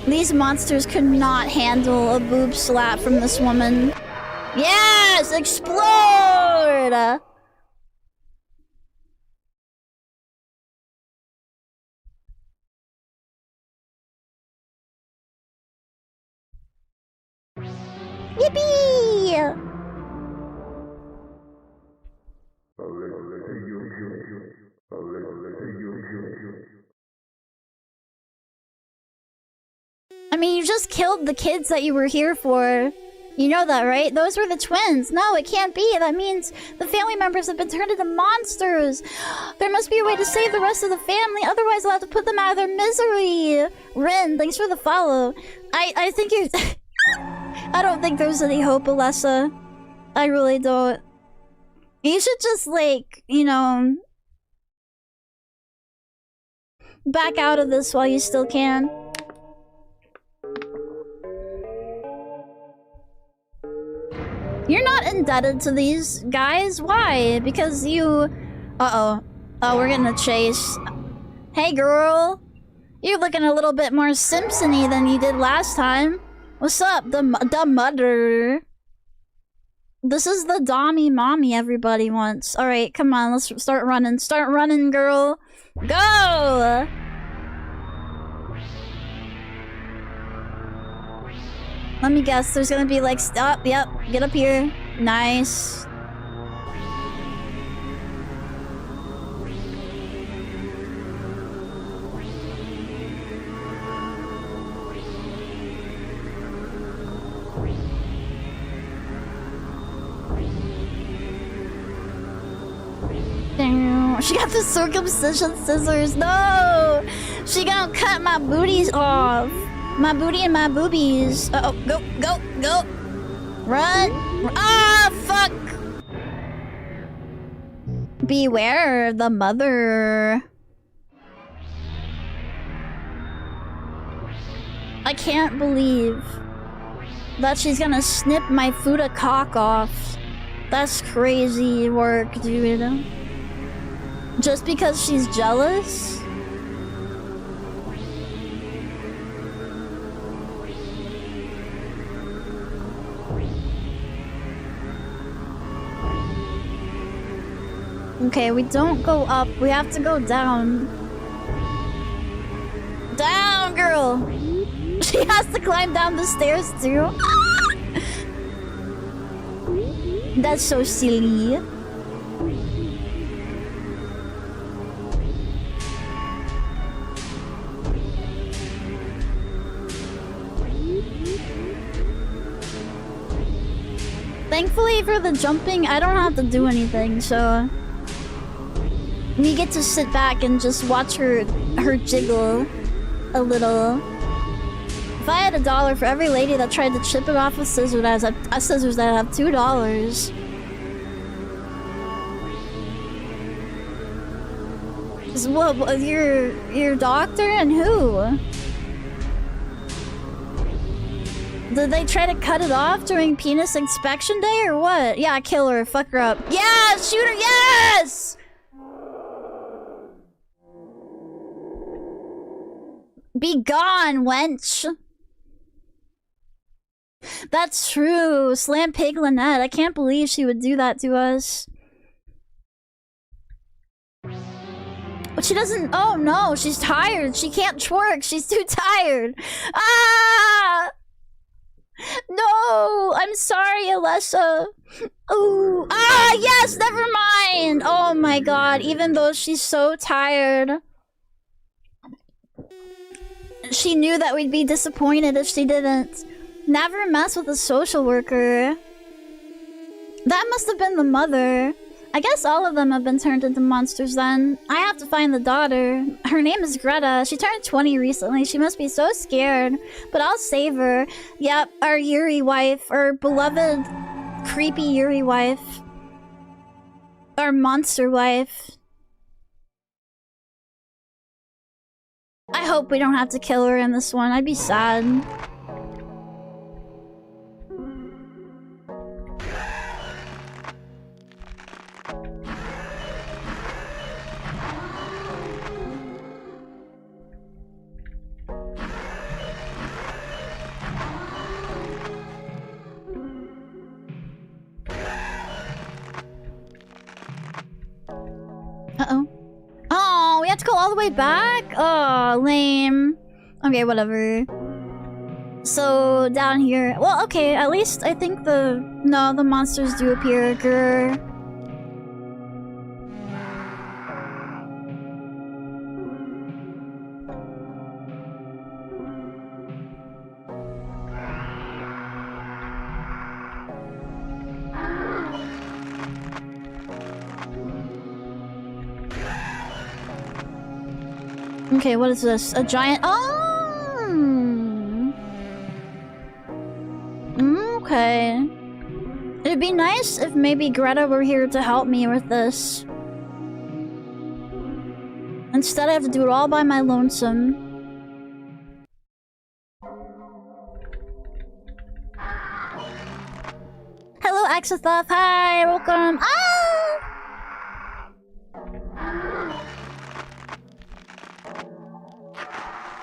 These monsters could not handle a boob slap from this woman. Yes! Explode! Yippee! I mean, you just killed the kids that you were here for. You know that, right? Those were the twins. No, it can't be. That means the family members have been turned into monsters. There must be a way to save the rest of the family. Otherwise, I'll have to put them out of their misery. Rin, thanks for the follow. I think you're... I don't think there's any hope, Alessa. I really don't. You should just, like, you know... back out of this while you still can. You're not indebted to these guys. Why? Because you... Uh-oh. Oh, we're getting a chase. Hey, girl. You're looking a little bit more Simpson-y than you did last time. What's up, the mother? This is the Dommy mommy everybody wants. Alright, come on, let's start running. Start running, girl. Go! Let me guess, there's gonna be like, stop, yep, get up here. Nice. Damn, she got the circumcision scissors. No! She gonna cut my booties off. My booty and my boobies. Uh oh, go. Run. Ah, fuck. Beware the mother. I can't believe that she's gonna snip my Fuda cock off. That's crazy work, dude. Just because she's jealous? Okay, we don't go up. We have to go down. Down, girl! She has to climb down the stairs, too. That's so silly. Thankfully for the jumping, I don't have to do anything, so we get to sit back and just watch her jiggle a little. If I had $1 for every lady that tried to chip it off with scissors, I'd have $2. What, your doctor and who? Did they try to cut it off during penis inspection day or what? Yeah, kill her, fuck her up. Yeah, shoot her, yes! Be gone, wench. That's true. Slam Pig Lynette. I can't believe she would do that to us. But she doesn't. Oh no, she's tired. She can't twerk. She's too tired. Ah! No, I'm sorry, Alessa. Ooh. Ah, yes, never mind. Oh my god, even though she's so tired. She knew that we'd be disappointed if she didn't. Never mess with a social worker. That must have been the mother. I guess all of them have been turned into monsters then. I have to find the daughter. Her name is Greta. She turned 20 recently. She must be so scared. But I'll save her. Yep, our Yuri wife. Our beloved, creepy Yuri wife. Our monster wife. I hope we don't have to kill her in this one. I'd be sad. Uh-oh. Oh, we have to go all the way back? Oh, lame. Okay, whatever. So, down here... Well, okay, at least I think the... No, the monsters do appear. Grr. Okay, what is this? A giant... Oh! Okay. It'd be nice if maybe Greta were here to help me with this. Instead, I have to do it all by my lonesome. Hello, Axathoth. Hi, welcome. Ah!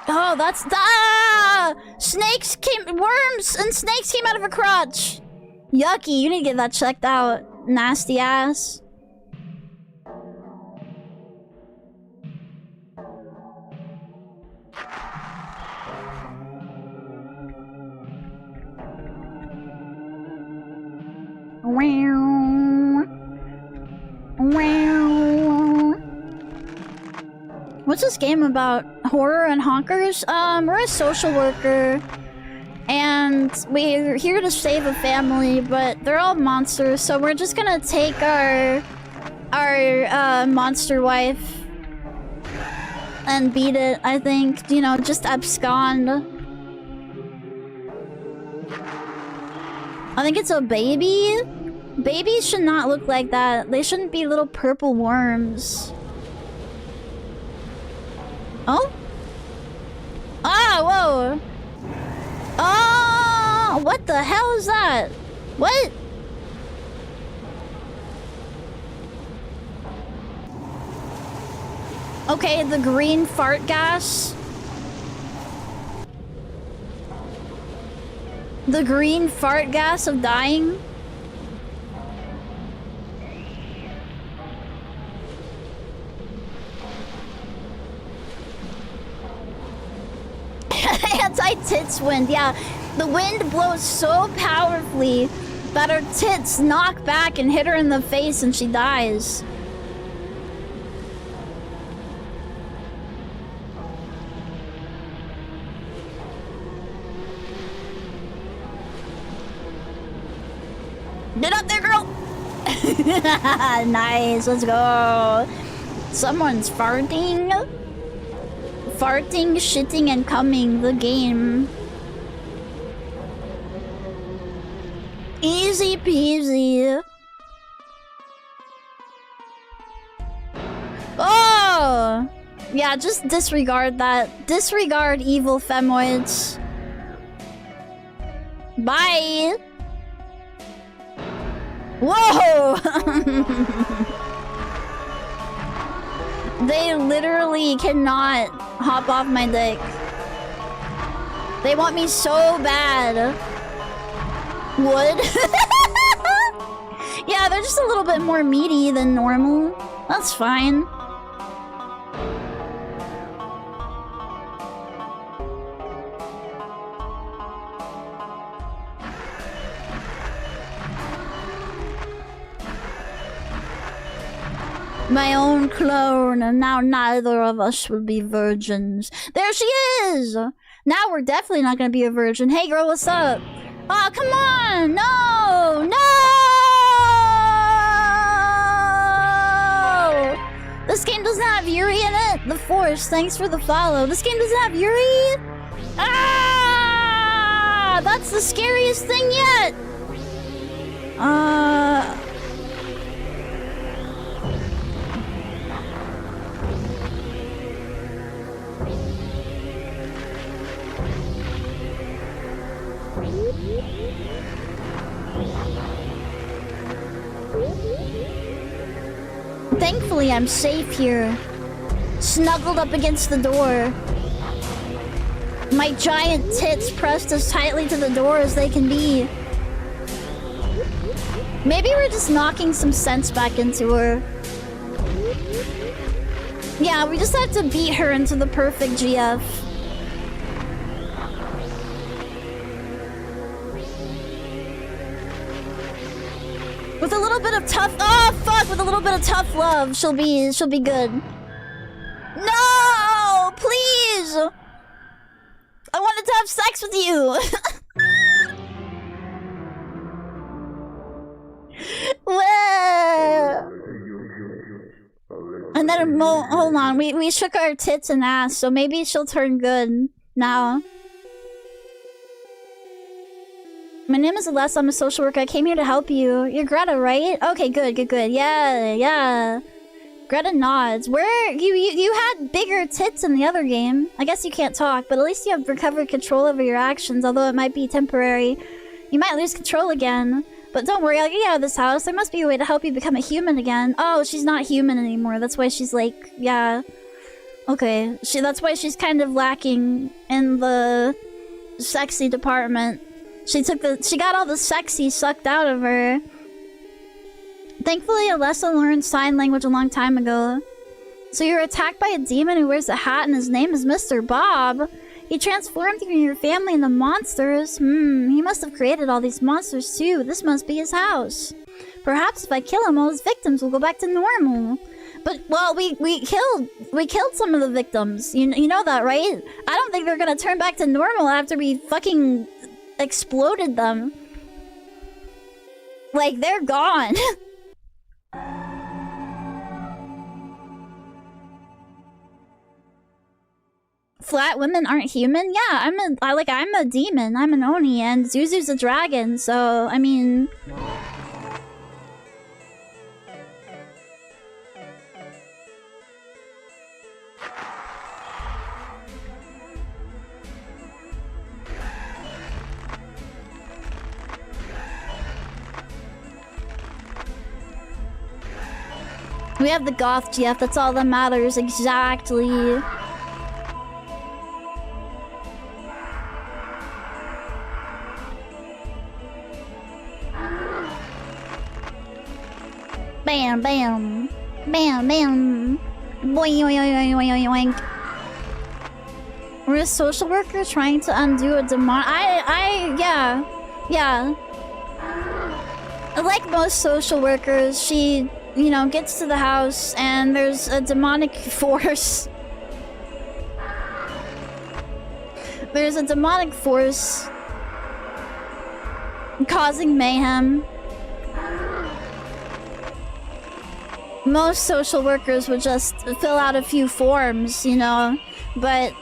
Oh, that's... Ah! Snakes came... Worms and snakes came out of her crotch! Yucky, you need to get that checked out. Nasty ass. Wow. Wow. What's this game about? Horror and honkers? We're a social worker. And we're here to save a family, but they're all monsters, so we're just gonna take our monster wife and beat it, I think. You know, just abscond. I think it's a baby? Babies should not look like that. They shouldn't be little purple worms. Oh? Ah, whoa! Oh, what the hell is that? What? Okay, the green fart gas. The green fart gas of dying. Anti-tits wind, yeah. The wind blows so powerfully that her tits knock back and hit her in the face and she dies. Get up there, girl! Nice, let's go. Someone's farting. Farting, shitting, and coming. The game. Easy peasy. Oh! Yeah, just disregard that. Disregard evil femoids. Bye! Whoa! They literally cannot hop off my dick. They want me so bad. Wood? Yeah, they're just a little bit more meaty than normal. That's fine. My own clone, and now neither of us will be virgins. There she is! Now we're definitely not gonna be a virgin. Hey girl, what's up? Oh, come on! No! No! This game doesn't have Yuri in it. The Force, thanks for the follow. This game doesn't have Yuri? Ah! That's the scariest thing yet! Thankfully, I'm safe here. Snuggled up against the door. My giant tits pressed as tightly to the door as they can be. Maybe we're just knocking some sense back into her. Yeah, we just have to beat her into the perfect GF. With a little bit of tough— oh fuck! With a little bit of tough love, she'll be good. No! Please! I wanted to have sex with you! Whoa! And then hold on, we shook our tits and ass, so maybe she'll turn good now. My name is Alessa, I'm a social worker. I came here to help you. You're Greta, right? Okay, good. Yeah. Greta nods. Where you had bigger tits in the other game. I guess you can't talk, but at least you have recovered control over your actions, although it might be temporary. You might lose control again. But don't worry, I'll get you out of this house. There must be a way to help you become a human again. Oh, she's not human anymore. That's why she's like, yeah. Okay. That's why she's kind of lacking in the sexy department. She got all the sexy sucked out of her. Thankfully, Alessa learned sign language a long time ago. So you were attacked by a demon who wears a hat and his name is Mr. Bob. He transformed you and your family into monsters. He must have created all these monsters too. This must be his house. Perhaps if I kill him, all his victims will go back to normal. But, well, we killed some of the victims. You know that, right? I don't think they're gonna turn back to normal after we fucking exploded them. Like, they're gone. Flat women aren't human? Yeah, I'm a demon. I'm an Oni, and Zuzu's a dragon, so, I mean... We have the goth GF, that's all that matters, exactly. Bam, bam. Bam, bam. Boing, oing, oing, oing, oing. We're a social worker trying to undo a demon. Yeah. Like most social workers, she, you know, gets to the house and there's a demonic force. There's a demonic force causing mayhem. most social workers would just fill out a few forms, you know? But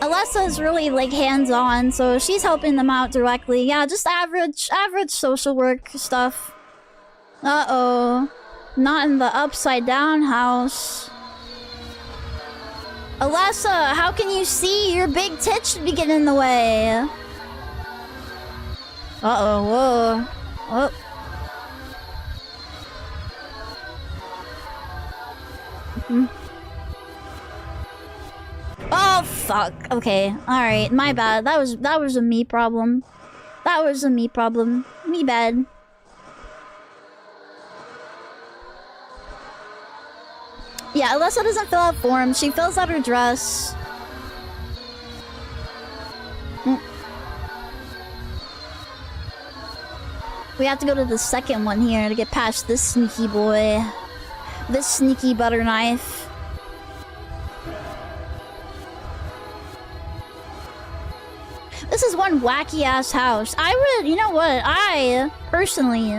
Alessa is really, like, hands-on, so she's helping them out directly. Yeah, just average social work stuff. Uh-oh. Not in the upside-down house. Alessa, how can you see? Your big tit should be getting in the way. Uh-oh, whoa. Oh. Oh, fuck. Okay, alright, my bad. That was a me problem. That was a me problem. Me bad. Yeah, Alessa doesn't fill out forms. She fills out her dress. We have to go to the second one here to get past this sneaky boy. This sneaky butter knife. This is one wacky-ass house. I would, you know what? I, personally,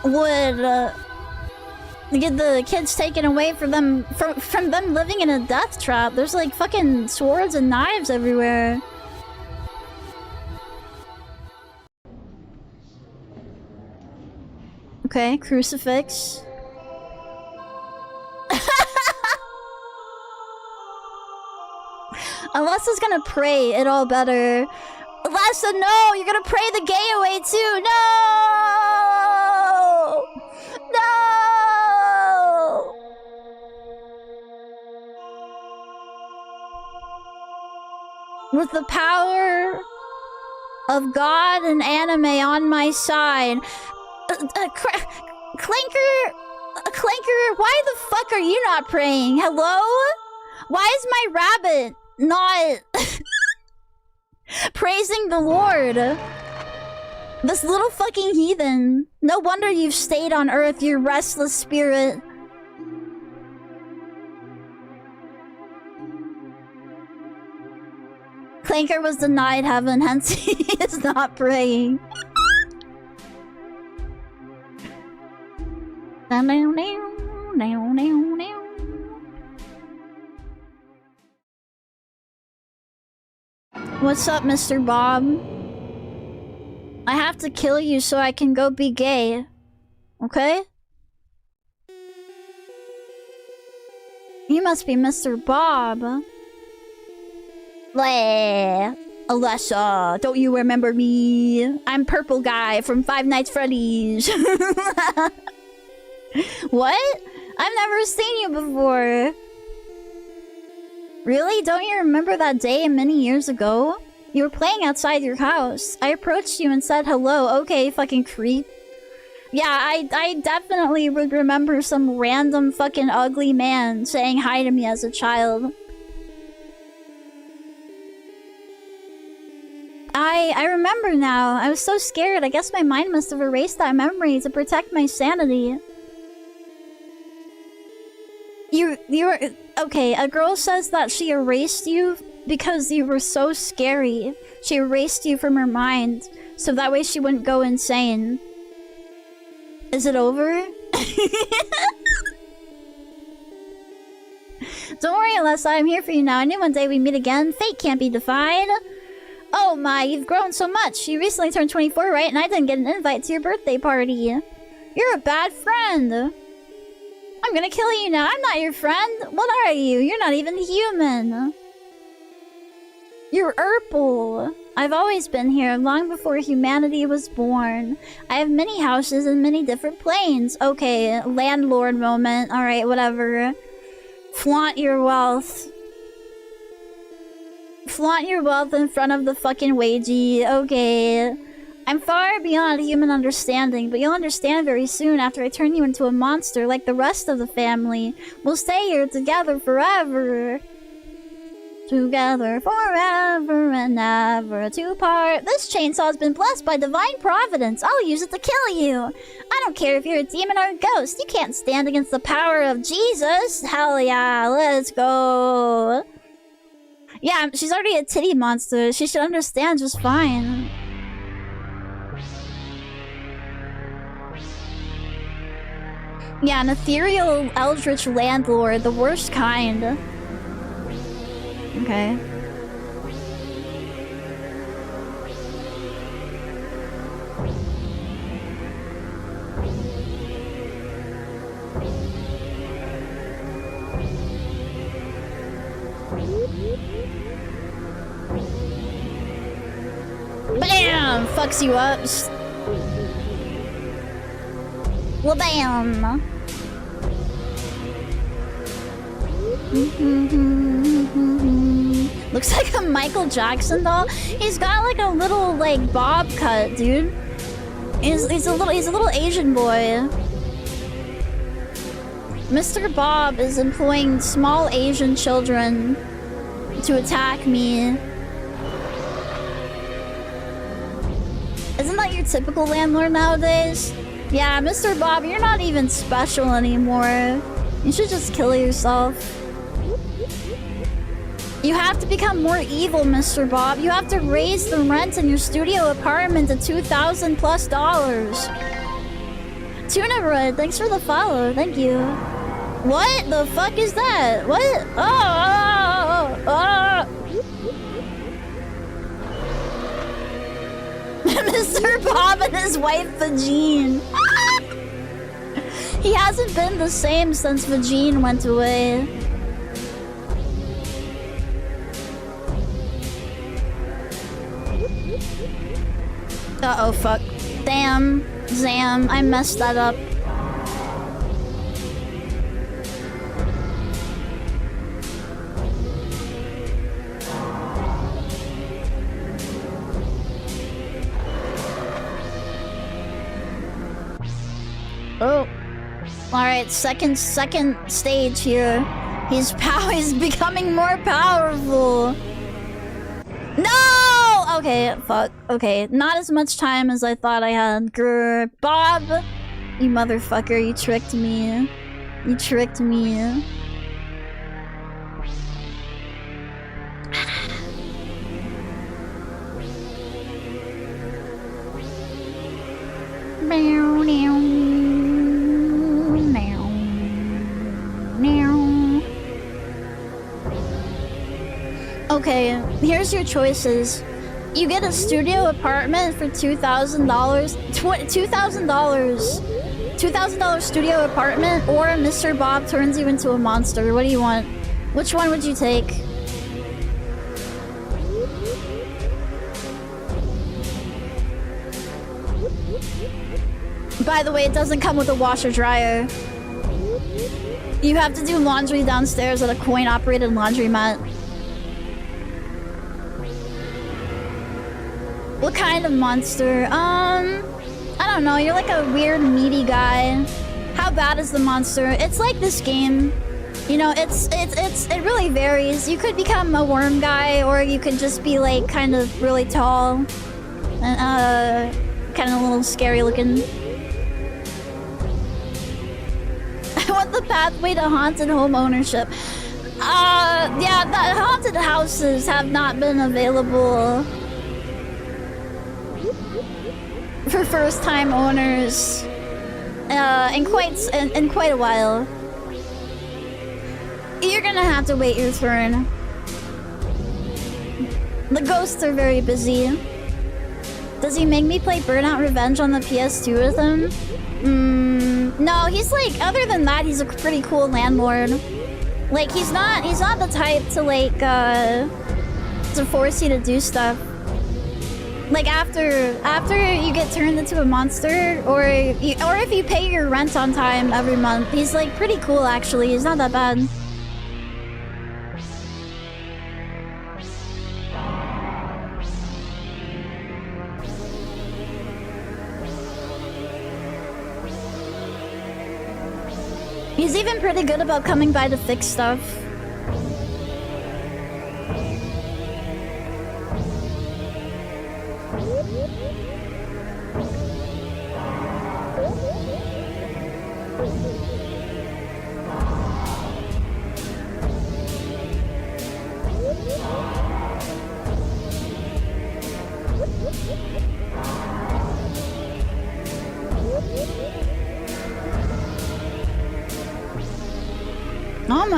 would, get the kids taken away from them living in a death trap. There's like fucking swords and knives everywhere. Okay, crucifix. Alessa's gonna pray it all better. Alessa, no! You're gonna pray the gay away too! No! No! With the power of God and anime on my side. Clanker, why the fuck are you not praying? Hello? Why is my rabbit not praising the Lord? This little fucking heathen. No wonder you've stayed on Earth, you restless spirit. Clanker was denied heaven, hence he is not praying. What's up, Mr. Bob? I have to kill you so I can go be gay. Okay? You must be Mr. Bob. Bleh. Alessa, don't you remember me? I'm Purple Guy from Five Nights Freddy's. What? I've never seen you before. Really? Don't you remember that day many years ago? You were playing outside your house. I approached you and said hello. Okay, fucking creep. Yeah, I definitely would remember some random fucking ugly man saying hi to me as a child. I remember now. I was so scared. I guess my mind must have erased that memory to protect my sanity. You were... Okay, a girl says that she erased you because you were so scary. She erased you from her mind, so that way she wouldn't go insane. Is it over? Don't worry, Alessa, I'm here for you now. I knew one day we'd meet again. Fate can't be defied. Oh my, you've grown so much. You recently turned 24, right? And I didn't get an invite to your birthday party. You're a bad friend. I'm gonna kill you now. I'm not your friend. What are you? You're not even human. You're Urple. I've always been here, long before humanity was born. I have many houses in many different planes. Okay, landlord moment. Alright, whatever. Flaunt your wealth. Flaunt your wealth in front of the fucking wagey. Okay. I'm far beyond human understanding, but you'll understand very soon after I turn you into a monster like the rest of the family. We'll stay here together forever. Together forever and never to part. This chainsaw's been blessed by divine providence. I'll use it to kill you. I don't care if you're a demon or a ghost. You can't stand against the power of Jesus. Hell yeah, let's go. Yeah, she's already a titty monster. She should understand just fine. Yeah, an ethereal eldritch landlord, the worst kind. Okay. Bam! Fucks you up. Well, bam! Looks like a Michael Jackson doll. He's got like a little like bob cut, dude. He's a little Asian boy. Mr. Bob is employing small Asian children to attack me. Isn't that your typical landlord nowadays? Yeah, Mr. Bob, you're not even special anymore. You should just kill yourself. You have to become more evil, Mr. Bob. You have to raise the rent in your studio apartment to $2,000 plus. Tuna Bread, thanks for the follow. Thank you. What the fuck is that? What? Mr. Bob and his wife Vagine. He hasn't been the same since Vagine went away. Uh-oh, fuck. Damn. Zam. I messed that up. Oh. Alright, second stage here. He's becoming more powerful. No! Okay, fuck. Okay, not as much time as I thought I had. Grr. Bob! You motherfucker, you tricked me. You tricked me. Okay, here's your choices. You get a studio apartment for $2,000. $2,000 studio apartment, or Mr. Bob turns you into a monster. What do you want? Which one would you take? By the way, it doesn't come with a washer dryer. You have to do laundry downstairs at a coin-operated laundromat. What kind of monster? I don't know. You're like a weird, meaty guy. How bad is the monster? It's like this game. You know, it really varies. You could become a worm guy, or you could just be like kind of really tall and kind of a little scary looking. I want the pathway to haunted home ownership. Yeah, the haunted houses have not been available for first-time owners in quite a while. You're gonna have to wait your turn. The ghosts are very busy. Does he make me play Burnout Revenge on the PS2 with him? No, he's like, other than that, he's a pretty cool landlord. Like, he's not the type to like to force you to do stuff. Like after you get turned into a monster, or if you pay your rent on time every month, he's like pretty cool actually. He's not that bad. He's even pretty good about coming by to fix stuff.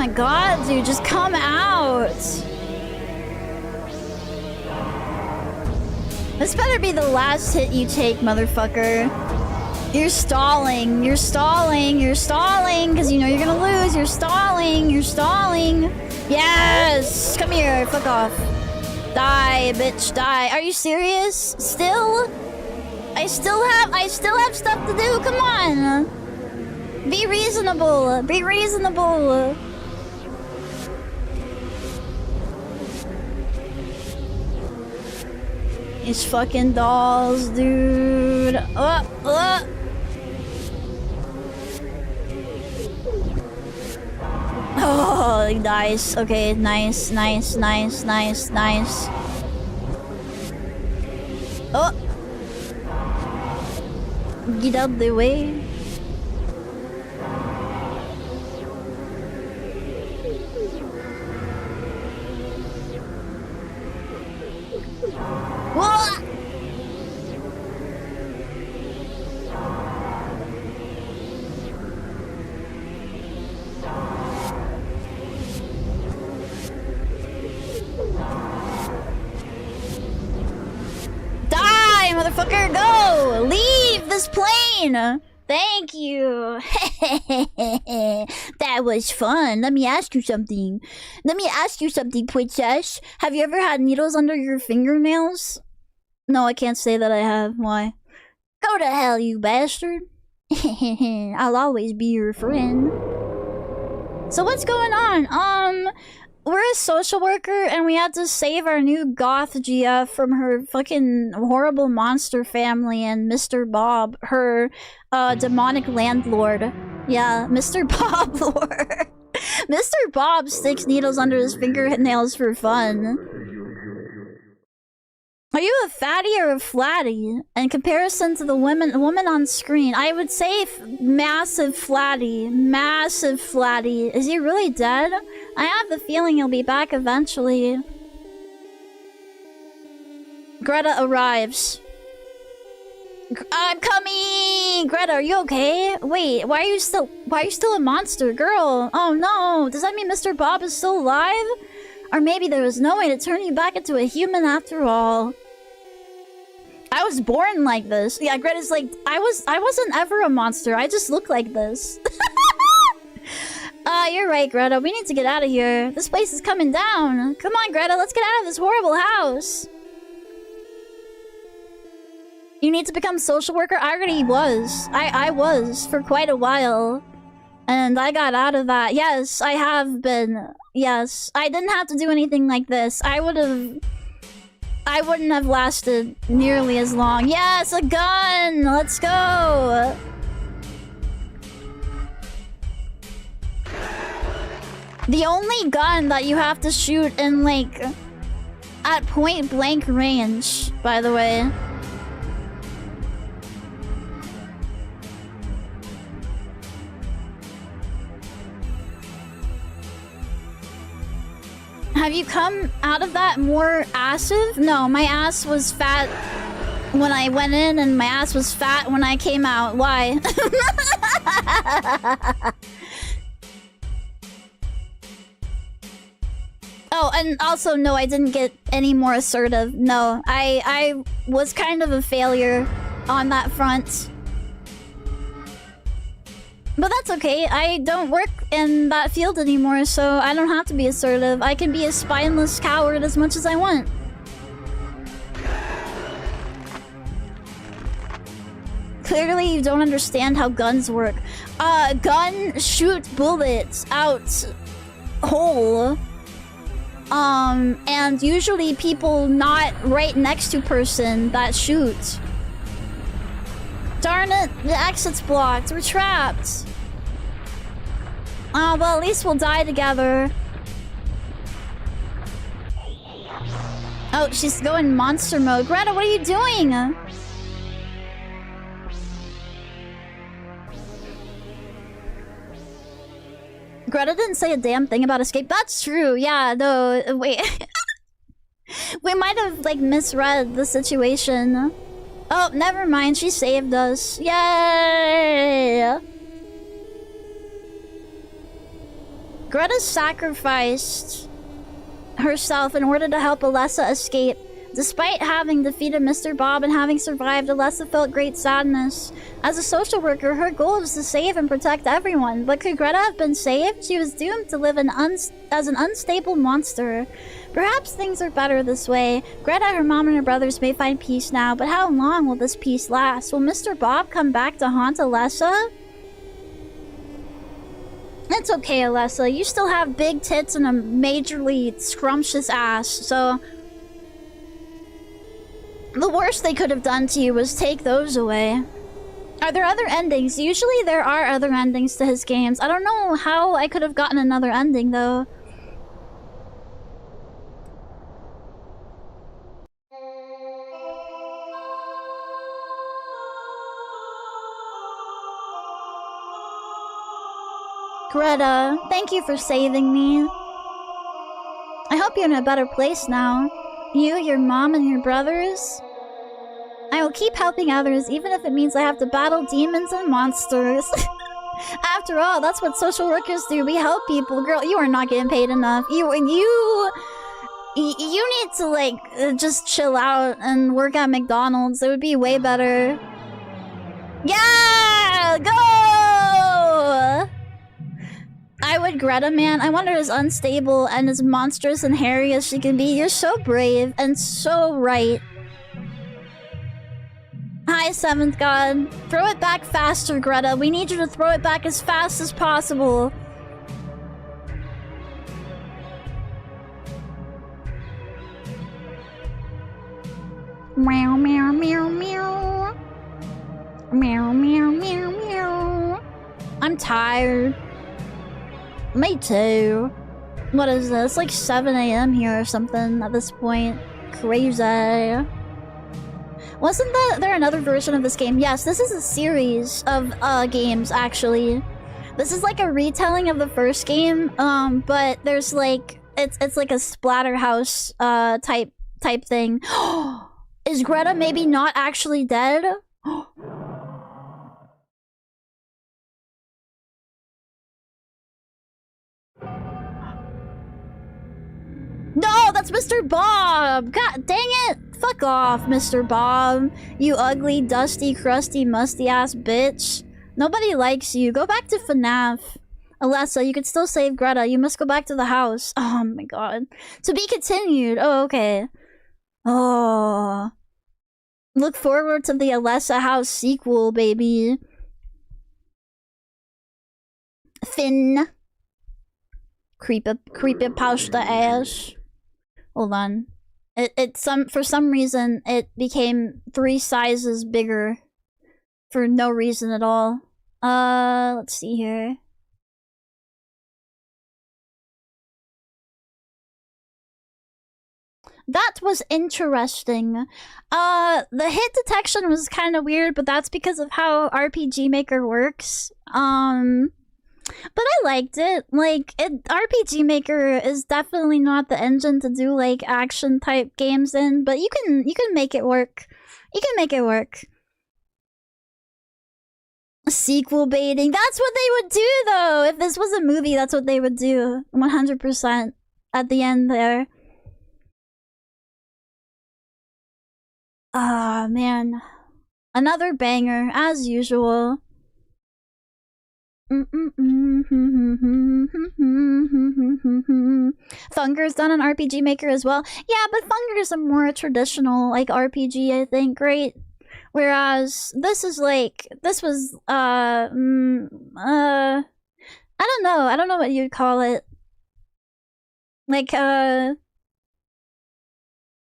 my god, dude, just come out. This better be the last hit you take, motherfucker. You're stalling, you're stalling, you're stalling, because you know you're gonna lose. You're stalling, you're stalling. Yes! Come here, fuck off. Die, bitch, die. Are you serious? Still? I still have stuff to do, come on! Be reasonable, be reasonable. These fucking dolls, dude. Oh, nice. Okay, nice, nice, nice, nice, nice. Oh! Get out the way. Whoa! Die, motherfucker, go! Leave this plane! Thank you! That was fun. Let me ask you something. Let me ask you something, princess. Have you ever had needles under your fingernails? No, I can't say that I have. Why? Go to hell, you bastard. I'll always be your friend. So what's going on? We're a social worker and we had to save our new goth GF from her fucking horrible monster family and Mr. Bob, her demonic landlord. Yeah, Mr. Bob lord. Mr. Bob sticks needles under his fingernails for fun. Are you a fatty or a flatty? In comparison to the woman on screen, I would say massive flatty. Massive flatty. Is he really dead? I have the feeling he'll be back eventually. Greta arrives. I'm coming! Greta, are you okay? Wait, why are you still a monster, girl? Oh no, does that mean Mr. Bob is still alive? Or maybe there was no way to turn you back into a human after all. I was born like this. Yeah, Greta's like, I wasn't ever a monster. I just look like this. You're right, Greta. We need to get out of here. This place is coming down. Come on, Greta. Let's get out of this horrible house. You need to become social worker? I already was. I was for quite a while. And I got out of that. Yes, I have been. Yes. I didn't have to do anything like this. I wouldn't have lasted nearly as long. Yes, a gun! Let's go! The only gun that you have to shoot in, like, at point blank range, by the way. Have you come out of that more assive? No, my ass was fat when I went in and my ass was fat when I came out. Why? Oh, and also, no, I didn't get any more assertive. No, I was kind of a failure on that front. But that's okay. I don't work in that field anymore, so I don't have to be assertive. I can be a spineless coward as much as I want. Clearly, you don't understand how guns work. Gun shoot bullets out hole. And usually people not right next to person that shoot. Darn it, the exit's blocked. We're trapped. Oh, well, at least we'll die together. Oh, she's going monster mode. Greta, what are you doing? Greta didn't say a damn thing about escape. That's true. Yeah, no, wait. We might have, like, misread the situation. Oh, never mind. She saved us. Yay! Greta sacrificed herself in order to help Alessa escape. Despite having defeated Mr. Bob and having survived, Alessa felt great sadness. As a social worker, her goal was to save and protect everyone. But could Greta have been saved? She was doomed to live as an unstable monster. Perhaps things are better this way. Greta, her mom, and her brothers may find peace now, but how long will this peace last? Will Mr. Bob come back to haunt Alessa? It's okay, Alessa. You still have big tits and a majorly scrumptious ass, so... the worst they could have done to you was take those away. Are there other endings? Usually there are other endings to his games. I don't know how I could have gotten another ending, though. Greta, thank you for saving me. I hope you're in a better place now. You, your mom, and your brothers. I will keep helping others, even if it means I have to battle demons and monsters. After all, that's what social workers do. We help people. Girl, you are not getting paid enough. You need to, like, just chill out and work at McDonald's. It would be way better. Yeah! Go! I would Greta, man. I wonder as unstable and as monstrous and hairy as she can be. You're so brave and so right. Hi, 7th God. Throw it back faster, Greta. We need you to throw it back as fast as possible. Meow, meow, meow, meow. Meow, meow, meow, meow. I'm tired. Me too. What is this? Like 7 a.m. here or something at this point. Crazy. Wasn't there another version of this game? Yes, this is a series of games, actually. This is like a retelling of the first game, but there's like it's like a Splatterhouse type thing. Is Greta maybe not actually dead? No, that's Mr. Bob! God dang it! Fuck off, Mr. Bob. You ugly, dusty, crusty, musty-ass bitch. Nobody likes you. Go back to FNAF. Alessa, you can still save Greta. You must go back to the house. Oh my god. To be continued. Oh, okay. Oh. Look forward to the Alessa House sequel, baby. Finn. Creepypasta ass. Hold on. For some reason it became 3 sizes bigger for no reason at all. Let's see here. That was interesting. The hit detection was kind of weird, but that's because of how RPG Maker works. But I liked it. Like, RPG Maker is definitely not the engine to do like action type games in, but you can make it work. You can make it work. Sequel baiting. That's what they would do though. If this was a movie, that's what they would do. 100% at the end there. Ah, man. Another banger, as usual. Funger's done an RPG Maker as well. Yeah, but Funger's a more traditional, like, RPG, I think, right? Whereas this is like, this was, I don't know. I don't know what you'd call it. Like,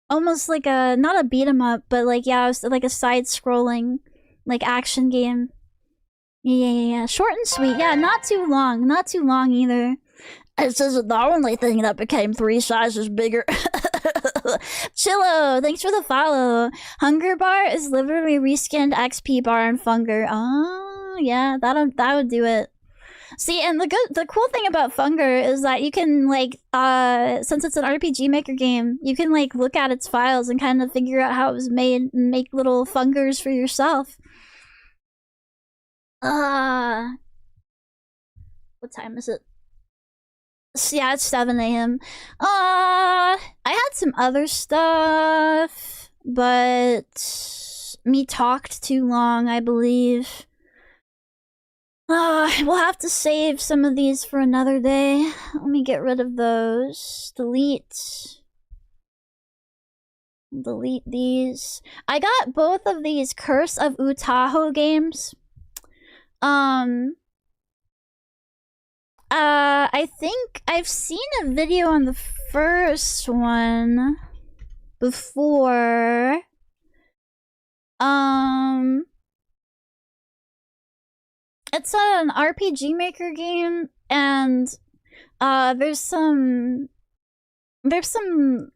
almost like a, not a beat 'em up, but like, yeah, it was like a side-scrolling, like, action game. Yeah. Short and sweet. Yeah, not too long. Not too long either. This isn't the only thing that became 3 sizes bigger. Chillo, thanks for the follow. Hunger Bar is literally reskinned XP bar and Funger. Oh, yeah, that would do it. See, and the cool thing about Funger is that you can, like, since it's an RPG Maker game, you can, like, look at its files and kind of figure out how it was made and make little Fungers for yourself. What time is it? Yeah, it's 7 a.m. I had some other stuff, but me talked too long, I believe. We'll have to save some of these for another day. Let me get rid of those. Delete these. I got both of these Curse of Utaho games. I think I've seen a video on the first one before. It's an RPG Maker game, and there's some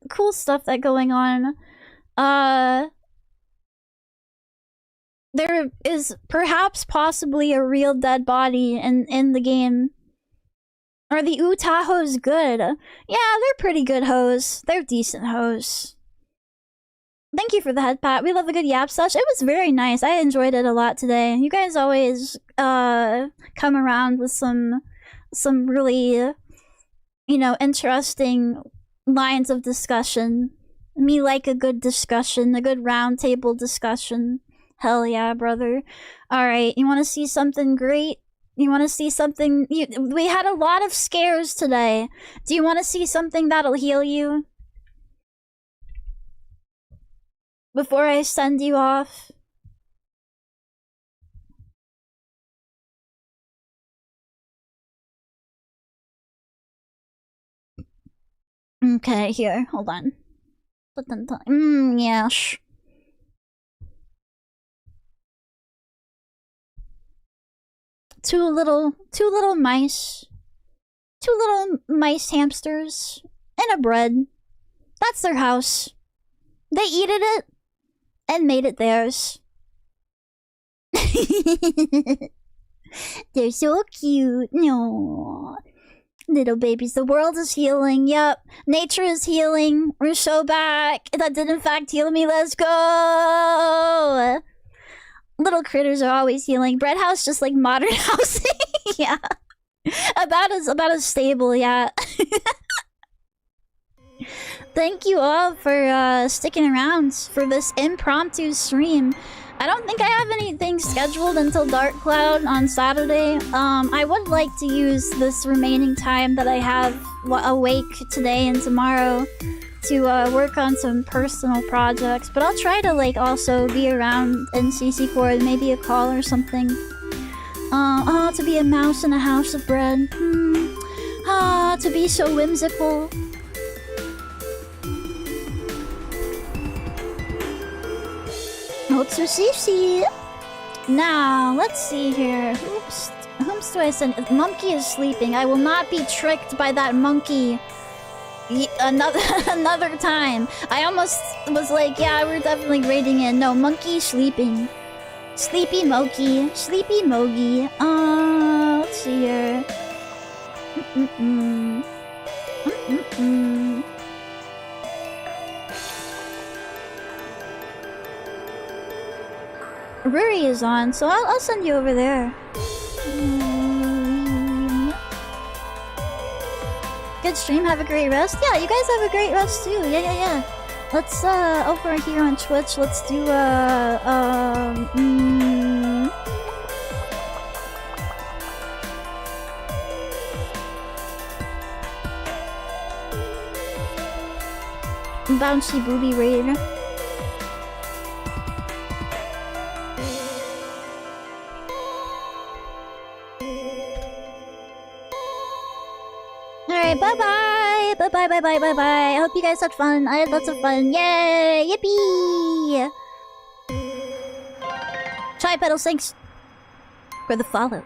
cool stuff that going on. There is perhaps possibly a real dead body in the game. Are the Utahos good? Yeah, they're pretty good hoes. They're decent hoes. Thank you for the head pat. We love a good yap sesh. It was very nice. I enjoyed it a lot today. You guys always come around with some really, you know, interesting lines of discussion. Me like a good discussion, a good round table discussion. Hell yeah, brother. Alright, you want to see something great? You want to see something... we had a lot of scares today. Do you want to see something that'll heal you? Before I send you off? Okay, here, hold on. Yes. Two little mice. Two little mice hamsters. And a bread. That's their house. They eated it and made it theirs. They're so cute. No. Little babies. The world is healing. Yep. Nature is healing. We're so back. That did in fact heal me. Let's go. Little critters are always healing. Bread house just like modern housing. Yeah. About as stable, yeah. Thank you all for sticking around for this impromptu stream. I don't think I have anything scheduled until Dark Cloud on Saturday. I would like to use this remaining time that I have awake today and tomorrow to work on some personal projects, but I'll try to like also be around in CC Cord, maybe a call or something. To be a mouse in a house of bread. To be so whimsical. Otsushi. Now, let's see here. Whoops do I send? Monkey is sleeping. I will not be tricked by that monkey another time. I almost was like, yeah, we're definitely raiding in. No, monkey sleeping. Sleepy Moki. Sleepy Mogi. Let's see here. Ruri is on, so I'll send you over there. Good stream, have a great rest. Yeah, you guys have a great rest too. Yeah. Let's over here on Twitch, let's do Bouncy Booby Raid. Alright, bye-bye! Bye-bye. I hope you guys had fun. I had lots of fun. Yay! Yippee! Chai Pedals, thanks for the follow.